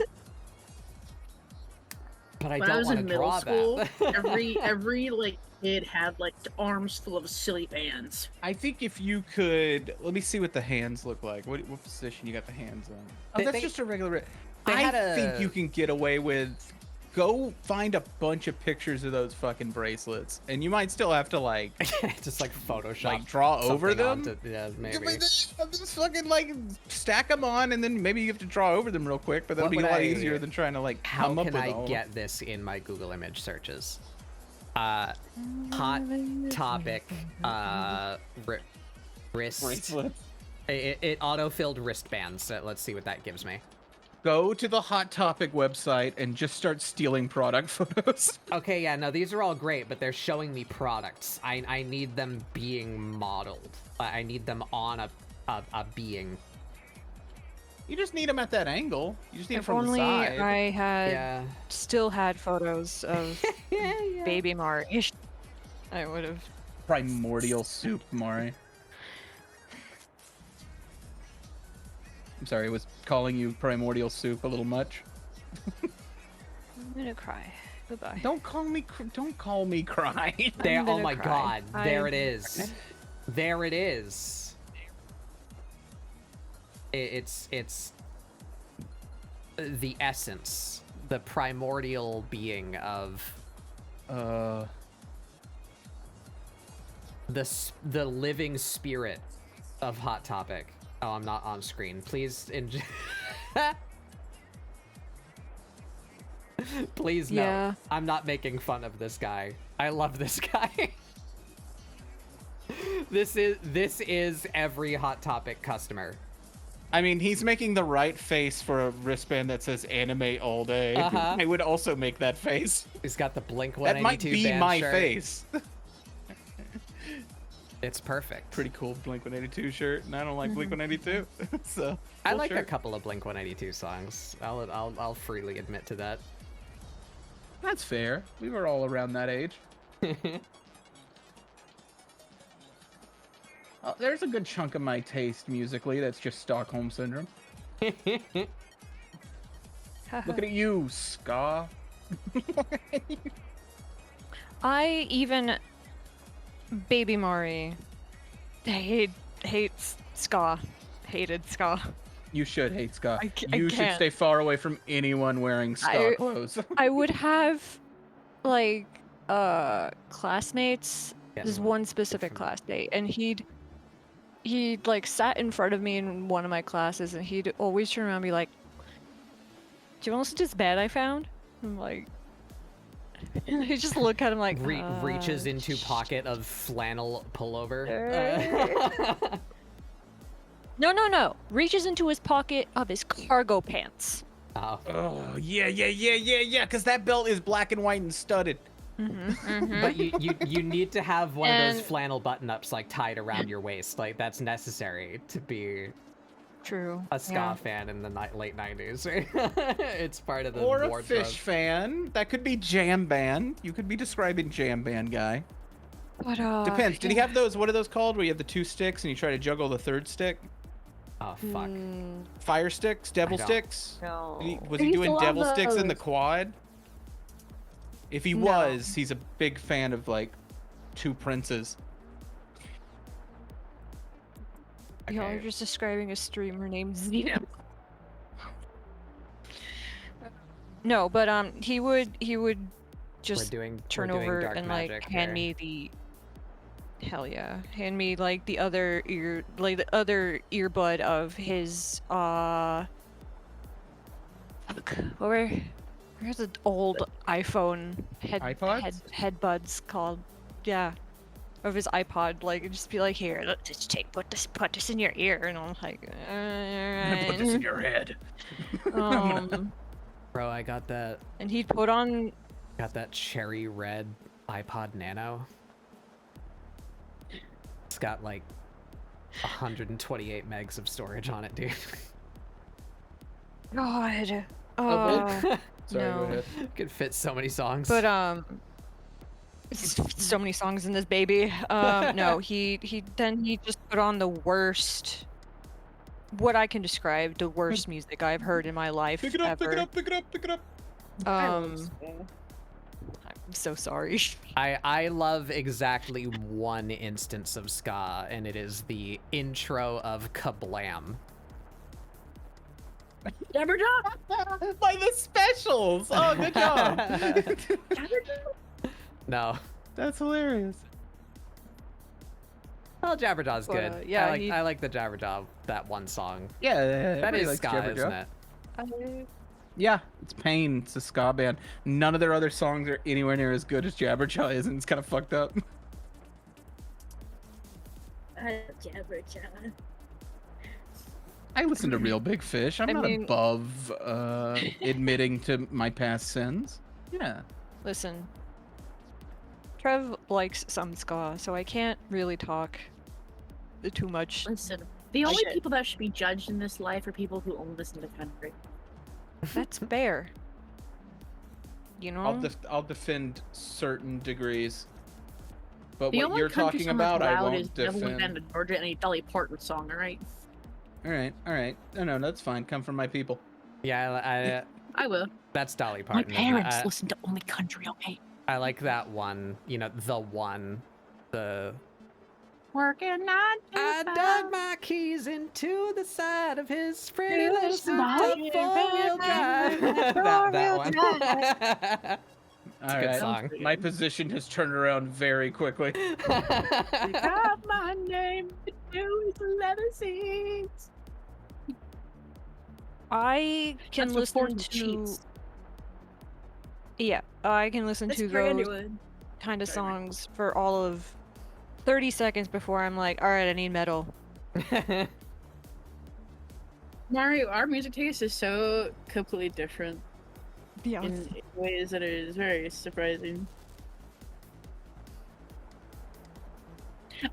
But I When I don't was want in to middle draw school, that. every like kid had like arms full of silly bands. I think if you could, let me see what the hands look like. What position you got the hands on? Oh, They- that's they- just a regular. they I had think a- you can get away with. Go find a bunch of pictures of those fucking bracelets, and you might still have to like Just like Photoshop. draw over something them. onto- yeah, maybe. Just fucking like stack them on, and then maybe you have to draw over them real quick. But that'll What be a would lot I- easier than trying to like How come up can with I all. get this in my Google image searches? Hot topic. Wrist. bracelets. It auto-filled wristbands. Let's see what that gives me. Go to the Hot Topic website and just start stealing product photos. Okay, yeah, no, these are all great, but they're showing me products. I need them being modeled. I need them on a being. You just need them at that angle. You just need them If from the only side. I had Yeah. still had photos of baby Mari. I would have. Primordial soup, Mari. I'm sorry, I was calling you primordial soup a little much. I'm gonna cry. Goodbye. Don't call me. Don't call me cry. There, I'm oh gonna my cry. god, there I'm it is. There it is. It's the essence, the primordial being of the living spirit of Hot Topic. Oh, I'm not on screen. Please please no. Yeah. I'm not making fun of this guy. I love this guy. This is every Hot Topic customer. I mean, he's making the right face for a wristband that says "anime all day." Uh-huh. I would also make that face. He's got the Blink That 182 might be band my shirt. face. It's perfect. Pretty cool Blink 182 shirt, and I don't like Blink 182, so I cool like a shirt. couple of Blink 182 songs. I'll freely admit to that. That's fair. We were all around that age. Oh, there's a good chunk of my taste musically that's just Stockholm Syndrome. Look at you, ska. I even baby Mari hates ska. Hated ska. You should hate ska. I You should can't. stay far away from anyone wearing ska clothes. I would have like classmates. Yeah, There's one specific classmate, and he'd like sat in front of me in one of my classes, and he'd always turn around and be like, "Do you want to listen to this band I found?" I'm like, and I just look at him like, Reaches into pocket of flannel pullover. No. Reaches into his pocket of his cargo pants. Oh. Oh, yeah, because that belt is black and white and studded. But you need to have one of those And- flannel button-ups like tied around your waist. Like that's necessary to be True. a ska yeah. fan in the late 90s. It's part of the Or a wardrobe. Fish fan. That could be jam band. You could be describing jam band guy. But Depends. Did he yeah. have those? What are those called? Where you have the two sticks and you try to juggle the third stick? Oh fuck. Fire sticks? Devil don't. sticks? No. Was he I used to doing love devil sticks in the those. quad? If he No. was, he's a big fan of like Two Princes. Y'all are Okay. just describing a streamer named Zeno. No, but he would just turn we're doing over dark and magic like hand here. me the hell yeah, hand me like the other earbud of his fuck, where's the old iPhone iPods? headbuds called? Yeah, of his iPod. Like just be like, here, just put this in your ear, and I'm like, Put this in your head. Bro, I got that and he'd put on. cherry red iPod Nano. It's got like 128 megs of storage on it, dude. God. Sorry, go no. ahead. Could fit so many songs. But so many songs in this baby. No, he just put on the worst, what I can describe, the worst music I've heard in my life Pick it up, ever. pick it up, pick it up, pick it up. I'm so sorry. I love exactly one instance of ska, and it is the intro of Kablam. Jabberjaw? By the specials. Oh, good job. No. That's hilarious. Well, Jabberjaw's good. yeah, I like the Jabberjaw, that one song. Yeah, That everybody is likes ska, Jabberjaw. isn't it? Yeah, it's Pain. It's a ska band. None of their other songs are anywhere near as good as Jabberjaw is, and it's kind of fucked up. Jabberjaw. I listen to Real Big Fish. I'm I not mean- above admitting to my past sins. Yeah. Listen, Trev likes some ska, so I can't really talk too much. Listen, the I only get- people that should be judged in this life are people who only listen to country. That's fair. You know? I'll defend certain degrees. But The what only you're country talking song that's about, I loud won't is Devil Went Down defend. to Georgia and a Dolly Parton song, alright? All right. No, that's fine. Come from my people. Yeah, I will. that's Dolly My Parton. parents listen to only country, okay? I like that one. You know, the one. The Working on I dug my keys into the side of his pretty little Yes, souped up my- four-wheel drive. that one. All a good right. song. My position has turned around very quickly. Got my name to the leather seats. I can That's before listen the to. cheats. Yeah, I can listen That's to brand those new. kind of Sorry. songs for all of 30 seconds before I'm like, all right, I need metal. Mario, our music taste is so completely different Yeah. in ways that is very surprising.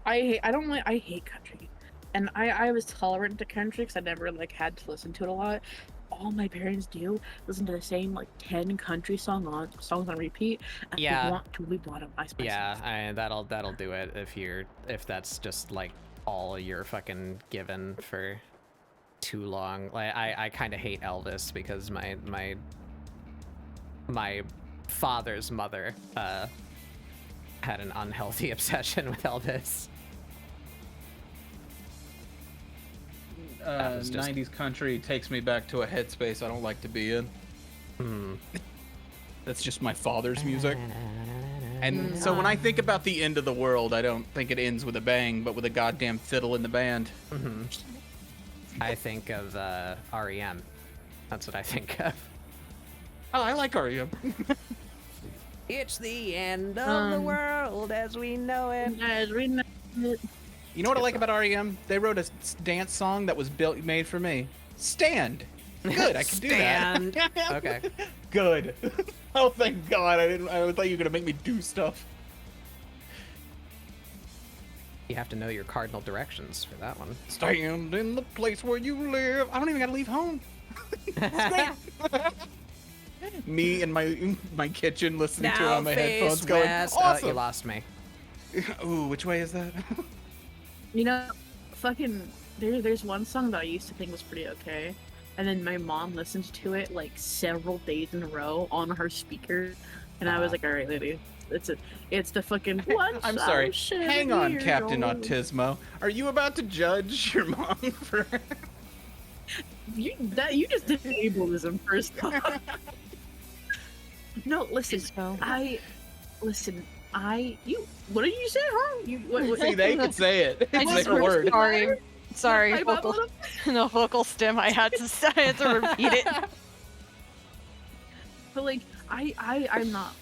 I hate country, and I was tolerant to country because I never like had to listen to it a lot. All my parents do listen to the same like 10 country songs on repeat. And Yeah. they want to be bottom by myself. Yeah, that'll do it if that's just like all you're fucking given for too long. Like I kind of hate Elvis because my father's mother had an unhealthy obsession with Elvis. was just- 90s country takes me back to a headspace I don't like to be in. Hmm. That's just my father's music. And so when I think about the end of the world, I don't think it ends with a bang, but with a goddamn fiddle in the band. Mhm. I think of REM. That's what I think of. Oh, I like REM. It's the end of the world as we know it. Guys, reading it. You know what I like about REM? They wrote a dance song that was made for me. Stand. Good, I can do Stand. that. Okay. Good. Oh, thank God! I thought you were gonna make me do stuff. You have to know your cardinal directions for that one. Stand in the place where you live. I don't even gotta leave home. It's great. Me in my kitchen listening to it on my headphones, going, west. awesome. You lost me. Ooh, which way is that? You know, fucking, there's one song that I used to think was pretty okay, and then my mom listened to it like several days in a row on her speaker, and I was like, all right, lady, it's the fucking one. I'm sorry. Hang on, Captain Autismo. Are you about to judge your mom for? You just did ableism first off. No, listen. So What did you say, huh? What See, they can say it. I It's just like a word. sorry, Hype up a vocal, little? no vocal stim. I had to repeat it. But like, I'm not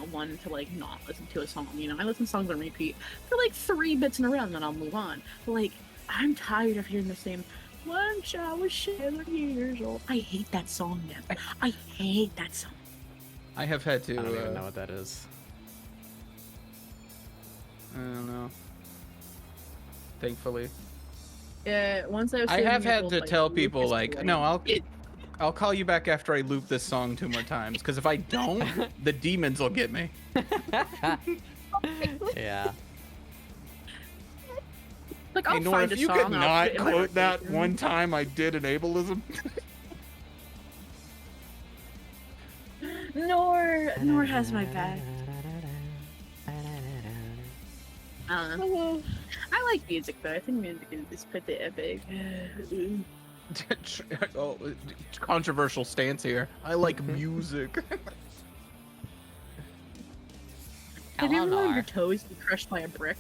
one to like not listen to a song. You know, I listen to songs on repeat for like 3 bits in a row, and then I'll move on. But like, I'm tired of hearing the same. Once I was 7 years old. I hate that song, man. I hate that song. I have had to. I don't even know what that is. I don't know. Thankfully, Yeah, once I was. I 7 have years had old, to like, tell Lucas people like, Graham. no, I'll call you back after I loop this song 2 more times, because if I don't, the demons will get me. Yeah. Like, Hey, I'll Nora, find if a you song. could I'll not put it in my quote that rotation. one time I did an ableism. Nor has my back. I don't know. I like music though. I think music is pretty epic. Oh, controversial stance here. I like music. Have you ever had your Eleanor. toes be crushed by a brick?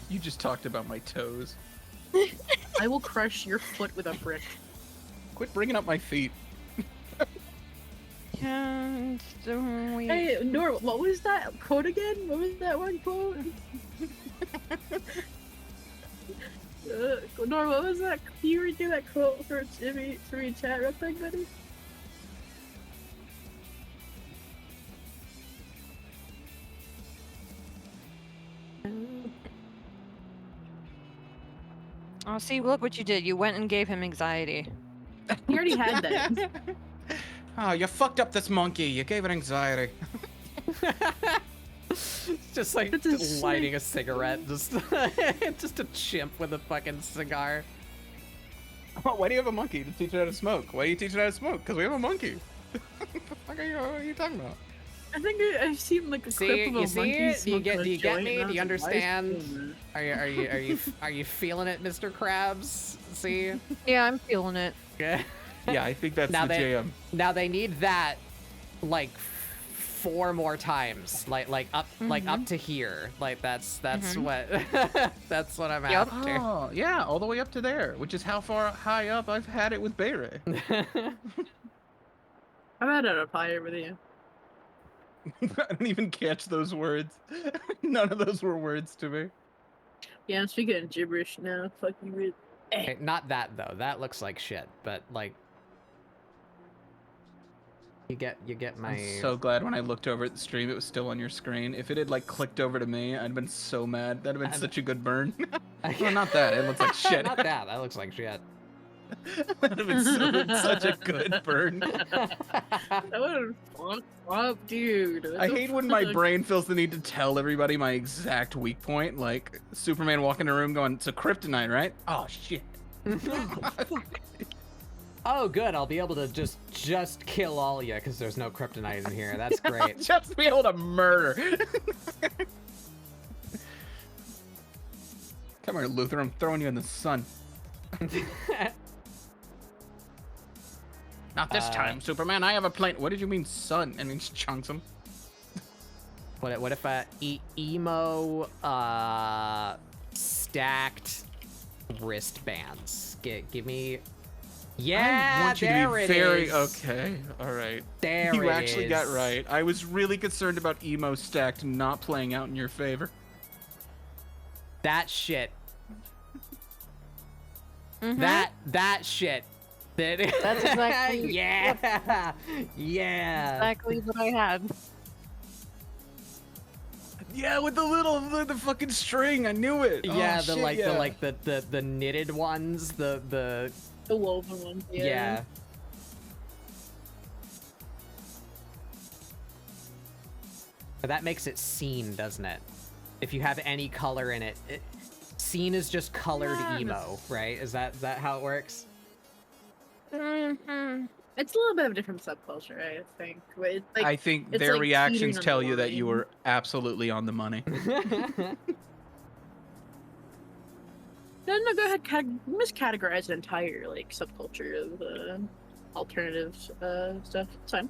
You just talked about my toes. I will crush your foot with a brick. Quit bringing up my feet. And we... Hey, Nora, what was that quote again? What was that one quote? Nora, what was that? Can you redo that quote for me chat real quick, buddy? Oh, see, look what you did. You went and gave him anxiety. He already had that. Oh, you fucked up this monkey. You gave it anxiety. It's just like It's a lighting a cigarette, just just a chimp with a fucking cigar. Oh, why do you have a monkey to teach it how to smoke? Why do you teach it how to smoke? Because we have a monkey. What are you talking about? I think I've seen like a See, clip of a you see monkey it? Do you smoking get- a do you get joint, me? and I Do you was like, why is he understand? doing Are you feeling it, Mr. Krabs? See? Yeah, I'm feeling it. Yeah. Yeah, I think that's Now the they- jam. Now they need that like 4 more times, like up to here. Like that's what that's what I'm Yup. after. Oh, yeah, all the way up to there, which is how far high up I've had it with Bayray. I've had it up higher with you. I don't even catch those words. None of those were words to me. Yeah, I'm speaking in gibberish now. Fuck you, Riz. Okay, not that though. That looks like shit. But like, you get my. I'm so glad when I looked over at the stream, it was still on your screen. If it had like clicked over to me, I'd been so mad. That'd have been such a good burn. Well, not that. It looks like shit. Not that. That looks like shit. That'd have been such a good burn. That would fuck up, dude. What I the hate when my fuck? brain feels the need to tell everybody my exact weak point. Like Superman walking in a room going, "So kryptonite, right? Oh shit." Oh, good. I'll be able to just kill all you because there's no kryptonite in here. That's great. Just be able to murder. Come here, Luther. I'm throwing you in the sun. Not this time, Superman. I have a plane. What did you mean, sun? It means chunks him. What if emo stacked wristbands? Give me. Yeah, I want you there to be it very is. okay. All right. There You it actually got is. right. I was really concerned about emo stacked not playing out in your favor. That shit. Mhm. That shit. That's exactly yeah. Yeah. exactly what I had. Yeah, with the fucking string. I knew it. Yeah, Oh, shit, yeah. the knitted ones, the The woven ones. yeah. But that makes it scene, doesn't it? If you have any color in it, scene is just colored emo, right? Is that how it works? Mm-hmm. It's a little bit of a different subculture, I think. But it's like, I think it's their like reactions cheating on tell the you that you line. were absolutely on the money. No, go ahead. Miscategorize an entire like subculture of alternative stuff. It's fine.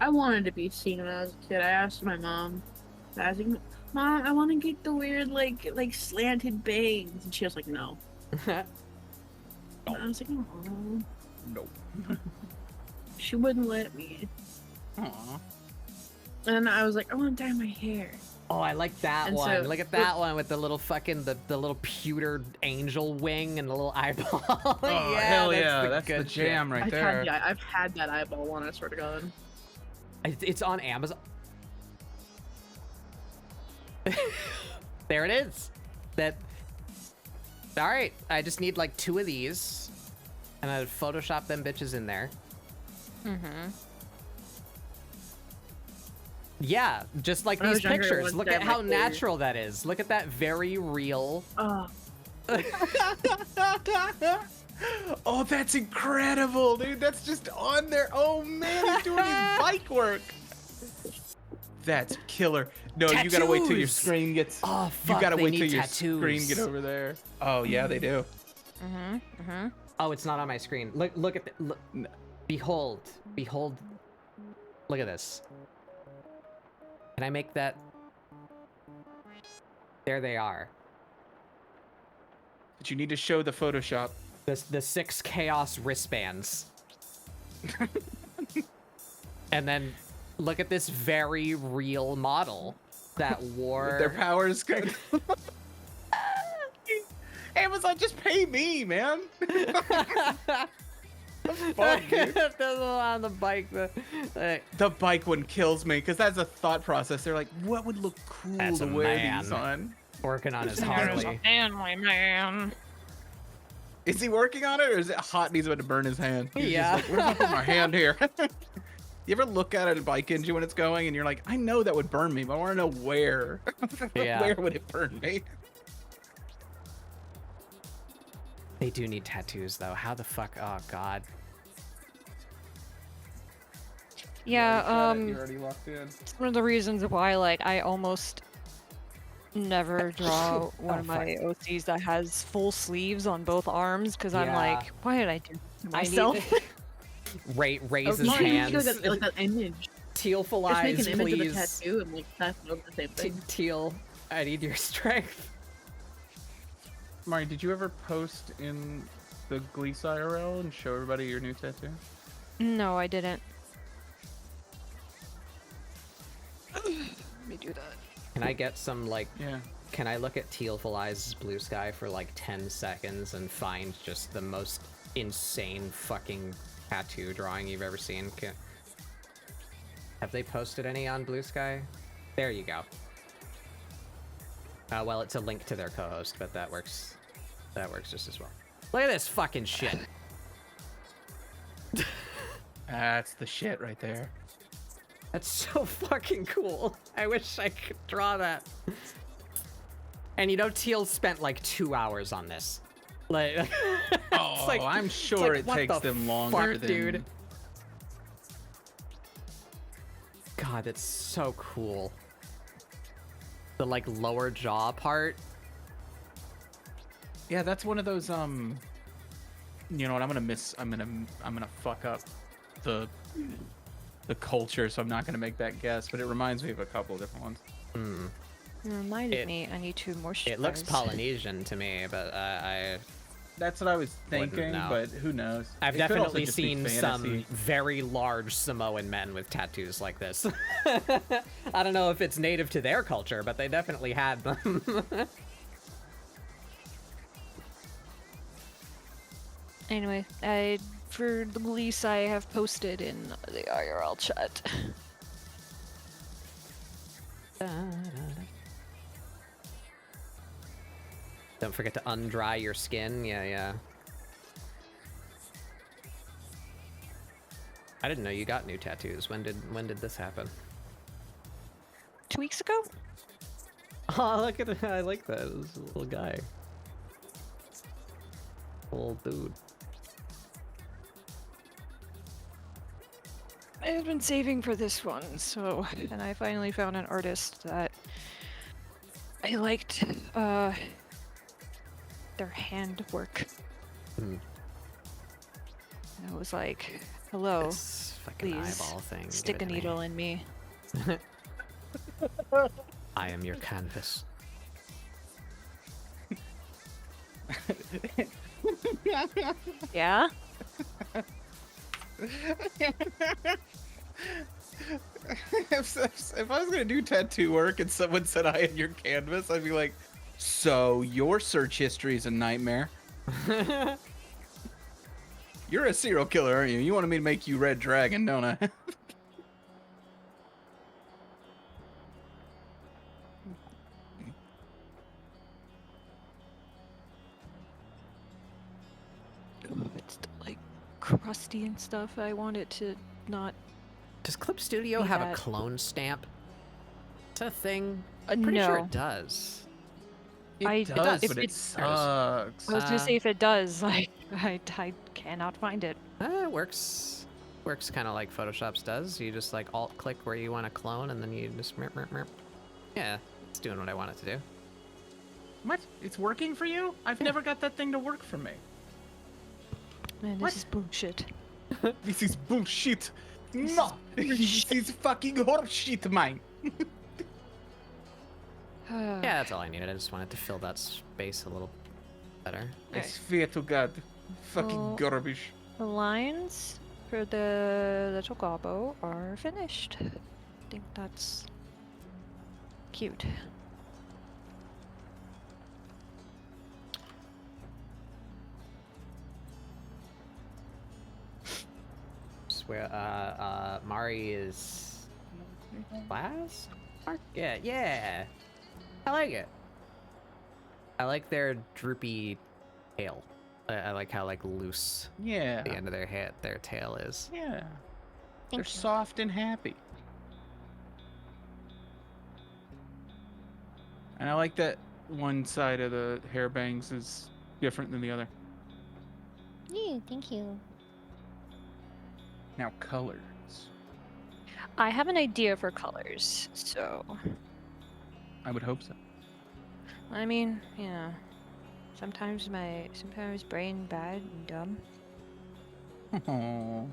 I wanted to be seen when I was a kid. I asked my mom. I was like, Mom, I want to get the weird like slanted bangs, and she was like, no. And I was like, oh. Nope. She wouldn't let me. Aw. And I was like, I want to dye my hair. Oh, I like that And one. so- Look at that one with the little fucking the little pewter angel wing and the little eyeball. Oh, hell yeah, that's the good shit. jam right there. I've had that eyeball one. I swear to God. It's on Amazon. There it is. That. All right, I just need like 2 of these, and I'd Photoshop them bitches in there. Mm-hmm. Yeah, just like When I these was younger, pictures. one Look day at my how favorite- natural that is. Look at that very real. Oh, Oh, that's incredible, dude. That's just on there. Oh man, he's doing his bike work. That's killer. No, you gotta wait till your Tattoos! screen gets. Oh fuck! You gotta they wait need till your tattoos. screen get over there. Oh yeah, they do. Mm-hmm. Mm-hmm. Oh, it's not on my screen. Look at the look. Behold. Look at this. Can I make that? There they are. But you need to show the Photoshop. The 6 chaos wristbands. And then look at this very real model that wore. Their powers good. Amazon, just pay me, man. Fuck, dude. There's on the bike. The bike one kills me because that's a thought process. They're like, what would look cool That's to a wear man. these on? Working on his There's Harley. a manly man. Is he working on it, or is it hot and he's about to burn his hand? He's Yeah. just like, where's I put my hand here? You ever look at a bike engine when it's going and you're like, I know that would burn me, but I want to know where. Yeah. Where would it burn me? They do need tattoos though. How the fuck? Oh god. Yeah, You're already locked in. it's one of the reasons why, like, I almost never draw one of Oh, fuck. my OCs that has full sleeves on both arms, because I'm Yeah. like, why did I do this to I myself? need raise his no, you need to hands. get, like that image. Tealful Just eyes, make an image please. of a tattoo and like that's the same thing. Teal, I need your strength. Mari, did you ever post in the Glees IRL and show everybody your new tattoo? No, I didn't. Let me do that. Can I get some like? Yeah. Can I look at Tealful Eyes' Blue Sky for like 10 seconds and find just the most insane fucking tattoo drawing you've ever seen? Have they posted any on Blue Sky? There you go. Well, it's a link to their co-host, but that works. That works just as well. Look at this fucking shit. That's the shit right there. That's so fucking cool. I wish I could draw that. And you know, Teal spent like 2 hours on this. Like, Oh, like- I'm it's sure like, it what takes the them longer fuck, than... dude? God, that's so cool. The like lower jaw part. Yeah, that's one of those you know what, I'm gonna fuck up the culture, so I'm not gonna make that guess, but it reminds me of a couple of different ones. Hmm. It reminded It- me I need to moisturize. It looks Polynesian to me, but That's what I was Wouldn't thinking, know. but who knows? I've It could also definitely just be seen some fantasy. very large Samoan men with tattoos like this. I don't know if it's native to their culture, but they definitely had them. Anyway, for the release I have posted in the IRL chat. Don't forget to undry your skin. Yeah, yeah. I didn't know you got new tattoos. When did this happen? 2 weeks ago? Oh, look at it. I like that. This little guy. Old dude. I've been saving for this one, so, and I finally found an artist that I liked, their handwork. Hmm. And I was like, hello, This fucking please eyeball thing. stick a needle in me. I am your canvas. Yeah? If I was gonna do tattoo work and someone said I am your canvas, I'd be like, so your search history is a nightmare. You're a serial killer, aren't you? You wanted me to make you Red Dragon, don't I? It's like crusty and stuff. I want it to not. Does Clip Studio Be have a that- clone stamp? It's a thing. Pretty no. sure it does. I- does, if but it- it sucks. I was gonna say if it does, like, I cannot find it. It works. Works kind of like Photoshop's does. You just like alt click where you want to clone, and then you just merp, merp, merp. Yeah, it's doing what I want it to do. What? It's working for you? I've never got that thing to work for me. Man, this What? is bullshit. This is bullshit. No, this is fucking horseshit, man. Yeah, that's all I needed. I just wanted to fill that space a little better. I swear to God, fucking Oh. garbage. The lines for the little gobbo are finished. I think that's cute. Swear, Mari is class? Yeah, yeah. I like it. I like their droopy tail. I like how like loose Yeah. the end of their head, their tail is. Yeah. They're Thank you. soft and happy. And I like that one side of the hair bangs is different than the other. Yeah, thank you. Now colors. I have an idea for colors, so I would hope so. I mean, you know, sometimes brain bad and dumb. Oh.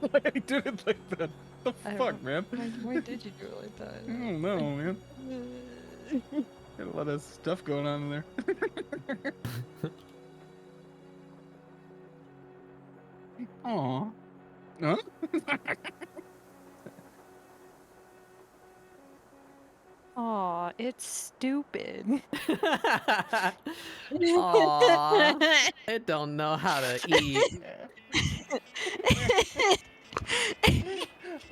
Why I did it like that? The I don't fuck, know. man? Why did you do it like that? I don't know, man. Got a lot of stuff going on in there. Aw. Huh? Aw, it's stupid. Aw, it don't know how to eat.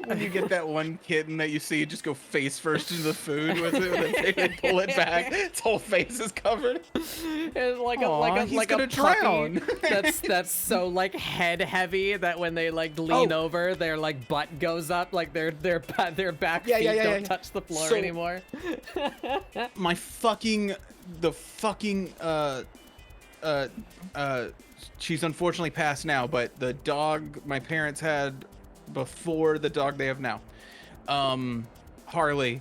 When you get that one kitten that you see just go face first into the food with it, and then they pull it back, its whole face is covered. It's like Aw, he's like gonna a puppy drown. that's so like head heavy that when they like lean Oh. over, their like butt goes up, like their back Yeah, feet yeah, yeah, don't yeah. touch the floor So- anymore. She's unfortunately passed now, but the dog my parents had before the dog they have now, Harley,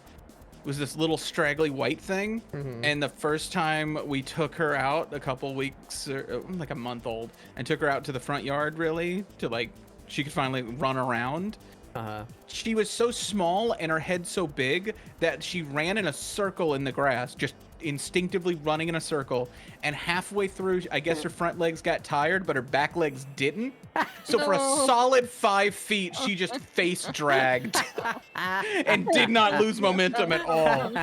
was this little straggly white thing. And the first time we took her out, a couple weeks, like a month old, and took her out to the front yard, really, to like, she could finally run around. She was so small and her head so big that she ran in a circle in the grass, just instinctively running in a circle. And halfway through, I guess her front legs got tired, but her back legs didn't. So for a solid 5 feet, she just face dragged and did not lose momentum at all.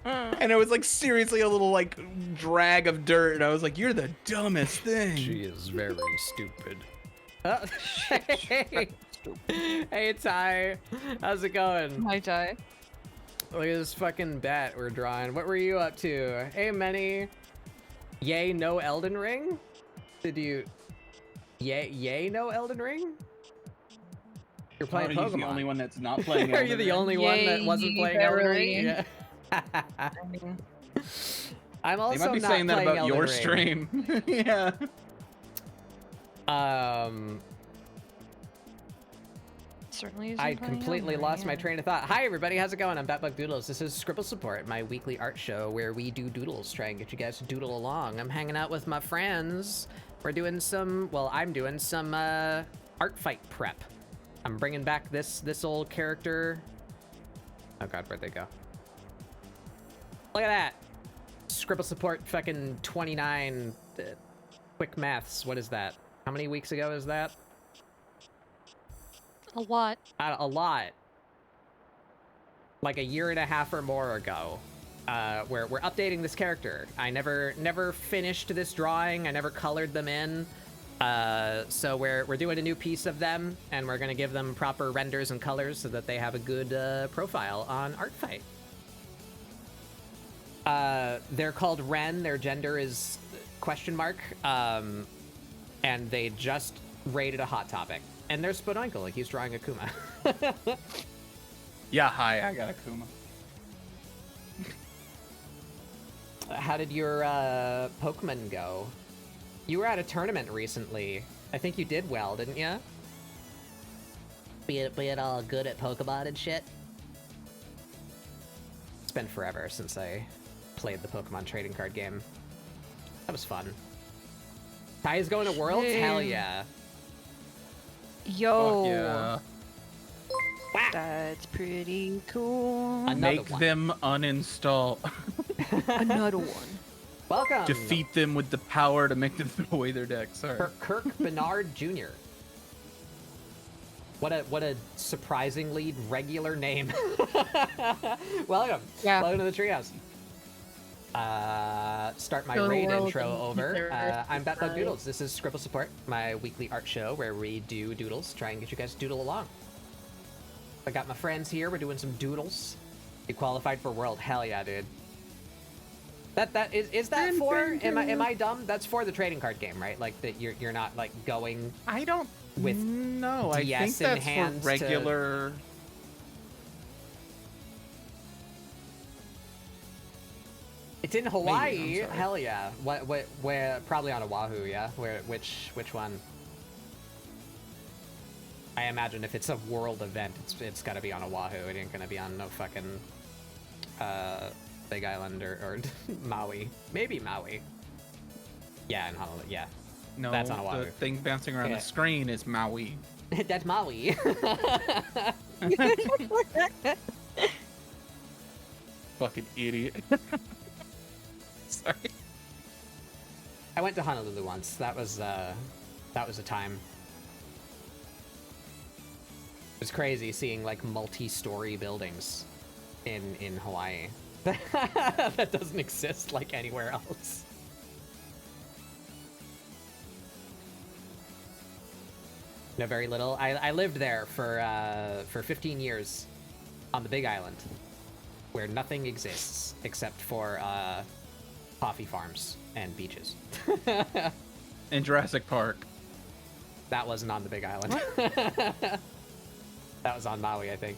And it was like seriously a little like drag of dirt. And I was like, you're the dumbest thing. is very stupid. Hey Ty, how's it going? Hi, Ty. Look at this fucking bat we're drawing. What were you up to? Hey Many. Yay, no Elden Ring? Did you... Yay, no Elden Ring? You're playing He's Pokemon. the only one that's not playing. Are you the only one that wasn't playing Elden Ring? Yay, Yeah. I mean, I'm also They might be not saying that playing about Elden your Ring. stream. Yeah. Certainly isn't I playing completely Elmer, lost my yeah. train of thought. Hi everybody, how's it going? I'm Batbug Doodles. This is ScribbleSupport, my weekly art show where we do doodles, try and get you guys to doodle along. I'm hanging out with my friends. We're doing some, well, I'm doing some art fight prep. I'm bringing back this old character. Oh god, where'd they go? Look at that. ScribbleSupport fucking 29 quick maths. What is that? How many weeks ago is that? A lot. A lot. Like a year and a half or more ago. We're updating this character. I never finished this drawing. I never colored them in. So we're doing a new piece of them, and we're gonna give them proper renders and colors so that they have a good profile on Artfight. They're called Wren. Their gender is ? And they just rated a Hot Topic. And there's Spodoinkle, he's drawing a Kuma. Yeah, hi, I got a Kuma. How did your Pokemon go? You were at a tournament recently. I think you did well, didn't you? Be it all good at Pokemon and shit? It's been forever since I played the Pokemon trading card game. That was fun. Ty is going to Worlds? Hell yeah. Yo. Fuck yeah. That's pretty cool. Another Make one. them uninstall. Another one. Welcome. Defeat them with the power to make them throw away their deck. Sorry. Kirk Bernard Jr. What a surprisingly regular name. Welcome. Yeah. Welcome to the treehouse. Start my Go raid world intro and over. either I'm Batbug side. Doodles. This is ScribbleSupport, my weekly art show where we do doodles, try and get you guys to doodle along. I got my friends here. We're doing some doodles. You qualified for World. Hell yeah, dude. That is that for? Am I dumb? That's for the trading card game, right? Like that you're not like going. I don't With know. I DS think in that's hands for regular. It's in I'm Hawaii. sorry. Hell yeah. What where probably on Oahu, yeah? Which one? I imagine if it's a world event, it's gotta be on Oahu. It ain't gonna be on no fucking Big Island or Maui. Maybe Maui. Yeah, in Honolulu, yeah. No, That's on Oahu. the thing bouncing around Yeah. the screen is Maui. That's Maui. Fucking idiot. Sorry. I went to Honolulu once. That was a time. It was crazy seeing like multi-story buildings in Hawaii. That doesn't exist like anywhere else. No, very little. I lived there for 15 years on the Big Island, where nothing exists except for coffee farms and beaches. In Jurassic Park. That wasn't on the Big Island. That was on Maui, I think.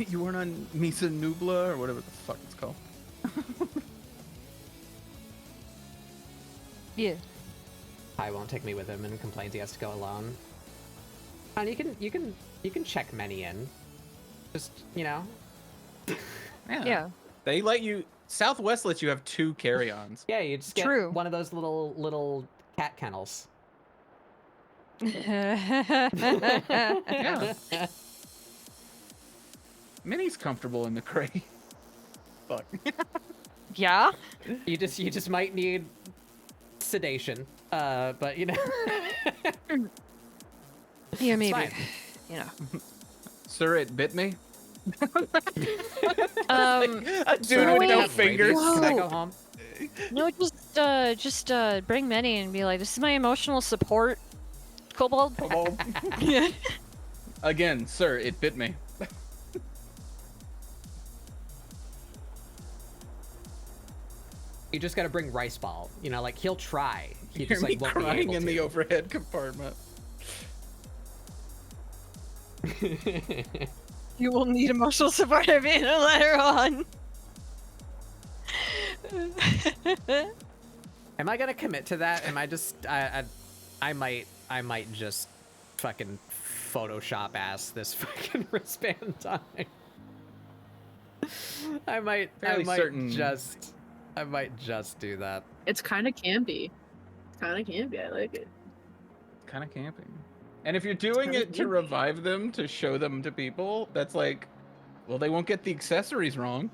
You weren't on Misa Nubla or whatever the fuck it's called. Yeah. Ty won't take me with him and complains he has to go alone. And you can check many in. Just, you know. Yeah. They let you. Southwest lets you have 2 carry-ons. Yeah, you just get True. one of those little cat kennels. Yeah. Minnie's comfortable in the crate. Fuck. Yeah. You just might need sedation. But you know. Yeah, maybe. fine. You know. Sir, it bit me. Um. A dude Sir, with I no have fingers. rabies. Can I go Whoa. home? No, just bring Manny and be like, "This is my emotional support, Kobold." Yeah. Again, sir, it bit me. You just gotta bring Rice Ball. You know, like he'll try. He Hear just me like won't be crying able in to. the overhead compartment. You will need emotional support if you don't let her on. Am I gonna commit to that? Am I just I might just fucking Photoshop ass this fucking wristband time. I might just do that. It's kind of campy. It's kind of campy. I like it. Kind of camping. And if you're doing it to revive them, to show them to people, that's like, well, they won't get the accessories wrong.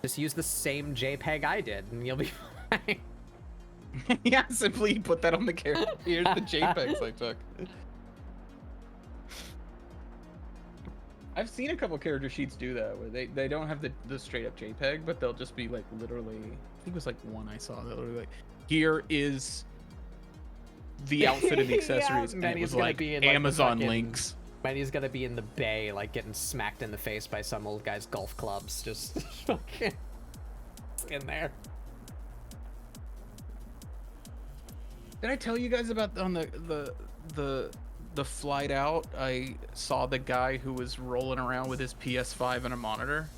Just use the same JPEG I did, and you'll be fine. Yeah, simply put that on the character. Here's the JPEGs I took. I've seen a couple character sheets do that, where they don't have the straight up JPEG, but they'll just be like literally, I think it was like one I saw that literally like, here is the outfit and the accessories, and it was like Amazon links. Manny's gonna be in the bay, like getting smacked in the face by some old guy's golf clubs, just fucking in there. Did I tell you guys about on the flight out? I saw the guy who was rolling around with his PS5 and a monitor.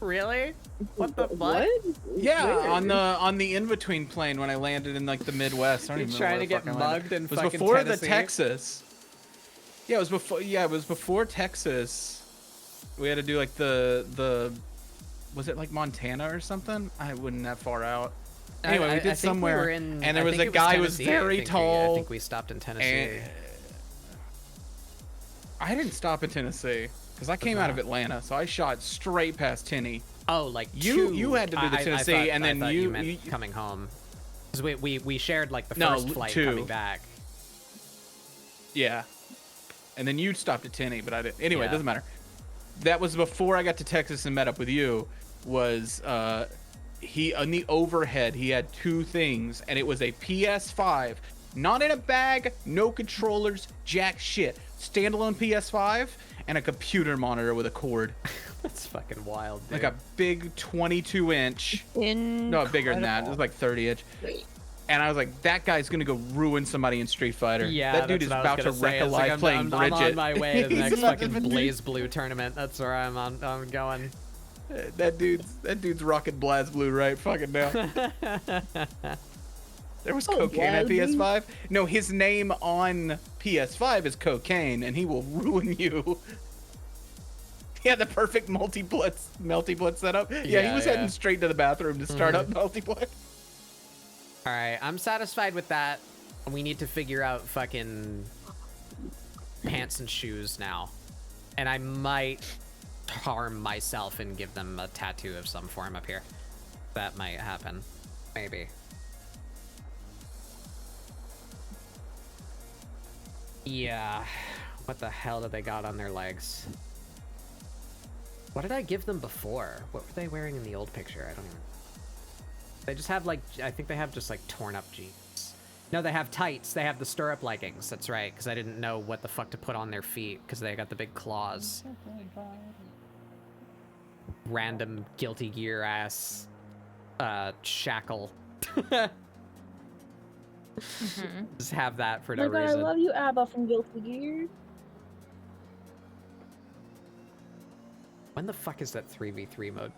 Really? What the fuck? What? Yeah, Weird. on the in between plane when I landed in like the Midwest. I don't even Trying know to get mugged in it was fucking before Tennessee? the Texas. Yeah, it was before. Yeah, it was before Texas. We had to do like the was it like Montana or something? I wasn't that far out. Anyway, we I did think somewhere, we were in, and there I was think a it guy who was Tennessee. very I tall. think we stopped in Tennessee. And I didn't stop in Tennessee because I came out of Atlanta, so I shot straight past Tennessee. Oh, like you had to do the Tennessee, I thought, and then I thought you meant coming home. Because we shared like the No, first flight two. coming back. Yeah. And then you stopped at Tennessee, but I didn't. Anyway, Yeah. it doesn't matter. That was before I got to Texas and met up with you. Was he on the overhead? He had two things, and it was a PS5, not in a bag, no controllers, jack shit. Standalone PS5 and a computer monitor with a cord. That's fucking wild, dude. Like a big 22-inch. No, bigger than that. It was like 30-inch. And I was like, that guy's gonna go ruin somebody in Street Fighter. Yeah, that dude that's is what I about was to gonna wreck say. a It's like life playing I'm Bridget. on my way to the He's next about to fucking do- Blaze Blue tournament. That's where I'm going. That dude's rocking Blaz Blue right fucking now. There was cocaine at Blaz Blue? PS5. No, his name on PS5 is Cocaine, and he will ruin you. He had the perfect multi-blood setup. Yeah, he was heading straight to the bathroom to start up multi-blood. All right, I'm satisfied with that. We need to figure out fucking pants and shoes now. And I might harm myself and give them a tattoo of some form up here. That might happen. Maybe. Yeah. What the hell do they got on their legs? What did I give them before? What were they wearing in the old picture? I don't even... They just have, like, I think they have just, like, torn up jeans. No, they have tights. They have the stirrup leggings. That's right, because I didn't know what the fuck to put on their feet, because they got the big claws. Random Guilty Gear ass shackle. Just have that for no God, reason. I love you, Abba from Guilty Gear. When the fuck is that 3v3 mode?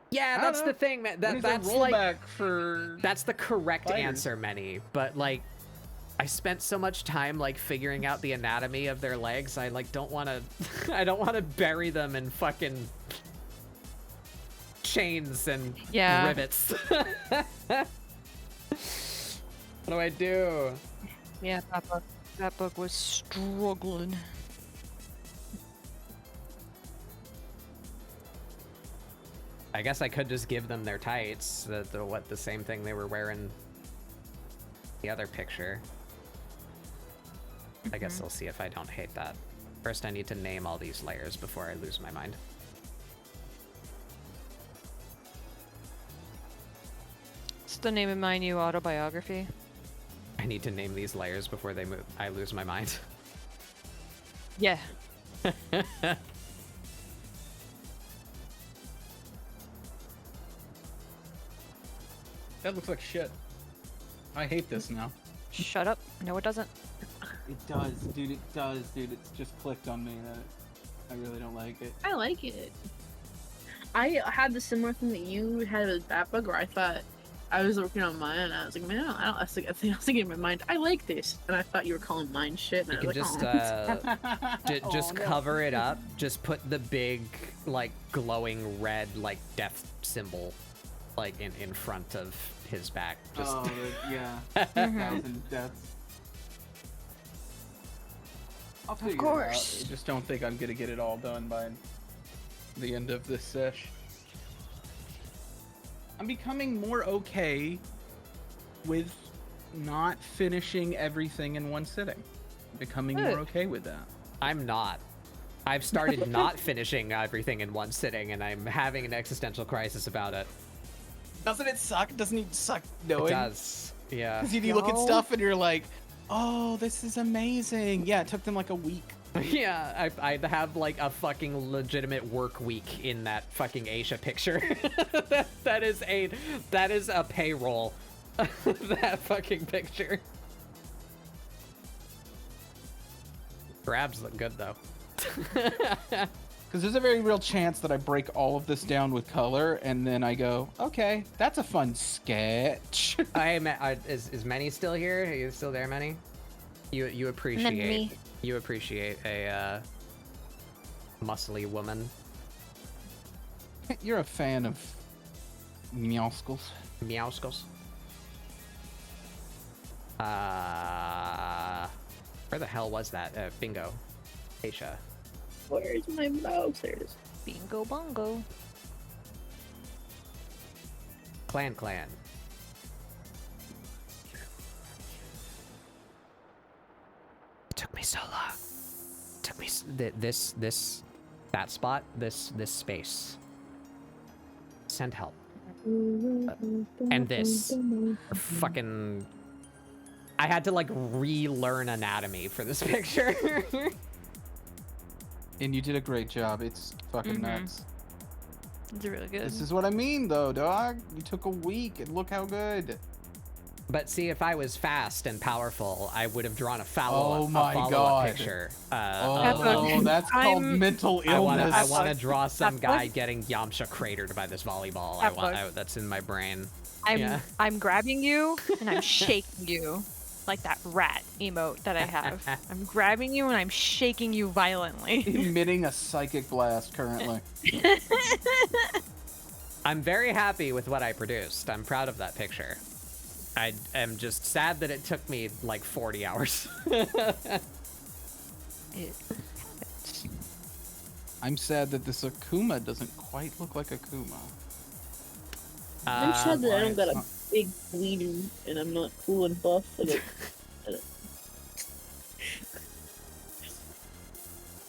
Yeah, that's the thing, man. That's like rollback for. that's the correct fighters. answer, Many. But like, I spent so much time like figuring out the anatomy of their legs. I like don't want to. I don't want to bury them in fucking chains and rivets. What do I do? Yeah, that book was struggling. I guess I could just give them their tights. The same thing they were wearing. The other picture. I guess they'll see if I don't hate that. First, I need to name all these layers before I lose my mind. It's the name of my new autobiography. I need to name these layers before they move. I lose my mind. Yeah. That looks like shit. I hate this now. Shut up. No, it doesn't. It does, dude. It does, dude. It's just clicked on me that I really don't like it. I like it. I had the similar thing that you had with Batbug, where I thought I was working on mine, and I was like, man, I was thinking in my mind, I like this, and I thought you were calling mine shit. And You I can was just like, just Oh, no. cover it up. Just put the big like glowing red like death symbol like in front of his back. Just yeah. Mhm. 1,000 deaths. I'll figure it course. out. I just don't think I'm gonna get it all done by the end of this sesh. I'm becoming more okay with not finishing everything in one sitting. Becoming more Good. okay with that. I'm not. I've started not finishing everything in one sitting, and I'm having an existential crisis about it. Doesn't it suck? Doesn't it suck It knowing? does. Yeah. Because you look at No. stuff and you're like, oh, this is amazing. Yeah, it took them like a week. Yeah, I have like a fucking legitimate work week in that fucking Aisha picture. that is a payroll. That fucking picture. Grabs look good though. Because there's a very real chance that I break all of this down with color and then I go, okay, that's a fun sketch. Is Manny still here? Are you still there, Manny? You appreciate me. you appreciate a muscly woman. You're a fan of meowscles. Meowscles. Where the hell was that? Bingo. Aisha. where's my mouse? There it is. Bingo bongo. Clan. It took me so long. It took me that spot, this space. Send help. And this. Fucking. I had to like relearn anatomy for this picture. And you did a great job. It's fucking nuts. It's really good. This is what I mean, though, dog. You took a week, and look how good. But see, if I was fast and powerful, I would have drawn a follow-up, Oh my follow-up God. picture. Oh, that's called I'm- mental I illness. want to draw some That guy was- getting Yamcha cratered by this volleyball. That That's in my brain. I'm Yeah. I'm grabbing you and I'm shaking you like that rat emote that I have. I'm grabbing you and I'm shaking you violently. Emitting a psychic blast currently. I'm very happy with what I produced. I'm proud of that picture. I am just sad that it took me like 40 hours. It- I'm sad that this Akuma doesn't quite look like Akuma. I'm sad that I don't got a Why big bleeder and I'm not cool and buff. Like,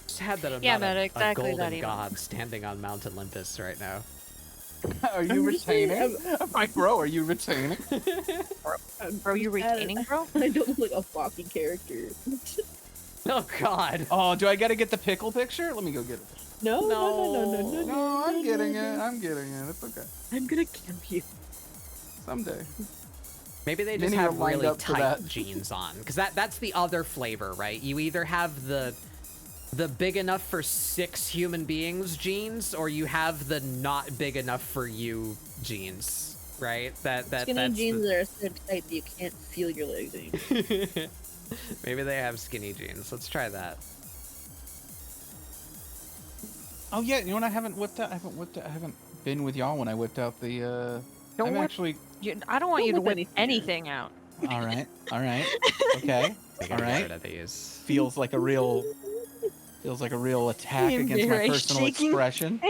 Sad that I'm Yeah, not but a exactly that golden even. god standing on Mount Olympus right now. Are you retaining? Like, bro, are you retaining? Bro, you retaining, bro? I don't look like a Baki character. Oh god. Oh, do I gotta get the pickle picture? Let me go get it. No. No, I'm getting it. I'm getting it. It's okay. I'm gonna kill you. Someday. Maybe they just Many are have lined really up for tight that. jeans on, because that's the other flavor, right? You either have the big enough for 6 human beings jeans, or you have the not big enough for you jeans, right? Skinny that's jeans that are so tight that you can't feel your legs anymore. Maybe they have skinny jeans. Let's try that. Oh yeah, you know what? I haven't been with y'all when I whipped out the. Don't I'm whip- actually. I don't want you to whip whip anything anything out. All right. Okay. We All gotta right. get rid of these. Feels like a real attack You're against my very personal shaking. expression.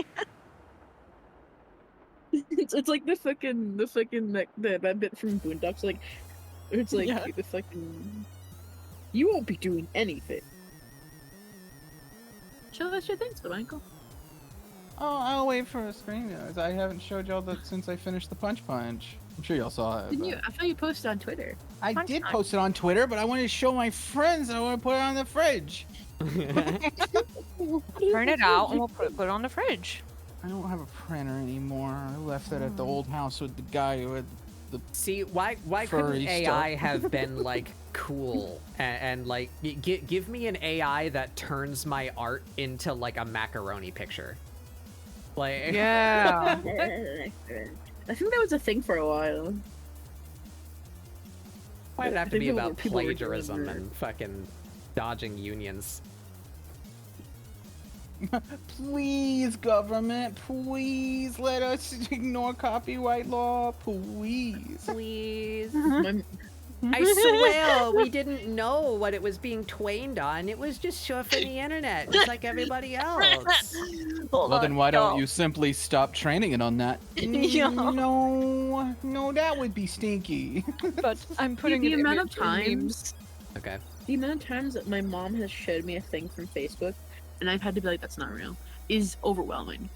it's like the fucking that bit from Boondocks, like it's like Yeah. the fucking you won't be doing anything. Show us your things, though, Michael. Oh, I'll wait for a screen. I haven't showed y'all that since I finished the Punch. I'm sure y'all saw it. Didn't but- you? I thought you posted on Twitter. I Punch did Punch. post it on Twitter, but I wanted to show my friends. I want to put it on the fridge. Turn it out and we'll put it on the fridge. I don't have a printer anymore. I left it at the old house with the guy who had the. See, why couldn't Furry AI stuff. have been like cool and like give me an AI that turns my art into like a macaroni picture? Like Yeah. I think that was a thing for a while. Why'd it have I to think be about people were doing plagiarism their- and fucking dodging unions? Please, government, please let us ignore copyright law, please. Please. My- I swear we didn't know what it was being twaned on. It was just surfing the internet, just like everybody else. Well, then why don't you simply stop training it on that? Yeah. No, that would be stinky. But I'm putting the an amount of image in times memes. Okay. the amount of times that my mom has showed me a thing from Facebook, and I've had to be like, "That's not real," is overwhelming.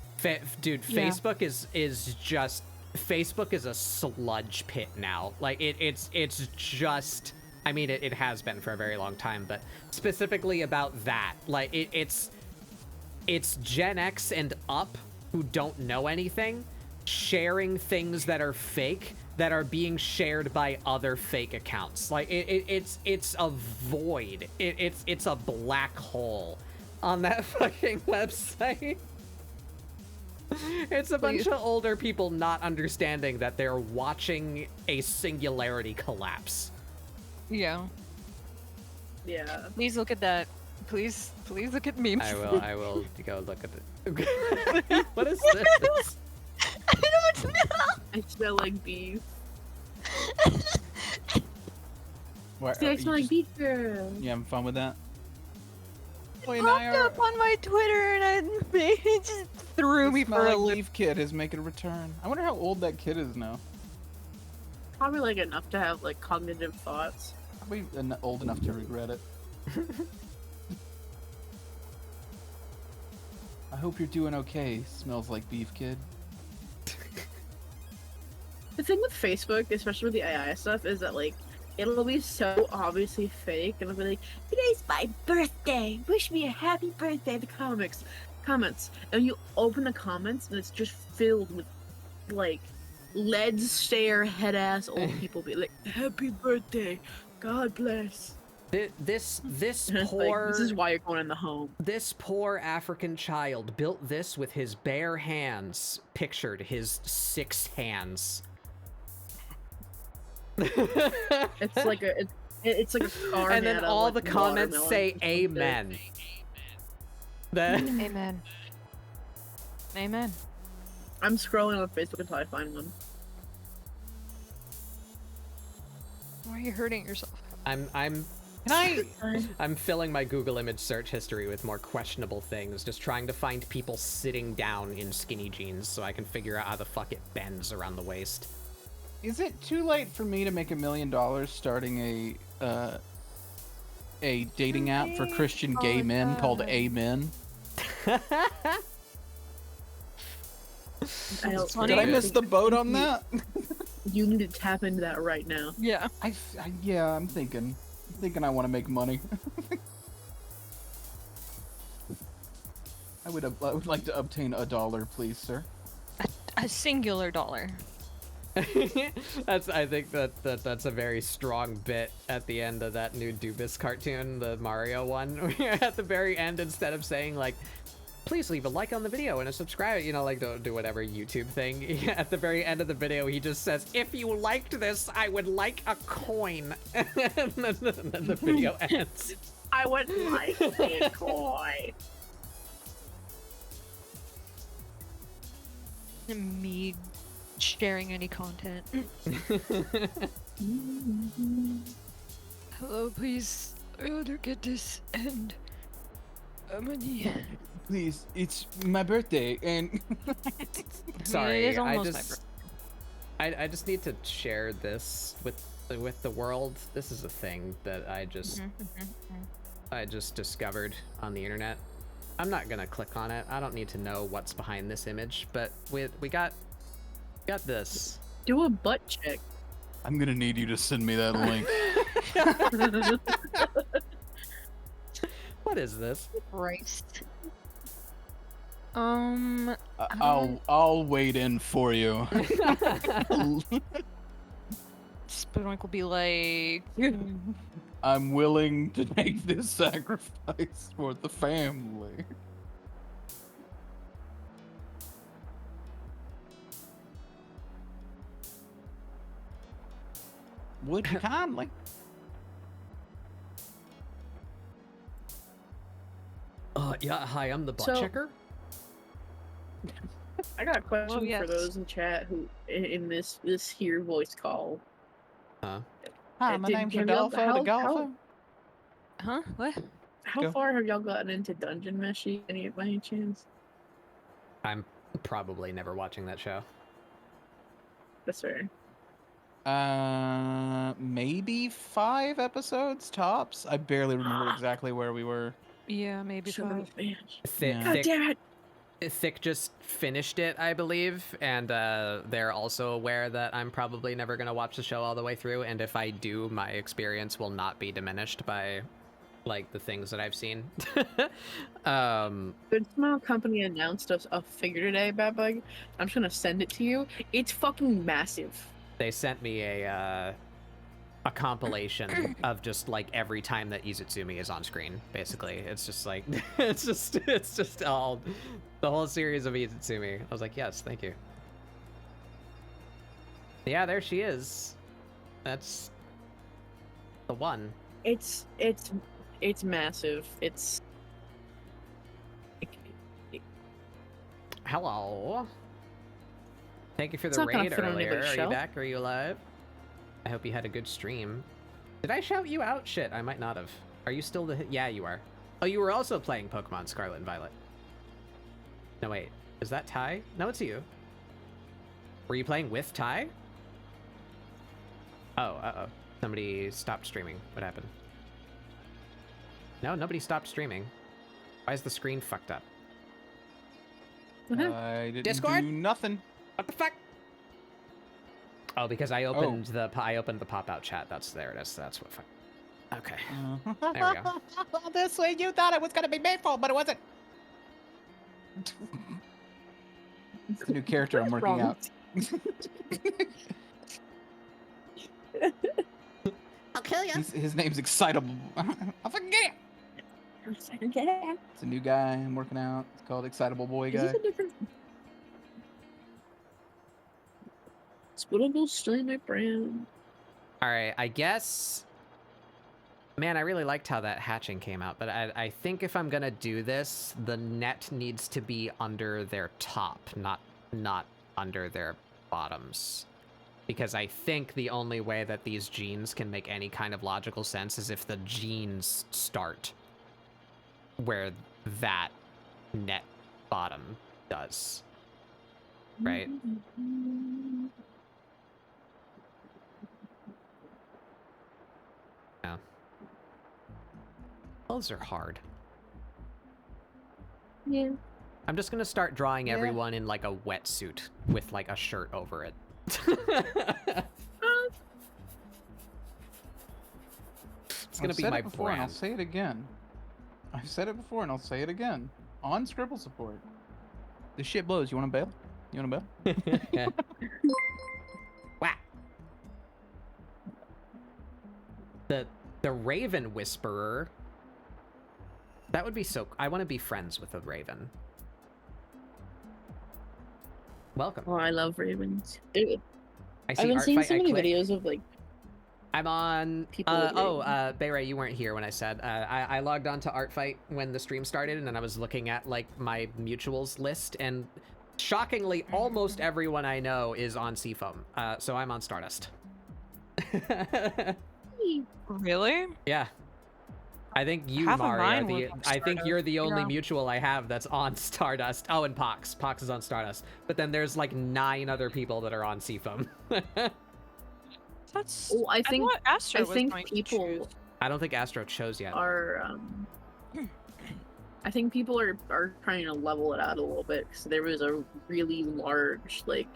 Dude, Yeah. Facebook is just Facebook is a sludge pit now. Like it's just. I mean, it has been for a very long time, but specifically about that, like it's Gen X and up who don't know anything sharing things that are fake that are being shared by other fake accounts. Like it's a void. It's a black hole on that fucking website. It's a bunch of older people not understanding that they're watching a singularity collapse. Yeah. Yeah. Please look at that. Please look at memes. I will go look at it. What is this? I don't know. I smell like beef. Why, See, I smell like beef girl. You having fun with that? Wait, Popped up on my Twitter and it just threw me for a loop. Beef Kid is making a return. I wonder how old that kid is now. Probably like enough to have like cognitive thoughts. Probably old enough to regret it. I hope you're doing okay. Smells like Beef Kid. The thing with Facebook, especially with the AI stuff, is that like it'll be so obviously fake, and it'll be like, "Today's my birthday. Wish me a happy birthday." The comments, and you open the comments, and it's just filled with like lead stare, head ass old people be like, "Happy birthday, God bless." This And it's like, poor this is why you're going in the home. this poor African child built this with his bare hands. Pictured his 6 hands. It's like it's like a car. And then made out of, all like, the comments watermelon say or something. amen. The- Amen. Amen. I'm scrolling on Facebook until I find one. Why are you hurting yourself? I'm filling my Google image search history with more questionable things, just trying to find people sitting down in skinny jeans so I can figure out how the fuck it bends around the waist. Is it too late for me to make $1 million starting a dating app for Christian gay men called Amen? I don't Did I miss the boat on that? You need to tap into that right now. Yeah. Yeah, I'm thinking I want to make money. I would like to obtain $1, please, sir. A singular dollar. I think that's a very strong bit at the end of that new Dubis cartoon, the Mario one. Where at the very end, instead of saying like, "Please leave a like on the video and a subscribe," you know, like don't do whatever YouTube thing. At the very end of the video, he just says, "If you liked this, I would like a coin." And then the video ends. I would like a coin. Me sharing any content. Hello, please. I want to get this and money. Please, it's my birthday, and Sorry, It is I almost my just I just need to share this with the world. This is a thing that I just discovered on the internet. I'm not gonna click on it. I don't need to know what's behind this image, but we got this. Do a butt check. I'm gonna need you to send me that link. What is this? Christ. I'll wait in for you. Spoonwick will be like, I'm willing to make this sacrifice for the family. Would you kindly? Yeah, hi, I'm the bot So- checker. I got a question yes. for those in chat who in this here voice call. Huh? Hi, my Did- name's have y'all- Rodolfo the how- Golfo. Huh? What? How Go. far have y'all gotten into Dungeon Meshi? Any by any chance? I'm probably never watching that show. That's fair. Maybe 5 episodes tops. I barely remember exactly where we were. Yeah, maybe Son of a 5. bitch. Thick, Yeah. God thick, damn it! Thick just finished it, I believe, and they're also aware that I'm probably never gonna watch the show all the way through, and if I do, my experience will not be diminished by, like, the things that I've seen. Good Smile Company announced a figure today, Bad Bug. I'm just gonna send it to you. It's fucking massive. They sent me a compilation of just like every time that Izutsumi is on screen. Basically, it's just like it's just all the whole series of Izutsumi. I was like, yes, thank you. Yeah, there she is. That's the one. It's massive. It's Hello. Thank you for It's the not gonna raid fit on earlier. anybody's Are you shelf. back? Are you alive? I hope you had a good stream. Did I shout you out? Shit, I might not have. Are you still the... Yeah, you are. Oh, you were also playing Pokemon Scarlet and Violet. No, wait. Is that Ty? No, it's you. Were you playing with Ty? Oh, uh-oh. Somebody stopped streaming. What happened? No, nobody stopped streaming. Why is the screen fucked up? I didn't Discord? do nothing. What the fuck? Oh, because I opened the pop-out chat. There it is. That's what fuck. Okay. There we go. This way you thought it was gonna be maple, but it wasn't. It's a new character I'm working Wrong. out. I'll kill you. His name's Excitable. I'll fucking get it. It's a new guy I'm working out. It's called Excitable Boy Is Guy. this a different? Splittable Slimy Brown. All right, I guess... Man, I really liked how that hatching came out, but I think if I'm gonna do this, the net needs to be under their top, not under their bottoms. Because I think the only way that these genes can make any kind of logical sense is if the genes start where that net bottom does. Right? Yeah. Those are hard. Yeah. I'm just gonna start drawing Yeah. everyone in like a wetsuit with like a shirt over it. It's gonna I've be said my it before and I'll brand. say it again. I've said it before and I'll say it again. On ScribbleSupport. This shit blows. You want to bail? You want to bail? Whack. The Raven Whisperer. That would be so... I want to be friends with a Raven. Welcome. Oh, I love ravens. Dude, I see I've been art seeing fight, so I many click. videos of like I'm on... People with ravens. Bayray, you weren't here when I said. I logged on to Artfight when the stream started, and then I was looking at, like, my mutuals list, and shockingly, almost everyone I know is on Seafoam. So I'm on Stardust. Really? Yeah. I think you, Half of Mari, mine are the... was on I think you're the only Yeah. mutual I have that's on Stardust. Oh, and Pox. Pox is on Stardust. But then there's, like, 9 other people that are on Seafoam. That's. Well, I think thought Astro I was think going to people choose. I don't think Astro chose yet. are I think people are trying to level it out a little bit because there was a really large like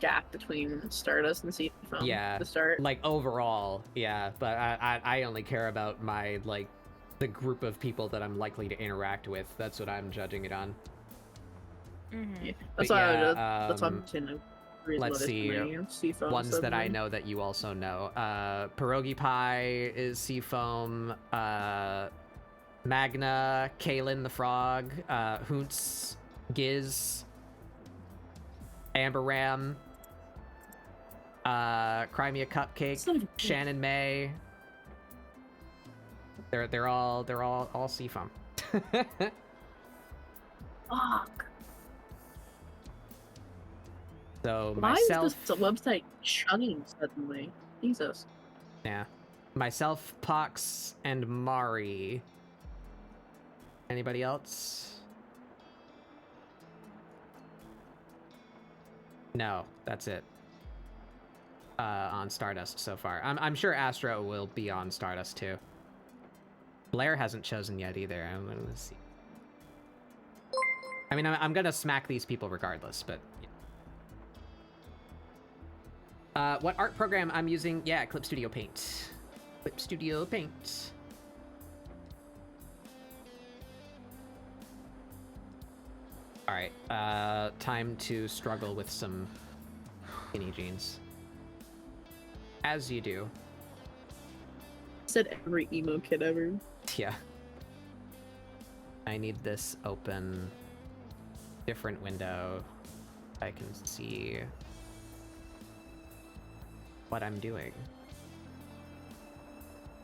gap between Stardust and Seafoam Yeah. at the start. Like overall, yeah, but I only care about my like the group of people that I'm likely to interact with. That's what I'm judging it on. Mhm. Yeah, But that's why yeah, that's why I'm saying let's see, ones that I know that you also know. Pierogi Pie is Seafoam. Magna, Kalen the Frog, Hoonts, Giz, Amber Ram. Cry Me a Cupcake, Son of a bitch. Shannon May. They're all CFUM. Fuck. So Why myself, is this website chugging suddenly? Jesus. yeah, myself, Pox, and Mari. Anybody else? No, that's it. On Stardust so far. I'm sure Astro will be on Stardust too. Blair hasn't chosen yet either. Let's see. I mean, I'm gonna smack these people regardless, but. What art program I'm using? Yeah, Clip Studio Paint. Clip Studio Paint. All right, time to struggle with some skinny jeans. As you do. Said every emo kid ever. Yeah. I need this open. Different window. I can see what I'm doing.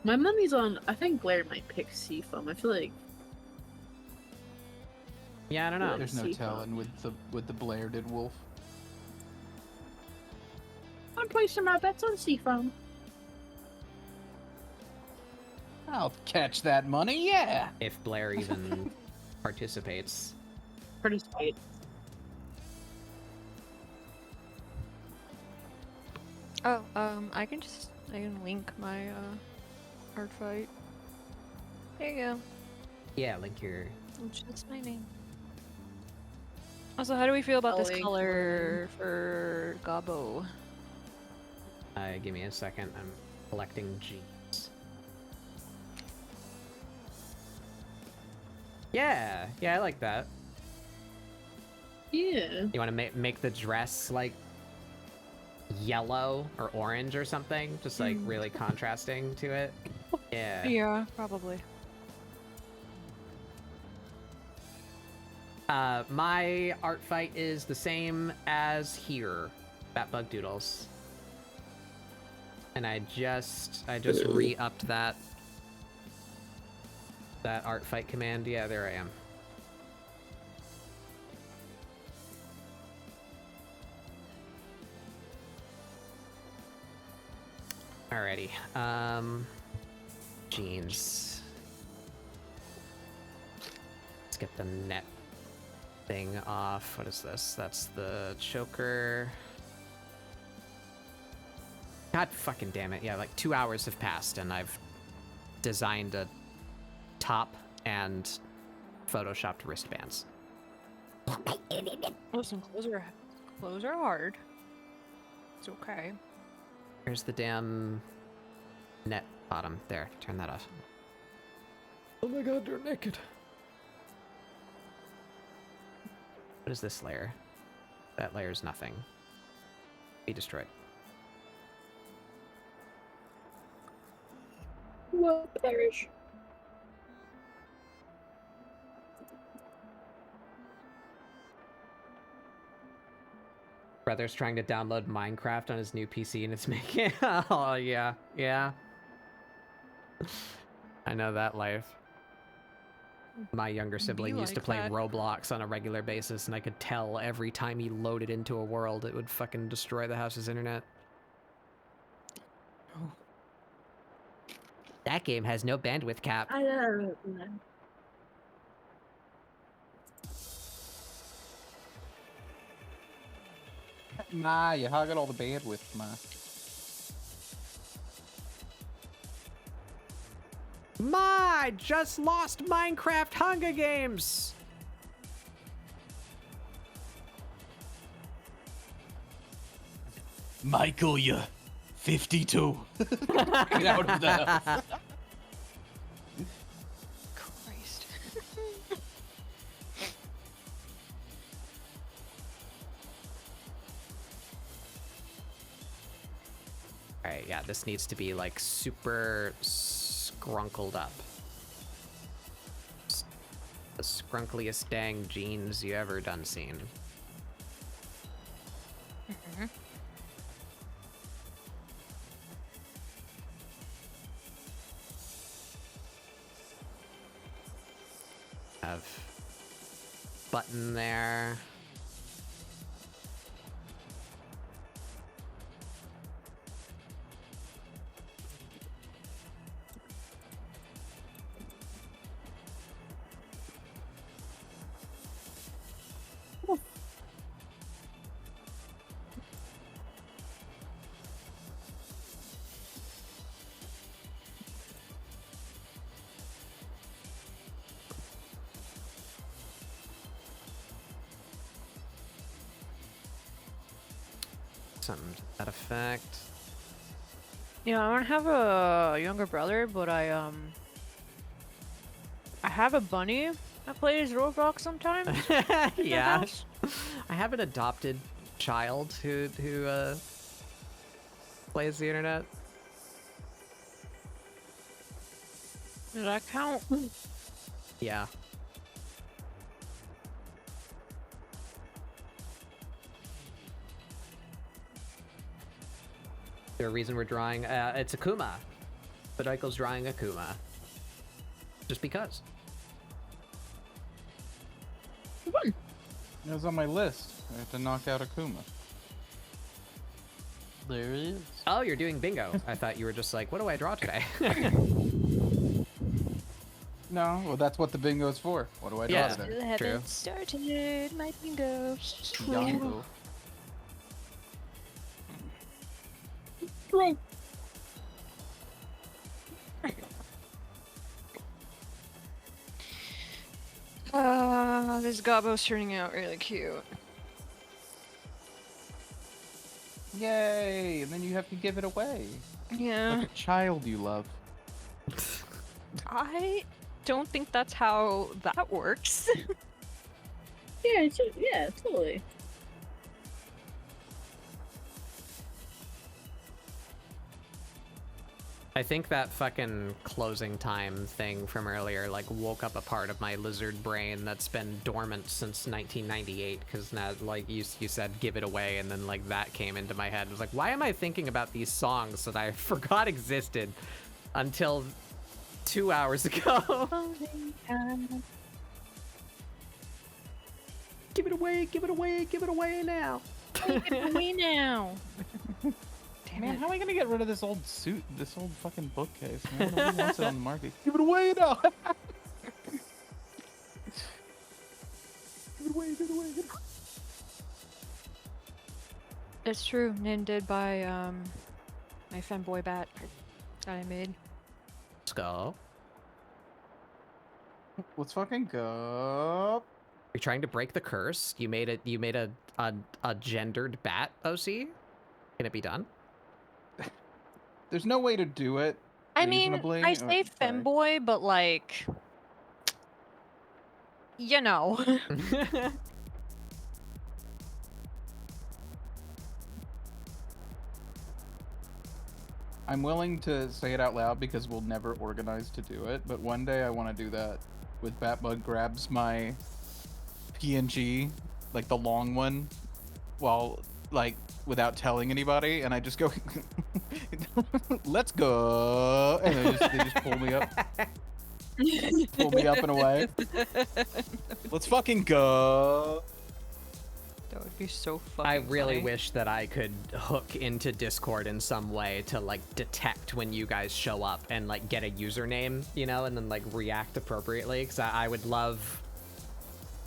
My money's on. I think Blair might pick Seafoam. I feel like. Yeah, I don't know. There's no Seafoam. telling with the Blair did Wolf. I'm placing my bets on Seafoam. I'll catch that money, yeah. If Blair even participates. Participate. Oh, I can link my art fight. There you go. Yeah, link your. Which is my name. Also, how do we feel about this Link color for Gobbo? Give me a second. I'm collecting G's. Yeah, I like that. Yeah. You want to make the dress like yellow or orange or something, just like really contrasting to it. Yeah. Yeah, probably. My art fight is the same as here, Bat Bug Doodles, and I just re-upped that art fight command. Yeah, there I am. Alrighty. Jeans. Let's get the net thing off. What is this? That's the choker. God fucking damn it. Yeah, like 2 hours have passed and I've designed a top and photoshopped wristbands. Listen, clothes are hard. It's okay. Where's the damn net bottom? There, turn that off. Oh my god, you're naked. What is this layer? That layer's nothing. Be destroyed. Will perish. Brother's trying to download Minecraft on his new PC and it's making... Oh, yeah. I know that life. My younger sibling used to like play that. Roblox on a regular basis, and I could tell every time he loaded into a world, it would fucking destroy the house's internet. Oh. That game has no bandwidth cap. I know. Nah, you got all the bandwidth, ma. I just lost Minecraft Hunger Games! Michael, you're 52. Get out of the house. Christ. Alright, yeah, this needs to be like super scrunkled up. The scrunkliest dang jeans you ever done seen. have button there. Something to that effect. Yeah, I don't have a younger brother, but I have a bunny that plays Roblox sometimes. in my Yeah. house. I have an adopted child who plays the internet. Does that count? Yeah. Is there a reason we're drawing? It's Akuma. Fidoiko's drawing Akuma. Just because. It was on my list. I have to knock out Akuma. There it is. Oh, you're doing bingo. I thought you were just like, what do I draw today? No, well, that's what the bingo is for. What do I draw Yeah. today? Still True. haven't started my bingo. Yango. This gobbo's turning out really cute. Yay! And then you have to give it away. Yeah. Like a child you love. I don't think that's how that works. Yeah, yeah, totally. I think that fucking closing time thing from earlier like woke up a part of my lizard brain that's been dormant since 1998 because now like you said give it away and then like that came into my head. It was like, why am I thinking about these songs that I forgot existed until 2 hours ago? Give it away, give it away, give it away now. Take it away now. Damn Man, it. how am I gonna get rid of this old suit, this old fucking bookcase? Man, nobody wants it on the market. Give it away now! Give it away, give it away, give it away. It's true. Nin did buy my femboy bat that I made. Let's go. Let's fucking go. You're trying to break the curse. You made a gendered bat, OC? Can it be done? There's no way to do it. I mean, reasonably. I Oh, say sorry. femboy, but like, you know. I'm willing to say it out loud because we'll never organize to do it, but one day I want to do that with Batbug grabs my PNG, like the long one, while like without telling anybody, and I just go, let's go, and they just pull me up. Pull me up and away. Let's fucking go. That would be so fucking I really funny. wish that I could hook into Discord in some way to like detect when you guys show up and like get a username, you know, and then like react appropriately. Because I would love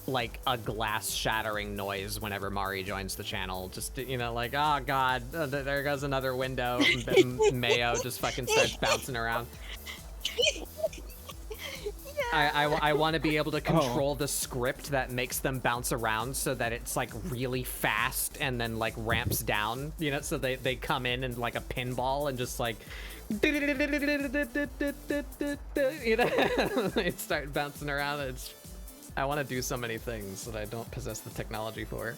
like a glass shattering noise whenever Mari joins the channel. Just, you know, like, oh god, there goes another window. And Mayo just fucking starts bouncing around. I want to be able to control the script that makes them bounce around so that it's like really fast and then like ramps down, you know, so they come in and like a pinball and just like, you know, they start bouncing around. I want to do so many things that I don't possess the technology for.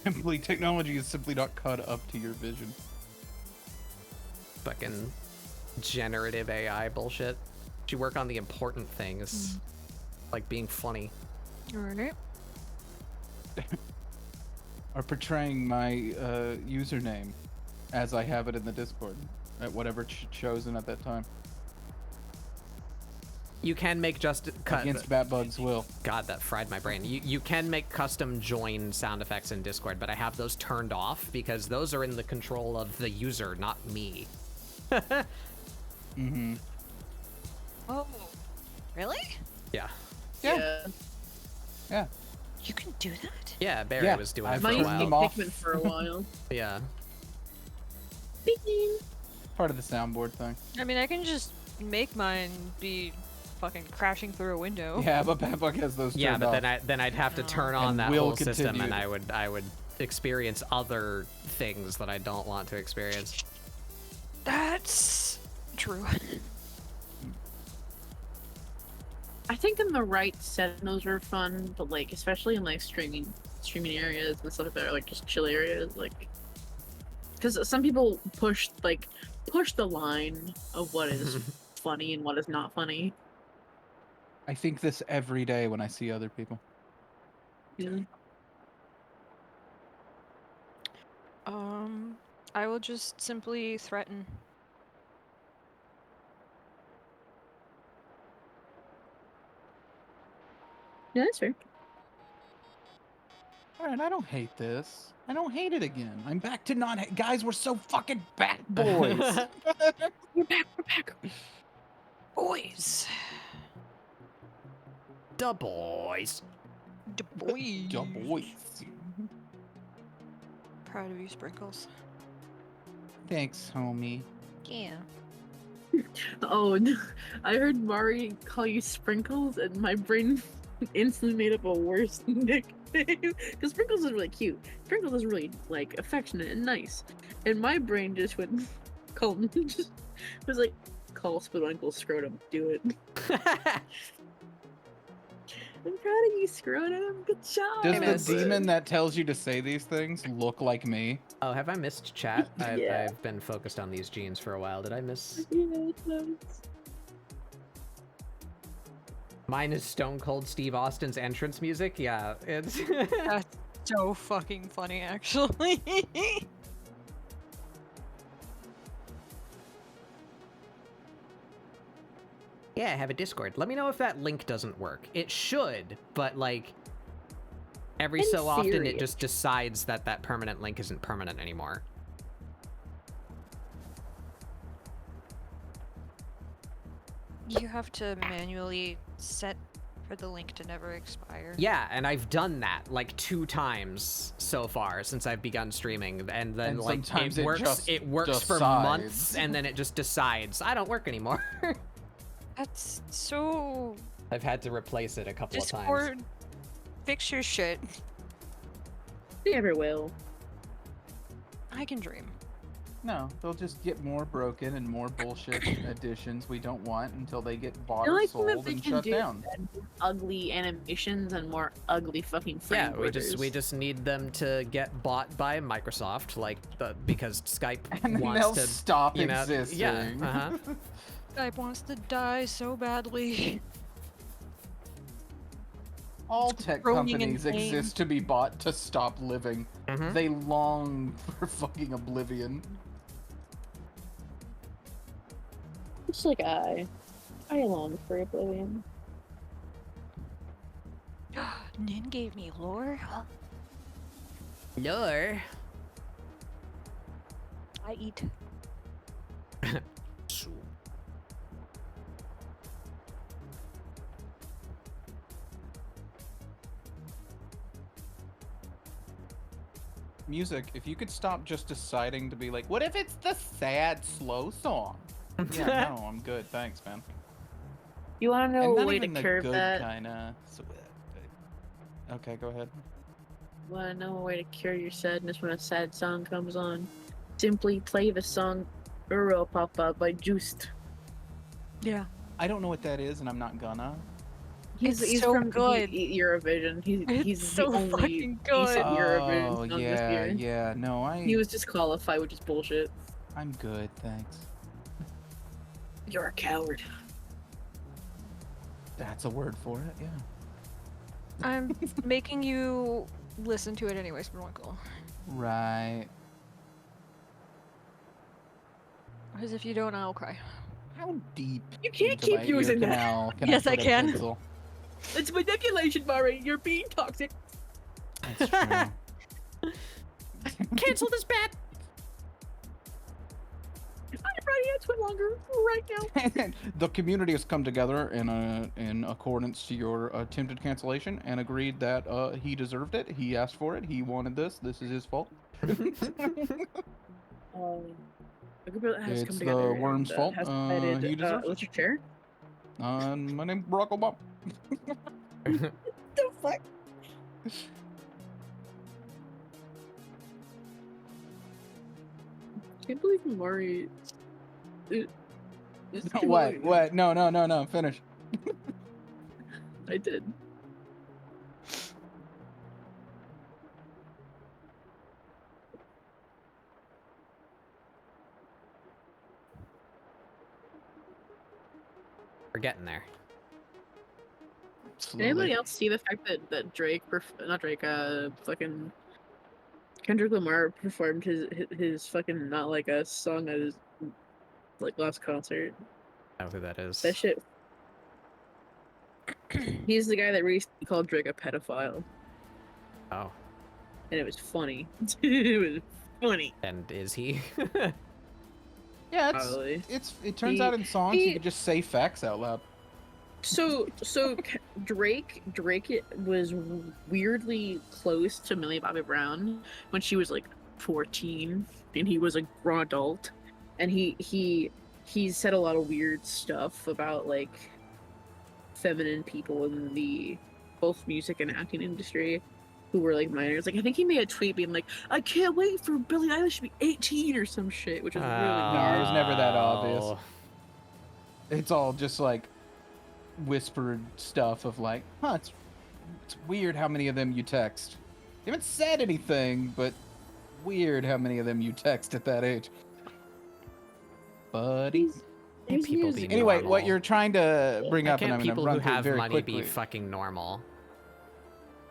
Simply, technology is simply not caught up to your vision. Fucking generative AI bullshit. You work on the important things, like being funny. Alright. Or portraying my username as I have it in the Discord at whatever chosen at that time. You can make against Bat Bug's will. God, that fried my brain. You can make custom join sound effects in Discord, but I have those turned off because those are in the control of the user, not me. Mm-hmm. Oh, really? Yeah. Yeah. Yeah. You can do that? Yeah, Barry Yeah, was doing it I've for a turned Mine them while. off. Pikmin for a while. Yeah. Bing. Part of the soundboard thing. I mean, I can just make mine be fucking crashing through a window. Yeah, but Bat Bug has those Yeah, turned but off. then I'd have to turn on And that will whole system, continue. and I would experience other things that I don't want to experience. That's true. I think in the right setting, those are fun, but like especially in like streaming areas and stuff like that, or like just chill areas, like because some people push the line of what is funny and what is not funny. I think this every day when I see other people. Yeah. I will just simply threaten. Yeah, that's fair. Alright, I don't hate this. I don't hate it again. I'm back to not guys, we're so fucking bat boys. We're back. Boys. Da boys. The boys. Ja, boys. Proud of you, Sprinkles. Thanks, homie. Yeah. Oh, no. I heard Mari call you Sprinkles, and my brain instantly made up a worse nickname. Because Sprinkles is really cute. Sprinkles is really like affectionate and nice, and my brain just went call him. Just was like call Uncle Scrotum. Do it. I'm proud of you, Scrotum. Good job. Does miss. the demon that tells you to say these things look like me? Oh, have I missed chat? Yeah. I've been focused on these genes for a while. Did I miss? Yeah, no. Mine is Stone Cold Steve Austin's entrance music. Yeah, it's. That's so fucking funny, actually. Yeah, I have a Discord. Let me know if that link doesn't work. It should, but like every In so often theory, it it just decides that that permanent link isn't permanent anymore. You have to manually set for the link to never expire. Yeah, and I've done that like 2 times so far since I've begun streaming, and then And like sometimes it it works. just It works for decides. months, and then it just decides I don't work anymore. That's so I've had to replace it a couple of times. Discord. Fix your shit. They never will. I can dream. No, they'll just get more broken and more bullshit additions we don't want until they get bought I or like sold that they and can shut do down. ugly animations and more ugly fucking frame Yeah, we just need them to get bought by Microsoft, like because Skype And then wants they'll to stop you know, existing. Yeah, uh-huh. Skype wants to die so badly. All tech groaning in companies pain. exist to be bought to stop living. Mhm. They long for fucking oblivion. Just like I long for oblivion. Nin gave me lore. Lure. I eat. Music, if you could stop just deciding to be like, what if it's the sad, slow song? Yeah, no, I'm good, thanks, man. You want to know And a not way to even the curb good that? kinda. Okay, go ahead. Want to know a way to cure your sadness when a sad song comes on? Simply play the song Uro Papa by Juiced. Yeah. I don't know what that is, and I'm not gonna. It's so from good. Eurovision. He's It's so the only fucking good. decent Eurovision Oh, song this yeah, year. yeah. No, He was disqualified, which is bullshit. I'm good, thanks. You're a coward. That's a word for it, yeah. I'm making you listen to it anyways, Sprinkle. Right. Because if you don't, I'll cry. How deep? You can't into keep my using ear that. canal can Yes, I put a can. pencil? It's manipulation, Murray. You're being toxic. That's true. Cancel this bet. I'm ready to twin longer right now. The community has come together in accordance to your attempted cancellation and agreed that he deserved it. He asked for it. He wanted this. This is his fault. The group has It's come the together worm's and, fault. has decided, He deserves what's it. your chair? My name's Barack Obama. The fuck? I can't believe Maury. What? No. Finish. I did. We're getting there. Did anybody else see the fact that Drake, not Drake, fucking Kendrick Lamar performed his fucking Not Like Us song at his like last concert? I know who that is. That shit. He's the guy that recently called Drake a pedophile, Oh, and it was funny. It was funny. and is he? Yeah, Probably. it turns out in songs you can just say facts out loud. So Drake was weirdly close to Millie Bobby Brown when she was like 14, and he was a grown adult, and he said a lot of weird stuff about like feminine people in the both music and acting industry who were like minors. Like I think he made a tweet being like, "I can't wait for Billie Eilish to be 18" or some shit, which was really No, it weird. was never that obvious. Oh. It's all just like whispered stuff of like, it's weird how many of them you text. You haven't said anything, but weird how many of them you text at that age. Buddy. Can't people be Anyway, normal? what you're trying to bring Why up, and can't I'm going to people run who through it have very money quickly. be fucking normal?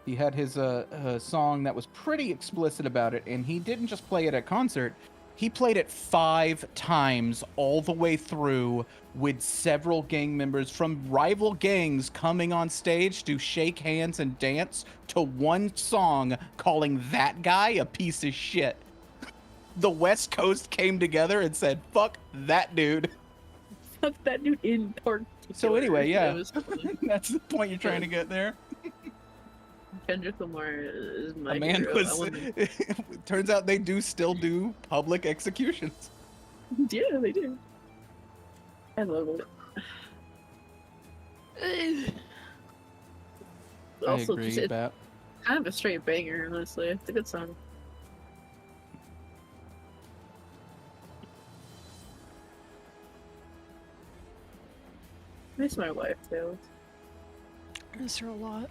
He had his song that was pretty explicit about it, and he didn't just play it at concert. He played it 5 times all the way through with several gang members from rival gangs coming on stage to shake hands and dance to one song calling that guy a piece of shit. The West Coast came together and said, fuck that dude. Fuck that dude in particular. So anyway, yeah. It was funny. That's the point you're trying to get there. Kendrick Lamar is my A man hero. was. Turns out they do still do public executions. Yeah, they do. I love it. Also, I agree, just, it's Bat. kind of a straight banger, honestly. It's a good song. I miss my wife too. I miss her a lot.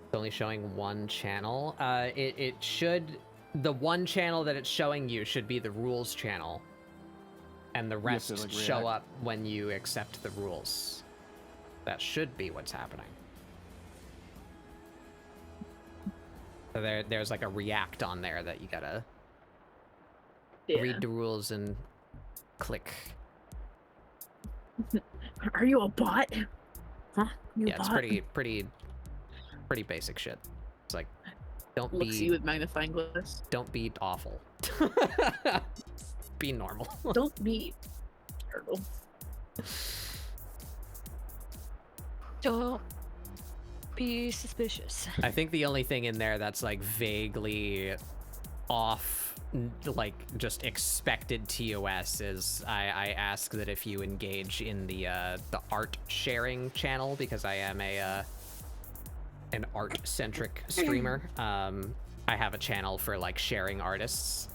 It's only showing one channel. It should, the one channel that it's showing you should be the rules channel, and the have to, rest like, show react. up when you accept the rules. That should be what's happening. So there's like a react on there that you gotta Yeah. read the rules and click. Are you a bot? Huh? You Yeah, a it's bot? pretty basic shit. It's like, don't Looks be you with magnifying glass. don't be awful. Be normal. Don't be turtle. Don't be suspicious. I think the only thing in there that's like vaguely off, like just expected TOS is I ask that if you engage in the art sharing channel, because I am an art centric streamer. I have a channel for like sharing artists.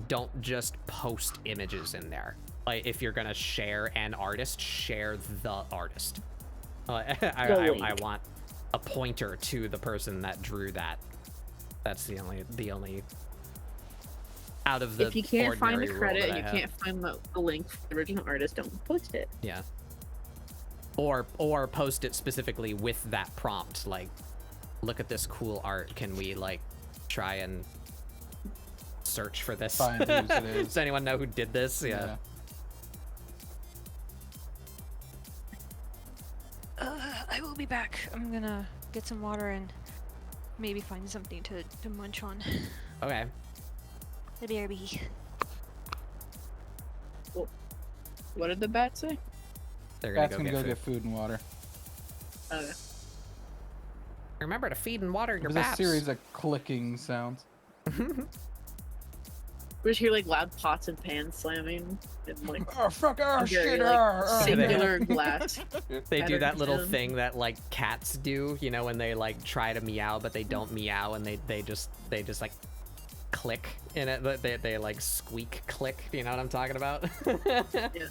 Don't just post images in there. Like if you're gonna share an artist, share the artist. I want a pointer to the person that drew that. That's the only out of the If you can't find the ordinary rule credit that and I you have. can't find the link for the original artist, don't post it. Yeah. Or post it specifically with that prompt, like, look at this cool art. Can we like try and search for this. Find whose it is. Does anyone know who did this? Yeah. I will be back. I'm gonna get some water and maybe find something to munch on. Okay. The BRB. What did the bat say? They're gonna Bat's go gonna get go food. get food and water. Okay. Remember to feed and water your There's bats. a series of clicking sounds. We just hear like loud pots and pans slamming and like Oh fuck! Oh very, shit! like, singular glass. They do that little pattern. thing that like cats do, you know, when they like try to meow but they don't meow and they just like click in it. They like squeak click. Do you know what I'm talking about? Yeah.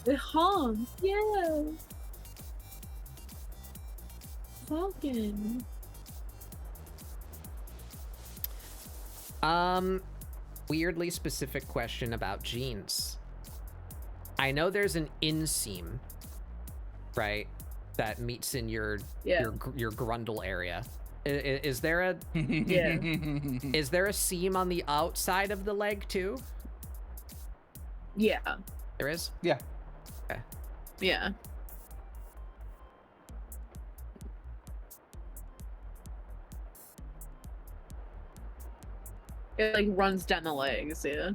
It honks. Yeah. Falcon. Weirdly specific question about jeans. I know there's an inseam, right, that meets in your grundle area. Is there a Yeah. is there a seam on the outside of the leg too? Yeah. There is. Yeah. Okay. Yeah. It like runs down the legs, yeah.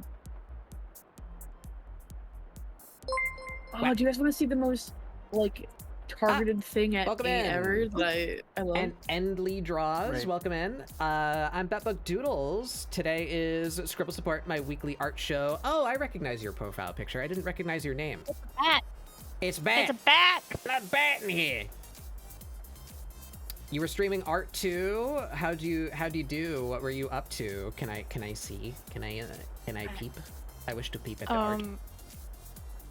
Oh, do you guys want to see the most like targeted thing at welcome me in. ever that I love? And Endly Draws, Right. welcome in. I'm Betbook Doodles. Today is ScribbleSupport, my weekly art show. Oh, I recognize your profile picture. I didn't recognize your name. Bat. It's Bat. It's a bat. Not Bat in here. You were streaming art too. How'd you do? What were you up to? Can I see? Can I peep? I wish to peep at the art.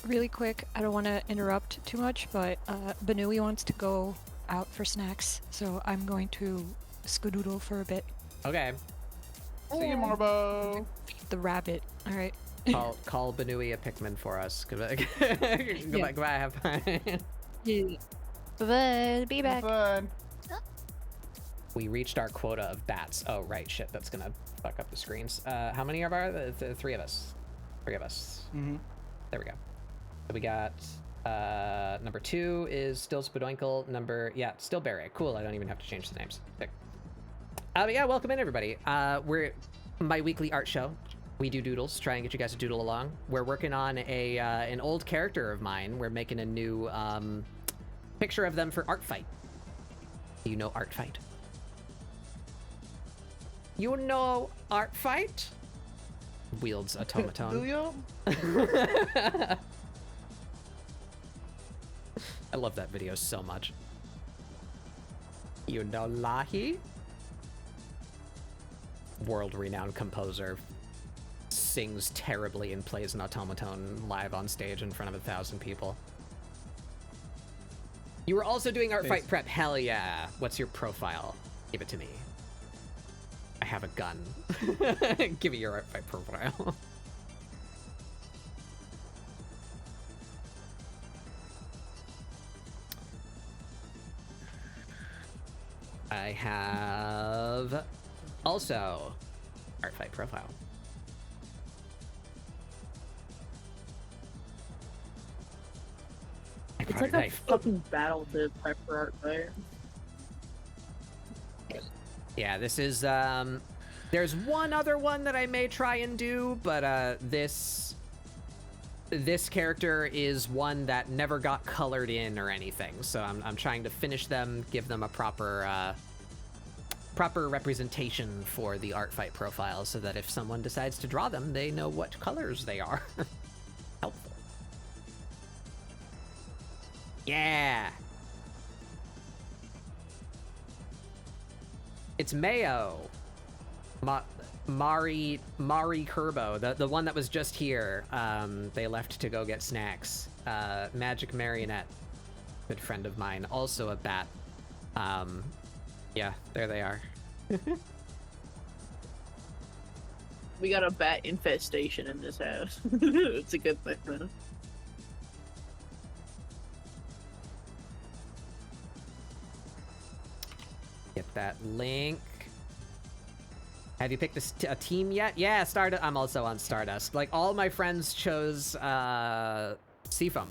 Really quick, I don't want to interrupt too much, but Banui wants to go out for snacks, so I'm going to skadoodle for a bit. Okay. See you, Marbo. Feed the rabbit. All right. Call Banui a Pikmin for us. Goodbye. Yeah. Goodbye. Have fun. Yeah. Bye. Be back. Fun. We reached our quota of bats. Oh, right. Shit. That's gonna fuck up the screens. How many are there? Three of us. Three of us. Mm-hmm. There we go. So we got number 2 is still Spadoinkle. Still Barry. Cool. I don't even have to change the names. Sick. But yeah, welcome in everybody. We're my weekly art show. We do doodles. Try and get you guys to doodle along. We're working on an old character of mine. We're making a new picture of them for Art Fight. Do you know Art Fight? You know Art Fight? Wields automaton. Do you? I love that video so much. You know Lahi? World-renowned composer. Sings terribly and plays an automaton live on stage in front of 1,000 people. You were also doing Art Fight prep. Hell yeah. What's your profile? Give it to me. I have a gun. Give me your Art Fight profile. I have also Art Fight profile. I It's brought like a a knife. fucking battle to prep for Art Fight. Yeah, this is there's one other one that I may try and do, but this character is one that never got colored in or anything. So I'm trying to finish them, give them a proper representation for the Art Fight profile so that if someone decides to draw them, they know what colors they are. Helpful. Yeah. It's Mayo. Mari Kerbo, the one that was just here. They left to go get snacks. Magic Marionette, good friend of mine, also a bat. Yeah, there they are. We got a bat infestation in this house. It's a good thing, though. Get that link. Have you picked a team yet? Yeah, Stardust. I'm also on Stardust. Like, all my friends chose Seafoam.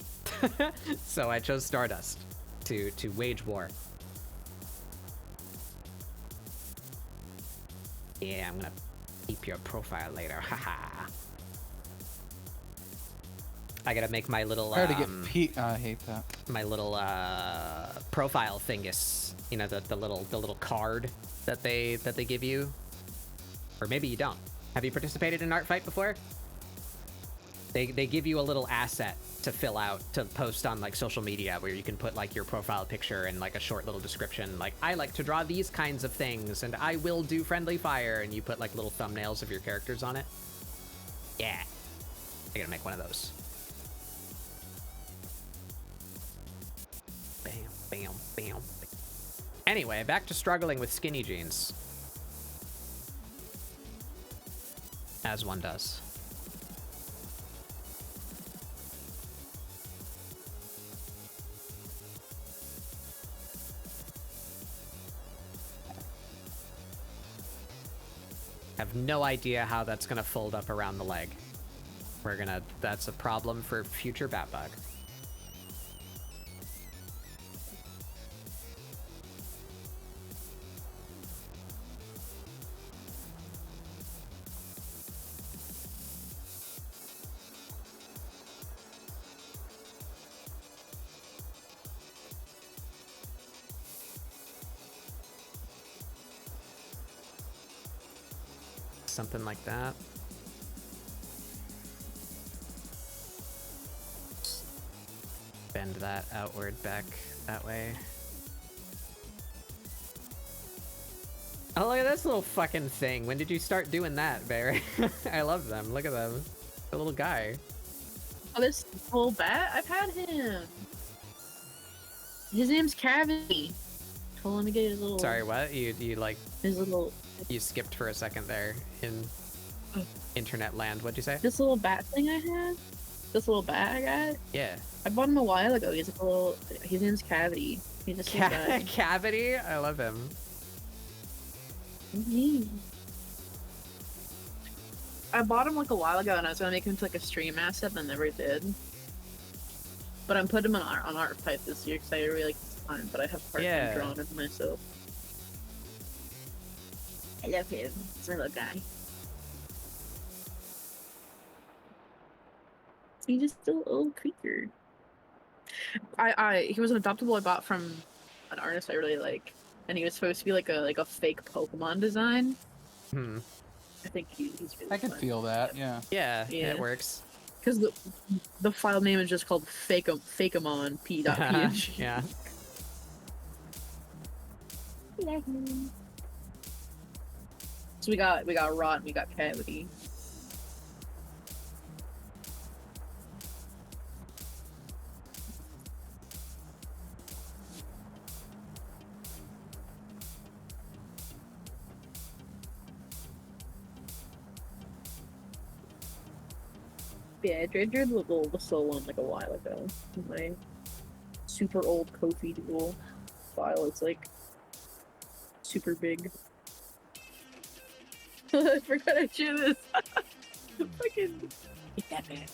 So I chose Stardust to wage war. Yeah, I'm gonna keep your profile later. Haha. I gotta make my little I hate that. my little profile thingus. You know, the little card that they give you. Or maybe you don't. Have you participated in an art fight before? They give you a little asset to fill out to post on like social media where you can put like your profile picture and like a short little description like, I like to draw these kinds of things and I will do friendly fire, and you put like little thumbnails of your characters on it. Yeah. I gotta make one of those. Bam, bam, bam. Anyway, back to struggling with skinny jeans. As one does. Have no idea how that's gonna fold up around the leg. That's a problem for future Batbug. Something like that. Bend that outward back that way. Oh, look at this little fucking thing. When did you start doing that, Barry? I love them. Look at them. The little guy. Oh, this whole bat? I've had him. His name's Cavity. Told him to get his little... Sorry, what? You like... His little... You skipped for a second there in internet land. What'd you say? This little bat thing I had? This little bat I got? Yeah. I bought him a while ago. He's like a little... His name's Cavity. He's just a guy. Cavity? I love him. I bought him like a while ago and I was gonna make him into like a stream asset, but I never did. But I'm putting him on art fight this year because I really like his design, but I have part time drawn of myself. I love him. He's my little guy. He's just a little creature. He was an adoptable I bought from an artist I really like, and he was supposed to be like a fake Pokemon design. I think he's really I can fun. feel that, yeah. Yeah, it works. Because the file name is just called Fakeamon p.png. Yeah. So we got Rot and we got Cavity. Yeah, I drew the slow one like a while ago. My super old Kofi duel file is like super big. I forgot I drew this. Fucking get that back.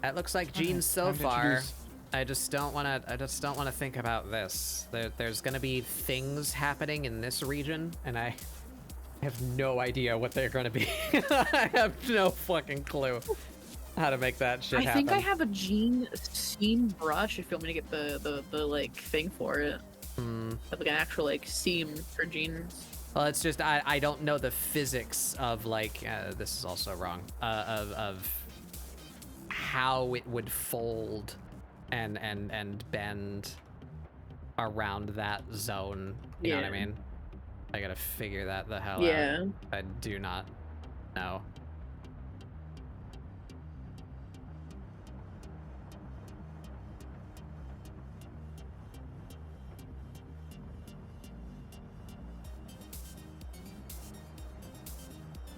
That looks like jeans so far. I just don't want to think about this. There's gonna be things happening in this region, and I have no idea what they're gonna be. I have no fucking clue how to make that shit happen. I think I have a seam brush if you want me to get the like thing for it. Like an actual like seam for jeans. Well, it's just I don't know the physics of like this is also wrong of how it would fold and bend around that zone. You know what I mean? I gotta figure that the hell out. I do not know.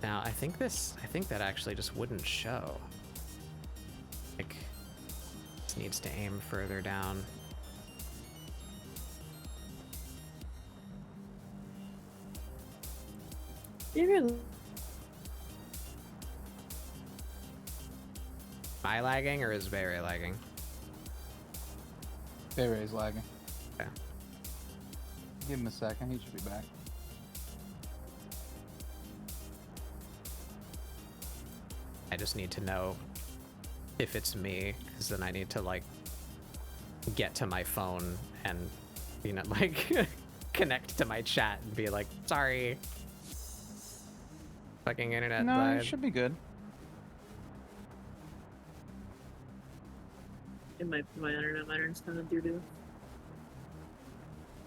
Now, I think that actually just wouldn't show. Like, it's needs to aim further down. You're Am I lagging or is Barry lagging? Barry's lagging. Okay. Give him a second. He should be back. I just need to know if it's me, because then I need to like get to my phone and, you know, like connect to my chat and be like, sorry, fucking internet No, died. it should be good. my internet matter's kind of doo-doo.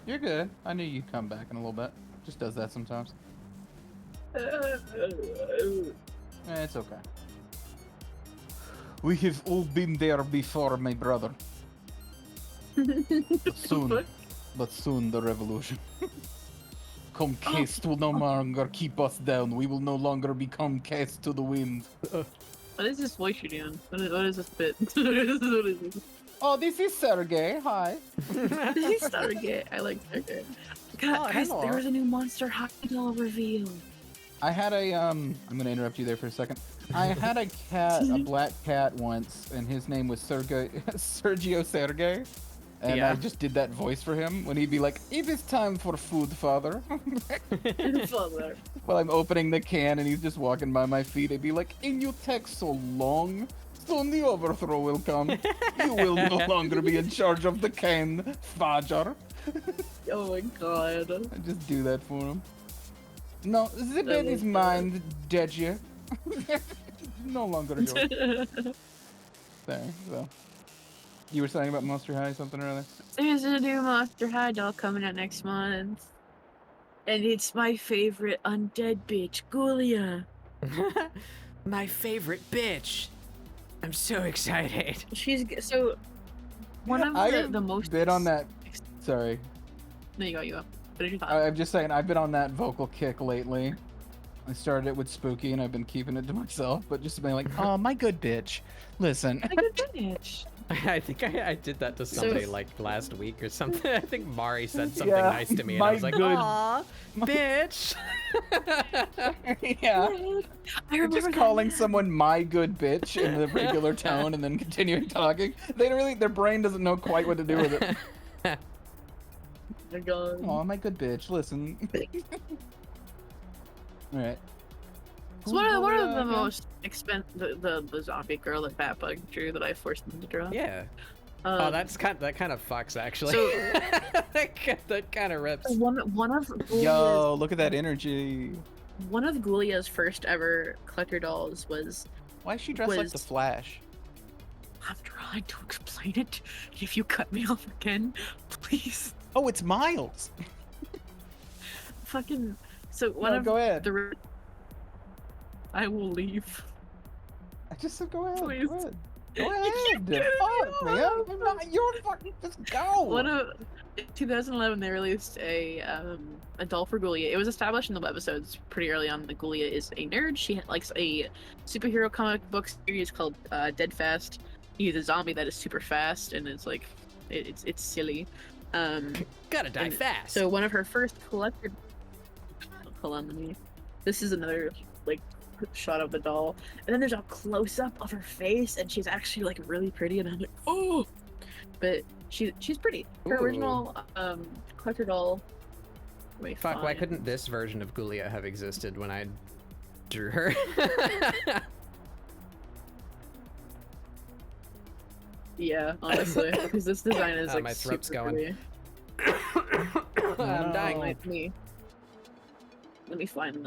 You're good. I knew you'd come back in a little bit. Just does that sometimes. It's okay. We have all been there before, my brother. But soon the revolution. Come cast will no longer keep us down. We will no longer become cast to the wind. What is this voice you're doing? What is this bit? what is this? Oh, this is Sergey. Hi. This is Stargate. I like Stargate. God, guys, hello. there was a new Monster High doll reveal. I had a I'm gonna interrupt you there for a second. I had a cat, a black cat once, and his name was Sergio Sergey. And Yeah. I just did that voice for him when he'd be like, "It is time for food, father." Father. While I'm opening the can and he's just walking by my feet, I'd be like, "And you take so long? Soon the overthrow will come. You will no longer be in charge of the can, Fajar." Oh my god. I just do that for him. No, the bed is was mine, Deji. No longer yours. There, so. You were saying about Monster High something or other? There's a new Monster High doll coming out next month. And it's my favorite undead bitch, Gulia. My favorite bitch. I'm so excited. She's so one of I the, have the most been on that. Sorry, There you go, you go. Finish your thought. I'm just saying I've been on that vocal kick lately. I started it with Spooky and I've been keeping it to myself, but just being like, "Oh, my good bitch, listen." My good bitch. I think I did that to somebody So- like last week or something. I think Mari said something Yeah, nice to me and my I was like, good- aw, bitch. Yeah. I remember Just that calling now. someone my good bitch in the regular tone and then continuing talking. Their brain doesn't know quite what to do with it. Oh my god. Oh, my good bitch, listen. Alright. It's one of the most expensive the zombie girl that Batbug drew that I forced him to draw. Yeah. Um, that kind of fucks actually. So- that kind of rips. one of Gulia's, Yo, look at that energy. one of Gulia's first ever collector dolls was. Why is she dressed like the Was- Flash? I'm trying to explain it. If you cut me off again, please. Oh, it's Miles. Fucking. So one No, of go ahead. the. I will leave. I just said go ahead. Please. Go ahead. Go You ahead. can't Fuck, do man. it. I'm not your fucking. Just go. One of in 2011 they released a doll for Gulia. It was established in the webisodes pretty early on that Gulia is a nerd. She likes a superhero comic book series called Dead Fast. He's a zombie that is super fast and it's like it's silly. Gotta die and fast. So one of her first collected. Hold on, this is another like shot of the doll, and then there's a close up of her face, and she's actually like really pretty, and I'm like, oh, but she's pretty. Her Ooh. original collector doll. Let me Fuck, why find- couldn't this version of Gulia have existed when I drew her? Yeah, honestly, because this design is like my throat's super going. pretty. I'm dying. Let me find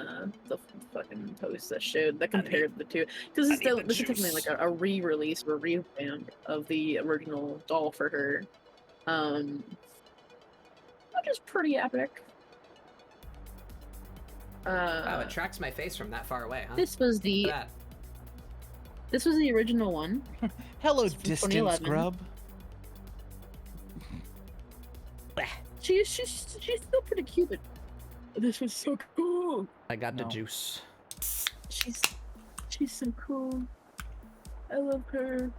the fucking post that showed that compared the two, because this is technically like a re-release or revamp of the original doll for her, which is pretty epic. Wow, it tracks my face from that far away, huh? This was the Look at this was the original one. Hello, It's from distance 2011. grub. She's still pretty cute, but this was so cool. that. I got the No. juice. She's so cool. I love her.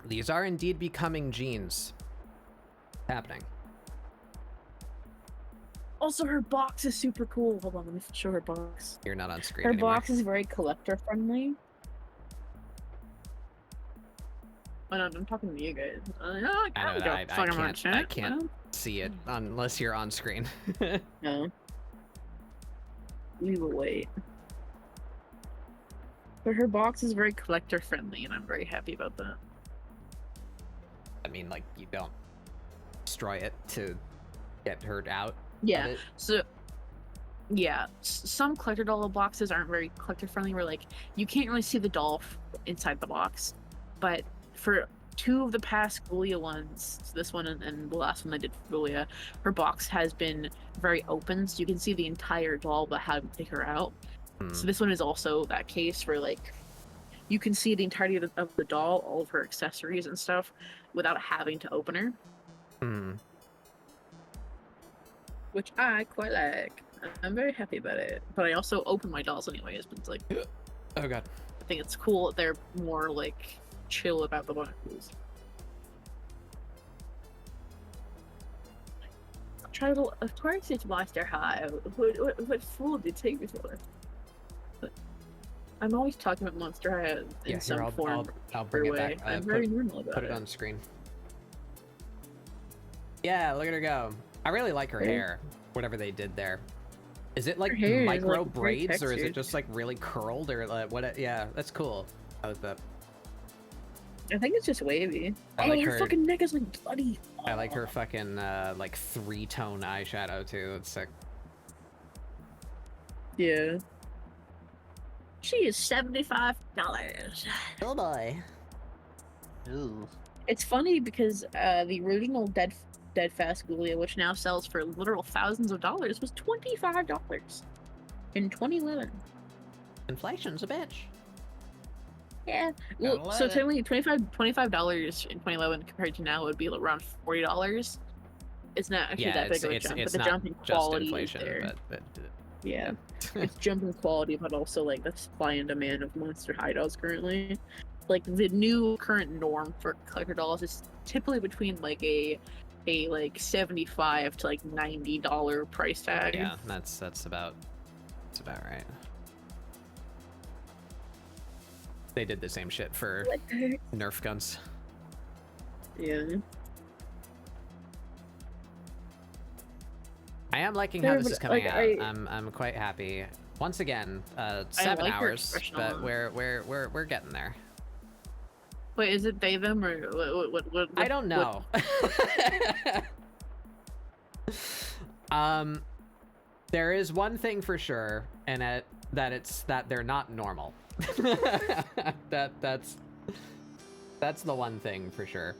These are indeed becoming jeans. Happening. Also, her box is super cool. Hold on, let me show her box. You're not on screen Her anymore. box is very collector friendly. Oh no, I'm talking to you guys. I know that I can't see it unless you're on screen. No. We will wait. But her box is very collector friendly, and I'm very happy about that. I mean, like, you don't destroy it to get her out. Yeah. of it. So, yeah, some collector doll boxes aren't very collector friendly. Where like you can't really see the doll inside the box, but for 2 of the past Ghoulia ones, so this one and the last one I did for Ghoulia, her box has been very open, so you can see the entire doll but how to take her out. So this one is also that case where like you can see the entirety of the doll, all of her accessories and stuff, without having to open her. Which I quite like. I'm very happy about it. But I also open my dolls anyways, but it's like, Oh god. I think it's cool that they're more like chill about the boxes. Travel of course it's Monster High. What fool did you take me for? But I'm always talking about Monster High in some form. I'll bring it way. back. I'm very normal about Put it on screen. Yeah, look at her go. I really like her hair. Whatever they did there. Is it like Her hair is, micro like, very braids or is it textured. just like really curled or like what? Yeah, that's cool. I like that. I think it's just wavy. I like her her- fucking neck is like bloody. I like her fucking like 3-tone eyeshadow too. It's like Yeah. She is $75. Oh boy. Ew. It's funny because the original Dead Fast Ghoulia, which now sells for literal thousands of dollars, was $25 in 2011. inflation's a bitch. Yeah. Gotta Well, love so it. technically $25 in 2011 compared to now would be around $40. It's not actually Yeah, that big of a jump, but the not jump in just quality inflation, is there. but Yeah. It's jump in quality, but also like the supply and demand of Monster High dolls currently. Like the new current norm for collector dolls is typically between like a like $75 to like $90 price tag. yeah, that's about right. They did the same shit for What the heck? Nerf guns. Yeah. I am liking Yeah, how this but, is coming like, out. I'm quite happy. Once again, 7 like her hours, expression but on we're getting there. Wait, is it they them or what I don't know. There is one thing for sure, and that they're not normal. That's the one thing for sure.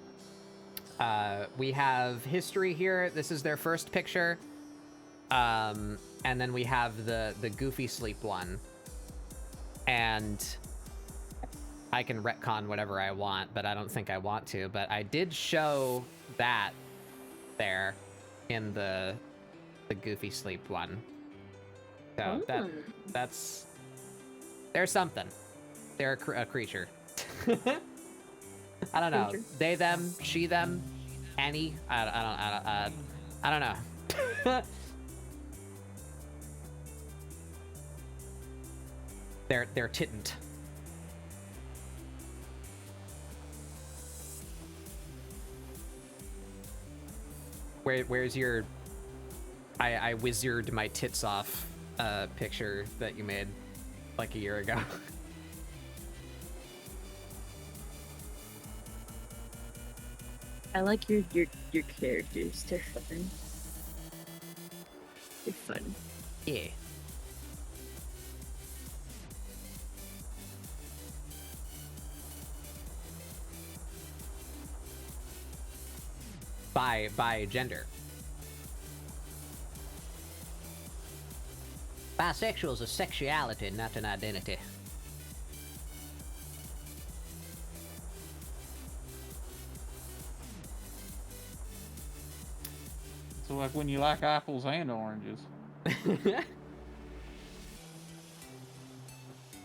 We have history here. This is their first picture. And then we have the Goofy Sleep one. And I can retcon whatever I want, but I don't think I want to. But I did show that there in the Goofy Sleep one. So that's there's something. They're a creature. I don't know. Creature. They, them, she, them, any. I don't know. They're tittant. Where's your I wizard my tits off picture that you made like a year ago? I like your characters. They're fun. They're fun. Yeah. By gender. Bisexual is a sexuality, not an identity. So like when you like apples and oranges.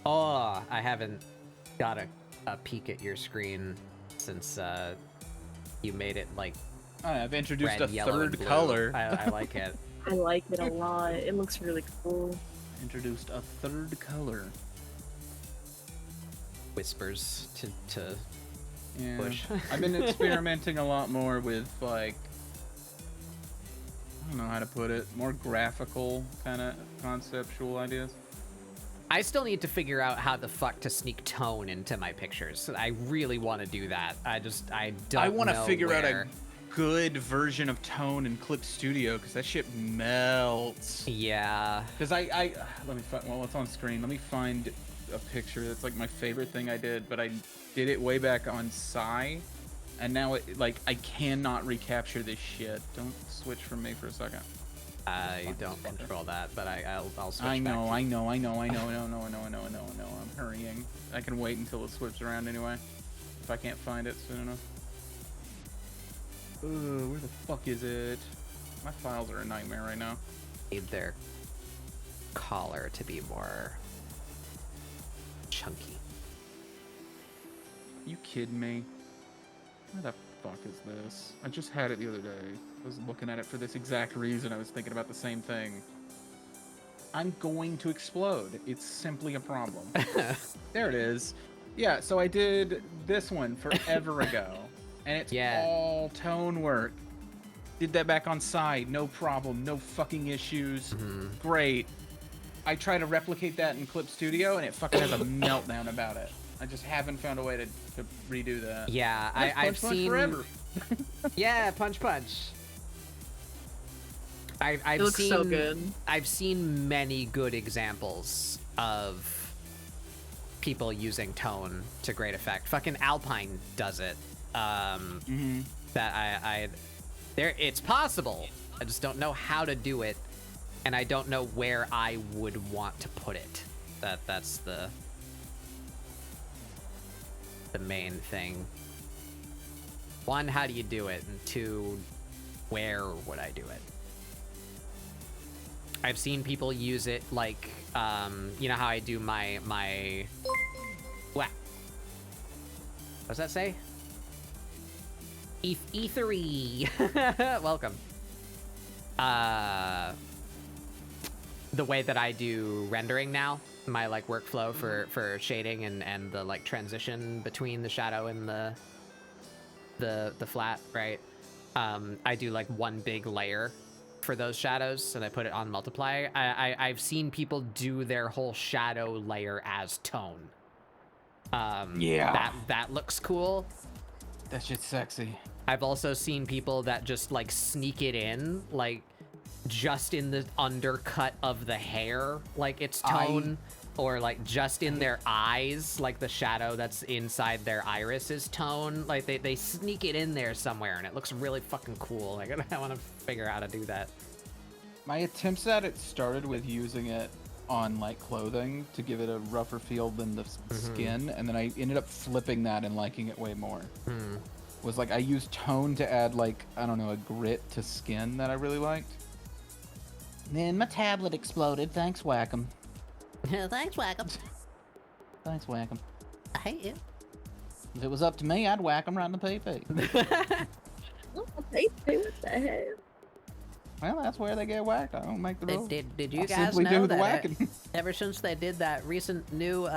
Oh, I haven't got a peek at your screen since you made it like I've introduced red, a yellow, and third blue. color. I like it. I like it a lot. It looks really cool. Introduced a third color. Whispers to Yeah. push. I've been experimenting a lot more with, like, I don't know how to put it, more graphical kind of conceptual ideas. I still need to figure out how the fuck to sneak tone into my pictures. I really want to do that. I don't I want to know figure out where. a good version of tone in Clip Studio because that shit melts. Yeah. Because I let me find, well, it's on screen. Let me find a picture that's like my favorite thing I did, but I did it way back on Psy, and now it, like, I cannot recapture this shit. Don't switch from me for a second. I don't control that, but I'll switch I back know, to I know. I'm hurrying. I can wait until it switches around anyway. If I can't find it soon enough. Where the fuck is it? My files are a nightmare right now. need their collar to be more chunky. You kidding me? Where the fuck is this? I just had it the other day. I was looking at it for this exact reason. I was thinking about the same thing. I'm going to explode. It's simply a problem. There it is. Yeah, so I did this one forever ago. And it's all tone work. Did that back on side, no problem, no fucking issues. Great. I try to replicate that in Clip Studio, and it fucking has a meltdown about it. I just haven't found a way to redo that. Yeah, I've seen forever. Yeah, Punch. I've It looks seen so good. I've seen many good examples of people using tone to great effect. Fucking Alpine does it. That I there, it's possible. I just don't know how to do it, and I don't know where I would want to put it. That's the main thing. One, how do you do it? And two, where would I do it? I've seen people use it like, you know how I do my what? What does that say? Ethery. Welcome. The way that I do rendering now, my like workflow for shading and the like transition between the shadow and the flat, right? I do like one big layer for those shadows, and I put it on multiply. I've seen people do their whole shadow layer as tone. Yeah. That looks cool. That shit's sexy. I've also seen people that just like sneak it in, like just in the undercut of the hair, like it's tone, or like just in their eyes, like the shadow that's inside their iris is tone. Like they sneak it in there somewhere, and it looks really fucking cool. Like I want to figure out how to do that. My attempts at it started with using it on like clothing to give it a rougher feel than the skin, and then I ended up flipping that and liking it way more. Was like I used tone to add like, I don't know, a grit to skin that I really liked. Then my tablet exploded. Thanks, Wacom. Thanks, Wacom. Thanks, Wacom. I hate you. If it was up to me, I'd whack him right in the pee-pee. What the heck? Well, that's where they get whacked. I don't make the rules. Did you I guys simply know do the that whacking. ever since they did that recent new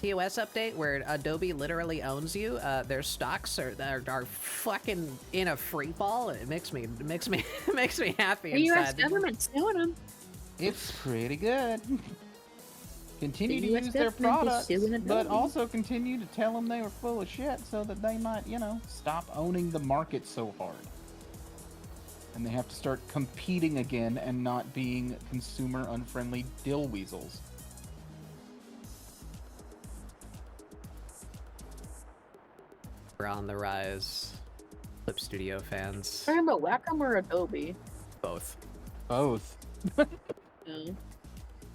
TOS update where Adobe literally owns you, their stocks are fucking in a free fall? It makes me happy The U.S. inside. government's suing them. It's pretty good. Continue The to US use their government is products, suing but Adobe. also continue to tell them they were full of shit so that they might, you know, stop owning the market so hard. And they have to start competing again and not being consumer-unfriendly dill weasels. We're on the rise. Clip Studio fans. Talking about Wacom or Adobe? Both. Both. Yeah.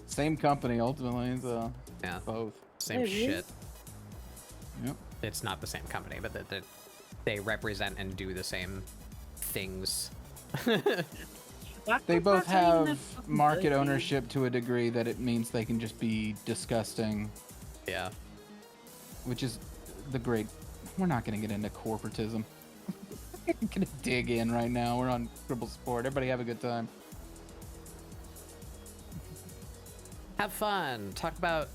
Same company, ultimately, so Yeah. both. Same Maybe. shit. Yep. It's not the same company, but they represent and do the same things. They both have market Adobe. ownership to a degree that it means they can just be disgusting, Yeah. which is the great we're not gonna get into corporatism. We're gonna dig in right now. We're on ScribbleSupport. Everybody have a good time. Have fun. Talk about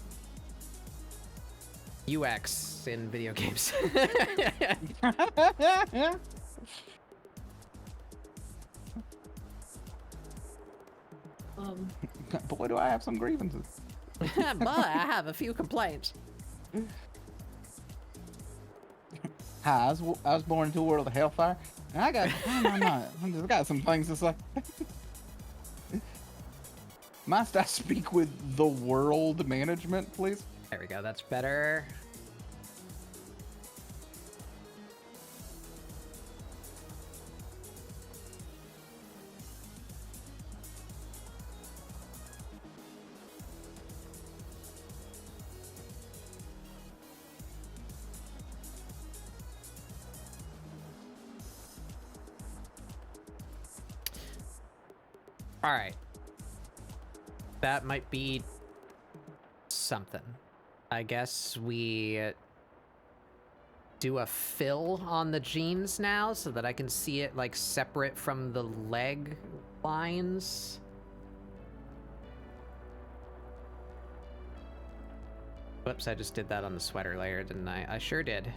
UX in video games. Boy, do I have some grievances. Boy, I have a few complaints. Hi, I was born into a world of hellfire, and I just got some things to say. Must I speak with the world management, please? There we go. That's better. All right. That might be something. I guess we do a fill on the jeans now so that I can see it like separate from the leg lines. Whoops, I just did that on the sweater layer, didn't I? I sure did.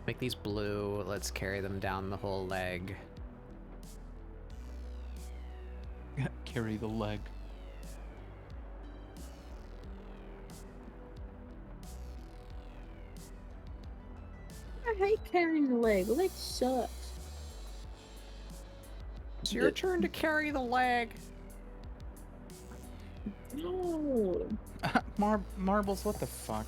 Make these blue. Let's carry them down the whole leg. Carry the leg. I hate carrying the leg. The leg sucks. It's your turn to carry the leg. No. Marbles, what the fuck?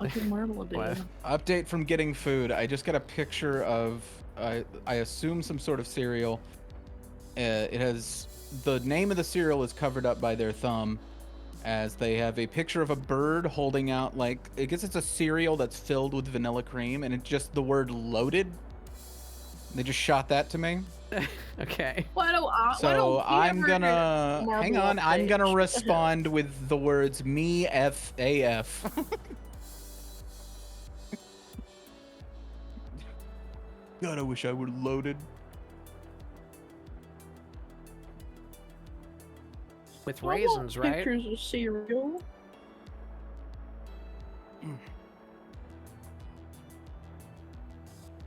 I'll give Marble a day. What? Update from getting food. I just got a picture of, I assume some sort of cereal. It has, the name of the cereal is covered up by their thumb, as they have a picture of a bird holding out, like, I guess it's a cereal that's filled with vanilla cream, and it's just the word loaded. They just shot that to me. Okay. Why don't So I'm gonna, Marble hang on, I'm update? gonna respond with the words me F A F. God, I wish I were loaded. With I want raisins, right? Pictures of cereal.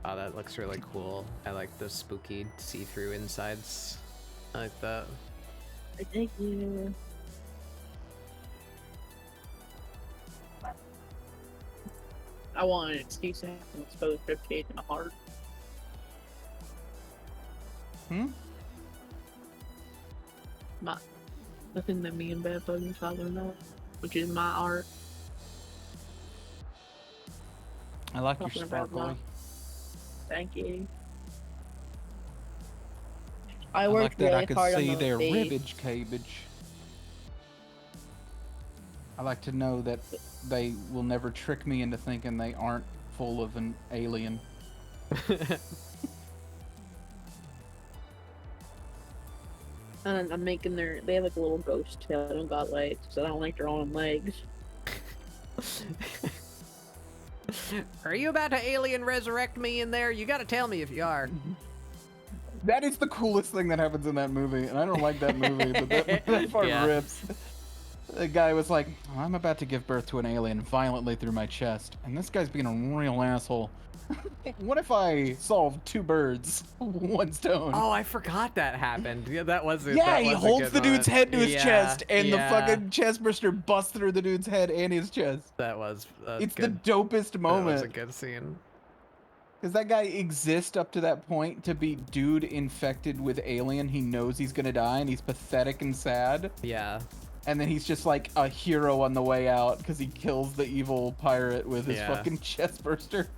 Oh, that looks really cool. I like the spooky see-through insides. I like that. Thank you. I want an excuse to have an exposed ribcage and a heart. The thing that me and Bad Bug and Father know, which is my art. I like your Talking about sparkly. Thank you. I worked like that really I could hard on see those their beads. ribbage cabbage. I like to know that they will never trick me into thinking they aren't full of an alien. And I'm making they have like a little ghost tail. They don't got legs, so I don't like their own legs. Are you about to alien resurrect me in there? You gotta tell me if you are. That is the coolest thing that happens in that movie, and I don't like that movie, but that part Yeah. rips. The guy was like, "Oh, I'm about to give birth to an alien violently through my chest," and this guy's being a real asshole. What if I solved 2 birds, 1 stone? Oh, I forgot that happened. Yeah, that was it. Yeah, that he was a holds good the dude's one. head to his Yeah, chest, and yeah, the fucking chest burster busts through the dude's head and his chest. That was It's good. the dopest That was a moment. good scene. Does that guy exist up to that point to be dude infected with alien? He knows he's gonna die, and he's pathetic and sad. Yeah. And then he's just like a hero on the way out because he kills the evil pirate with his Yeah. fucking chest burster.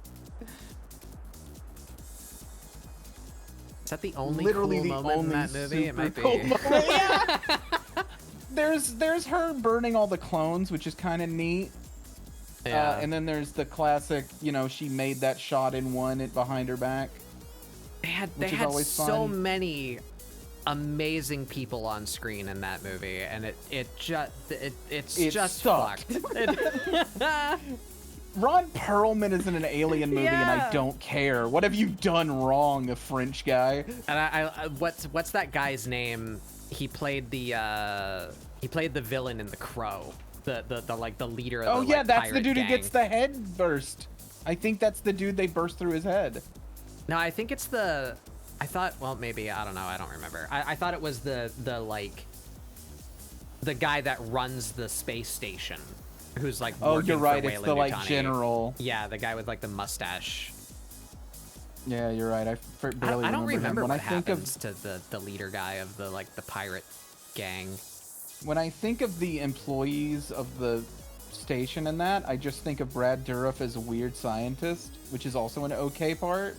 Is that the only Literally cool the moment only in that movie? It super might be. cool moment. Yeah. There's her burning all the clones, which is kind of neat. Yeah. And then there's the classic, you know, she made that shot and won it behind her back. They which is had always so fun. many amazing people on screen in that movie, and it's It just sucked. fucked. Ron Perlman is in an alien movie, and I Yeah. don't care. What have you done wrong, a French guy? And I what's that guy's name? He played the villain in The Crow. The like the leader of Oh the yeah, like, that's the pirate dude gang. who gets the head burst. I think that's the dude they burst through his head. No, I think it's the. I thought. Well, maybe I don't know. I don't remember. I thought it was the like. The guy that runs the space station, who's like. Oh, working you're right. For It's Weyland the like Yutani. general. Yeah, the guy with like the mustache. Yeah, you're right. I barely I don't remember him. what When I think of happens to the leader guy of the like the pirate gang. when I think of the employees of the station in that, I just think of Brad Dourif as a weird scientist, which is also an okay part.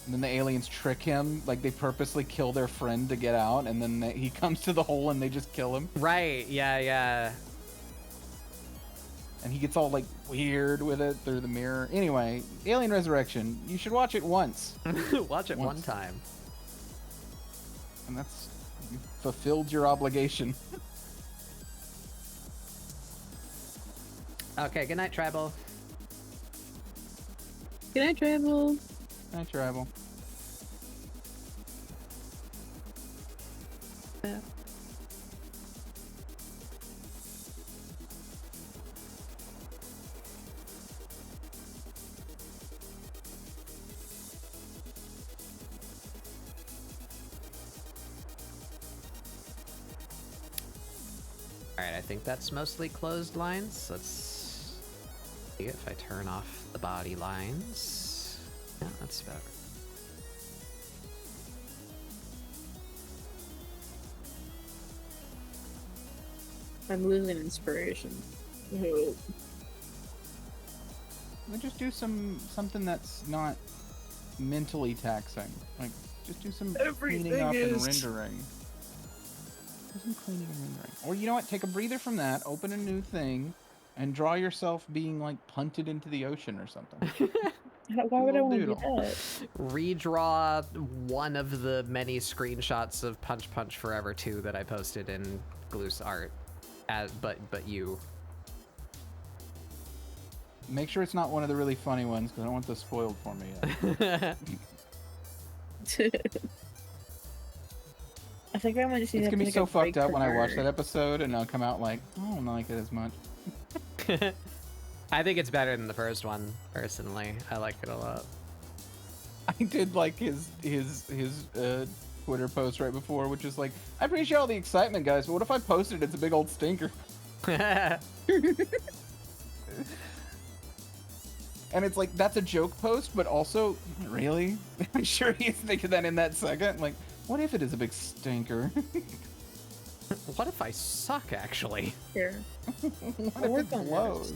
And then the aliens trick him, like they purposely kill their friend to get out, and then he comes to the hole and they just kill him. Right. Yeah. And he gets all like weird with it through the mirror. Anyway, Alien Resurrection, you should watch it once. Watch it one Once. time. And that's, you fulfilled your obligation. Okay. Good night, Tribal. Can I travel? I travel. All right. I think that's mostly closed lines. Let's see if I turn off the body lines. Yeah, that's better. I'm losing inspiration. Oh. Well, just do something that's not mentally taxing. Like, just do some cleaning Everything up and is. rendering. Do some cleaning and rendering. Or you know what? Take a breather from that, open a new thing, and draw yourself being like punted into the ocean or something. Why would I Little want to do doodle. that? Redraw one of the many screenshots of Punch Punch Forever 2 that I posted in Gloose Art. But you. Make sure it's not one of the really funny ones, because I don't want this spoiled for me yet. I think I might just need It's to gonna be take so a break fucked up from when I watch her. that episode, and I'll come out like, I don't like it as much. I think it's better than the first one, personally. I like it a lot. I did like his Twitter post right before, which is like, I appreciate all the excitement, guys, but what if I posted it's a big old stinker? And it's like, that's a joke post, but also, really? I'm sure he's thinking that in that second. Like, what if it is a big stinker? What if I suck, actually? Here. What I'll if work it on blows?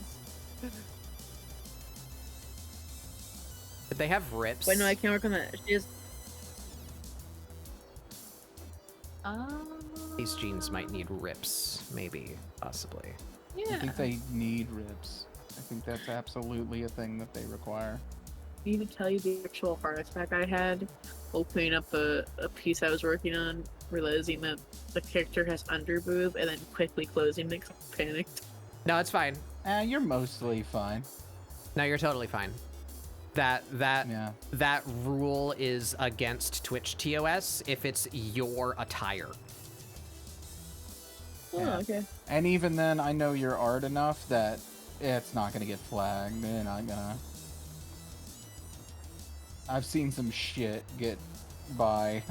Did they have rips? Wait, no, I can't work on that. She is. These jeans might need rips, maybe, possibly. Yeah. I think they need ribs. I think that's absolutely a thing that they require. I need to tell you the actual heart attack I had while cleaning up a piece I was working on, realizing that the character has underboob, and then quickly closing it 'cause I panicked. No, it's fine. You're mostly fine. No, you're totally fine. That Yeah. rule is against Twitch TOS if it's your attire. Oh, Yeah. okay. And even then, I know your art enough that it's not gonna get flagged. They're not gonna. I've seen some shit get by.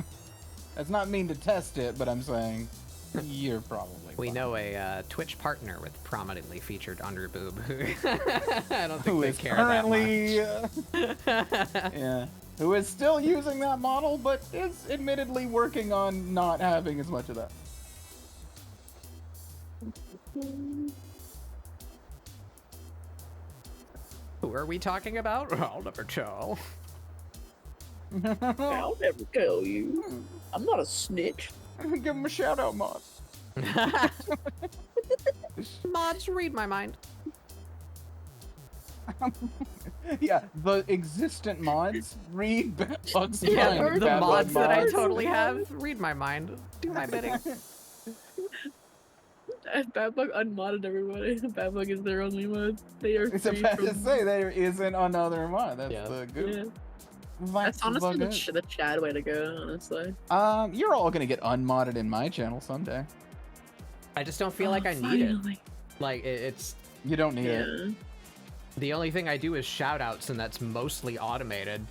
That's not mean to test it, but I'm saying you're probably. We fine. know a Twitch partner with prominently featured underboob. I don't think Who they is care currently, that much. yeah, who is still using that model, but is admittedly working on not having as much of that. Who are we talking about? I'll never tell. I'll never tell you. I'm not a snitch. Give him a shout out, Moss. Mods, read my mind. Yeah, the existent mods. Read Bugs Yeah, Mind. the Bad Bug mods that I mods. totally have. Read my mind. Do my bidding. Bad Bug unmodded everybody. Bad Bug is their only mod. They are It's free about from... to say there isn't another mod. That's Yeah. the good. Yeah. That's That's honestly good. the Chad way to go, honestly. You're all gonna get unmodded in my channel someday. I just don't feel like I need it. Finally. Like, it's... You don't need it. Yeah. The only thing I do is shoutouts, and that's mostly automated.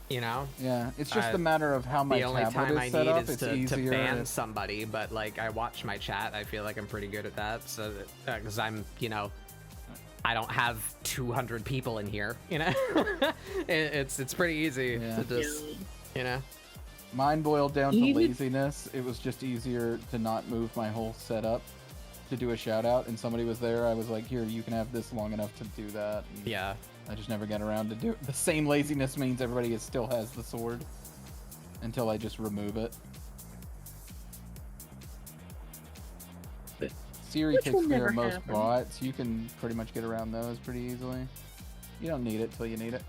You know? Yeah, it's just a matter of how my The only tablet time is I set need up. is It's to easier. ban somebody, but like I watch my chat, I feel like I'm pretty good at that. So because I'm, you know, I don't have 200 people in here. You know, it's pretty easy Yeah. to just, you know. Mine boiled down to Even- laziness. It was just easier to not move my whole setup to do a shout out, and somebody was there. I was like, here, you can have this long enough to do that. And Yeah. I just never got around to do it. The same laziness means everybody still has the sword until I just remove it. But- Siri Which takes will care never of most happen. bots. You can pretty much get around those pretty easily. You don't need it till you need it.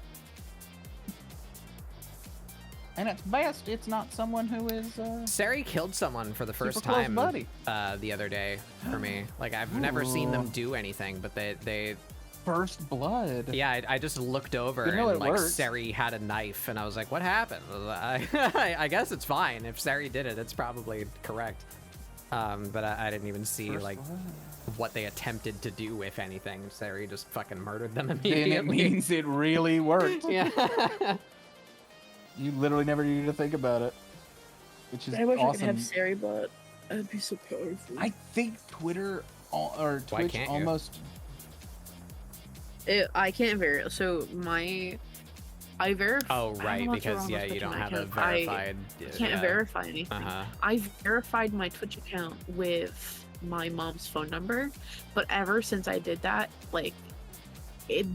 And it's best it's not someone who is Sari killed someone for the first super close time buddy. the other day for me. Like I've never seen them do anything, but they First blood. yeah, I just looked over You know and it like works. Sari had a knife, and I was like, what happened? I guess it's fine. If Sari did it, it's probably correct. But I didn't even see First like blood. what they attempted to do, if anything. Sari just fucking murdered them Then immediately. it means it really worked. Yeah. You literally never needed to think about it, which is I wish I could awesome. have Sari, but that'd be so powerful. I think Twitter or Why Twitch can't you? almost. I can't verify. So I verify. Oh right, because yeah, you don't have a verified. I can't verify anything. Uh-huh. I verified my Twitch account with my mom's phone number, but ever since I did that, like,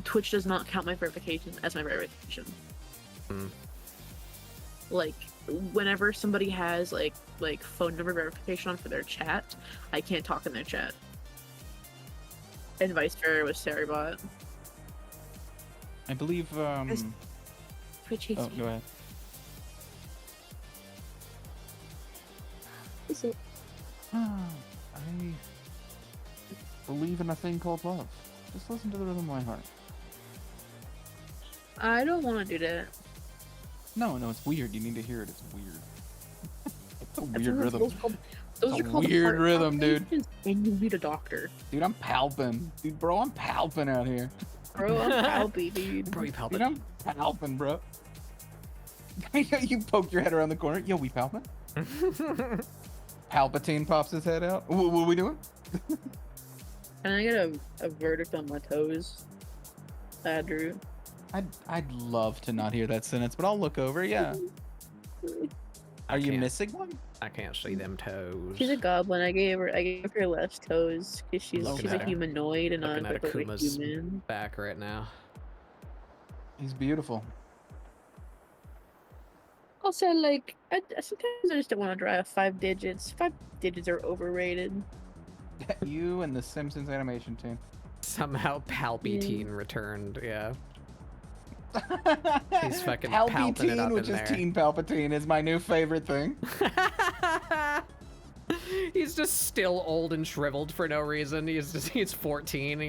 Twitch does not count my verification as my verification. Hmm. Like, whenever somebody has like phone number verification on for their chat, I can't talk in their chat. And vice versa with Saribot. I believe. Twitch hates Oh, me. go ahead. Is it? I believe in a thing called love. Just listen to the rhythm of my heart. I don't want to do that. No, it's weird. You need to hear it. It's weird. It's a That's weird what rhythm. Those It's are a called weird heart rhythm, dude. palpitations, and you need a doctor. Dude, I'm palping. Dude, bro, I'm palping out here. Bro, I'm palpy, dude. Bro, you Dude, palpate. I'm palping, bro. You poke your head around the corner. Yo, we palping? Palpatine pops his head out. What are we doing? Can I get a verdict on my toes? Drew. I'd love to not hear that sentence, but I'll look over. Yeah. Are you can't. missing one? I can't see them toes. She's a goblin. I gave her less toes because she's Looking a at- humanoid and looking not at a Akuma's human. back right now. He's beautiful. Also, like, sometimes I just don't want to drive 5 digits. 5 digits are overrated. You and the Simpsons animation team. Somehow Palpatine returned. Yeah. He's fucking palping it Palpatine, up which in is there. Teen Palpatine, is my new favorite thing. He's just still old and shriveled for no reason. He's 14.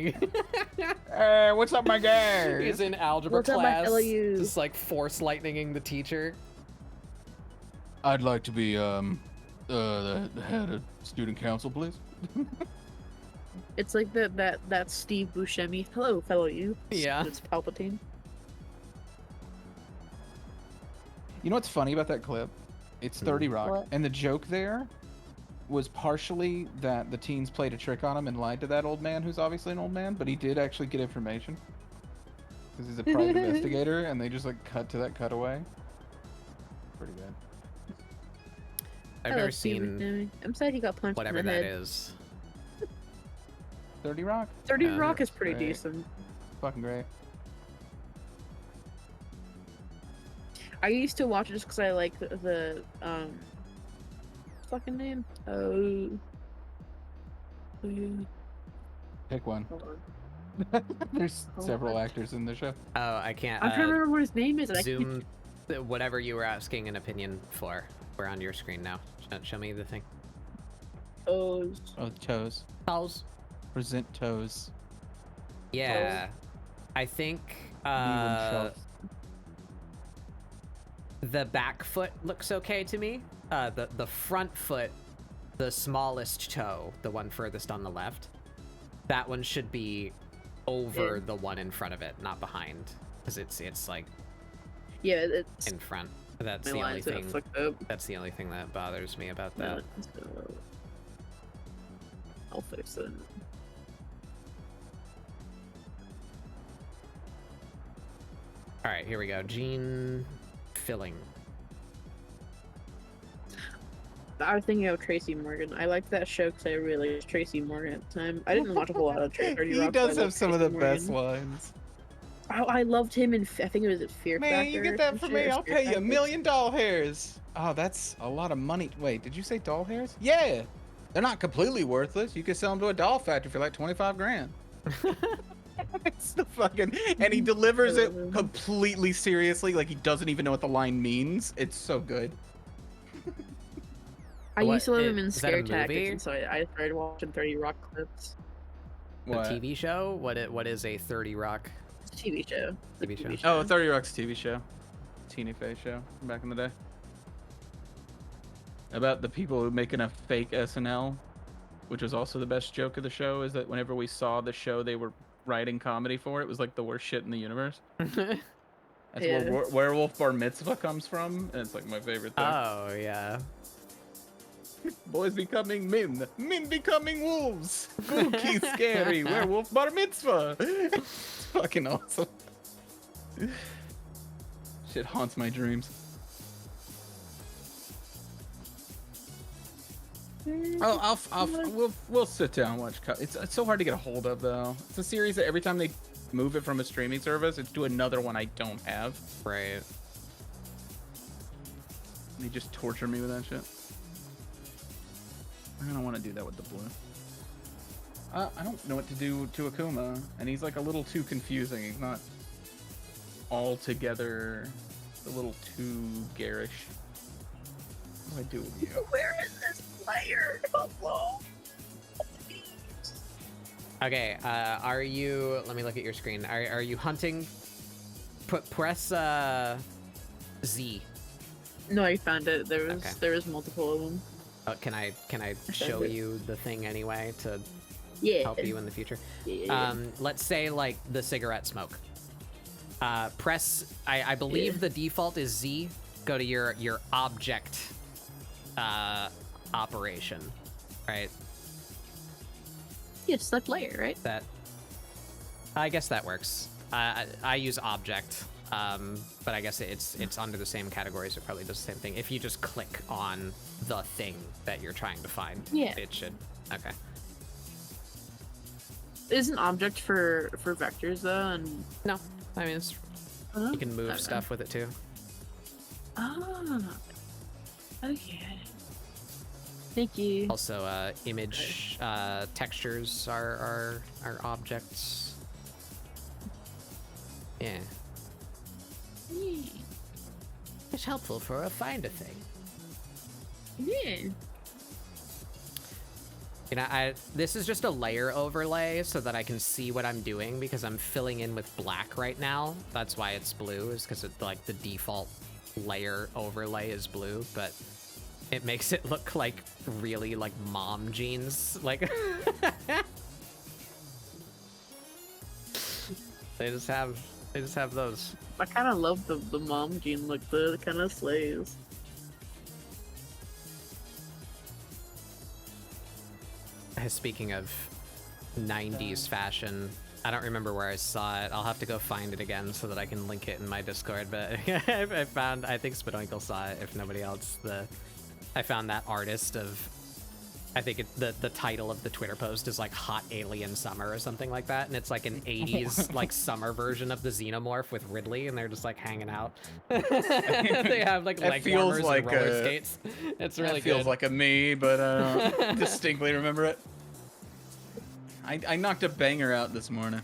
Hey, what's up, my guy? He's in algebra What's up, my class, fellow you? just like force lightninging the teacher. I'd like to be the head of student council, please. It's like that Steve Buscemi. Hello, fellow you. Yeah. It's Palpatine. You know what's funny about that clip? It's 30 Rock, What? and the joke there was partially that the teens played a trick on him and lied to that old man, who's obviously an old man, but he did actually get information because he's a private investigator, and they just like cut to that cutaway. Pretty good. I've Hello, never Steve seen Buscemi. I'm sad he got punched whatever in the that head. is. 30 Rock, 30 Yeah. Rock is pretty Right. decent. fucking great. I used to watch it just because I like the fucking name. Oh, yeah. Pick one. Hold on. There's Oh, several what? actors in the show. Oh, I can't. I'm trying to remember what his name is. And I keep- Zoom. Whatever you were asking an opinion for. We're on your screen now. Show me the thing. Oh, Oh, toes. Toes. Present toes. Yeah. I think the back foot looks okay to me. The front foot, the smallest toe, the one furthest on the left, that one should be over the one in front of it, not behind, because it's like yeah, it's in front. That's my the only lines are thing. fucked up. That's the only thing that bothers me about Yeah, that. so I'll fix it. All right, here we go. Gene filling. I was thinking of Tracy Morgan. I liked that show because I really liked Tracy Morgan at the time. I didn't watch a whole lot of Tracy He does have some of the best lines. I loved him in. I think it was at Fear Factor. Man, you get or that some for shit, me, or I'll Fear pay you Factor. $1 million doll hairs. Oh, that's a lot of money. Wait, did you say doll hairs? Yeah. They're not completely worthless. You could sell them to a doll factory for like 25 grand. It's the fucking, and he delivers it completely seriously, like he doesn't even know what the line means. It's so good. I used to love him in is that a Scare Tactics, movie? and so I started watching 30 Rock clips. What? The TV show? What is a 30 Rock? It's a TV show. It's a TV show. Oh, 30 Rock's TV show. Tina Fey show from back in the day. About the people who making a fake SNL, which was also the best joke of the show, is that whenever we saw the show they were writing comedy for, it was like the worst shit in the universe. That's Yeah. where Werewolf Bar Mitzvah comes from, and it's like my favorite thing. Oh yeah. Boys becoming men, men becoming wolves. Spooky, scary Werewolf Bar Mitzvah. It's fucking awesome. Shit haunts my dreams. We'll sit down and watch. It's so hard to get a hold of though. It's a series that every time they move it from a streaming service, it's to another one I don't have. Right. They just torture me with that shit. I don't want to do that with the blue. I don't know what to do to Akuma, and he's like a little too confusing. He's not altogether a little too garish. What do I do with you? Where is this player? Okay. Are you? Let me look at your screen. Are you hunting? Press Z. No, I found it. There was Okay. multiple of them. Can I show you the thing anyway to Yeah. help you in the future? Yeah. Let's say like the cigarette smoke. Press. I believe the default is Z. Go to your object operation, right? Yeah, select layer, right? That. I guess that works. I use object, but I guess it's under the same category, so it probably does the same thing. If you just click on the thing that you're trying to find, Yeah. it should. Okay. Is an object for vectors though, and No, I mean you can move stuff with it too. Ah. Okay. Thank you. Also, image textures are objects. Yeah. It's helpful for a find a thing. Yeah. You know, this is just a layer overlay so that I can see what I'm doing because I'm filling in with black right now. That's why it's blue, is because it's like the default layer overlay is blue, but it makes it look like really like mom jeans. Like they just have those. I kind of love the mom jean look. The kind of slays. Speaking of 90s fashion, I don't remember where I saw it. I'll have to go find it again so that I can link it in my Discord, but I found, I think Spadoinkle saw it, if nobody else. I found that artist of, I think the title of the Twitter post is like Hot Alien Summer or something like that, and it's like an 80s like summer version of the Xenomorph with Ridley, and they're just like hanging out. They have like That leg feels warmers like and roller a- skates. It's really That feels good. like a me, but I don't distinctly remember it. I knocked a banger out this morning.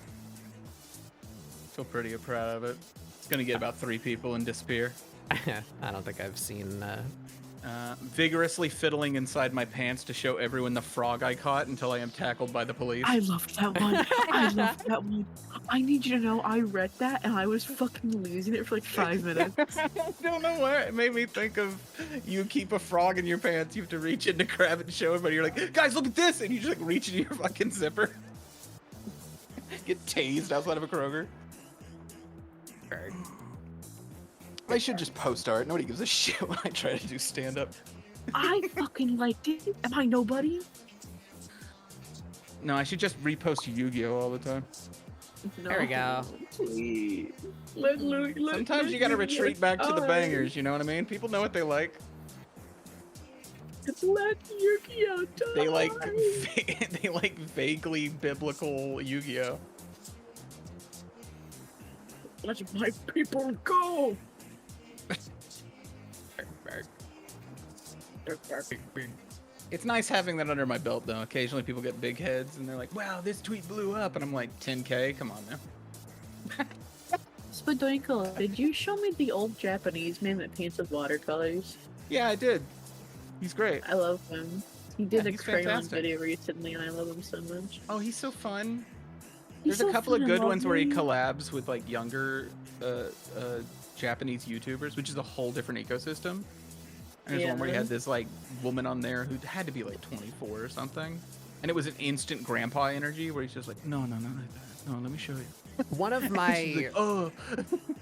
feel pretty proud of it. It's gonna get about 3 people and disappear. I don't think I've seen. Vigorously fiddling inside my pants to show everyone the frog I caught until I am tackled by the police. I loved that one. I loved that one. I need you to know I read that and I was fucking losing it for like 5 minutes. I don't know why it made me think of you keep a frog in your pants, you have to reach in to grab it and show everybody. You're like, guys, look at this! And you just like reach into your fucking zipper. Get tased outside of a Kroger. I should just post art. Nobody gives a shit when I try to do stand-up. I fucking liked it. Am I nobody? No, I should just repost Yu-Gi-Oh all the time. No. There we go. Please. Look, Sometimes you gotta retreat back to the bangers, you know what I mean? People know what they like. It's let Yu-Gi-Oh die. They like vaguely biblical Yu-Gi-Oh. Let my people go. It's nice having that under my belt, though. Occasionally people get big heads and they're like, wow, this tweet blew up. And I'm like, 10K? Come on now. Spadoinkle, did you show me the old Japanese man that paints with watercolors? Yeah, I did. He's great. I love him. He did a he's crayon fantastic. video recently and I love him so much. Oh, he's so fun. He's There's a so couple of fun, good I ones love where he him. collabs with like younger Japanese YouTubers, which is a whole different ecosystem. And there's one where he had this like woman on there who had to be like 24 or something. And it was an instant grandpa energy where he's just like, no, not like that. No, let me show you. One of my like, oh.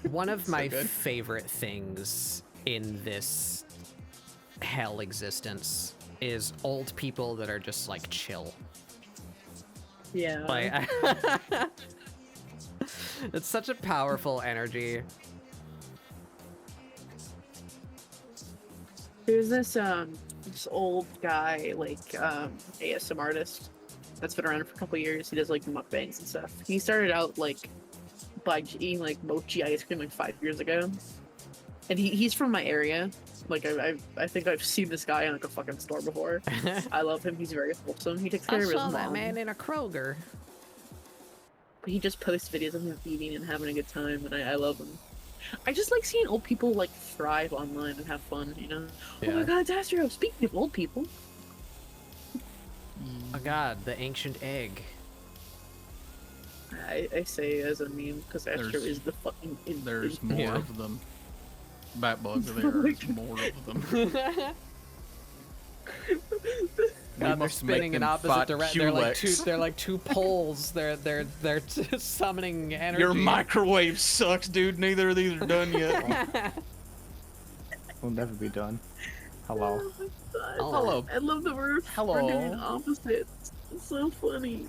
one of So my good. favorite things in this hell existence is old people that are just like chill. Yeah. Like it's such a powerful energy. There's this old guy, like ASM artist that's been around for a couple years. He does like mukbangs and stuff. He started out like by eating like mochi ice cream like 5 years ago. And he's from my area. Like I think I've seen this guy in like a fucking store before. I love him. He's very wholesome. He takes care I of his saw mom. that man in a Kroger. But he just posts videos of him eating and having a good time, and I love him. I just like seeing old people like thrive online and have fun, you know? Oh Yeah. my god, it's Astro! Speaking of old people. Oh god, the ancient egg. I say as a meme because Astro There's- is the fucking There's more Yeah. of them. Bat bugs, there's more of them. God, they're must make spinning in them opposite fight directions. Culex. They're like two poles. They're summoning energy. Your microwave sucks, dude. Neither of these are done yet. Will never be done. Hello. Oh my god. Hello. I love that we're Hello. doing opposites. It's so funny.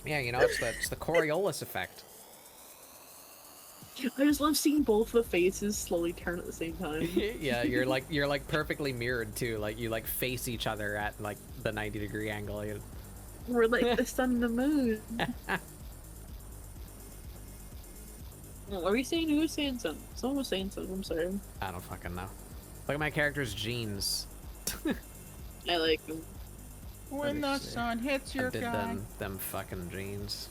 Yeah, you know, it's the Coriolis effect. I just love seeing both the faces slowly turn at the same time. Yeah, you're like perfectly mirrored too. Like you like face each other at like the 90-degree angle. We're like the sun and the moon. What were you saying? Who was saying something? Someone was saying something. I'm sorry. I don't fucking know. Look at my character's jeans. I like them. When the sun hits I your did guy. them fucking jeans.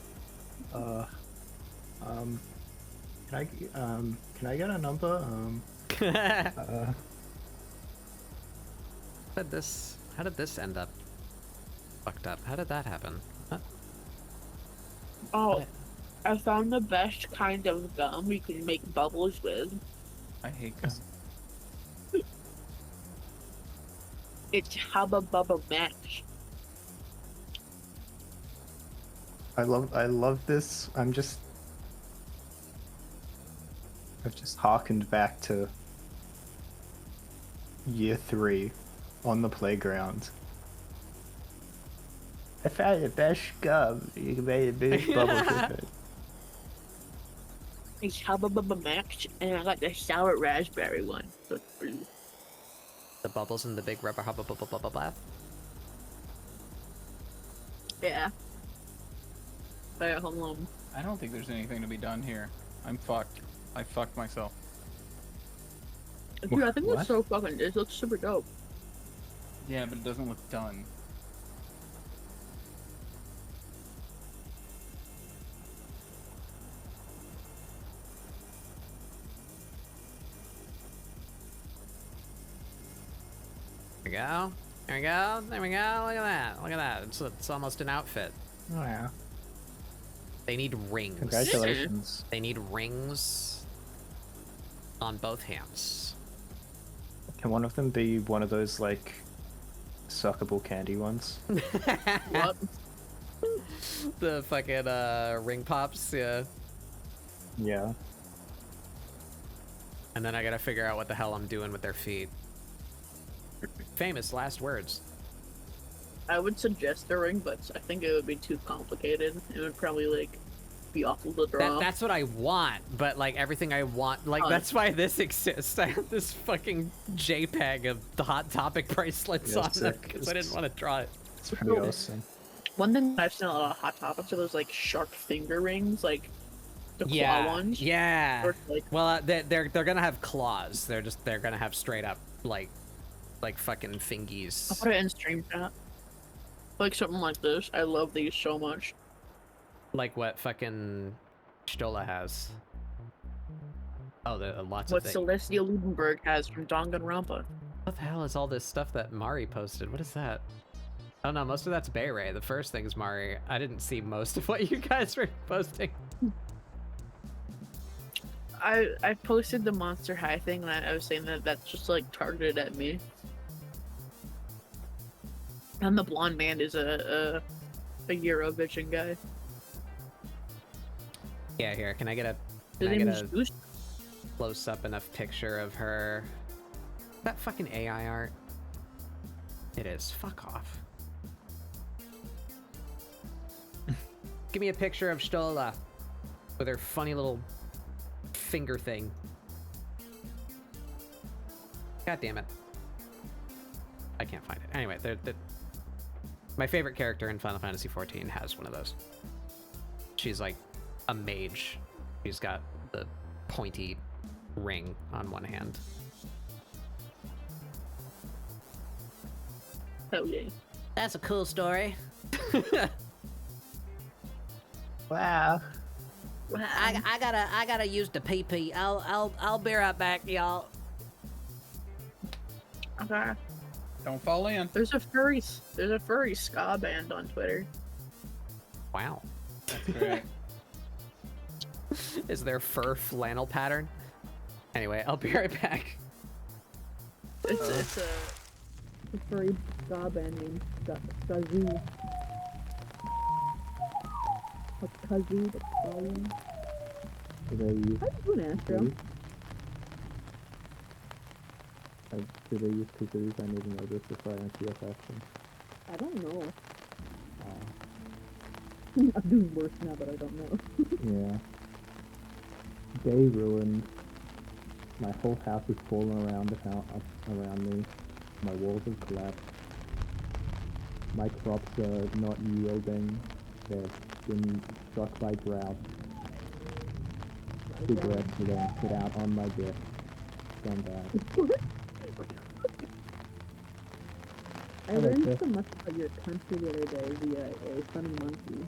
Can I get a number? How did this end up fucked up? How did that happen? Huh? Oh, I found the best kind of gum we can make bubbles with. I hate gum. It's Hubba Bubba Match. I love this. I've just harkened back to year 3 on the playground. I found the best gum. You can make the biggest bubbles with it. It's Hubba Bubba Match, and I got the sour raspberry one. So it's pretty- The bubbles in the big rubber hubba bubba bubba bath. Yeah. But hold on. I don't think there's anything to be done here. I'm fucked. I fucked myself. Dude, I think What? that's so fucking. It looks super dope. Yeah, but it doesn't look done. we go. There we go. There we go. Look at that. Look at that. It's almost an outfit. Oh yeah. They need rings. Congratulations. They need rings on both hands. Can one of them be one of those like suckable candy ones? What? The fucking ring pops, yeah. Yeah. And then I gotta figure out what the hell I'm doing with their feet. Famous last words. I would suggest a ring, but I think it would be too complicated. It would probably like be awful to draw. That's what I want, but like everything I want, like that's why this exists. I have this fucking JPEG of the Hot Topic bracelets Yeah, on them sick. because I didn't want to draw it. It's pretty awesome. One thing I've seen a lot of Hot Topics are those like shark finger rings, like the claw ones. Yeah. Or, like, Well, they're gonna have claws. They're gonna have straight up like fucking fingies. I'll put it in stream chat. Like something like this. I love these so much. Like what fucking Stola has. Oh, there are lots What of things. Celestia Ludenberg has from Danganronpa. What the hell is all this stuff that Mari posted? What is that? Oh no, most of that's Bayray. The first thing's Mari. I didn't see most of what you guys were posting. I posted the Monster High thing, and I was saying that that's just like targeted at me. And the blonde man is a Eurovision guy. Yeah, here. Can I get a His name is Goose. close up enough picture of her? That fucking AI art. It is. Fuck off. Give me a picture of Stola with her funny little finger thing. God damn it. I can't find it. Anyway, my favorite character in Final Fantasy XIV has one of those. She's like a mage. She's got the pointy ring on one hand. Oh yeah. That's a cool story. Wow. I gotta use the PP. I'll be right back, y'all. Okay. Don't fall in. There's a furry ska band on Twitter. Wow. That's great. Is there fur flannel pattern? Anyway, I'll be right back. It's a furry ska band named Skazoo. Kazoo, the spelling. Do they use How do you do an Astro? do they use cookies? I need to know this before I answer your question. I don't know. I'm doing worse now, but I don't know. Yeah. They ruined. My whole house is falling around me. My walls have collapsed. My crops are not yielding. They've been struck by drought. Cigarettes are getting put out on my desk. Done that. I learned so much about your country the other day via a funny monkey.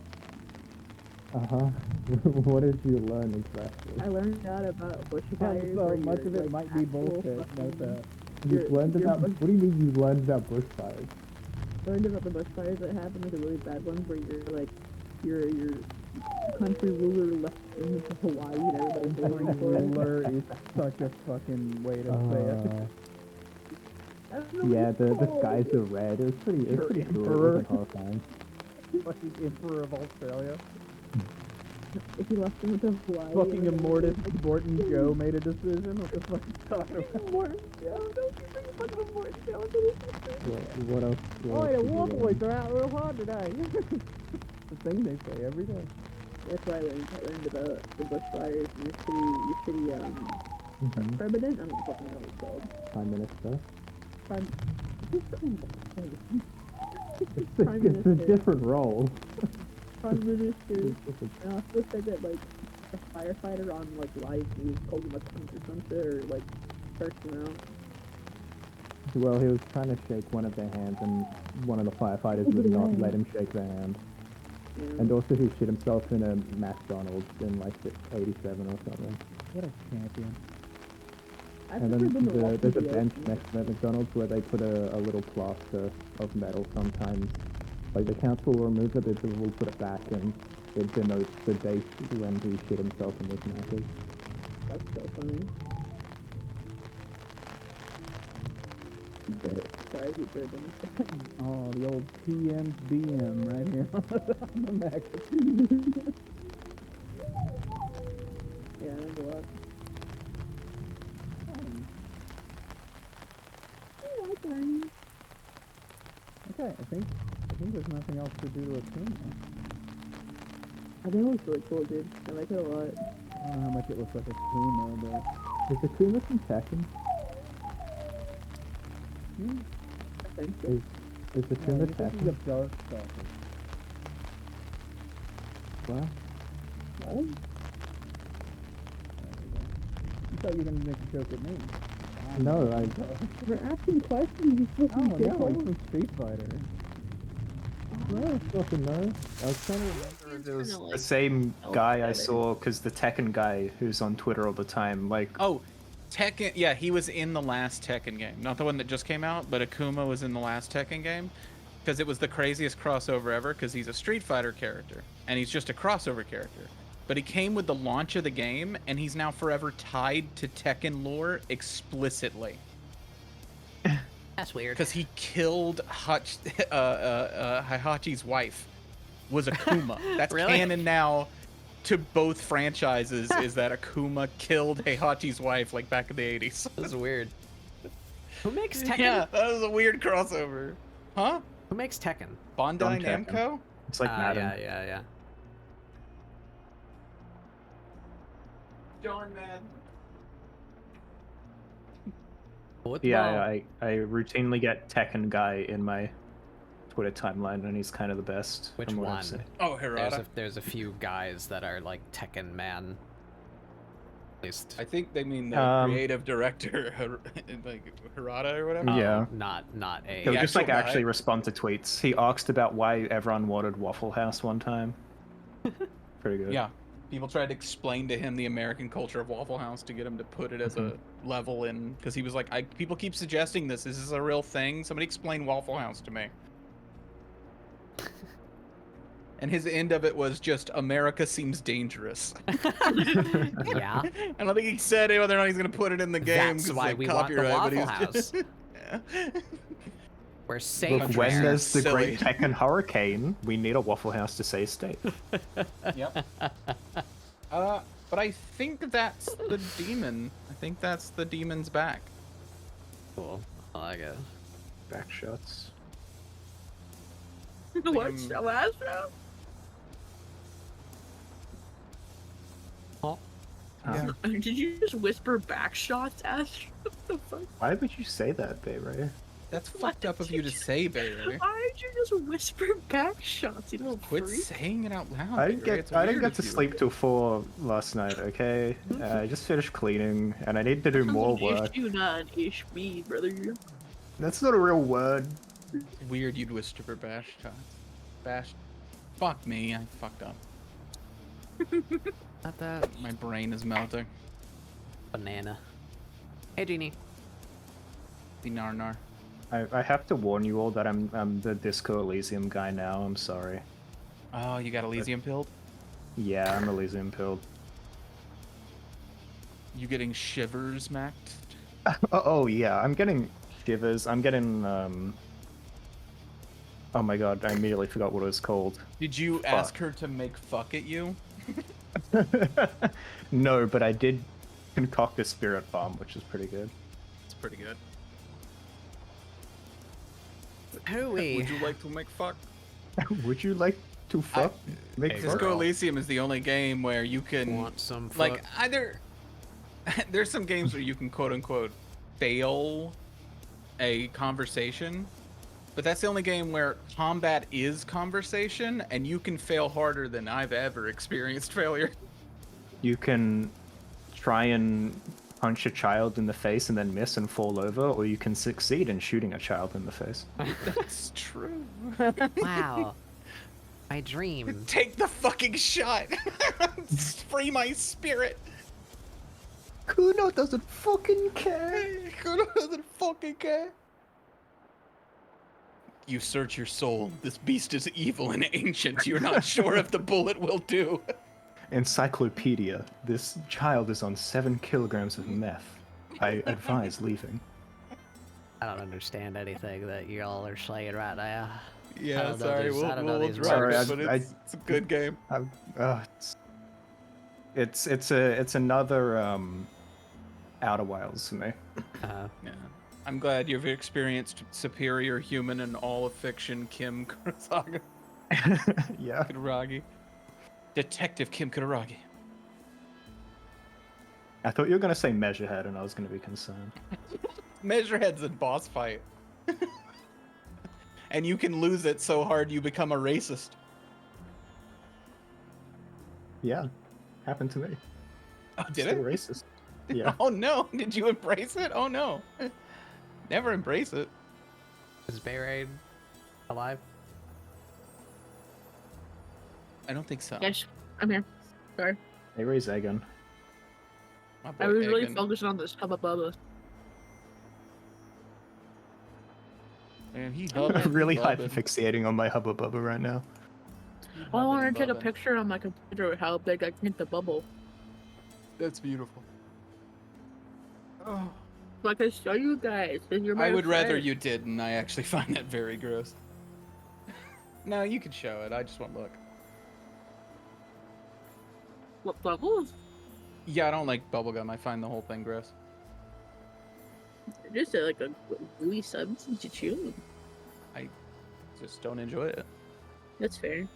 What did you learn exactly? I learned out about bushfires. So where much you're, of it like, might be actual bullshit. fucking- But you've learned about. What do you mean you've learned about bushfires? Learned about the bushfires that happen, like the really bad ones where you're like your country ruler left in Hawaii and everybody's going for it. Ruler is such a fucking way to say it. Yeah, the skies are red. It was pretty cool. It wasn't horrifying. Fucking Emperor of Australia. If you left them to Hawaii. Fucking Morton Joe made a decision. What the fuck are you talking about? Morton Joe, don't you bring fucking Morton Joe into this. What else? Oh, the war boys are out real hard today. The thing they say every day. That's what I learned about the bushfires and your city, president? I don't fucking know what it's called. Prime Minister. Prime It's a Minister. different role. Prime Minister. And also said that, like, a firefighter on, like, live news told him a cunt or some shit, or, like, cursed him out. Well, he was trying to shake one of their hands, and one of the firefighters would not let him shake their hand. Yeah. And also, he shit himself in a McDonald's in like '87 or something. What a champion! And then there's a bench next to that McDonald's where they put a little plaster of metal sometimes. Like the council will remove it, they will put it back and it denotes the date when he shit himself in this matches. That's so funny. Sorry, keep burping. Oh, the old TMDM right here on the Mac. Yeah, there's a lot. Okay, I think there's nothing else to do to Akuma. I think it looks really cool, dude. I like it a lot. I don't know how much it looks like Akuma, but... Is Akuma from Tekken? I think so. Is Akuma Tekken? He's a dark stalker. What? What? You thought you were going to make a joke at me. No, We're asking questions. You fucking no, dickhole. it's from Street Fighter. No, fucking no. I was trying to remember. It was Kinda the like same guy I better. saw, because the Tekken guy who's on Twitter all the time, like, Oh, Tekken. Yeah, he was in the last Tekken game, not the one that just came out, but Akuma was in the last Tekken game, because it was the craziest crossover ever. Because he's a Street Fighter character, and he's just a crossover character. But he came with the launch of the game, and he's now forever tied to Tekken lore explicitly. That's weird. Because he killed Heihachi's wife, was Akuma. That's Really? canon now to both franchises, is that Akuma killed Heihachi's wife, like back in the 80s. This is weird. Who makes Tekken? Yeah, that was a weird crossover. Huh? Who makes Tekken? Bandai Tekken. Namco? it's like Madden. Yeah. John Madden. Football. Yeah, I routinely get Tekken guy in my Twitter timeline, and he's kind of the best. Which from what I've one? seen. Oh, Hirata. There's a few guys that are like Tekken man. At least. I think they mean the creative director, like Hirata or whatever. Yeah. Not a. He'll just like actual actually guy? respond to tweets. He asked about why everyone wanted Waffle House one time. Pretty good. Yeah. People tried to explain to him the American culture of Waffle House to get him to put it as a level in, because he was like, people keep suggesting this. Is this a real thing? Somebody explain Waffle House to me. And his end of it was just, America seems dangerous. Yeah. I don't think he said whether or not he's going to put it in the game. That's 'cause, why like, we want the copyright, but Waffle he's House. Yeah. We're safe. Look, when there. there's the Silly. Great Tekken Hurricane, we need a Waffle House to stay safe. Yep. But I think that's the demon. I think that's the demon's back. Cool. I like it. Back shots. What's the last round? Did you just whisper back shots, Ash? What the fuck? Why would you say that, Bay Ray? That's fucked up of you to say, Bailey. Why did you just whisper back shots? You little Quit freak? saying it out loud. I didn't Bailey. get It's I didn't weird get of to you. sleep till 4 last night. Okay, I just finished cleaning, and I need to do more work. Issue not ish me, brother. That's not a real word. Weird you'd whisper bash shots. Bash. Fuck me, I fucked up. Not that My brain is melting. banana. Hey, Jeannie. The nar. I have to warn you all that I'm the Disco Elysium guy now. I'm sorry. Oh, you got Elysium pilled? Yeah, I'm Elysium pilled. You getting shivers, Max? Oh yeah, I'm getting shivers. I'm getting Oh my god, I immediately forgot what it was called. Did you ask her to make fuck at you? No, but I did concoct a spirit bomb, which is pretty good. It's pretty good. Hooey. Would you like to make fuck? Would you like to fuck? Make Hey, fuck? Disco Elysium is the only game where you can Want some fuck? like either there's some games where you can quote unquote fail a conversation, but that's the only game where combat is conversation, and you can fail harder than I've ever experienced failure. You can try and punch a child in the face and then miss and fall over, or you can succeed in shooting a child in the face. That's true. Wow. My dream. Take the fucking shot. Free my spirit. Kuno doesn't fucking care. Kuno doesn't fucking care. You search your soul. This beast is evil and ancient. You're not sure if the bullet will do. Encyclopedia. This child is on 7 kilograms of meth. I advise leaving. I don't understand anything that y'all are saying right now. I Yeah, don't know sorry. these- I don't know We'll these drop words. it, but it's a good game. It's another Outer Wilds for me. Yeah. I'm glad you've experienced superior human in all of fiction, Kim Kurosagi. Yeah. Kuraragi. Detective Kim Kuraragi. I thought you were gonna say Measurehead, and I was gonna be concerned. Measurehead's a boss fight. And you can lose it so hard you become a racist. Yeah, happened to me. Oh, did Still it? racist. Yeah. Oh no! Did you embrace it? Oh no! Never embrace it. Is Bayraid alive? I don't think so. Yes, I'm here. Sorry. They raise Egan. My boy I was really Egan. focused on this Hubba Bubba. Man, he I'm hubbing, really he hubbing. hyperfixating on my Hubba Bubba right now. I want Hubbing, to take a bubbing. picture on my computer of how big I can hit the bubble. That's beautiful. Oh. So I can show you guys. 'Cause you're my I would rather friend. you didn't. I actually find that very gross. No, you can show it. I just want to look. What bubbles? Yeah, I don't like bubblegum. I find the whole thing gross. Just like a gooey substance to chew. Just don't enjoy it. That's fair.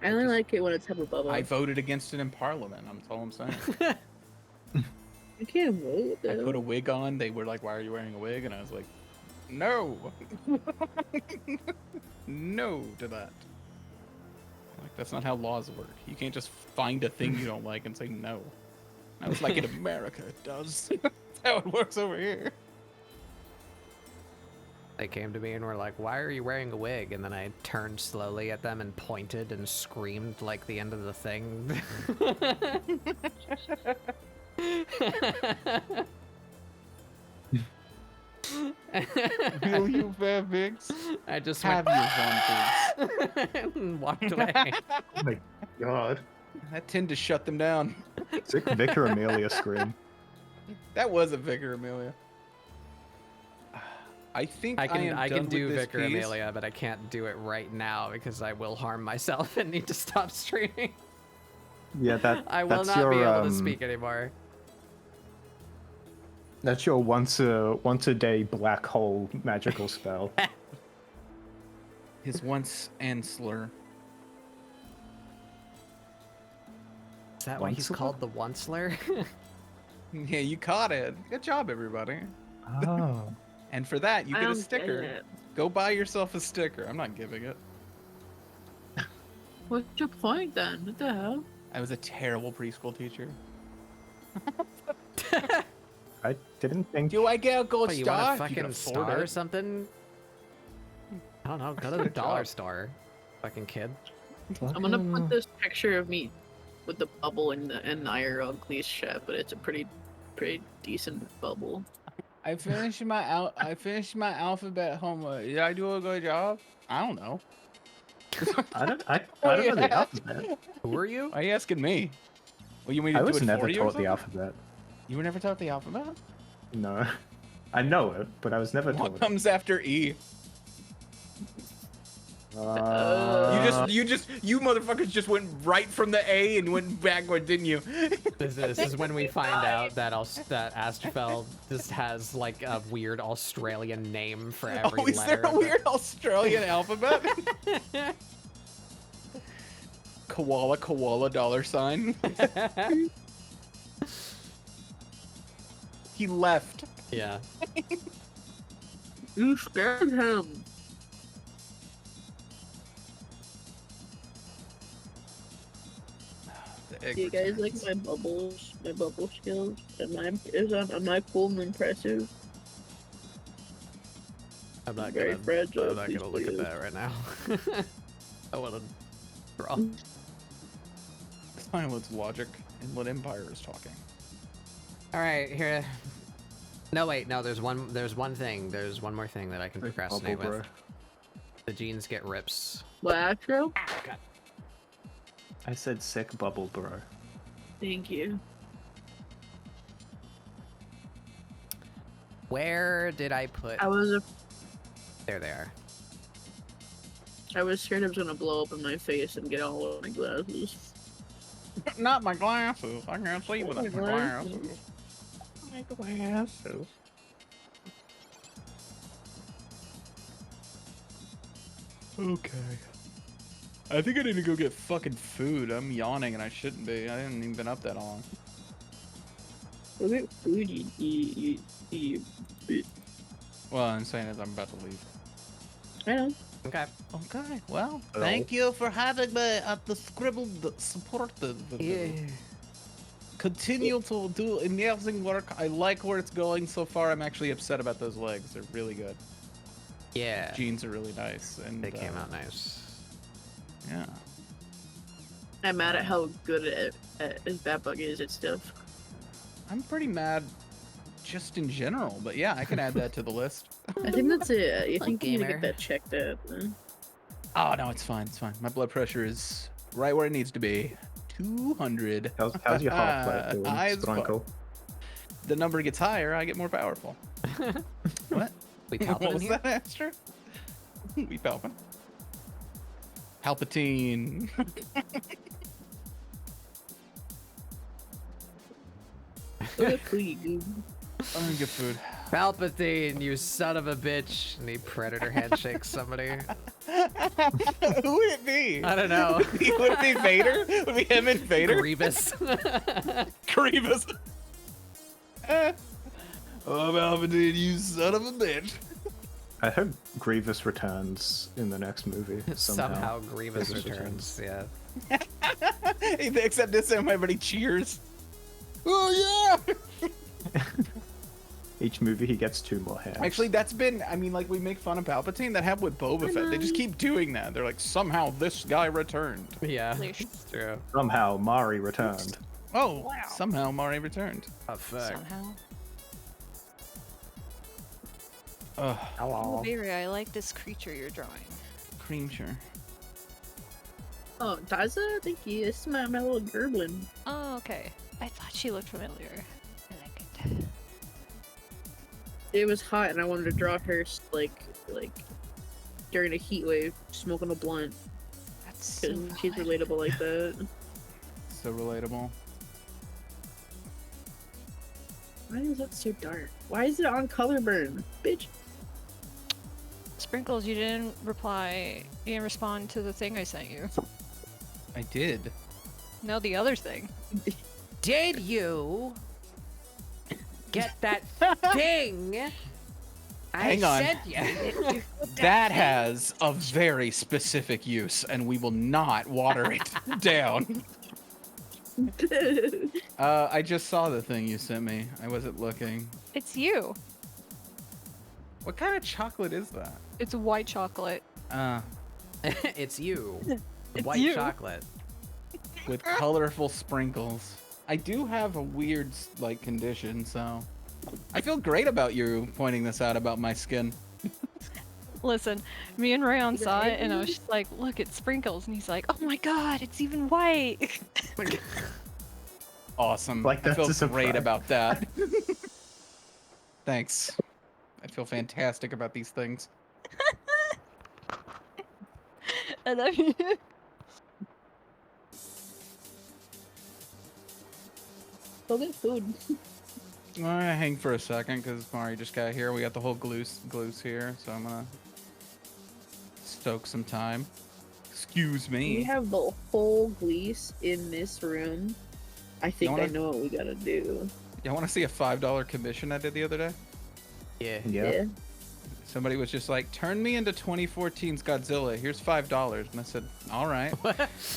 I only like it when it's Hubba Bubba. I voted against it in Parliament. That's all I'm saying. You can't vote I though. put a wig on. They were like, "Why are you wearing a wig?" And I was like, "No, no to that." Like that's not how laws work. You can't just find a thing you don't like and say no. I was like, in America, it does. That's how it works over here. They came to me and were like, "Why are you wearing a wig?" And then I turned slowly at them and pointed and screamed like the end of the thing. Will you, Babix? I just Have went your fun, please. and walked away. Oh my god. That tend to shut them down. Sick Vicar Amelia scream. That was a Vicar Amelia. I think I can am done do with this Vicar piece. Amelia, but I can't do it right now because I will harm myself and need to stop streaming. Yeah, I will that's not your be able to speak anymore. That's your once a day black hole magical spell. His once and slur. Is that why he's Onceler? called the Onceler? Yeah, you caught it. Good job, everybody. Oh. And for that, you I get a don't get sticker. it. Go buy yourself a sticker. I'm not giving it. What's your point then? What the hell? I was a terrible preschool teacher. I didn't think. Do I get a gold What, you star? want a If you fucking can afford star or it. something? I don't know. Go to the Good dollar job. store, fucking kid. I'm gonna put this picture of me with the bubble in the IRL cliche, but it's a pretty decent bubble. I finished my alphabet homework. Did I do a good job? I don't know. I don't know the alphabet. Who are you? Why are you asking me? Well, you mean to I do was it never for you or taught the something? alphabet. You were never taught the alphabet? No. I know it, but I was never What taught it. comes after E? You motherfuckers just went right from the A and went backward, didn't you? This is when we find out that that Astrofel just has like a weird Australian name for every Oh, is letter. there a of the- weird Australian alphabet? Koala, koala, dollar sign. He left. Yeah. You scared him. Do you guys like my bubbles? My bubble skills? Am I cool and impressive? I'm not Very gonna. fragile, I'm not gonna look at please. that right now. I want to draw. pilot's logic. Inland Empire is talking. All right, here. No, wait, no. There's one thing. There's one more thing that I can procrastinate Bubble, with. bro. The jeans get rips. What, Astro? I said sick bubble, bro. Thank you. Where did I put? There they are. I was scared it was gonna blow up in my face and get all over my glasses. Not my glasses. I can't see without my glasses. glasses. My glasses. Okay. I think I need to go get fucking food. I'm yawning and I shouldn't be. I haven't even been up that long. What food you Well, I'm saying is I'm about to leave. I know. Okay. Okay. Well, Hello. thank you for having me at the Scribble Support. Continue to do amazing work. I like where it's going so far. I'm actually upset about those legs. They're really good. Yeah. Jeans are really nice, and They came out nice. Yeah. I'm mad at how good Bat Bug is at stuff. I'm pretty mad, just in general. But yeah, I can add that to the list. I think that's it. You Like think you need to gamer. get that checked out. Oh no, it's fine. It's fine. My blood pressure is right where it needs to be. 200. How's your heart rate doing, High as fuck. Sprinkle? The number gets higher, I get more powerful. What? We What Palpatine was here? that, Astra? We Palpatine. Palpatine. Look at food, dude. I'm gonna get food. Palpatine, you son of a bitch. And he predator handshakes somebody. Who would it be? I don't know. Would it be Vader? Would it be him and Vader? Grievous. Grievous. Oh, Palpatine, you son of a bitch. I hope Grievous returns in the next movie. Somehow Grievous returns. Yeah. Except this time everybody cheers. Oh yeah! Each movie he gets 2 more hands. Actually, that's been, I mean, like, we make fun of Palpatine. That happened with Boba Fett. They just keep doing that. They're like, somehow this guy returned. Yeah. Leash. It's true. Somehow Mari returned. Oh, Wow. somehow Mari returned. Oh, fuck. Somehow. Ugh, Oh, Barry, I like this creature you're drawing. cream sure. Oh, Daza, thank you. This is my little gerblin. Oh, okay. I thought she looked familiar. I like it. It was hot and I wanted to draw her like during a heat wave, smoking a blunt. That's so Cause she's fun. relatable like that. So relatable. Why is that so dark? Why is it on color burn? Bitch. Sprinkles, you didn't reply. You didn't respond to the thing I sent you. I did. No, the other thing. Did you get that thing Hang on. sent you? That has a very specific use, and we will not water it down. I just saw the thing you sent me. I wasn't looking. It's you. What kind of chocolate is that? It's white chocolate. It's you. It's White you. chocolate. With colorful sprinkles. I do have a weird, like, condition, so... I feel great about you pointing this out about my skin. Listen, me and Rayon Is it saw it, and I was eggy? just like, "Look, it's sprinkles," and he's like, "Oh my god, it's even white." Awesome. Like, I that's a feel great surprise. about that. Thanks. I feel fantastic about these things. I love you. Go get food. I'm gonna hang for a second because Mari just got here. We got the whole gloose here, so I'm gonna stoke some time. Excuse me. We have the whole Gleese in this room. I think I wanna- know what we gotta do. Y'all want to see a $5 commission I did the other day? Yeah. Yeah. Somebody was just like, "Turn me into 2014's Godzilla. Here's $5," and I said, "All right."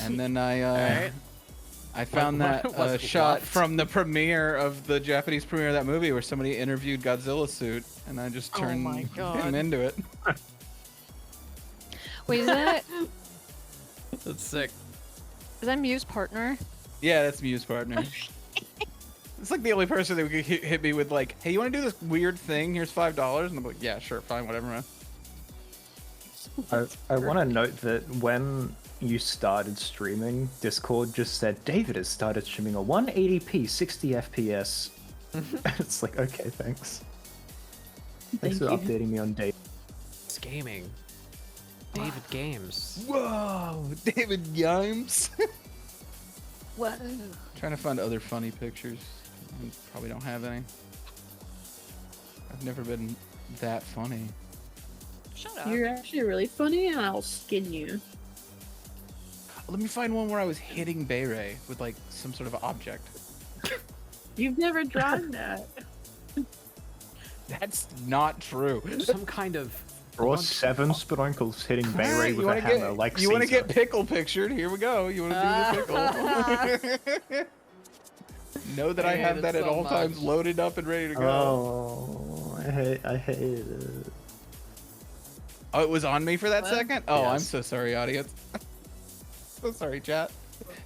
And then Alright. I found What- that what's shot left? from the premiere of the Japanese premiere of that movie where somebody interviewed Godzilla's suit, and I just Oh turned my God. him into it. Wait, is that That's sick. Mew's partner? Yeah, that's Mew's partner. It's like the only person that could hit me with like, hey, you want to do this weird thing? Here's $5. And I'm like, yeah, sure, fine, whatever, man. I want to note that when you started streaming, Discord just said, David has started streaming a 180p 60 FPS. It's like, okay, thanks. Thanks for updating me on David. It's gaming. David Games. Whoa, David Games. Whoa. Trying to find other funny pictures. I probably don't have any. I've never been that funny. Shut up. You're actually really funny, and I'll skin you. Let me find one where I was hitting Bayray with like some sort of object. You've never drawn that. That's not true. Some kind of. Draw 7 spodunkles hitting Bayray with a hammer, like you want to Caesar. get pickle pictured? Here we go. You want to do the pickle? Know that I hate have it that at so all times much. loaded up and ready to go. Oh, I hate it. Oh, it was on me for that What? second? Oh, I'm Yes. so sorry, audience. So sorry, chat.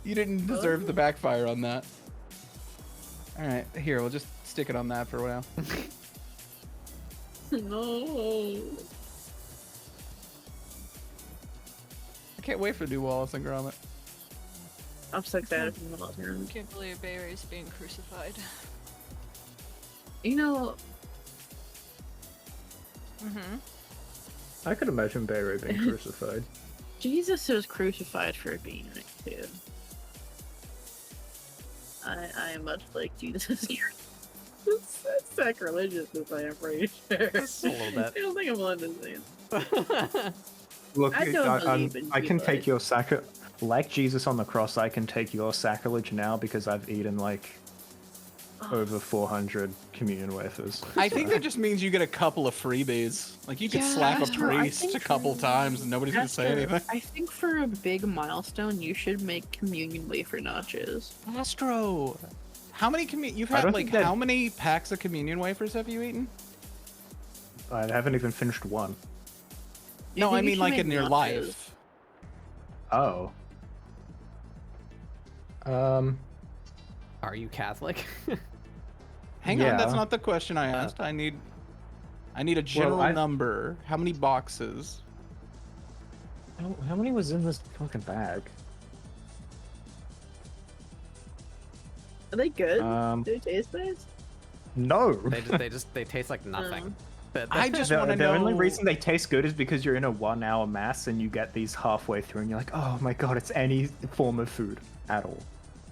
You didn't deserve the backfire on that. Alright, here, we'll just stick it on that for a while. No. I can't wait for new Wallace and Gromit. I'm so excited for the middle room. Can't believe Bayray's being crucified. You know, Mm-hmm. I could imagine Bayray being crucified. Jesus was crucified for being right too. I am much like Jesus. It's sacrilegious, I am pretty sure. Just a little bit. I don't think I'm allowed to say it. Look, I don't believe in I can Jesus. take your like Jesus on the cross. I can take your sacrilege now because I've eaten like over 400 communion wafers. I think that just means you get a couple of freebies. Like you could Yeah, slap a Astro, I priest think a couple times and nobody's gonna say anything. I think for a big milestone, you should make communion wafer notches. Astro, how many you've I had don't like think that- how many packs of communion wafers have you eaten? I haven't even finished one. No, think I you mean should like make in your notches. life. Oh. Are you Catholic? Hang on, that's Yeah. not the question I asked. I need a general I- number. How many boxes? How many was in this fucking bag? Are they good? Um, Do they taste nice? No. they taste like nothing. I just The, want to the know. only reason they taste good is because you're in a 1 hour mass and you get these halfway through and you're like, oh my god, it's any form of food at all.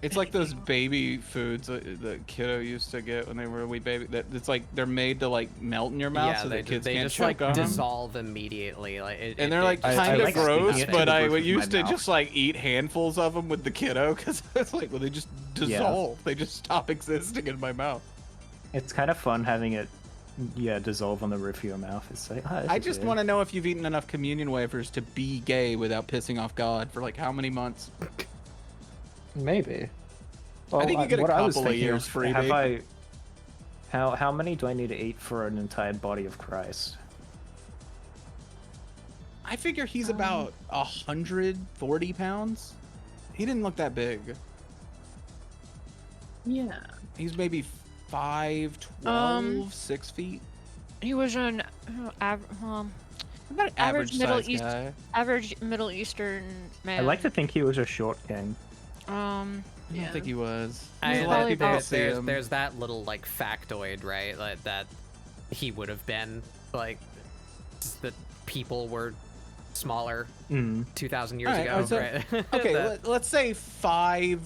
It's like those baby foods that kiddo used to get when they were a wee baby. That it's like they're made to like melt in your mouth Yeah, so they, that kids they can't just choke like on 'em. dissolve immediately. Like, And they're like I kind of like gross, sticking it but to the I roof of my used to mouth. just like eat handfuls of them with the kiddo because it's like, well, they just dissolve. They just stop existing in my mouth. It's kind of fun having it, dissolve on the roof of your mouth. It's like, I just want to know if you've eaten enough communion wafers to be gay without pissing off God for like how many months? maybe. I think you get a what I was couple of thinking years of, free. How many do I need to eat for an entire body of Christ? I figure he's about 140 pounds. He didn't look that big. Yeah. He's maybe 5'12", 6 feet. He was an About an Average average Middle size East- guy. average Middle Eastern man. I like to think he was a short king. I don't think he was. I, There's a lot of people that see there's, him. there's that little like factoid, right? Like that he would have been like that people were smaller 2,000 years Alright, ago, so- right? Okay, That- let's say 5'6",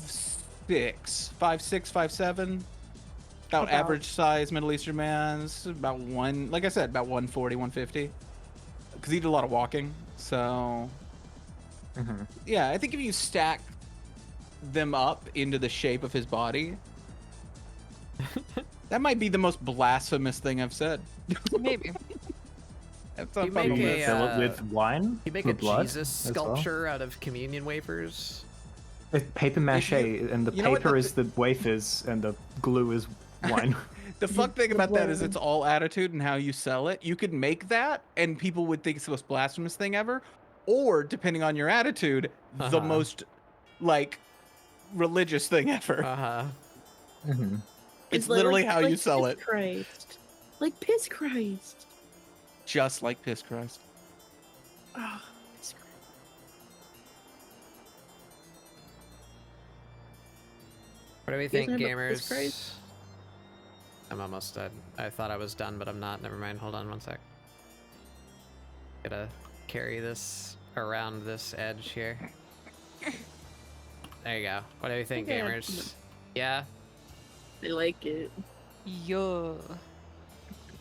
5'6", 5'7". About average size Middle Eastern man. It's about like I said, about 140, 150. Because he did a lot of walking, so yeah, I think if you stack them up into the shape of his body, that might be the most blasphemous thing I've said. Maybe. That's You not make probably a, Fill it with wine? you make with a blood Jesus as well? sculpture out of communion wafers. It's paper mache, and the you know what, paper the- is the wafers, and the glue is wine. The fuck thing about that is it's all attitude and how you sell it. You could make that and people would think it's the most blasphemous thing ever. Or, depending on your attitude, the most, like, religious thing ever. Uh-huh. Mhm. It's literally how you sell piss it. Christ. Like piss Christ. Just like Piss Christ. Oh, piss Christ. What do we You think, guys remember Piss gamers? Christ? I'm almost done. I thought I was done, but I'm not. Never mind. Hold on one sec. Gotta carry this around this edge here. There you go. What do you think, Okay. gamers? Yeah? I like it. Yo.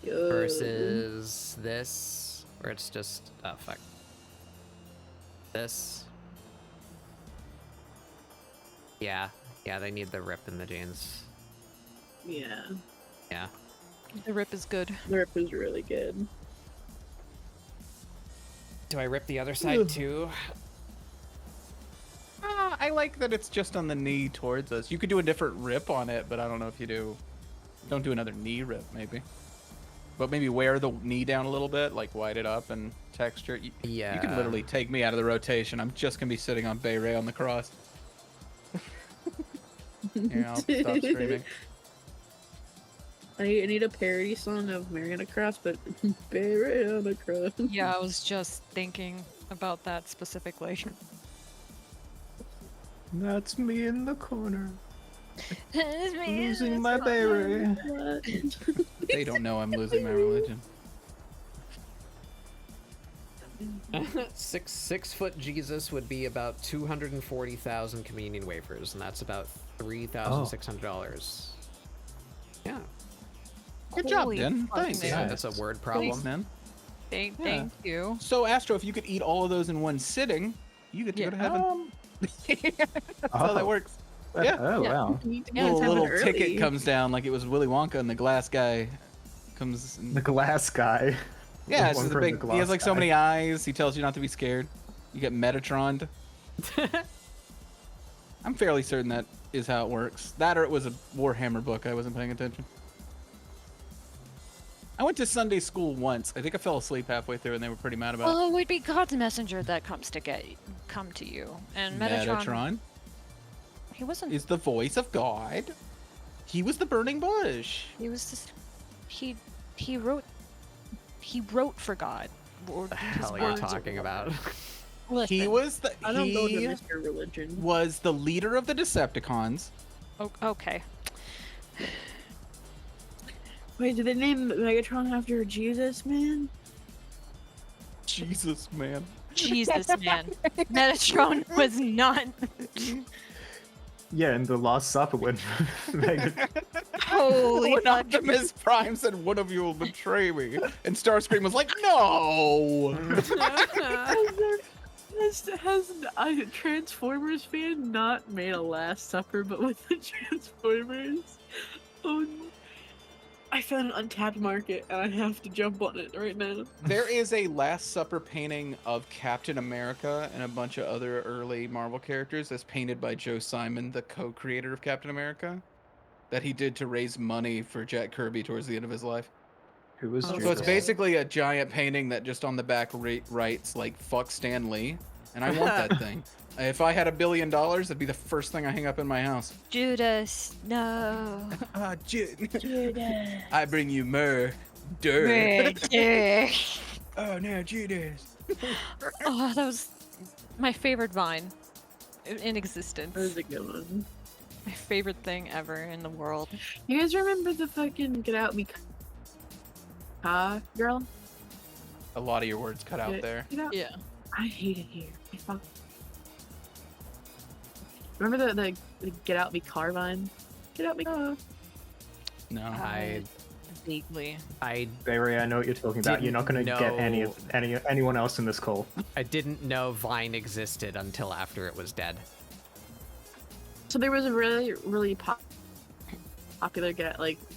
Yo. Versus this, where it's just, oh fuck. This. Yeah, they need the rip in the jeans. Yeah. Yeah. The rip is good. The rip is really good. Do I rip the other side too? I like that it's just on the knee towards us. You could do a different rip on it, but I don't know if you do. Don't do another knee rip, maybe. But maybe wear the knee down a little bit, like white it up and texture. You Yeah. can literally take me out of the rotation. I'm just gonna be sitting on Bay Ray on the cross. Yeah, I'll stop streaming. I need a parody song of Mariana Cross, but Mariana Cross. Yeah, I was just thinking about that specifically. That's me in the corner, Losing losing my berry. What? They don't know I'm losing my religion. 6 foot Jesus would be about 240,000 communion wafers, and that's about $3,600. Yeah. Good job, Holy Dan. fucking Thanks. Yeah, man. that's a word Thanks, problem. man. Thank Yeah. you. So, Astro, if you could eat all of those in one sitting, you get to go to heaven. That's how that Oh. works. Yeah. Oh Yeah. wow. You need to go to heaven Little early. ticket comes down like it was Willy Wonka, and the glass guy comes. And, The glass guy. yeah, it's One just a from the big. He glass has like so guy. many eyes. He tells you not to be scared. You get Metatroned. I'm fairly certain that is how it works. That or it was a Warhammer book. I wasn't paying attention. I went to Sunday school once. I think I fell asleep halfway through, and they were pretty mad about Well, it would be God's messenger that come to you, and it. Metatron. He wasn't. Is the voice of God. He was the burning bush. He was just. He wrote for God. Or The his hell are you words talking about? Listen, He was the. I don't go to He Mr. Religion. was the leader of the Decepticons. Okay. Wait, did they name Megatron after Jesus, man? Jesus, man. Jesus, man. Metatron was not. Yeah, in the Last Supper when Holy When fuck. Optimus Prime said, "One of you will betray me," and Starscream was like, "No." Has a Transformers fan not made a Last Supper, but with the Transformers? Oh, no. I found an untapped market, and I have to jump on it right now. There is a Last Supper painting of Captain America and a bunch of other early Marvel characters that's painted by Joe Simon, the co-creator of Captain America, that he did to raise money for Jack Kirby towards the end of his life. who was So So it's Judas? basically a giant painting that just on the back writes like "fuck Stan Lee," and I want that thing. If I had $1 billion, that'd be the first thing I hang up in my house. Judas, no. Judas. I bring you myrrh. Murder. Oh no, Judas. Oh, that was my favorite vine in existence. That was a good one. My favorite thing ever in the world. You guys remember the fucking Get Out Me girl? A lot of your words cut out there. Get out. Yeah. I hate it here. I fuck. Remember the Get Out Me car vine? Get out me car. No. Vaguely. Barry, I know what you're talking about. You're not going to get anyone else in this call. I didn't know Vine existed until after it was dead. So there was a really popular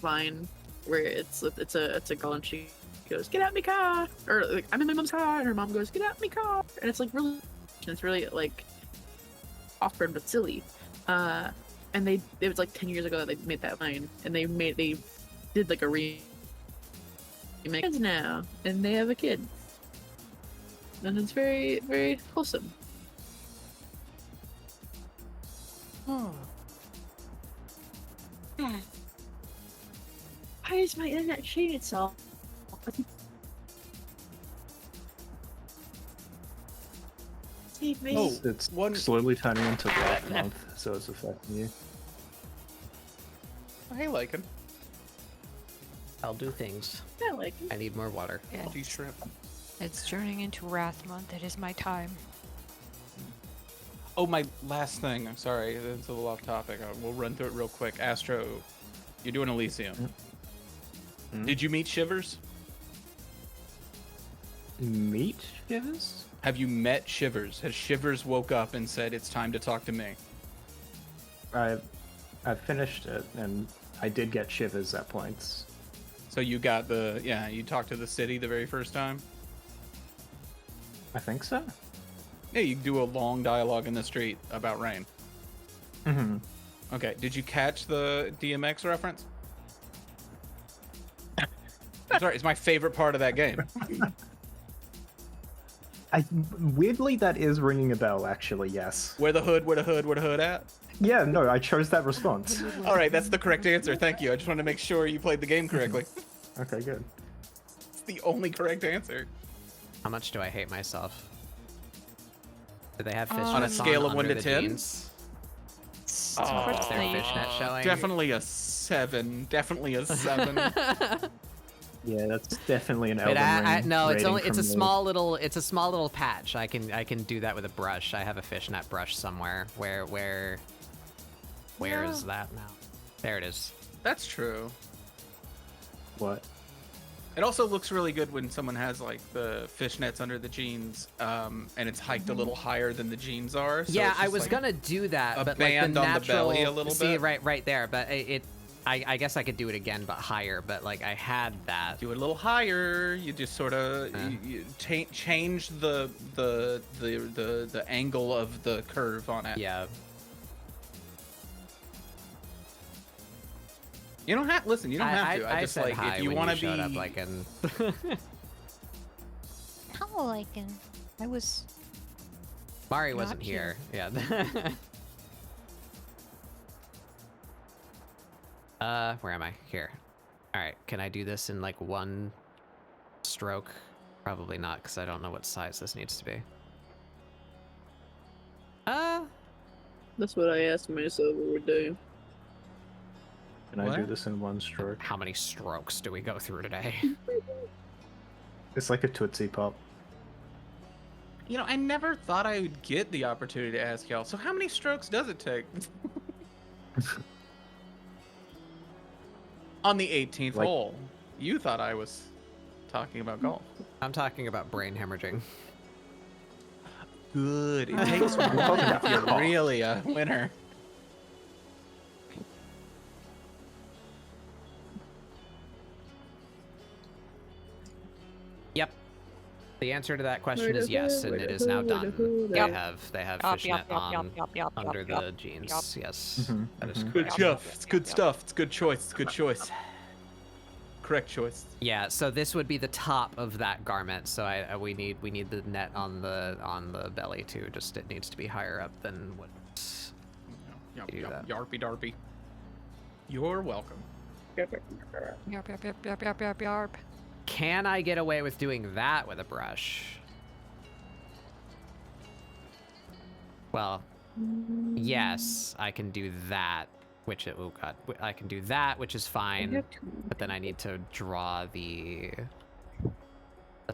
vine where it's a girl and she goes, "Get out me car," or like, "I'm in my mom's car," and her mom goes, "Get out me car," and it's like really, it's really like off-brand but silly. And it was like 10 years ago that they made that vine, and they did like a remake now, and they have a kid, and it's very, very wholesome. Why is my internet shitting itself? Save me. Oh. It's one- slowly turning into Wrath Month, so it's affecting you. Hey, Lycan. I'll do things. I like it. I need more water. Yeah, Do shrimp. it's turning into Wrath Month. It is my time. Oh, my last thing. I'm sorry, it's a little off topic. We'll run through it real quick. Astro, you're doing Elysium. Mm. Did you meet Shivers? Meat Shivers? Have you met Shivers? Has Shivers woke up and said, it's time to talk to me? I finished it, and I did get Shivers at points. So you got the, yeah, you talked to the city the very first time? I think so. Yeah, you do a long dialogue in the street about rain. Mm-hmm. Okay, did you catch the DMX reference? I'm sorry, it's my favorite part of that game. Weirdly, that is ringing a bell, actually, yes. Where the hood, where the hood, where the hood at? Yeah, no, I chose that response. All right, that's the correct answer. Thank you. I just wanted to make sure you played the game correctly. Okay, good. It's the only correct answer. How much do I hate myself? Do they have fish On a nets scale of under 1 to the 10? jeans? It's Is there unfortunately- fishnet showing? Definitely a 7. Definitely a 7. Yeah, that's definitely an But Elden Ring no, it's rating only it's a from me. small little patch. I can do that with a brush. I have a fishnet brush somewhere. Where is that now? There it is. That's true. What? It also looks really good when someone has like the fishnets under the jeans, and it's hiked a little higher than the jeans are. So Yeah, it's I just was like gonna do that, a but like the band on the natural, belly a little see, bit. right there. But I guess I could do it again, but higher. But like I had that. do it a little higher. You just sort of change the angle of the curve on it. Yeah. You don't have listen. You don't have to. I just said like hi if you when want to showed be. up, like in. Hello, Lycan. I was. Mari Not wasn't here. Yeah. Where am I? Here. All right. Can I do this in like one stroke? Probably not, because I don't know what size this needs to be. That's what I asked myself what we're doing. Can I do What? this in one stroke? How many strokes do we go through today? It's like a Tootsie Pop. You know, I never thought I would get the opportunity to ask y'all. So how many strokes does it take? On the 18th Like- hole. You thought I was talking about golf. I'm talking about brain hemorrhaging. Good. It takes one if you're really a winner. Yep. The answer to that question is yes, and it is now done. They Yep. have Yup, fishnet yup, yup, on yup, yup, yup, under yup, the yup, jeans. yup. Yes, Mhm, that is mhm. Good correct. stuff. It's good stuff. It's good choice. It's good choice. Correct choice. Yeah, so this would be the top of that garment. So we need the net on the belly too. Just it needs to be higher up than what. Do that. Yarpy darpy. You're welcome. Yarp, yarp, yarp, yarp, yarp, yarp, yarp. Can I get away with doing that with a brush? Well, yes, I can do that. Which oh god, I can do that, which is fine. But then I need to draw the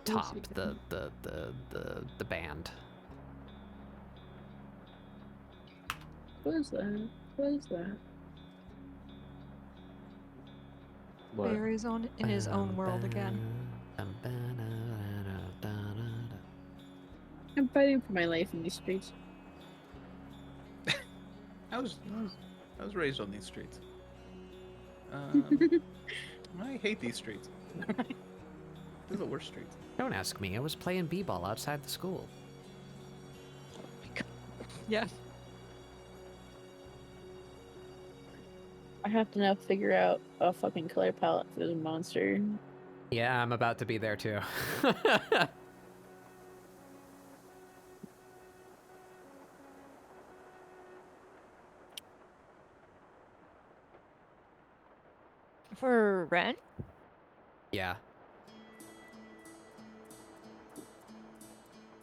top, the band. What is that? What is that? What? Barry's on in his own world again. I'm fighting for my life in these streets. I was raised on these streets. I hate these streets. These are the worst streets. Don't ask me. I was playing b-ball outside the school. Yeah. I have to now figure out a fucking color palette for this monster. Yeah, I'm about to be there too. For Wren? Yeah.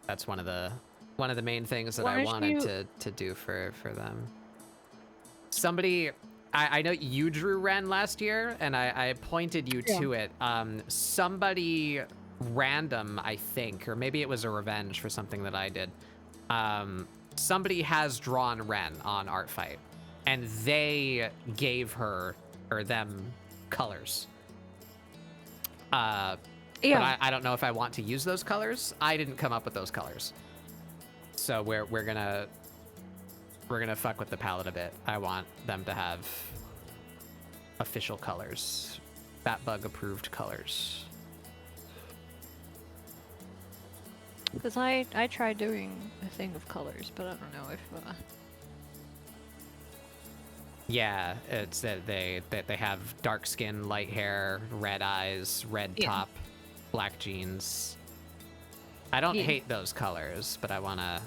That's one of the main things that Why I don't wanted you- to do for them. Somebody, I know you drew Wren last year, and I pointed you to it. Somebody random, I think, or maybe it was a revenge for something that I did. Somebody has drawn Wren on Artfight, and they gave her or them colors. Yeah. But I don't know if I want to use those colors. I didn't come up with those colors. So we're gonna fuck with the palette a bit. I want them to have official colors. Batbug approved colors. Because I tried doing a thing of colors, but I don't know if Yeah, it's that they have dark skin, light hair, red eyes, red top, black jeans. I don't hate those colors, but I wanna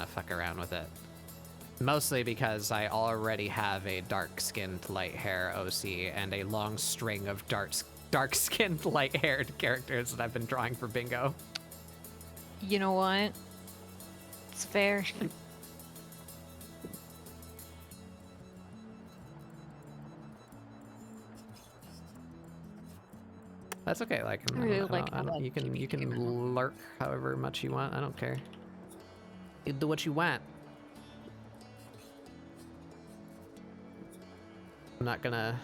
fuck around with it. Mostly because I already have a dark-skinned, light-hair OC and a long string of dark-skinned, light-haired characters that I've been drawing for bingo. you know what? It's fair. That's okay. Like, I really like how that you can came out. lurk however much you want. I don't care. You do what you want. I'm not gonna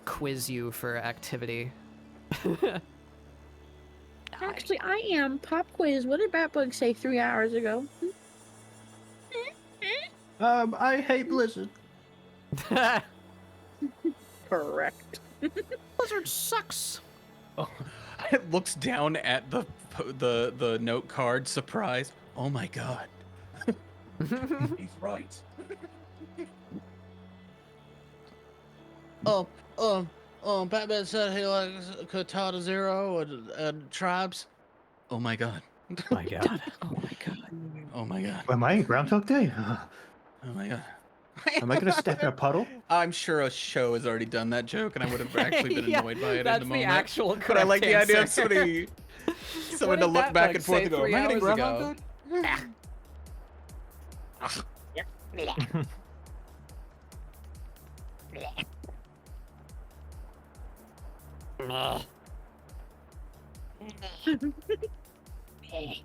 quiz you for activity. Actually, I am. Pop quiz. What did Batbug say 3 hours ago? I hate Blizzard. Correct. Blizzard sucks. Oh, it looks down at the note card, surprised. Oh my god. He's right. Batman said he likes Katana Zero and Tribes. Oh my god. Oh my god. Oh my god. Oh my god. Am I in Groundhog Day? Oh my god. Am I gonna step in a puddle? I'm sure a show has already done that joke, and I would have actually been Yeah, annoyed by it that's in the the moment. actual But I like the correct idea of answer. someone What to did look back Batbug and forth say and go, 3 "Am I getting hours Groundhog ago?" Day?"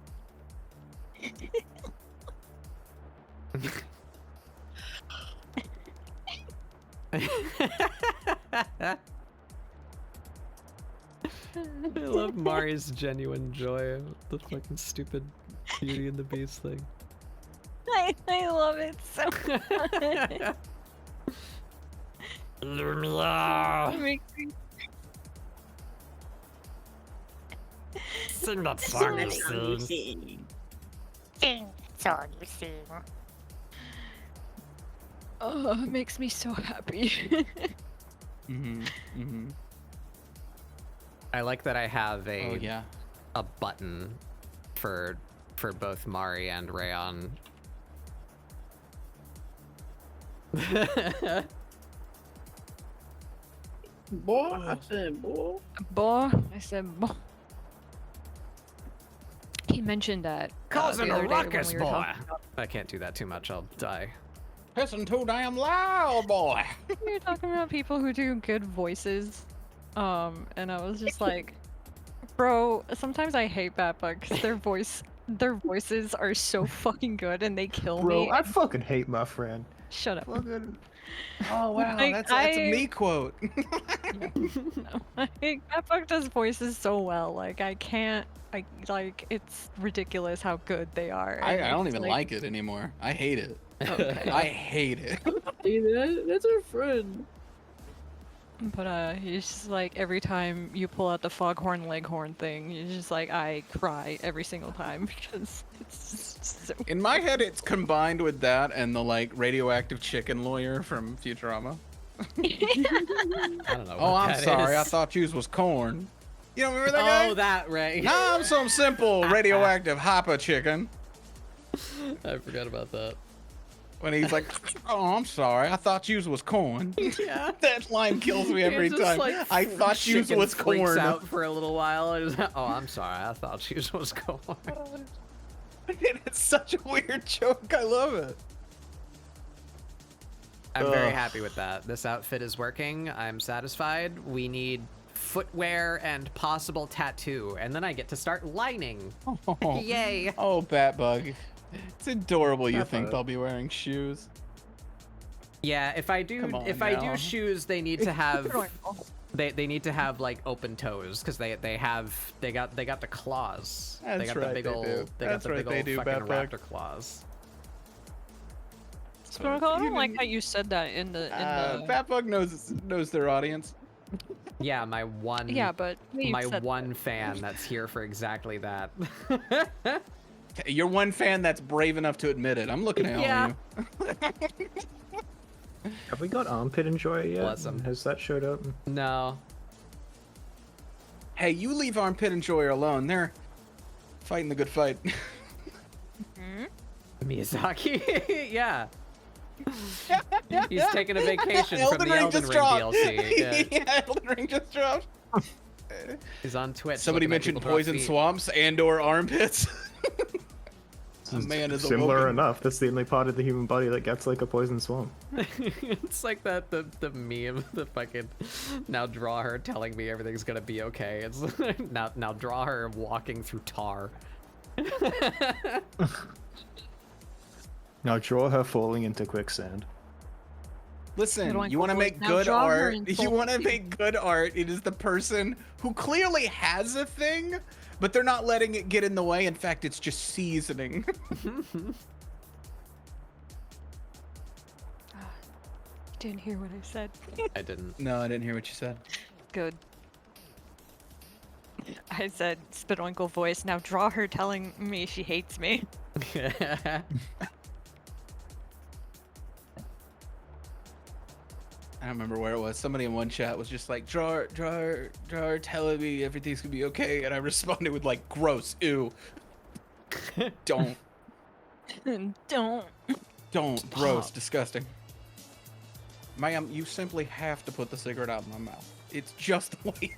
I love Mari's genuine joy of the fucking stupid Beauty and the Beast thing. I love it so much. It makes me Sing that song you sing. Sing that song you sing. Oh, it makes me so happy. I like that I have a Oh yeah. a button for both Mari and Rayon. Boy, I said, boy. Boy, I said boy. He mentioned that Causing the a other day when ruckus, we were boy. talking about- I can't do that too much. I'll die. Pissing too damn loud, boy. we were talking about people who do good voices, and I was just like, bro, sometimes I hate Batbug because their voices are so fucking good and they kill Bro, me. I fucking hate my friend. Shut up. Oh wow, Like, that's a me quote. No, Batbug does voices so well. Like I can't. It's ridiculous how good they are. I and don't it's even like it anymore. I hate it. Okay. I hate it. That's our friend. But he's just like every time you pull out the foghorn leghorn thing, you're just like I cry every single time because it's just so. In my head, it's combined with that and the like radioactive chicken lawyer from Futurama. I don't know. Oh, what I'm that sorry. is. I thought yours was corn. You don't remember that guy? Oh, that right. No, I'm some simple radioactive hopper chicken. I forgot about that. When he's like, "Oh, I'm sorry. I thought yous was corn." Yeah. That line kills me every time. I thought yous Chicken was freaks corn. out for a little while. And is, oh, I'm sorry. I thought yous was corn. It's such a weird joke. I love it. I'm very happy with that. This outfit is working. I'm satisfied. We need footwear and possible tattoo, and then I get to start lining. Oh. Yay! Oh, Batbug. It's adorable. You think Batbug. I'll be wearing shoes? Yeah, if I do I do shoes, they need to have they need to have like open toes because they got the claws. They That's got right, the big they old do. they That's got the right, big they old do, fucking Batbug. raptor claws. Sparkle, I don't like how you said that in the Batbug knows their audience. Yeah, my one Yeah, but you my said one fan that's here for exactly that. You're one fan that's brave enough to admit it. I'm looking at Yeah. all of you. Have we got Armpit Enjoyer yet? Bless 'em. Has that showed up? No. Hey, you leave Armpit Enjoyer alone. They're fighting the good fight. Miyazaki? Yeah. He's taking a vacation from the Elden Ring dropped. DLC. Yeah. Yeah, Elden Ring just dropped. He's on Twitch. Somebody looking at mentioned people drop poison feet. swamps and/or armpits. A man is Similar awoken. enough. That's the only part of the human body that gets like a poison swamp. It's like that the meme, the fucking now draw her telling me everything's gonna be okay. It's now draw her walking through tar. Now draw her falling into quicksand. Listen, you want to make good art. You want to make good art. It is the person who clearly has a thing, but they're not letting it get in the way. In fact, it's just seasoning. Didn't hear what I said. I didn't. No, I didn't hear what you said. Good. I said Spitwinkle voice. Now draw her telling me she hates me. I don't remember where it was. Somebody in one chat was just like, draw her telling me everything's gonna be okay. And I responded with like, gross, ew. Don't. Don't. Gross, disgusting. Ma'am, you simply have to put the cigarette out of my mouth. It's just the way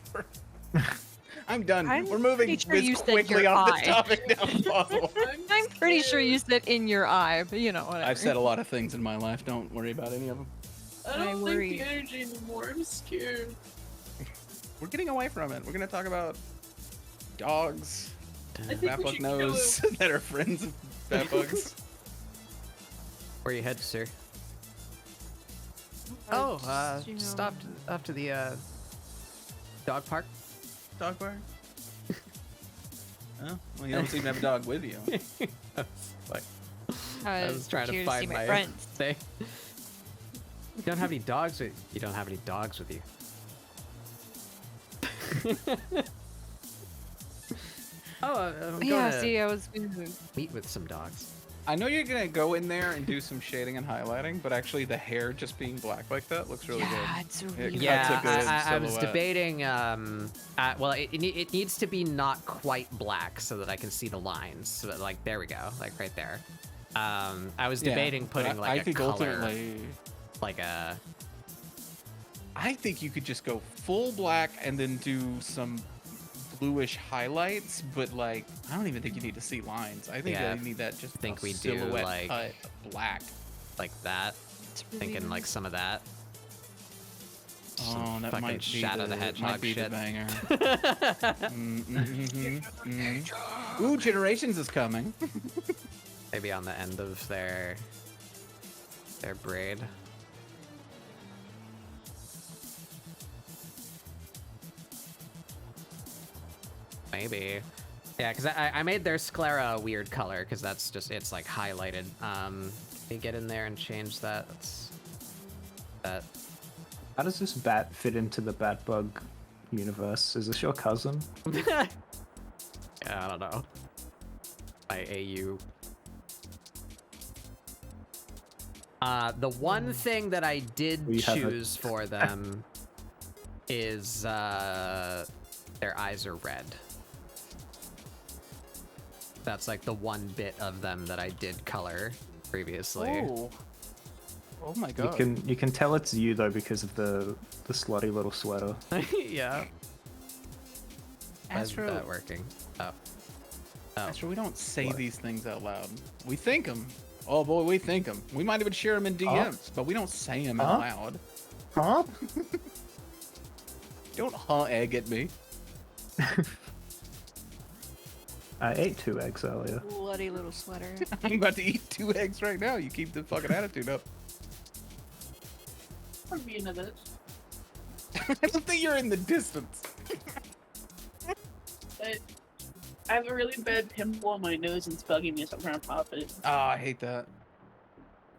I'm done. We're moving pretty sure you as said quickly your off eye. this topic now as possible. I'm pretty sure you said in your eye, but you know whatever. I've said a lot of things in my life. Don't worry about any of them. I don't worry. think the energy anymore. I'm scared. We're getting away from it. We're gonna talk about dogs. I think we Batbug should knows that are friends of Batbugs. Where you head, sir? Stopped up to the dog park. Dog park? Oh, well, you don't seem to have a dog with you. Like, I was trying to here find see my friends. thing. You don't have any dogs with you. Don't have any dogs with you. I'm going Yeah, to see, I was. meet with some dogs. I know you're gonna go in there and do some shading and highlighting, but actually the hair just being black like that looks really good. It's It really Yeah, cuts a good I was silhouette. debating. Well, it needs to be not quite black so that I can see the lines. So that, like, there we go, like right there. I was debating but putting I like a think color, ultimately, like a. I think you could just go full black and then do some bluish highlights, but like I don't even think you need to see lines. I think Yeah, you need that just think a we do, silhouette like- cut black. like that. Thinking like some of that. Oh, that fucking might be Shadow the might Hedgehog be the shit. banger. Ooh, Generations is coming. Maybe on the end of their braid. Maybe. Yeah, because I made their sclera a weird color because that's just, it's like highlighted. Can you get in there and change that? That. How does this bat fit into the Batbug universe? Is this your cousin? Yeah, I don't know. By AU. The one thing that I did We have a- choose for them is their eyes are red. That's like the one bit of them that I did color previously. Ooh. Oh my god. You can tell it's you though because of the slutty little sweater. Yeah. Why isn't Astro, that working? Oh. Oh. Astro, we don't say What? these things out loud. We think them. Oh boy, we think them. We might even share them in DMs, but we don't say them out loud. Huh? Don't egg at me. I ate 2 eggs earlier. Bloody little sweater. I'm about to eat 2 eggs right now. You keep the fucking attitude up. I'm being of this. I don't think you're in the distance. But I have a really bad pimple on my nose and it's bugging me, so I'm trying to pop it. Oh, I hate that.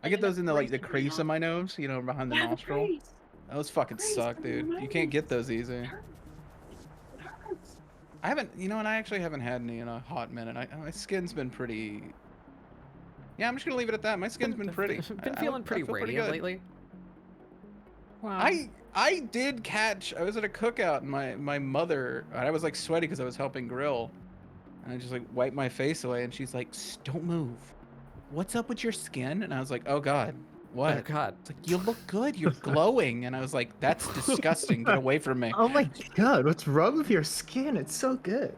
I get those in the the crease of my nose, you know, behind the nostril. Those fucking suck, dude. You can't get those easy. I haven't, you know, and I actually haven't had any in a hot minute. My skin's been pretty. Yeah, I'm just gonna leave it at that. My skin's been pretty. Been feeling pretty radiant good. lately. Wow. I did catch. I was at a cookout and my mother. I was like sweaty because I was helping grill, and I just like wiped my face away, and she's like, "Don't move. What's up with your skin?" And I was like, "Oh God, what?" Oh God. It's like, "You look good. You're glowing." And I was like, "That's disgusting. Get away from me." Oh my god, what's wrong with your skin? It's so good.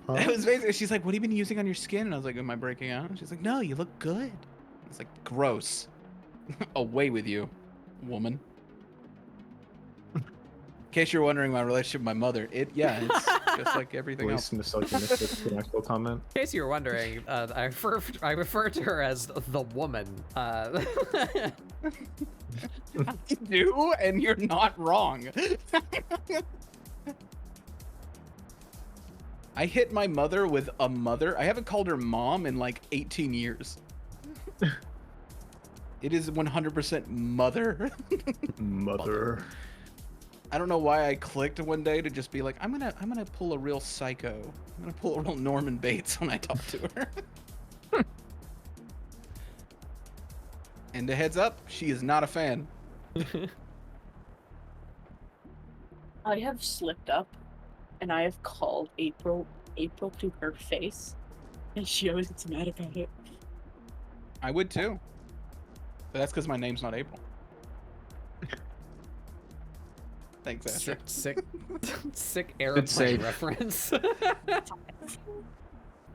Huh? It was basically. She's like, "What have you been using on your skin?" And I was like, "Am I breaking out?" And she's like, "No, you look good." It's like, gross. Away with you, woman. In case you're wondering my relationship with my mother, it's just like everything else. Misogynistic actual comment. In case you were wondering, I refer to her as the woman. I do, and you're not wrong. I hit my mother with a mother. I haven't called her mom in like 18 years. It is 100% mother. Mother. I don't know why I clicked one day to just be like, I'm gonna pull a real psycho. I'm gonna pull a real Norman Bates when I talk to her. And a heads up, she is not a fan. I have slipped up and I have called April to her face, and she always gets mad about it. I would too. But that's because my name's not April. Thanks, Asher. Sick airplane save. reference. That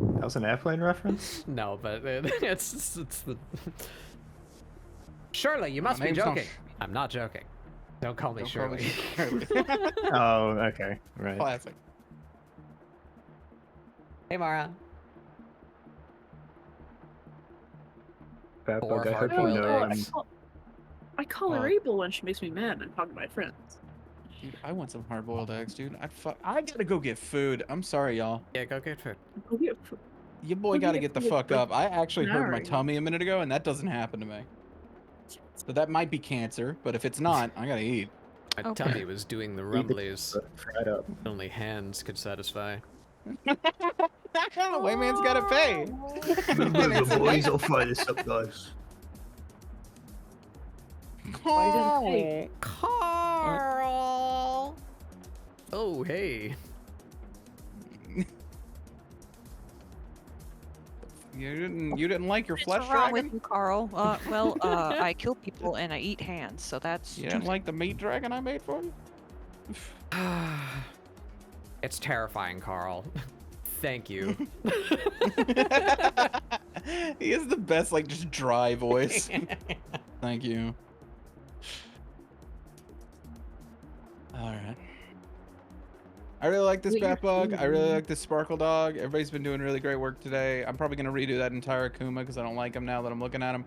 was an airplane reference? No, but it's the. Shirley, you must be name's not joking. I'm not joking. Don't call me Don't call me Shirley. Shirley. Oh, okay, right. Classic. Hey, Mara. Bad Or bug, I hope you hard-boiled know. eggs. I call her April when she makes me mad and talk to my friends. Dude, I want some hard-boiled eggs, dude. I gotta go get food. I'm sorry, y'all. Yeah, go get food. Your boy gotta get the fuck up. I actually hurt my tummy a minute ago, and that doesn't happen to me. So that might be cancer, but if it's not, I gotta eat. My tummy was doing the rumblies. Only hands could satisfy. White man's gotta pay. The boys will fly this up, guys. Carl. Oh, hey. You didn't like your What's flesh wrong dragon? with you, Carl? I kill people and I eat hands, so that's. You didn't like the meat dragon I made for you? It's terrifying, Carl. Thank you. He has the best, like, just dry voice. Thank you. Alright. I really like this bat bug. I really like this sparkle dog. Everybody's been doing really great work today. I'm probably going to redo that entire Akuma because I don't like him now that I'm looking at him.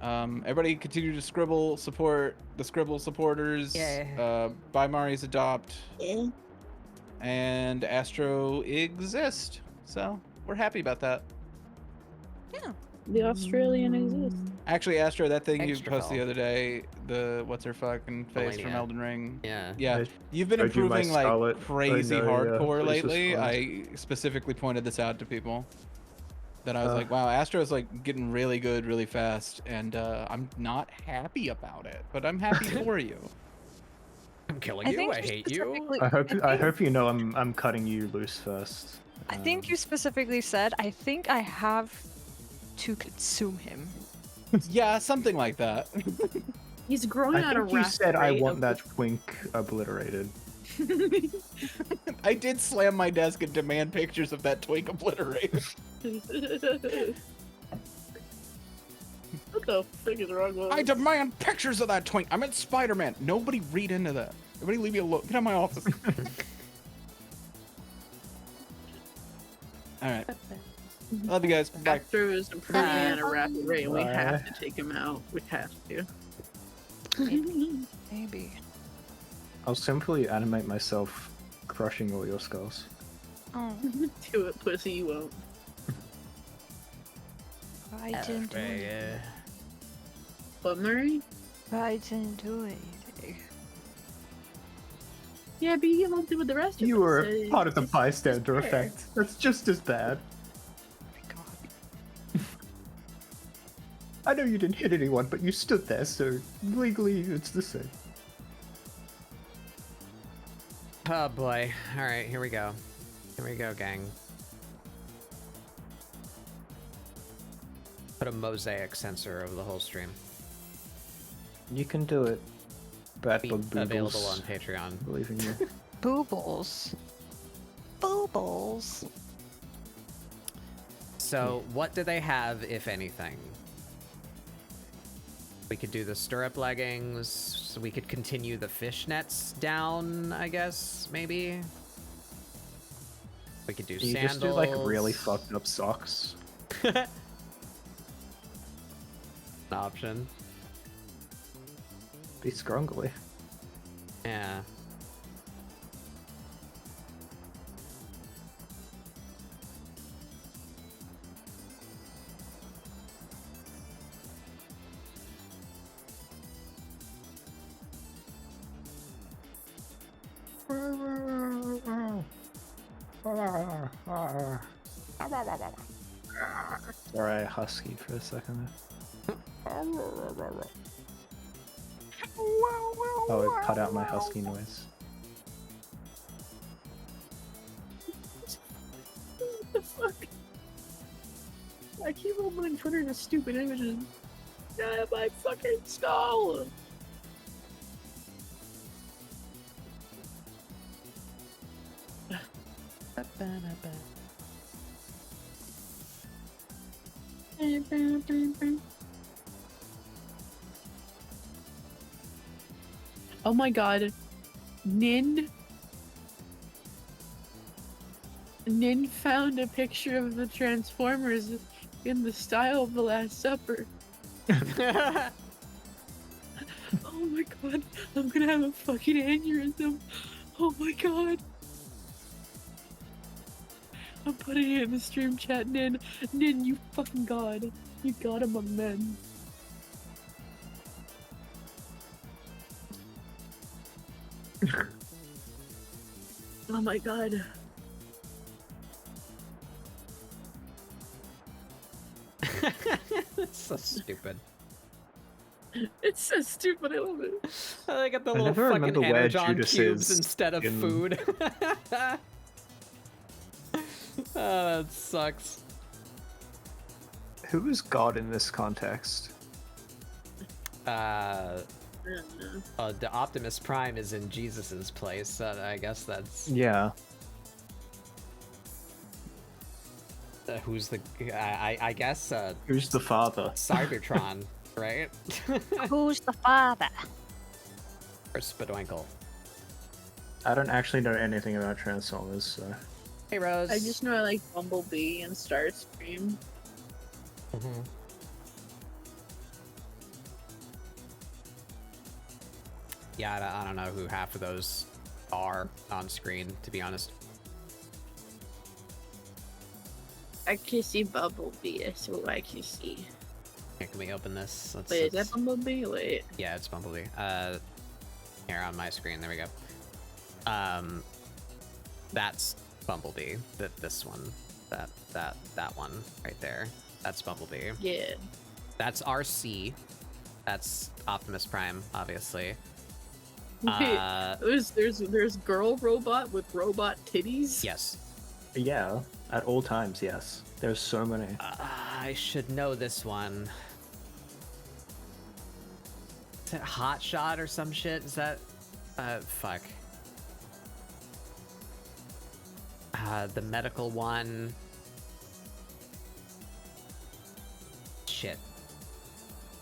Everybody continue to Scribble support the Scribble supporters. Yeah. Buy Mari's Adopt. Yeah. And Astro exist. So we're happy about that. Yeah. The Australian exists. Actually, Astro, that thing you Extra posted the call. other day, the what's her fucking face from Melania. Elden Ring. Yeah. Yeah, you've been Showed you my improving like Scarlet. crazy I know, yeah, hardcore this was lately. fun. I specifically pointed this out to people. That I was like, wow, Astro's like getting really good really fast, and I'm not happy about it, but I'm happy for you. I'm killing you. I hate you. I hope you know I'm cutting you loose first. I think you specifically said, I think I have to consume him. Yeah, something like that. He's growing I at a think you rapid said I rate want of- that twink obliterated. I did slam my desk and demand pictures of that twink obliterated. What the frick is wrong with I demand pictures of that twink. I'm at Spider-Man. Nobody read into that. Everybody leave me alone. Get out of my office. Alright. Love you guys. Bye. After is improving at a rapid rate, and we Bye. have to take him out. We have to. Maybe. I'll simply animate myself crushing all your skulls. Oh, Do it, pussy, you won't. I didn't do it. What, Murray? I didn't do anything. Yeah, but you won't do with the rest of You us. were It's- part of the it's bystander fair. effect. That's just as bad. My God. I know you didn't hit anyone, but you stood there, so legally it's the same. Oh boy. Alright, here we go. Here we go, gang. Put a mosaic sensor over the whole stream. You can do it. Bad Be bug available on boobles. Patreon. Believe in you. Boobles. Boobles. So, what do they have, if anything? We could do the stirrup leggings. So we could continue the fishnets down, I guess, maybe. We could do You sandals. just do like really fucked up socks. An option. Be scrungly. Yeah. Sorry, I huskied for a second there. Oh, it cut out my husky noise. What the fuck? I keep on Twitter the stupid images. Yeah, my fucking skull. Oh my god. Nin found a picture of the Transformers in the style of the Last Supper. Oh my god, I'm gonna have a fucking aneurysm. Oh my god. I'm putting it in the stream chat, Nin. Nin, you fucking god. You god among men. Oh my god. It's so stupid. It's so stupid, I love it. I got the I little never fucking remember where energon Judas cubes is instead of in- food. Oh, that sucks. Who is God in this context? I don't know. The Optimus Prime is in Jesus's place. I guess that's Yeah. who's the. I guess Who's the father? Cybertron, right? Who's the father? Or Spadoinkle. I don't actually know anything about Transformers, so. Hey Rose. I just know I like Bumblebee and Starscream. Mhm. Yeah, I don't know who half of those are on screen, to be honest. I can see Bumblebee, that's what I can see. Here, can we open this? Wait, is that Bumblebee? Wait. Yeah, it's Bumblebee. Here on my screen, there we go. That's Bumblebee. This one, that one right there. That's Bumblebee. Yeah. That's RC. That's Optimus Prime, obviously. Wait, there's girl robot with robot titties? Yes. Yeah, at all times, yes. There's so many. I should know this one. Is it Hot Shot or some shit? Is that fuck. The medical one. Shit.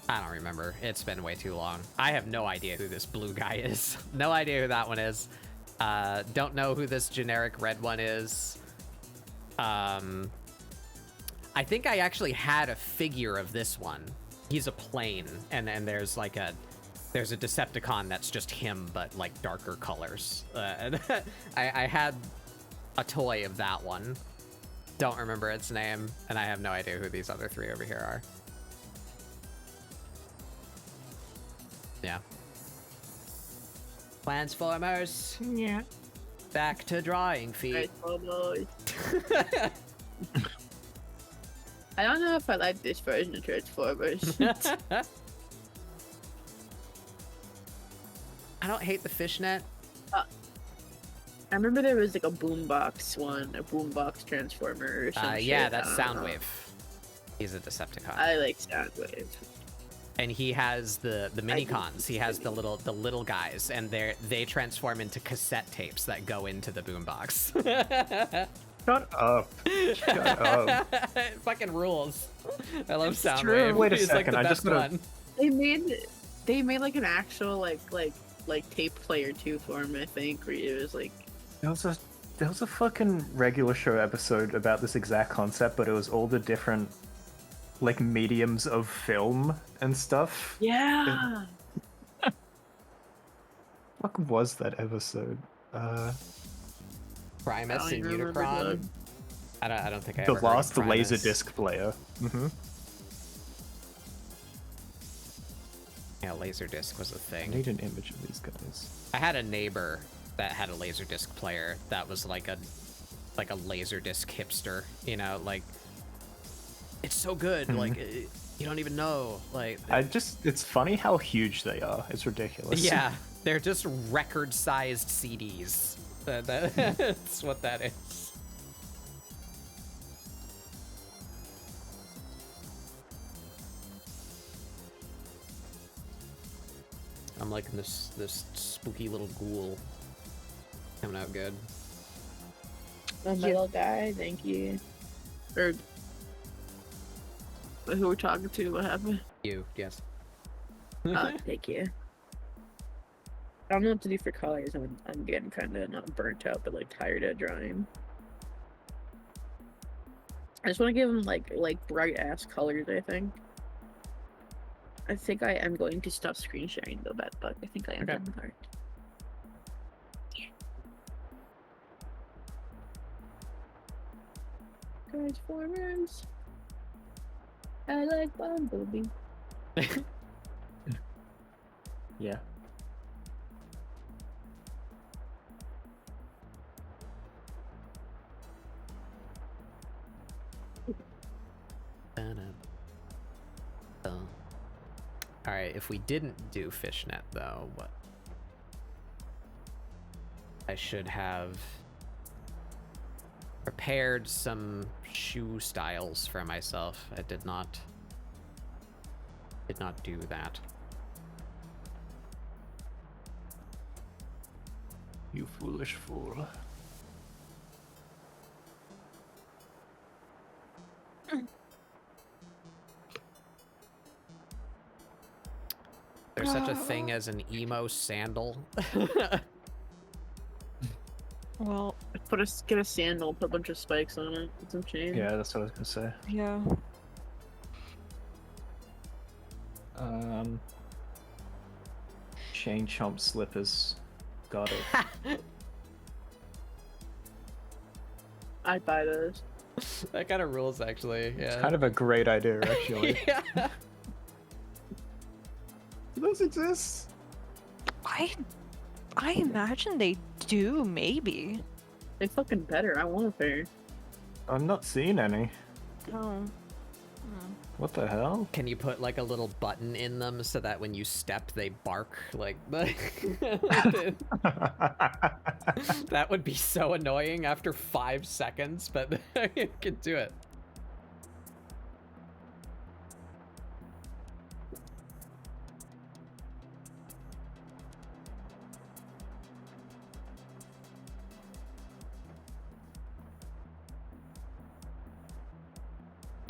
I don't remember. It's been way too long. I have no idea who this blue guy is. No idea who that one is. Don't know who this generic red one is. I think I actually had a figure of this one. He's a plane, and then there's like a Decepticon that's just him, but like darker colors. I had a toy of that one. Don't remember its name, and I have no idea who these other three over here are. Yeah. Transformers. Yeah. Back to drawing feet. Transformers. I don't know if I like this version of Transformers. I don't hate the fishnet. I remember there was like a boombox one, a boombox Transformer or something. Yeah, that's Soundwave. He's a Decepticon. I like Soundwave. And he has the mini-cons. He has the little guys, and they transform into cassette tapes that go into the boombox. Shut up. Shut up. It fucking rules. I love It's Soundwave. true. Wait a He's second, like I the just best gotta- one. They made like an actual like tape player too for him, I think, where it was like There was a fucking regular show episode about this exact concept, but it was all the different like mediums of film and stuff. yeah. What was that episode? Primus I and don't remember Unicron. I don't think I The ever last heard of Primus. Laserdisc player. Mm-hmm. Yeah, Laserdisc was a I thing. need an image of these guys. I had a neighbor that had a Laserdisc player that was like a Laserdisc hipster, you know, like it's so good, like you don't even know, like It's funny how huge they are. It's ridiculous. yeah, they're just record-sized CDs. That's what that is. I'm liking this spooky little ghoul coming out good. A metal guy, thank you. Or who we're talking to? What happened? You, yes. Thank you. I don't know what to do for colors. I'm getting kind of not burnt out, but like tired of drawing. I just want to give them like bright ass colors. I think I am going to stop screen sharing though, but I think I am done with art. Transformers. I like Bumblebee. Yeah. Alright, if we didn't do fishnet though, what? I should have prepared some shoe styles for myself. I did not do that. You foolish fool. There's such a thing as an emo sandal. Well, Get a sandal, put a bunch of spikes on it, put some chains. Yeah, that's what I was gonna say. yeah. Chain chomp slippers. Got it. I'd buy those. That kind of rules, actually. Yeah. It's kind of a great idea, actually. Yeah. Do those exist? I imagine they do, maybe. They fucking better. I want a pair. I'm not seeing any. Oh. What the hell? Can you put like a little button in them so that when you step they bark like that would be so annoying after 5 seconds, but you can do it.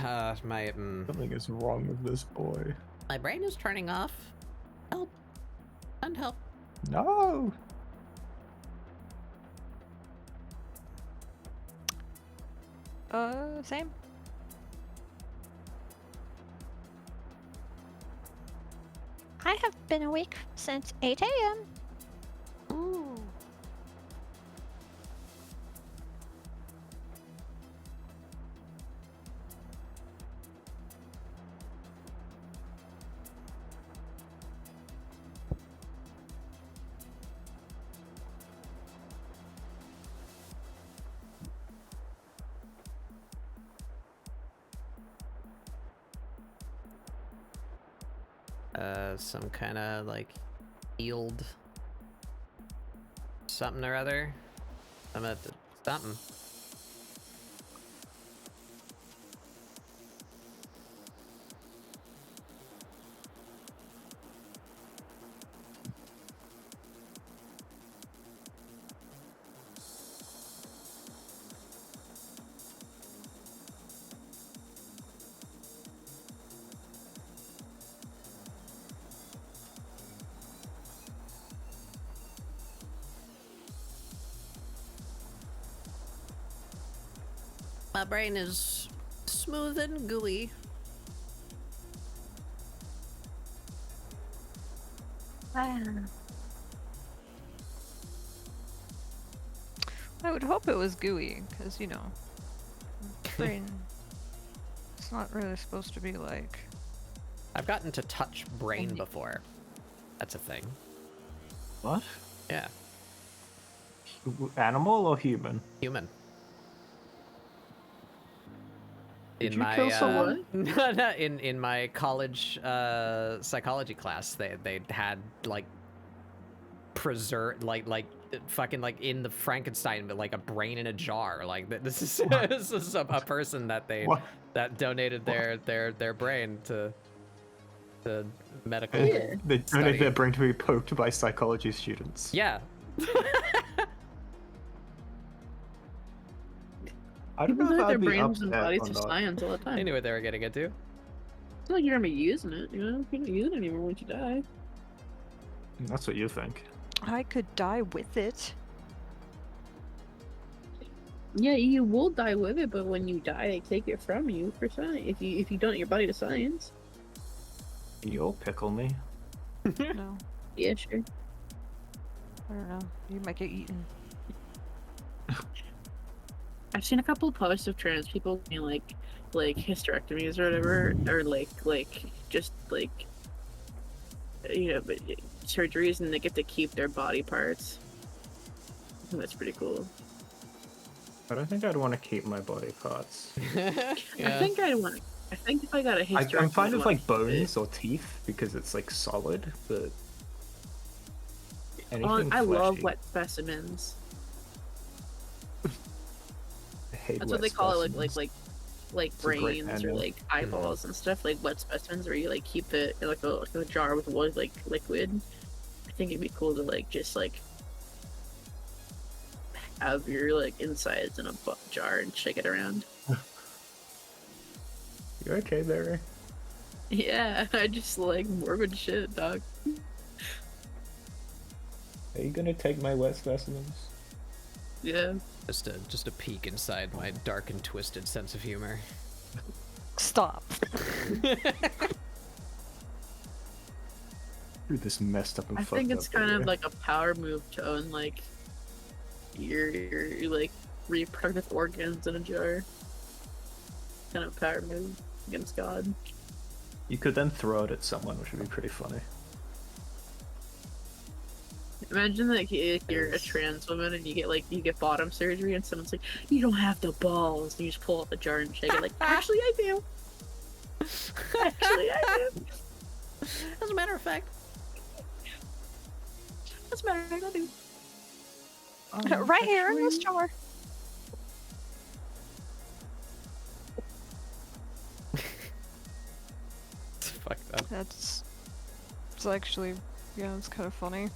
Something is wrong with this boy. My brain is turning off. Help. Send help. No! Same. I have been awake since 8 a.m. Ooh. Some kind of like healed something or other. Something. My brain is smooth and gooey. Wow. I would hope it was gooey, because, you know, brain. It's not really supposed to be like. I've gotten to touch brain before. That's a thing. What? Yeah. Animal or human? Human. Did In you my kill someone? no, in my college psychology class, they had like like fucking like in the Frankenstein, but like a brain in a jar. Like this is this is a person that that donated their brain to medical. They donated their brain to be poked by psychology students. Yeah. I don't People know if donate their I'd be brains and upset bodies or to not. science all the time. They knew what they were getting into. It's not like you're gonna be using it, you know? You're not using it anymore once you die. That's what you think. I could die with it. Yeah, you will die with it, but when you die, they take it from you for science. If you donate your body to science. You'll pickle me. No. Yeah, sure. I don't know. You might get eaten. I've seen a couple of posts of trans people doing like hysterectomies or whatever, or just you know, but surgeries, and they get to keep their body parts. I think that's pretty cool. I don't think I'd want to keep my body parts. I think I'd want. I think if I got a hysterectomy, I'm fine I'd with wanna like keep bones or teeth because it's like solid, but anything I love fleshy. wet specimens. I hate That's wet what they call it, specimens. like It's a great brains or manual. like eyeballs and stuff, like wet specimens where you like keep it in like a jar with like liquid. I think it'd be cool to like just like have your like insides in a jar and shake it around. You okay, Barry? Yeah, I just like morbid shit, dog. Are you gonna take my wet specimens? Yeah. Just a peek inside my dark and twisted sense of humor. Stop. Through this messed up and I fucked think it's up kind area. of like a power move to own like your like reproductive organs in a jar. Kind of power move against God. You could then throw it at someone, which would be pretty funny. Imagine like you're a trans woman and you get bottom surgery and someone's like, you don't have the balls, and you just pull out the jar and shake it like, actually I do. Actually I do. As a matter of fact. As a matter of fact, I do. Right here in this jar. It's fucked up. It's actually, yeah, it's kind of funny.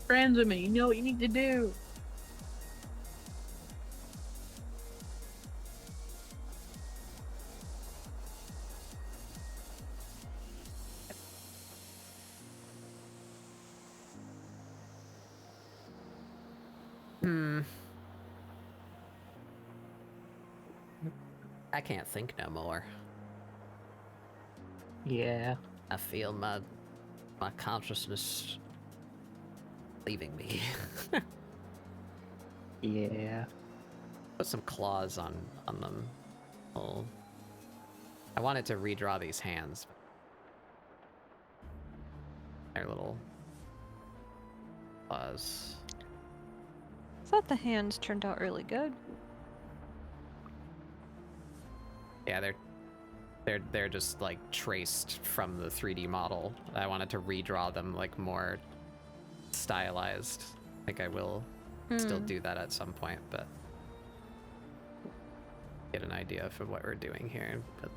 Trans women, you know what you need to do. I can't think no more. Yeah. I feel my consciousness leaving me. Yeah. Put some claws on them. Oh. I wanted to redraw these hands. They're little claws. I thought the hands turned out really good. Yeah, they're just like traced from the 3D model. I wanted to redraw them like more stylized. I think I will still do that at some point, but get an idea of what we're doing here. Put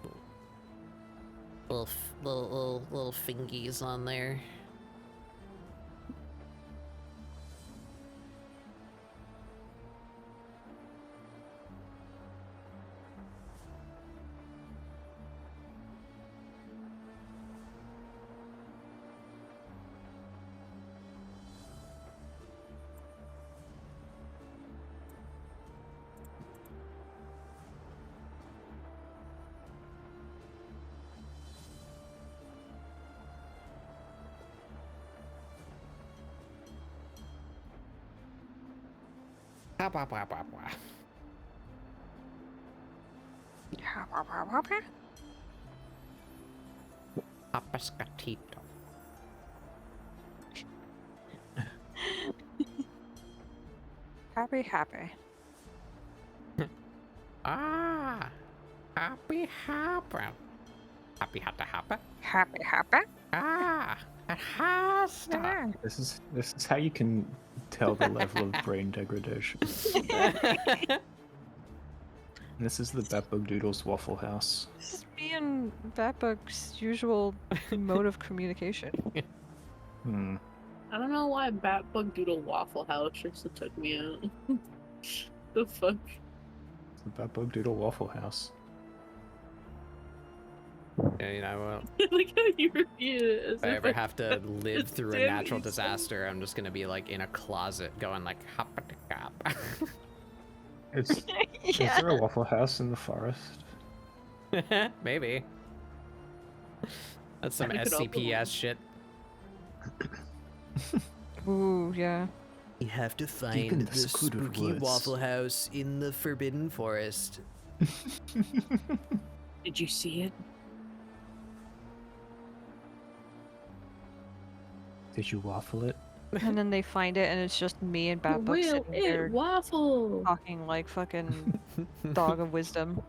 Little fingies on there. Papascatito. Happy. Ah, happy. Happy happy. Happy. Ah, it has to. This is how you can tell the level of brain degradation. This is the Batbug Doodles Waffle House. This is me and Batbug's usual mode of communication. Hmm. I don't know why Batbug Doodle Waffle House just took me out. The fuck? It's the Batbug Doodle Waffle House. Yeah, you know, Like how you repeat it. As if I if ever have to live it's through a Danny natural Sue. disaster, I'm just gonna be like in a closet going like hop. Is there a Waffle House in the forest? Maybe. That's some You could open SCPS one. shit. Ooh, yeah. You have to in find the the secluded spooky woods. Waffle House in the Forbidden Forest. Did you see it? Did you waffle it? And then they find it, and it's just me and Batbug Will sitting there it waffle? talking like fucking dog of wisdom.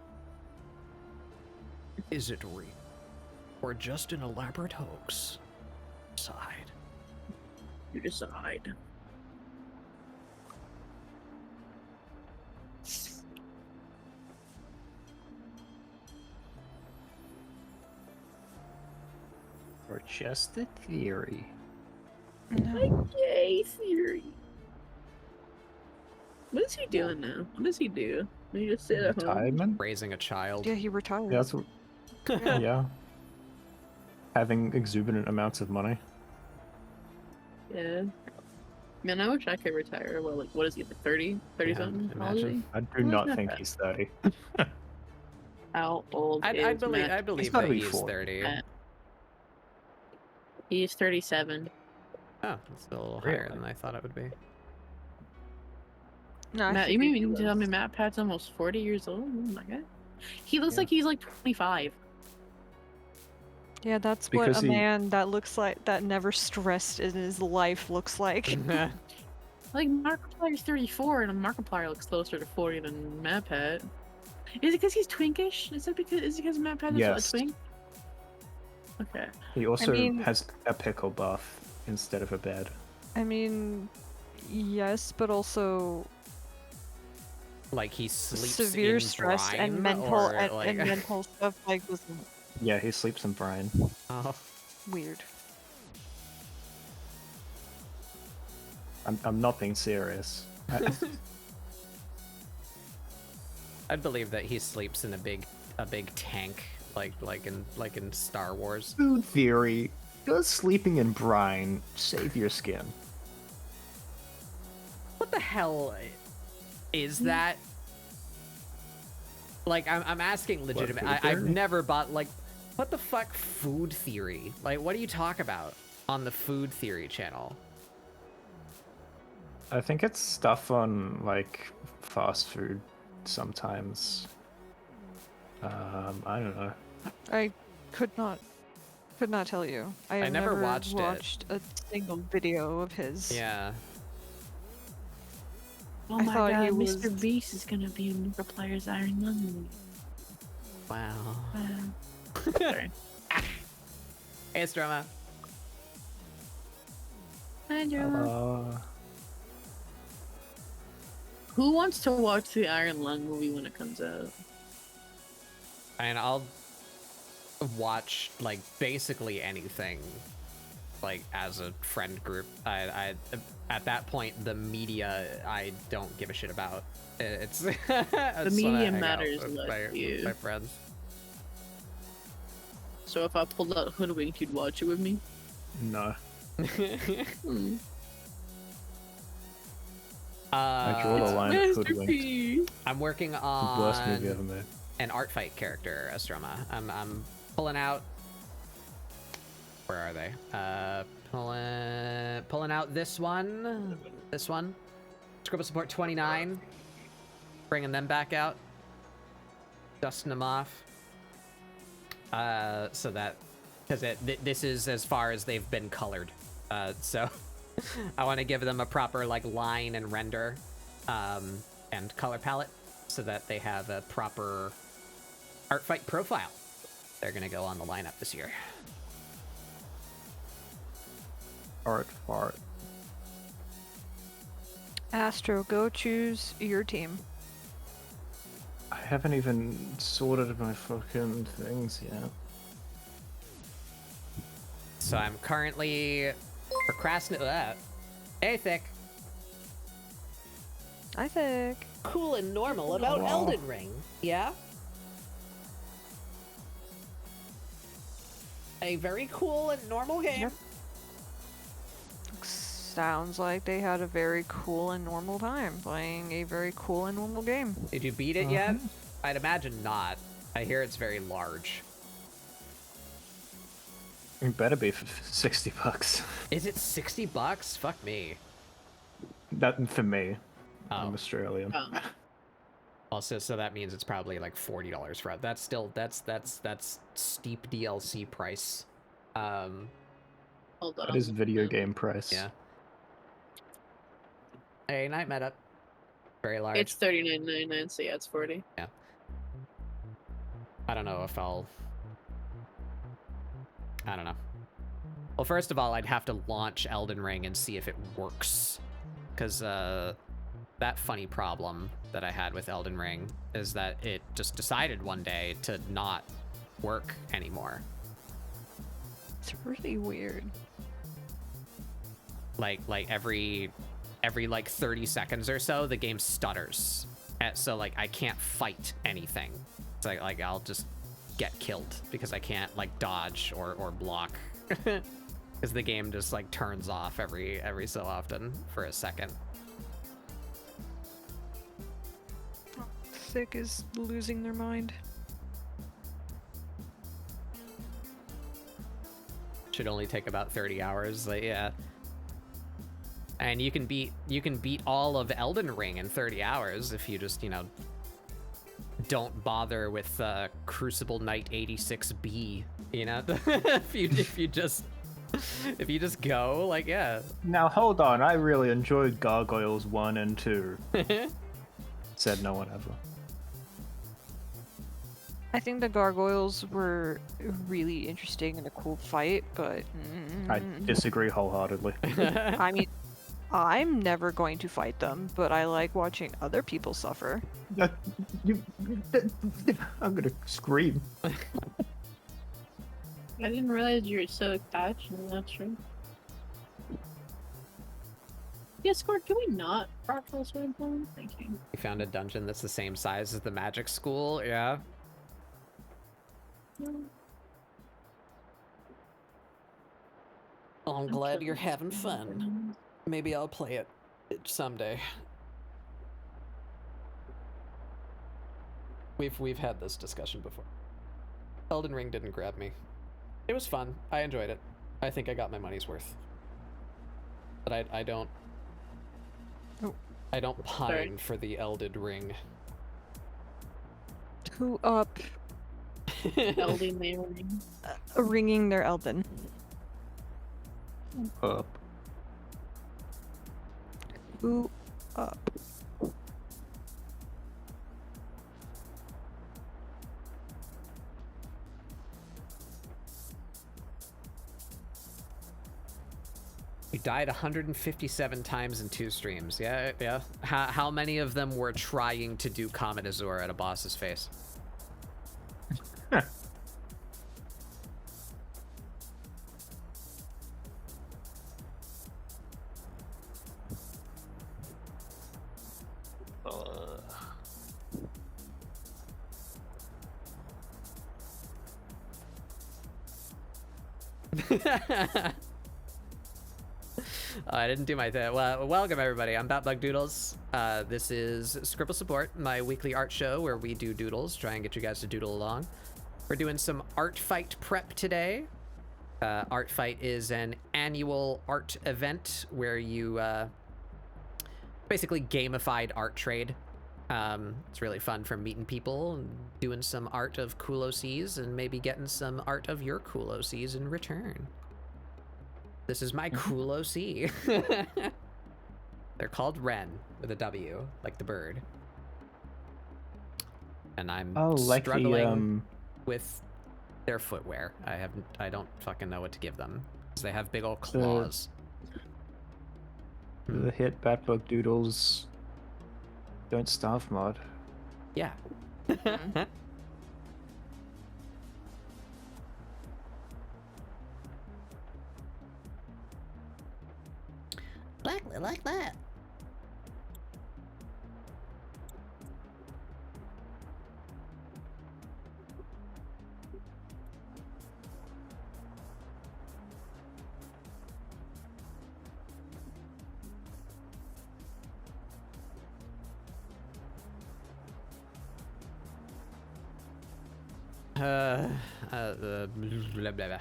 Is it real? Or just an elaborate hoax? Side. You decide. Or just a theory? No. Yay, theory. What is he doing now? What does he do? He just sit at home. Retirement? Raising a child. Yeah, he retired. Yeah, that's what. Yeah. Having exuberant amounts of money. Yeah. Man, I wish I could retire. Well, like, what is he, like 30? 30 Yeah, something? imagine. I do Who's not that think at? he's 30. How old I is believe Matt? that gotta be he's 40. 30. He's 37. Oh, that's a little Really? higher than I thought it would be. No, I Matt, you figured mean he to tell was. me Matt Pat's almost 40 years old? Oh my god. He looks Yeah. like he's like 25. Yeah, that's Because what a he- man that looks like that never stressed in his life looks like. Like Markiplier's 34 and Markiplier looks closer to 40 than Matt Pat. Is it because he's twinkish? Is it because Matt Pat is Yes. a twink? Okay. He also mean- has a pickle buff instead of a bed. I mean, yes, but also Like he sleeps severe in stress brine, and mental or, and, like... and mental stuff like was Yeah, he sleeps in brine. Oh. weird. I'm not being serious. I'd believe that he sleeps in a big tank, like in Star Wars. Food theory. Does sleeping in brine save your skin? what the hell is that? Like, I'm asking legitimate. food I've theory? never bought, like, what the fuck food theory? Like, what do you talk about on the food theory channel? I think it's stuff on like fast food sometimes. I don't know. I could not tell you. I have never watched it. a single video of his. Yeah. Oh I my thought god, he Mr. was- Beast is gonna be in Markiplier's Iron Lung movie. Wow. Wow. Sorry. Hey, Stroma. Hi, Jerma. Uh, Who wants to watch the Iron Lung movie when it comes out? And I'll watch, like, basically anything, like, as a friend group. I at that point, the media, I don't give a shit about. It's the media matters less to you. my friends. So if I pulled out Hoodwinked, you'd watch it with me? no. Hmm. I draw the line at Mr. Hoodwinked. P. I'm working Worst movie ever on made. an art fight character, Astroma. I'm pulling out. Where are they? Pulling out this one. This one. ScribbleSupport 29. Bringing them back out. Dusting them off. So that, because this is as far as they've been colored. So I want to give them a proper like line and render, and color palette, so that they have a proper art fight profile. They're gonna go on the lineup this year. Art fart. Astro, go choose your team. I haven't even sorted my fucking things yet. So I'm currently procrastinating. Hey, Thick. I think. Cool and normal about Wow. Elden Ring. Yeah? A very cool and normal game. Yep. Sounds like they had a very cool and normal time playing a very cool and normal game. Did you beat it yet? I'd imagine not. I hear it's very large. It better be for 60 bucks. Is it 60 bucks? Fuck me. That for me. Oh. I'm Australian. Oh. Also, so that means it's probably like $40 for it. That's still that's steep DLC price. Hold on. That is video game price. Yeah. Hey, night met up. Very large. It's $39.99, so yeah, it's 40. Yeah. I don't know if I don't know. Well, first of all, I'd have to launch Elden Ring and see if it works. Because that funny problem that I had with Elden Ring is that it just decided one day to not work anymore. It's really weird. Like every like 30 seconds or so, the game stutters. So like I can't fight anything. It's like I'll just get killed because I can't like dodge or block. Because the game just like turns off every so often for a second. Thick is losing their mind. Should only take about 30 hours. Like, yeah. And you can beat all of Elden Ring in 30 hours if you just, don't bother with Crucible Knight 86B, if you just go, like, yeah. Now hold on, I really enjoyed Gargoyles 1 and 2. Said no one ever. I think the gargoyles were really interesting and a cool fight, but I disagree wholeheartedly. I mean, I'm never going to fight them, but I like watching other people suffer. I'm gonna scream. I didn't realize you were so attached, and that's true. Discord, can we not rock this way? Thank you. You found a dungeon that's the same size as the magic school, yeah. I'm glad you're having fun. Maybe I'll play it Someday. We've had this discussion before. Elden Ring didn't grab me. It was fun. I enjoyed it. I think I got my money's worth. But I don't. Oh. I don't pine for the Elden Ring. Who up? Elden Ring. Ringing their Elden. Up. Who up? We died 157 times in 2 streams. Yeah, yeah. How many of them were trying to do Comet Azure at a boss's face? I didn't do my thing. Well, welcome everybody. I'm Batbug Doodles. This is ScribbleSupport, my weekly art show where we do doodles, try and get you guys to doodle along. We're doing some art fight prep today. Art fight is an annual art event where you basically gamified art trade. It's really fun for meeting people and doing some art of cool OCs and maybe getting some art of your cool OCs in return. This is my cool OC. They're called Wren with a W, like the bird. And I'm struggling with their footwear. I don't fucking know what to give them. 'Cause they have big old claws. The hit Batbug Doodles Don't Starve mod. Yeah. Exactly like that. Blah, blah, blah. I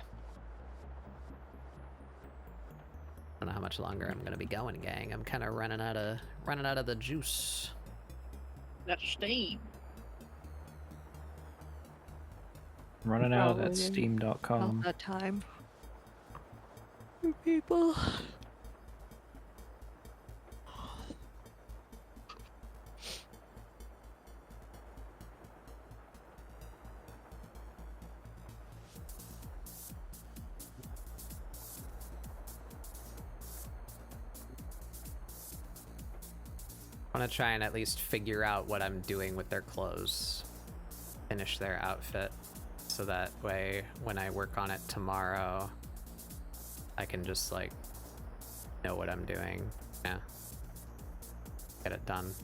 don't know how much longer I'm gonna be going, gang. I'm kind of running out of the juice. That's steam. Running out at Probably steam.com. About that time. People. I want to try and at least figure out what I'm doing with their clothes. Finish their outfit. So that way, when I work on it tomorrow, I can just, like, know what I'm doing. Yeah. Get it done.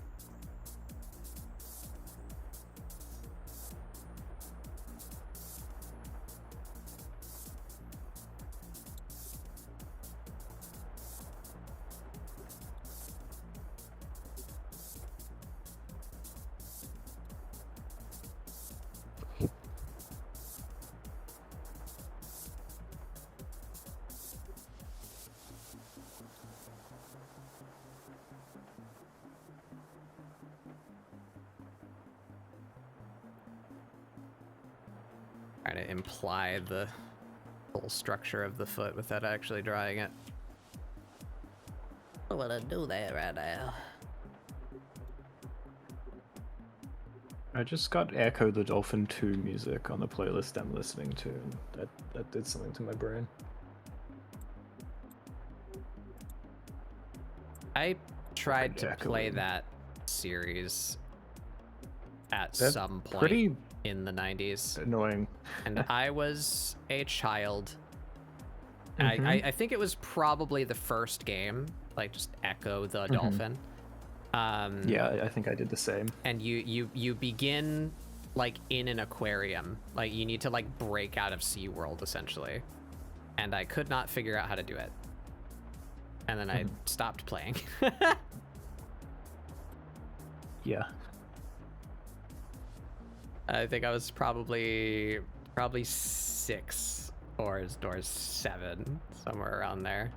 Trying to imply the whole structure of the foot without actually drawing it. I wanna do that right now. I just got Echo the Dolphin 2 music on the playlist I'm listening to, and that did something to my brain. I tried to Echo play in. that series at That's some point pretty in the 90s. annoying. And I was a child. Mhm. I think it was probably the first game, like just Echo the Dolphin. Yeah, I think I did the same. And you begin like in an aquarium. Like you need to like break out of SeaWorld essentially. And I could not figure out how to do it. and then I stopped playing. Yeah. I think I was probably 6 or 7, somewhere around there.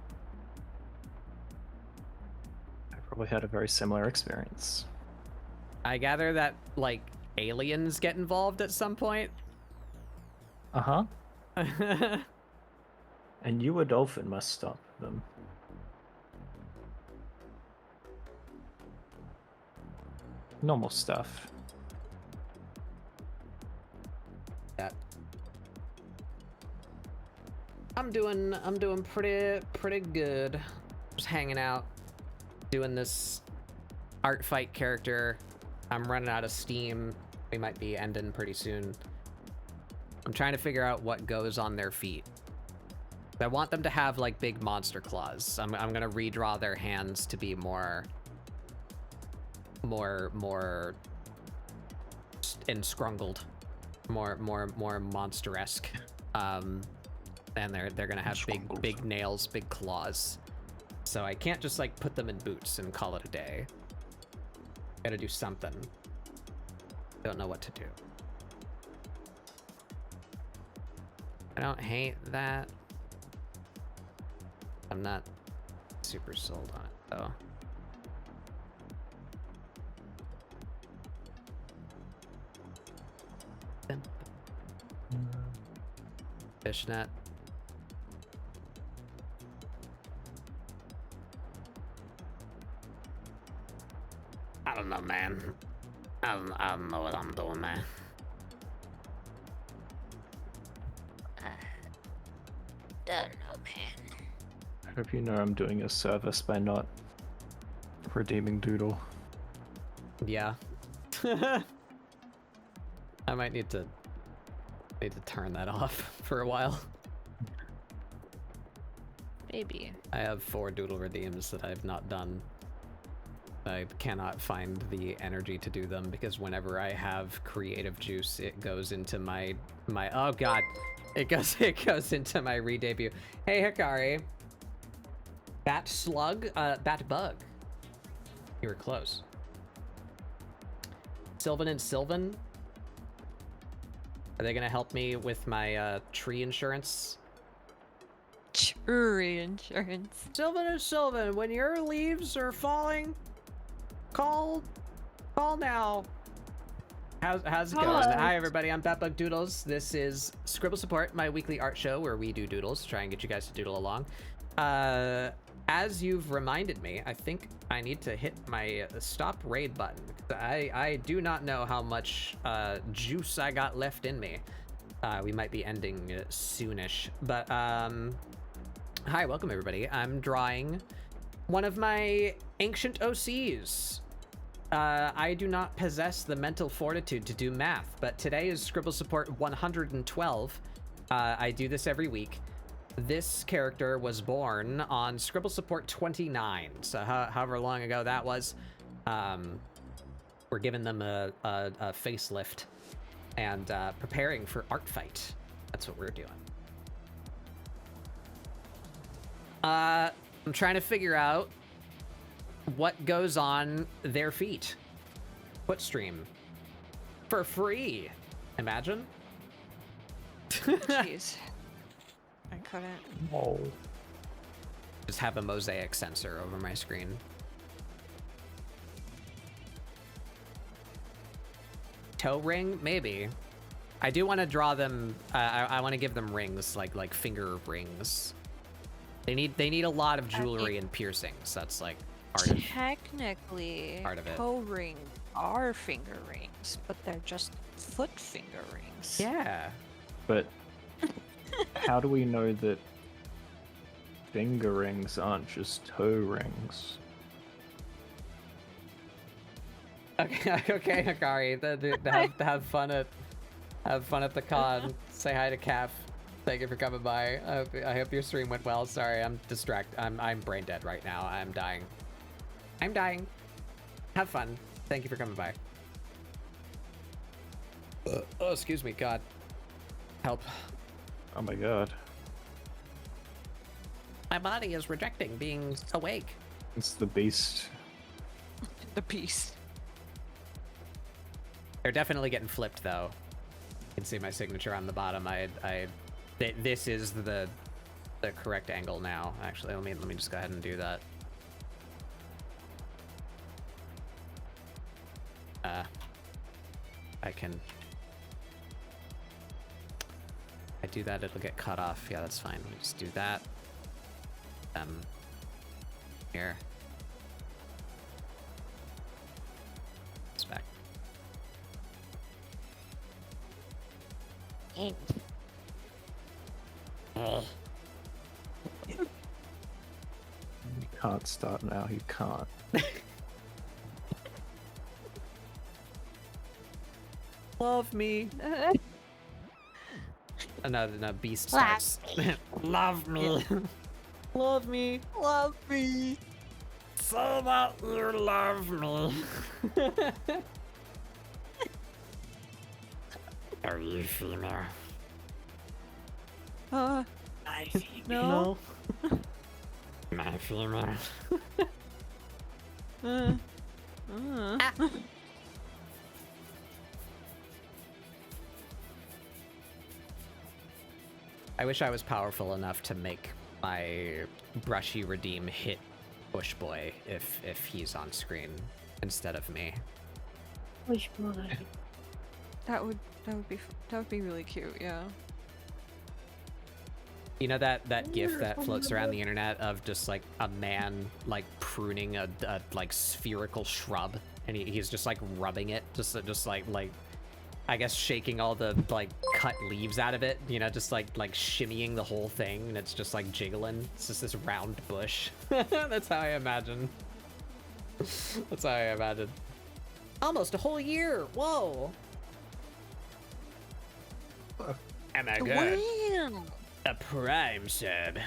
I probably had a very similar experience. I gather that like aliens get involved at some point. Uh-huh. And you, a dolphin, must stop them. Normal stuff. That I'm doing pretty good. Just hanging out, doing this art fight character. I'm running out of steam. We might be ending pretty soon. I'm trying to figure out what goes on their feet. I want them to have like big monster claws. I'm gonna redraw their hands to be more enscrungled, more monster-esque. And they're gonna have big nails, big claws. So I can't just like put them in boots and call it a day. Gotta do something. Don't know what to do. I don't hate that. I'm not super sold on it though. Fishnet. I don't know, man. I don't know what I'm doing, man. Don't know, man. I hope you know I'm doing a service by not redeeming Doodle. Yeah. I might need to turn that off for a while. Maybe. I have 4 Doodle redeems that I've not done. I cannot find the energy to do them because whenever I have creative juice, it goes into my oh god, it goes into my re-debut. Hey Hikari, Bat Slug, Bat Bug. You were close. Sylvan and Sylvan. Are they gonna help me with my tree insurance? Tree insurance. Sylvan and Sylvan, when your leaves are falling, call now. How's it going? Hi everybody, I'm Batbug Doodles. This is ScribbleSupport, my weekly art show where we do doodles, try and get you guys to doodle along. As you've reminded me, I think I need to hit my stop raid button. I do not know how much juice I got left in me. We might be ending soonish, but hi, welcome everybody. I'm drawing one of my ancient OCs. I do not possess the mental fortitude to do math, but today is ScribbleSupport 112. I do this every week. This character was born on ScribbleSupport 29, so however long ago that was. We're giving them a facelift and preparing for art fight. That's what we're doing. I'm trying to figure out what goes on their feet. Foot stream. For free. Imagine. Jeez. I couldn't. Oh. Just have a mosaic sensor over my screen. Toe ring? Maybe. I do want to draw them. I want to give them rings, like finger rings. They need a lot of jewelry and piercings. That's like technically part of it. Toe rings are finger rings, but they're just foot finger rings. Yeah. But how do we know that finger rings aren't just toe rings? Okay, okay, Hikari. Have fun at the con. Say hi to Calf. Thank you for coming by. I hope your stream went well. Sorry, I'm distracted. I'm brain dead right now. I'm dying. Have fun. Thank you for coming by. Oh, excuse me. God. Help. Oh my god. My body is rejecting being awake. It's the beast. The beast. They're definitely getting flipped, though. You can see my signature on the bottom. This is the correct angle now. Actually, let me just go ahead and do that. I do that, it'll get cut off. Yeah, that's fine. Let me just do that. Here. It's back. And You can't start now, you can't. Love me. No, beast starts. Love me. Love me. Love me. So that you love me. Are you female? My No. My female. I wish I was powerful enough to make my brushy redeem hit Bush Boy if he's on screen instead of me. Which one? That would be really cute, yeah. You know that gif that floats around the internet of just like a man like pruning a like spherical shrub, and he's just like rubbing it, just like I guess shaking all the like cut leaves out of it, you know, just like shimmying the whole thing, and it's just like jiggling. It's just this round bush. That's how I imagine. That's how I imagine. Almost a whole year. Whoa. Am I good? Wow. A prime sub.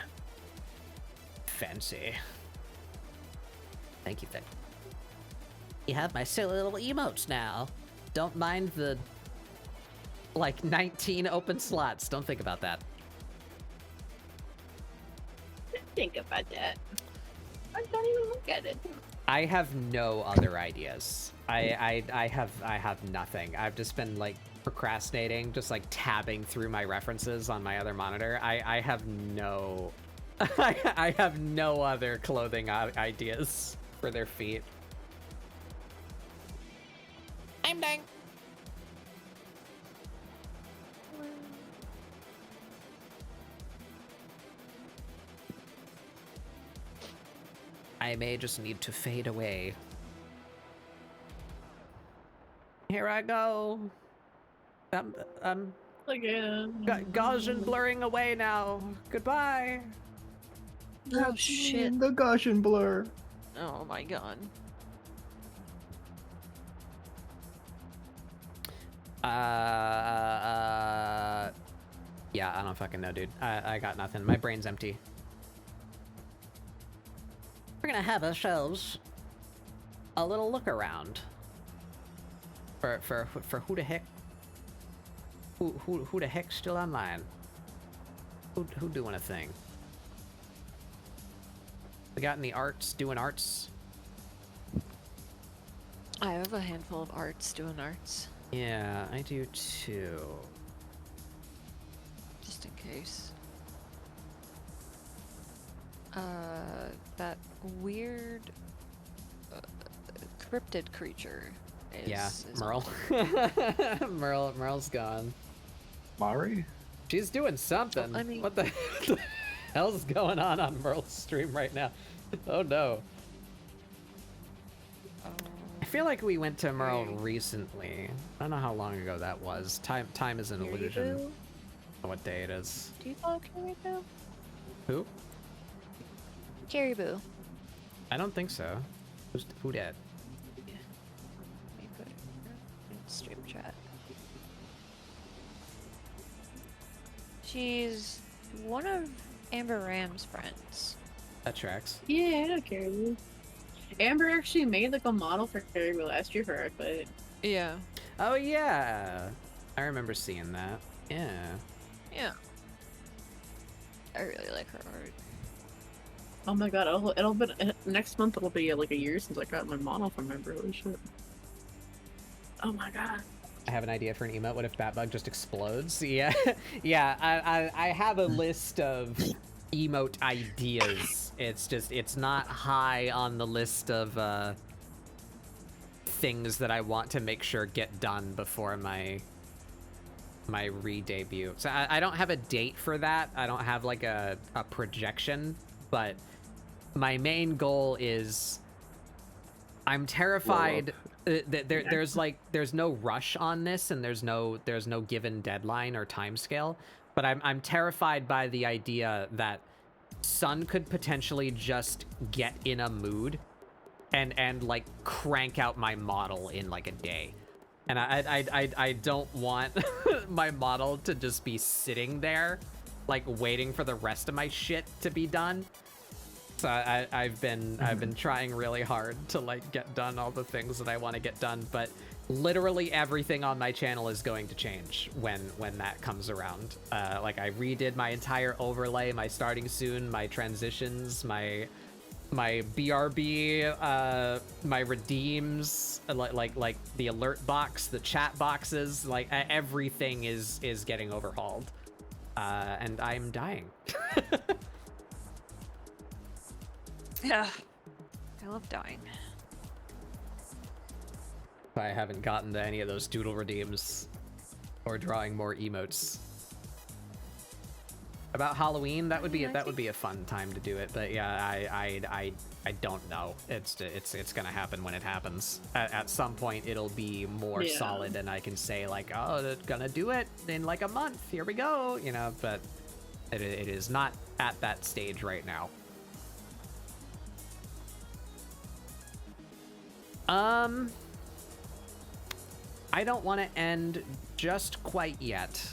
Fancy. Thank you, Vic. You have my silly little emotes now. Don't mind the, like, 19 open slots. Don't think about that. Think about that. I don't even look at it. I have no other ideas. I have nothing. I've just been, like, procrastinating, just like tabbing through my references on my other monitor. I have no I have no other clothing ideas for their feet. I'm dying. I may just need to fade away. Here I go. Again. Gaussian blurring away now. Goodbye. Oh shit. The Gaussian blur. Oh my god. Yeah, I don't fucking know, dude. I got nothing. My brain's empty. We're gonna have ourselves a little look around. For who the heck? Who the heck's still online? Who doing a thing? We got any arts doing arts? I have a handful of arts doing arts. Yeah, I do too. Just in case. That weird cryptid creature is Merle. Merle's gone. Mari? She's doing something. I mean- What the hell's going on Merle's stream right now? Oh no. I feel like we went to Merle recently. I don't know how long ago that was. Time is an illusion. I don't know what day it is. do you follow Caribou? Who? Caribou. I don't think so. Who did? Let me put it in stream chat. She's one of Amber Ram's friends. That tracks. Yeah, I know Caribou. Amber actually made like a model for Caribou last year for our fight. Yeah. Oh yeah. I remember seeing that. Yeah. Yeah. I really like her art. Oh my god, it'll be next month. It'll be like a year since I got my model from member. Holy shit! Oh my god. I have an idea for an emote. What if Batbug just explodes? Yeah, yeah. I have a list of emote ideas. It's not high on the list of things that I want to make sure get done before my re-debut. So I don't have a date for that. I don't have like a projection, but my main goal is I'm terrified that there's no rush on this, and there's no given deadline or time scale, but I'm terrified by the idea that Sun could potentially just get in a mood and like crank out my model in like a day. And I don't want my model to just be sitting there, like waiting for the rest of my shit to be done. So I've been trying really hard to like get done all the things that I want to get done, but literally everything on my channel is going to change when that comes around. Like I redid my entire overlay, my starting soon, my transitions, my BRB, my redeems, like the alert box, the chat boxes, like everything is getting overhauled, and I'm dying. Yeah, I love dying. I haven't gotten to any of those doodle redeems or drawing more emotes. About Halloween, that would be a fun time to do it, but yeah, I don't know. It's gonna happen when it happens. At some point, it'll be more solid, and I can say like, oh, it's gonna do it in like a month. Here we go, you know. But it is not at that stage right now. I don't want to end just quite yet,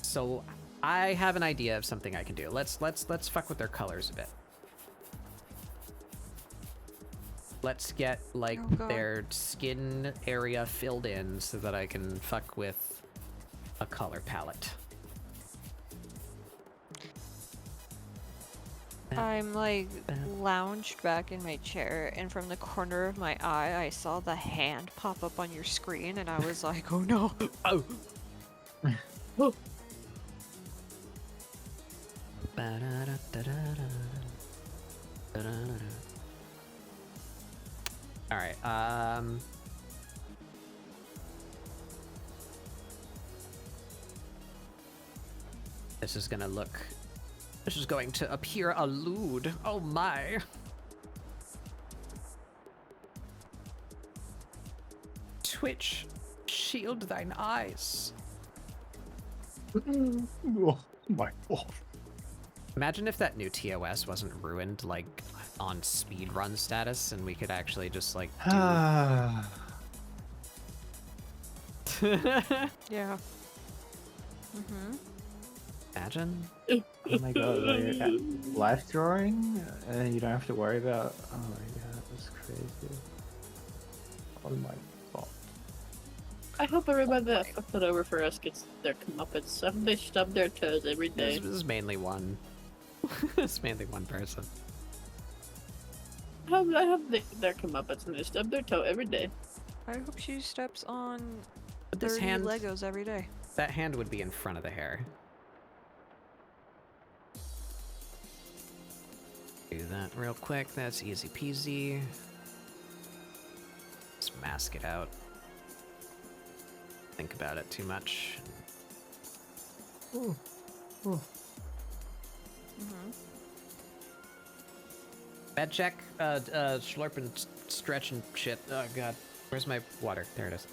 so I have an idea of something I can do. Let's fuck with their colors a bit. Let's get like their skin area filled in so that I can fuck with a color palette. I'm like lounged back in my chair, and from the corner of my eye, I saw the hand pop up on your screen, and I was like, oh no. Oh. Oh. All right. This is going to appear a lewd. Oh my. Twitch, shield thine eyes. Oh my god. Imagine if that new TOS wasn't ruined, like, on speedrun status, and we could actually just, like, do... Yeah. Mm-hmm. Imagine? Oh my god, like, live drawing? And you don't have to worry about... Oh my god, that's crazy. Oh my god. I hope everybody that fucked it over for us gets their comeuppance. They stub their toes every day. This is mainly one. It's mainly one person. I hope their comeuppance and they stub their toe every day. I hope she steps on But this 30 hand... Legos every day. That hand would be in front of the hair. Do that real quick. That's easy peasy. Just mask it out. Think about it too much. Ooh. Ooh. Mm-hmm. Bad check. Slurp and stretch and shit. Oh god. Where's my water? There it is.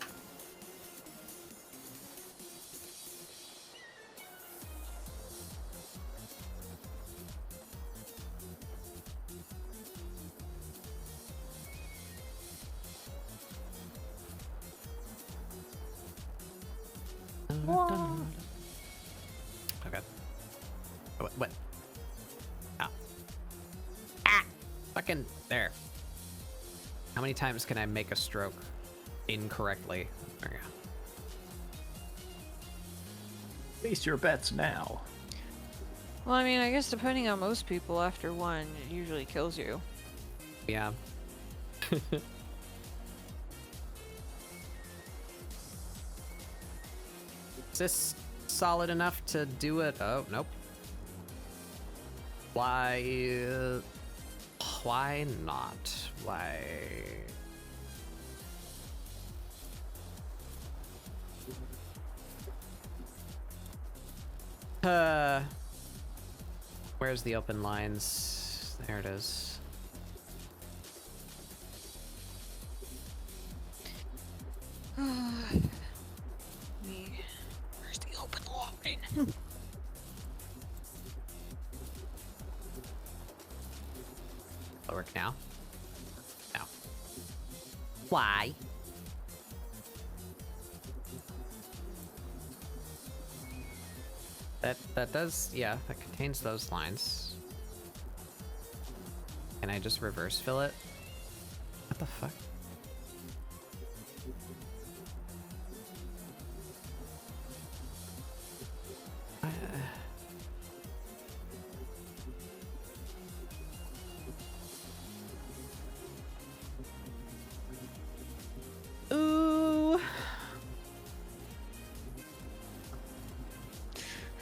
Okay. What? Ah. Ah! Fucking there. How many times can I make a stroke incorrectly? There we go. Place your bets now. Well, I mean, I guess depending on most people, after one, it usually kills you. Yeah. Is this solid enough to do it? Oh, nope. Why not? Why? Where's the open lines? There it is. Where's the open line? Will it work now? No. Why? That does, yeah, that contains those lines. Can I just reverse fill it? What the fuck? Ooh.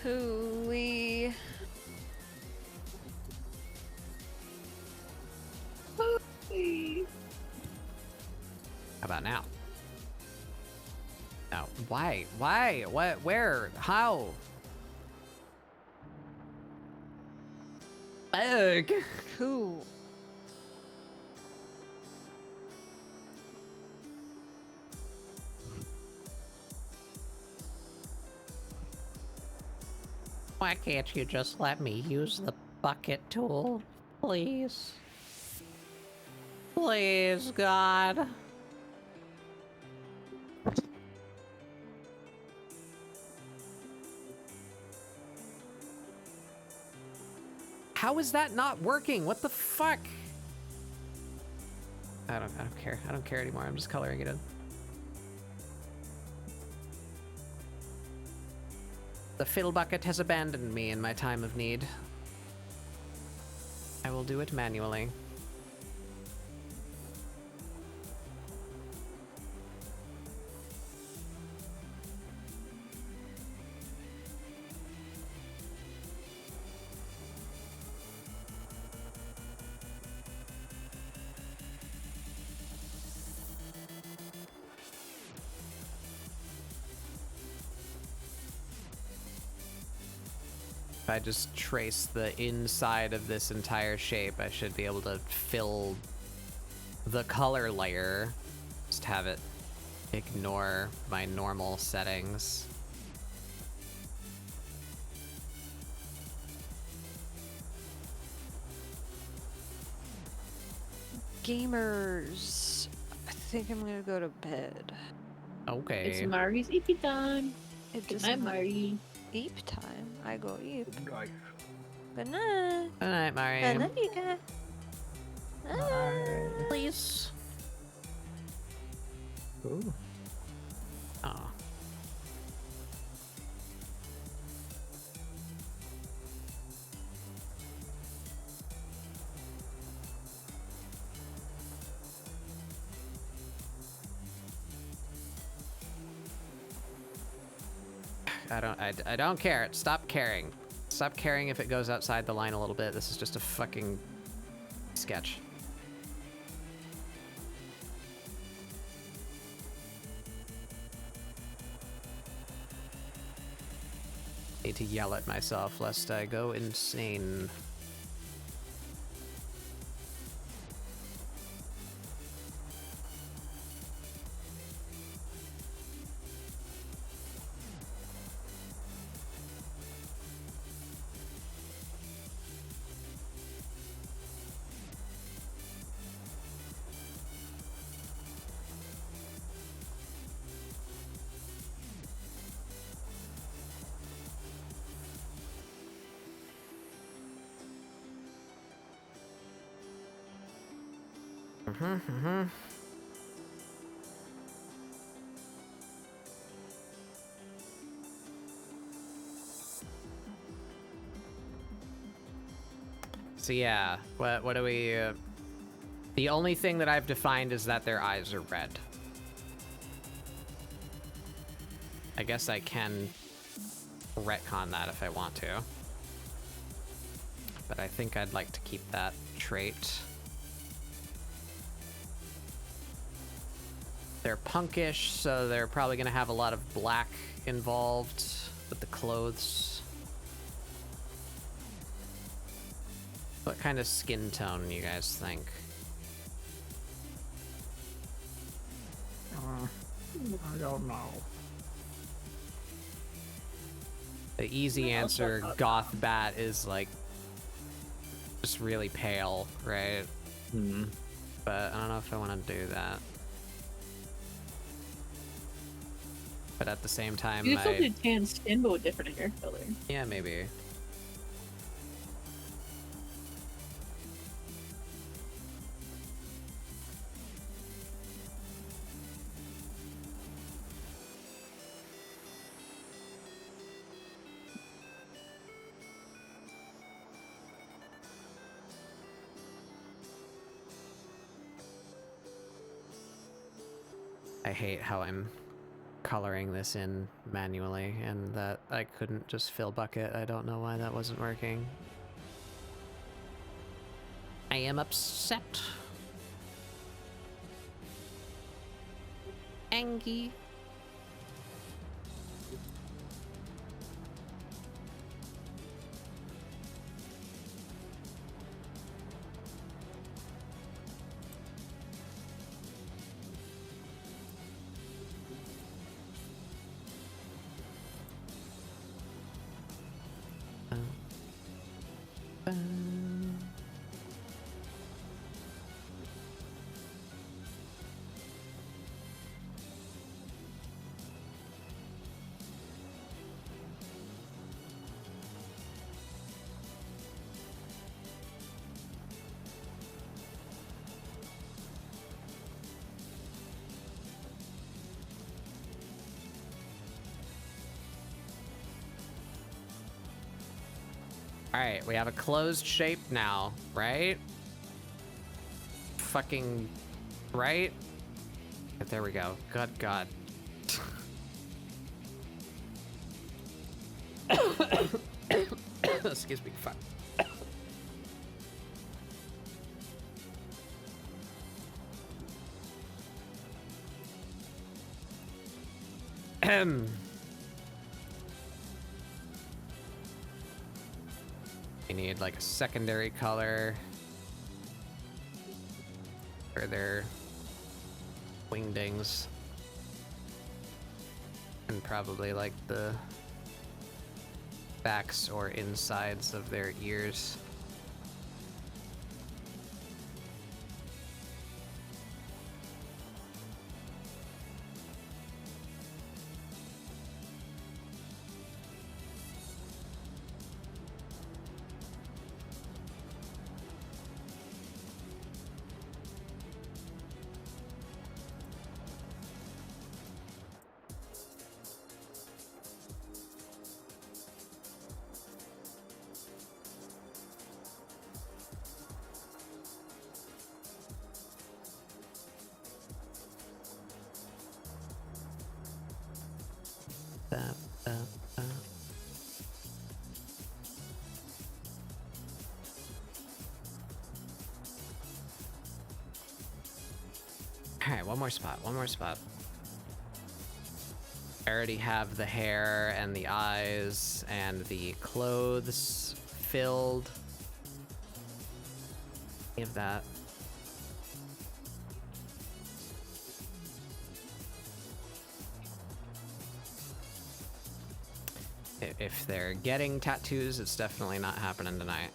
Hooey. How about now? No. Why? Why? What? Where? How? Ugh. Cool. Why can't you just let me use the bucket tool? Please. Please, God. How is that not working? What the fuck? I don't care. I don't care anymore. I'm just coloring it in. The fill bucket has abandoned me in my time of need. I will do it manually. If I just trace the inside of this entire shape, I should be able to fill the color layer. Just have it ignore my normal settings. Gamers. I think I'm gonna go to bed. Okay. It's Mari's eepy time. It Good is night, not Mari. eep time. I go eep. Good night. Good night. Good night, Mari. I love you guys. Please. Ooh. Oh. I don't care. Stop caring. Stop caring if it goes outside the line a little bit. This is just a fucking sketch. Need to yell at myself lest I go insane. So yeah, what do we... the only thing that I've defined is that their eyes are red. I guess I can retcon that if I want to. But I think I'd like to keep that trait. They're punkish, so they're probably going to have a lot of black involved with the clothes. What kind of skin tone do you guys think? I don't know. The easy answer, goth bat, is like just really pale, right? Hmm. But I don't know if I want to do that. But at the same time, You can still do tan skin, but with different hair color. yeah, maybe. I hate how I'm coloring this in manually and that I couldn't just fill bucket. I don't know why that wasn't working. I am upset. Angry. Alright, we have a closed shape now, right? Fucking... right? There we go. Good God. Excuse me. Fuck. We need like a secondary color for their wingdings, and probably like the backs or insides of their ears. Alright, one more spot, one more spot. I already have the hair and the eyes and the clothes filled. Give that. If they're getting tattoos, it's definitely not happening tonight.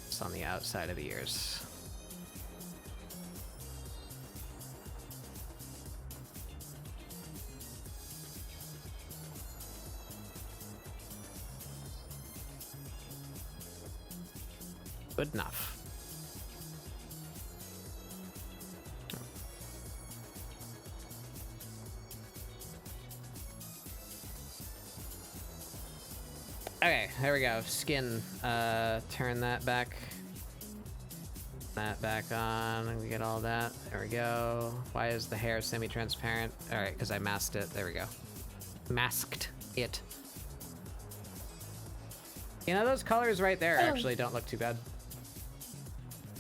Just on the outside of the ears. Good enough. Okay, there we go. Skin. Turn that back. That back on, and we get all that. There we go. Why is the hair semi-transparent? All right, because I masked it. There we go. Masked it. You know, those colors right there actually don't look too bad.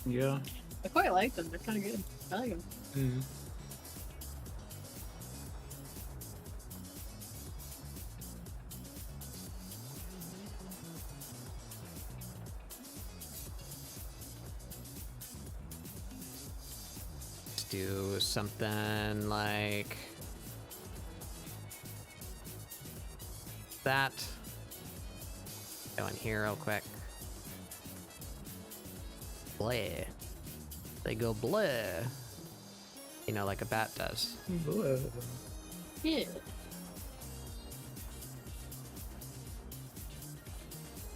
Yeah. I quite like them. They're kind of good. I like them. Mm. Do something like that. Go in here real quick. Bleh. They go bleh. You know, like a bat does. Yeah.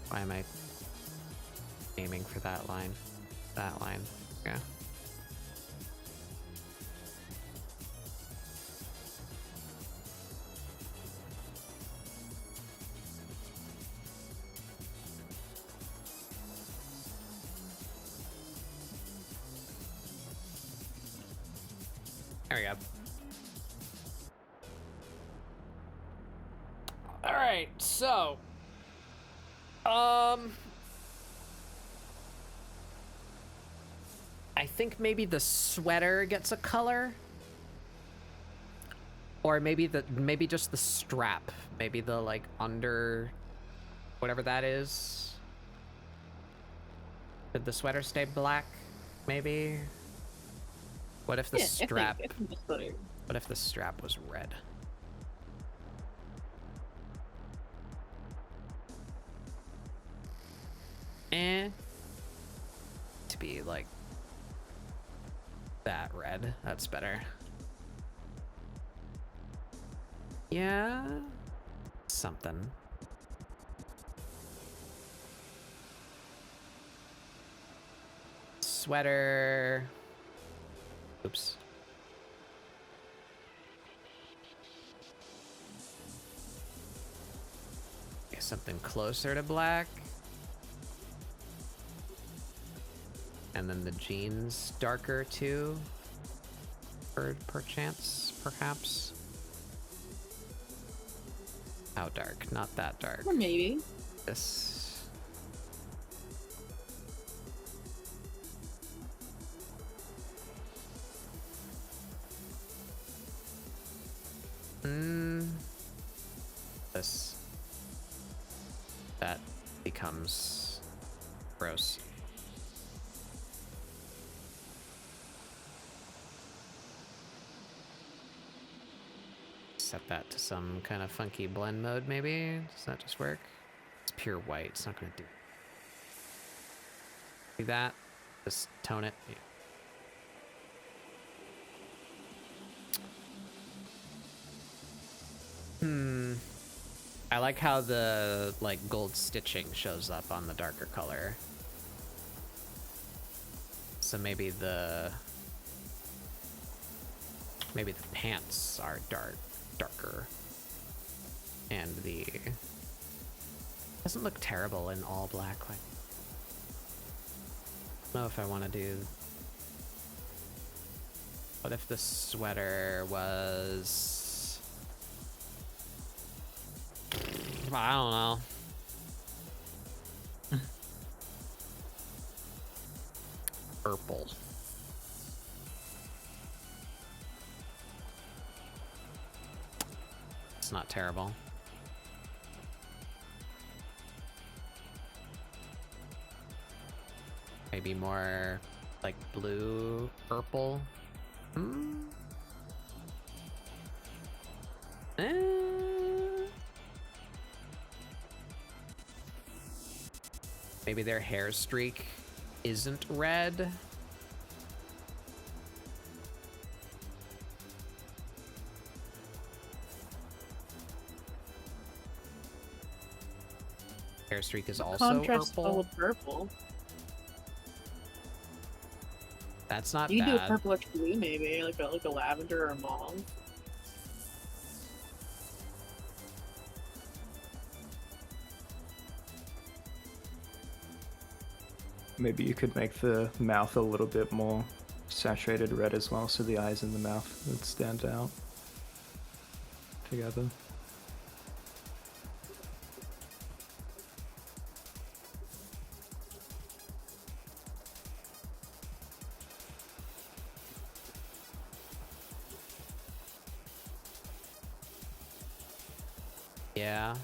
Why am I aiming for that line? That line. Yeah. There we go. All right, so, I think maybe the sweater gets a color, or maybe just the strap, maybe the like under, whatever that is. Did the sweater stay black? Maybe. What if the strap? I think the sweater. What if the strap was red? To be like that red. That's better. Yeah. Something. Sweater. Oops. Okay, something closer to black. And then the jeans darker too. Perchance, perhaps. How dark? Not that dark. Or maybe. This. This. That becomes gross. Set that to some kind of funky blend mode, maybe? Does that just work? It's pure white. It's not going to do that. Just tone it. Yeah. I like how the like gold stitching shows up on the darker color. So maybe the pants are darker. And the doesn't look terrible in all black. Like, I don't know if I want to do. What if the sweater was? I don't know. Purple. It's not terrible. Maybe more like blue, purple. Maybe their hair streak isn't red. Hair streak is also Contrast purple. with purple. That's not You can do a bad. purplish blue, maybe like a lavender or a mauve. Maybe you could make the mouth a little bit more saturated red as well, so the eyes and the mouth would stand out together. Yeah.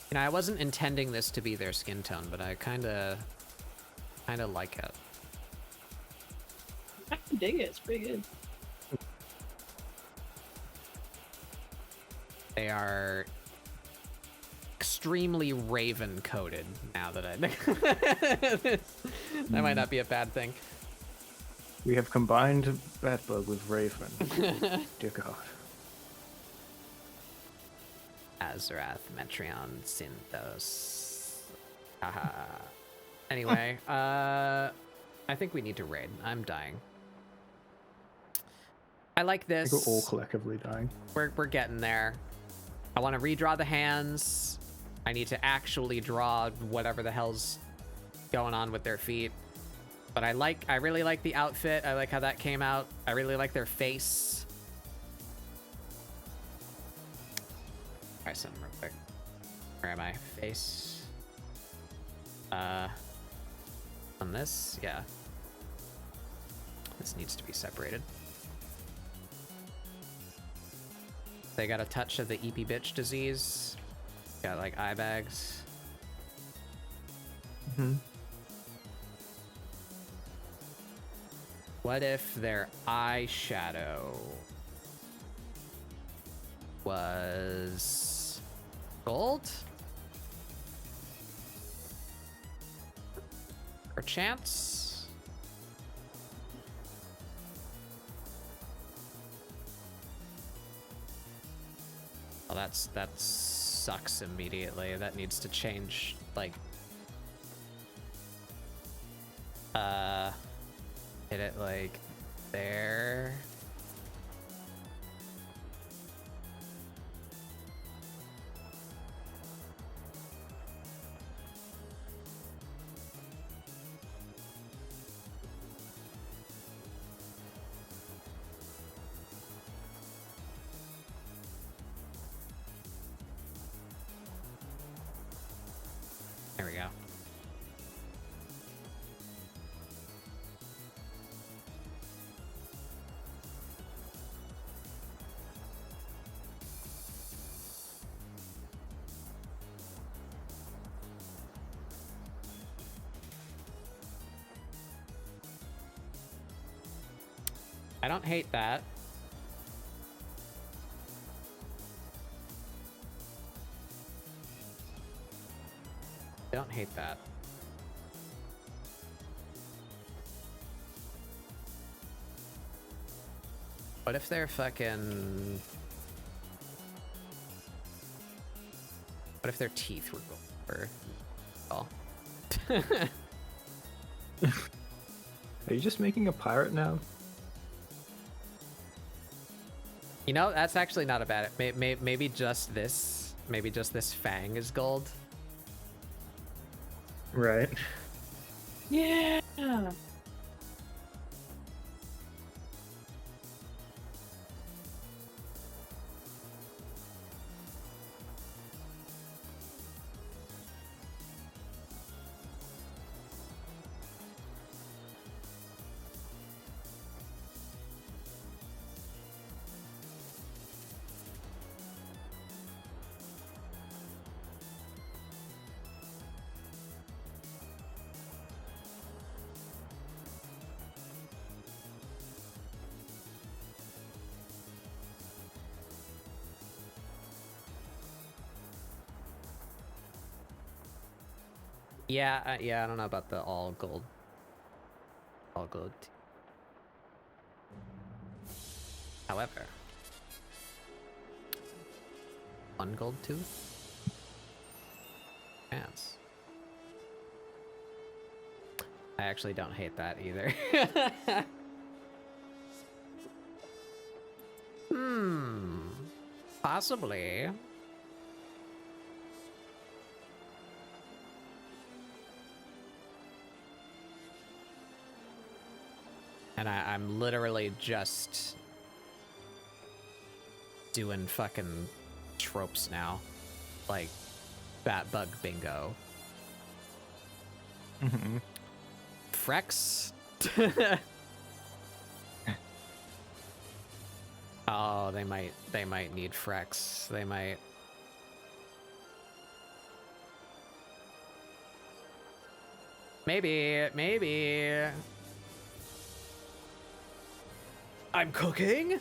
You know, I wasn't intending this to be their skin tone, but I kind of like it. I can dig it. It's pretty good. They are extremely raven coated now that I that might not be a bad thing. We have combined Batbug with Raven. Dear God. Azrath, Metreon, Synthos. Haha. Anyway, I think we need to raid. I'm dying. I like this. I think we're all collectively dying. We're getting there. I want to redraw the hands. I need to actually draw whatever the hell's going on with their feet. But I really like the outfit. I like how that came out. I really like their face. Try something real quick. Where am I? Face. On this? Yeah. This needs to be separated. They got a touch of the eepy bitch disease. Got like eye bags. Mm-hmm. What if their eyeshadow was gold? Perchance? Oh, that sucks immediately. That needs to change, like, hit it like there. There we go. I don't hate that. I don't hate that. What if they're fucking... What if their teeth were gold? Oh. Are you just making a pirate now? You know, that's actually not a bad... Maybe just this. Maybe just this fang is gold. Right. Yeah. Yeah, yeah, I don't know about the all gold. All gold. However, one gold tooth? Yes. I actually don't hate that either. Possibly. And I'm literally just doing fucking tropes now. Like, bat bug bingo. Mm-hmm. Frex? Oh, they might need Frex. They might. Maybe. I'm cooking?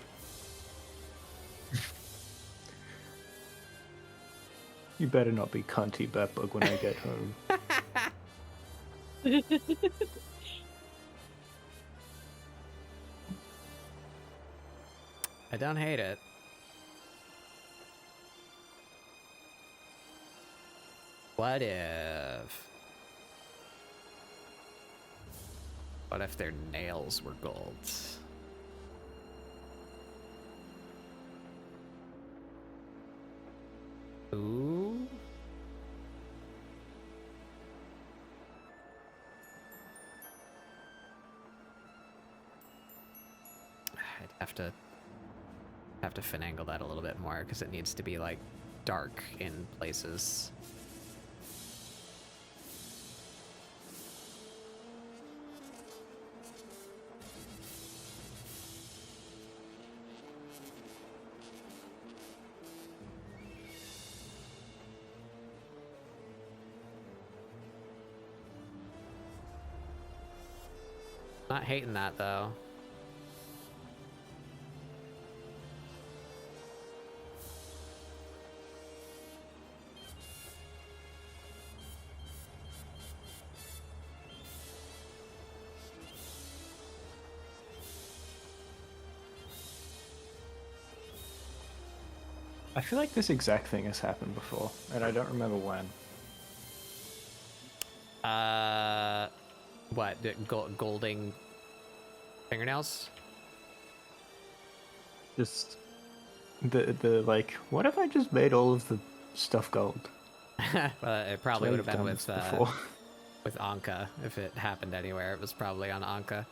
You better not be cunty Batbug when I get home. I don't hate it. What if their nails were gold? Ooh. I'd have to finagle that a little bit more because it needs to be like dark in places. Not hating that though. I feel like this exact thing has happened before, and I don't remember when. What? Golding fingernails? Just the like, what if I just made all of the stuff gold? Well, it probably would have been with before. with Anka. If it happened anywhere, it was probably on Anka.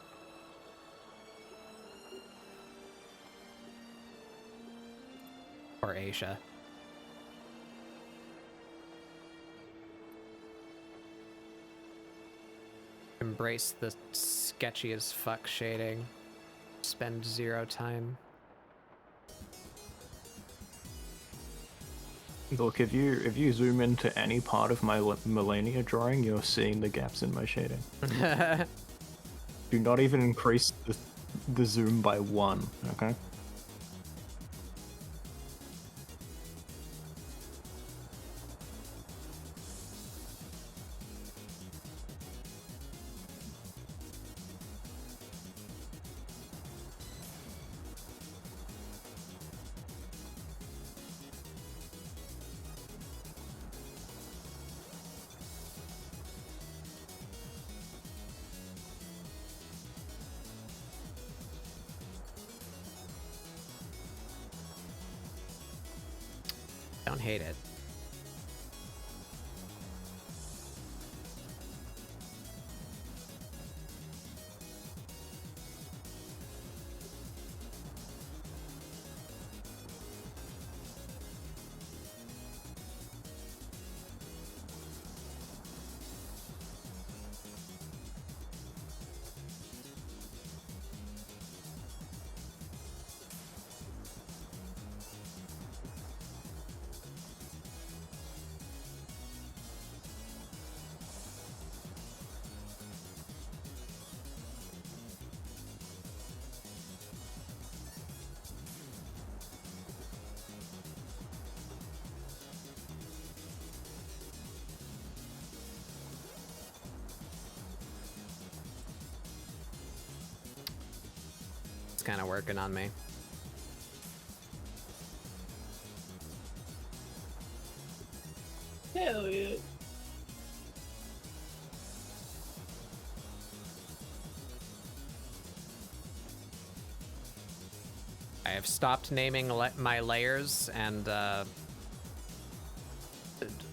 Or Asia. Embrace the sketchy as fuck shading. Spend 0 time. Look, if you zoom into any part of my Melania drawing, you're seeing the gaps in my shading. Do not even increase the zoom by 1, okay? Don't hate it. It's kind of working on me. Hell yeah. I have stopped naming my layers and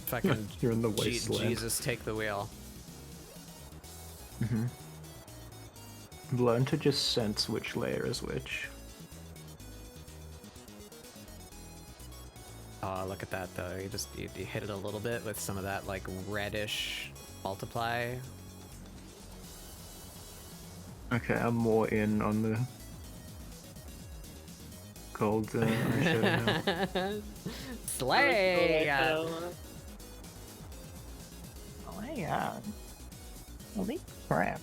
fucking You're in the wasteland. Jesus take the wheel. Mm-hmm. Learn to just sense which layer is which. Oh, look at that though. You hit it a little bit with some of that like reddish multiply. Okay, I'm more in on the gold eyeshadow now. Slay! Oh my god. Holy crap.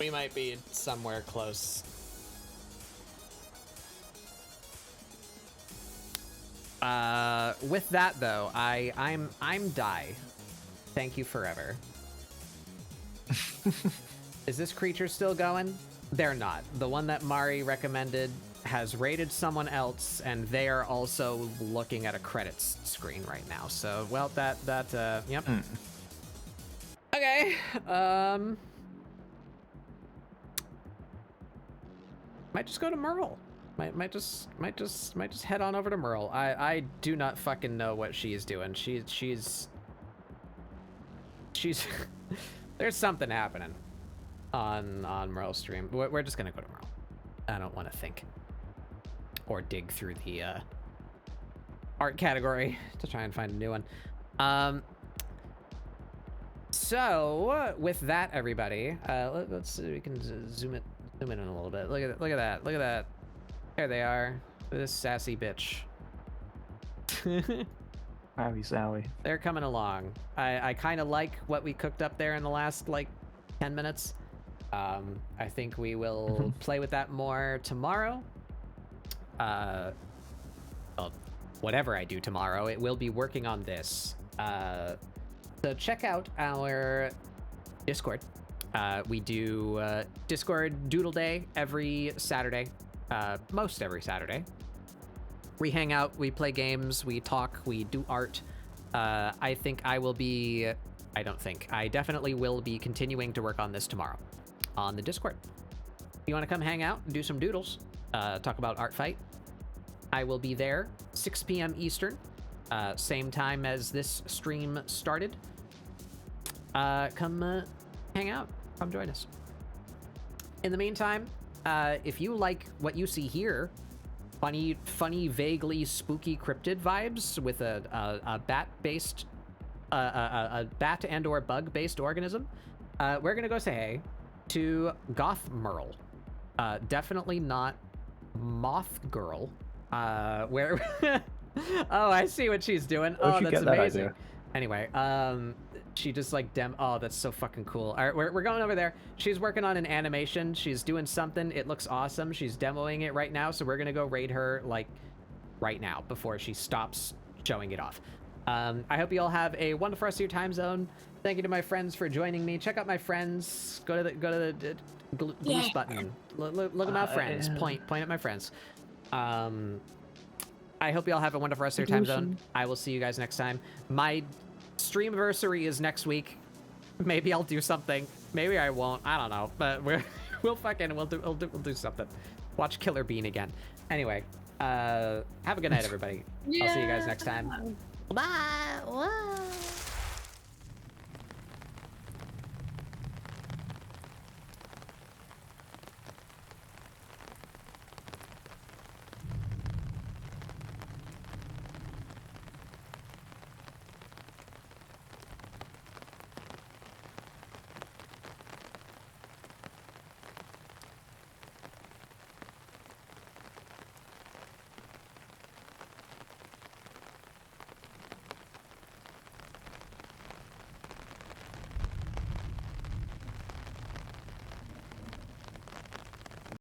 We might be somewhere close. With that though, I'm Die. Thank you forever. Is this creature still going? They're not. The one that Mari recommended has raided someone else, and they are also looking at a credits screen right now. So, well, yep. Okay. Might just go to Merle. Might just head on over to Merle. I do not fucking know what she is doing. She's there's something happening on Merle's stream. We're just gonna go to Merle. I don't want to think or dig through the art category to try and find a new one. So with that, everybody, let's see. We can zoom in a little bit. Look at that. There they are. This sassy bitch. Owie zowie. They're coming along. I kind of like what we cooked up there in the last, like, 10 minutes. I think we will play with that more tomorrow. Well, whatever I do tomorrow, it will be working on this. So check out our Discord. We do Discord Doodle Day every Saturday. Most every Saturday. We hang out, we play games, we talk, we do art. I definitely will be continuing to work on this tomorrow on the Discord. If you want to come hang out and do some doodles, talk about Art Fight, I will be there 6 p.m. Eastern, same time as this stream started. Come hang out, come join us. In the meantime, if you like what you see here, funny, vaguely spooky cryptid vibes with a bat-based, a bat and/or bug-based organism, we're gonna go say hey to Goth Merle. Definitely not Moth Girl. Where? Oh, I see what she's doing. Oh, that's amazing. Anyway, she just like oh, that's so fucking cool. All right, we're going over there. She's working on an animation. She's doing something. It looks awesome. She's demoing it right now, so we're gonna go raid her like right now before she stops showing it off. I hope you all have a wonderful rest of your time zone. Thank you to my friends for joining me. Check out my friends. Go to the gloose button. Look at my friends. Point at my friends. I hope you all have a wonderful rest of your time zone. I will see you guys next time. My streamversary is next week. Maybe I'll do something. Maybe I won't. I don't know. But we'll do something. Watch Killer Bean again. Anyway, have a good night, everybody. I'll see you guys next time. Bye. Whoa.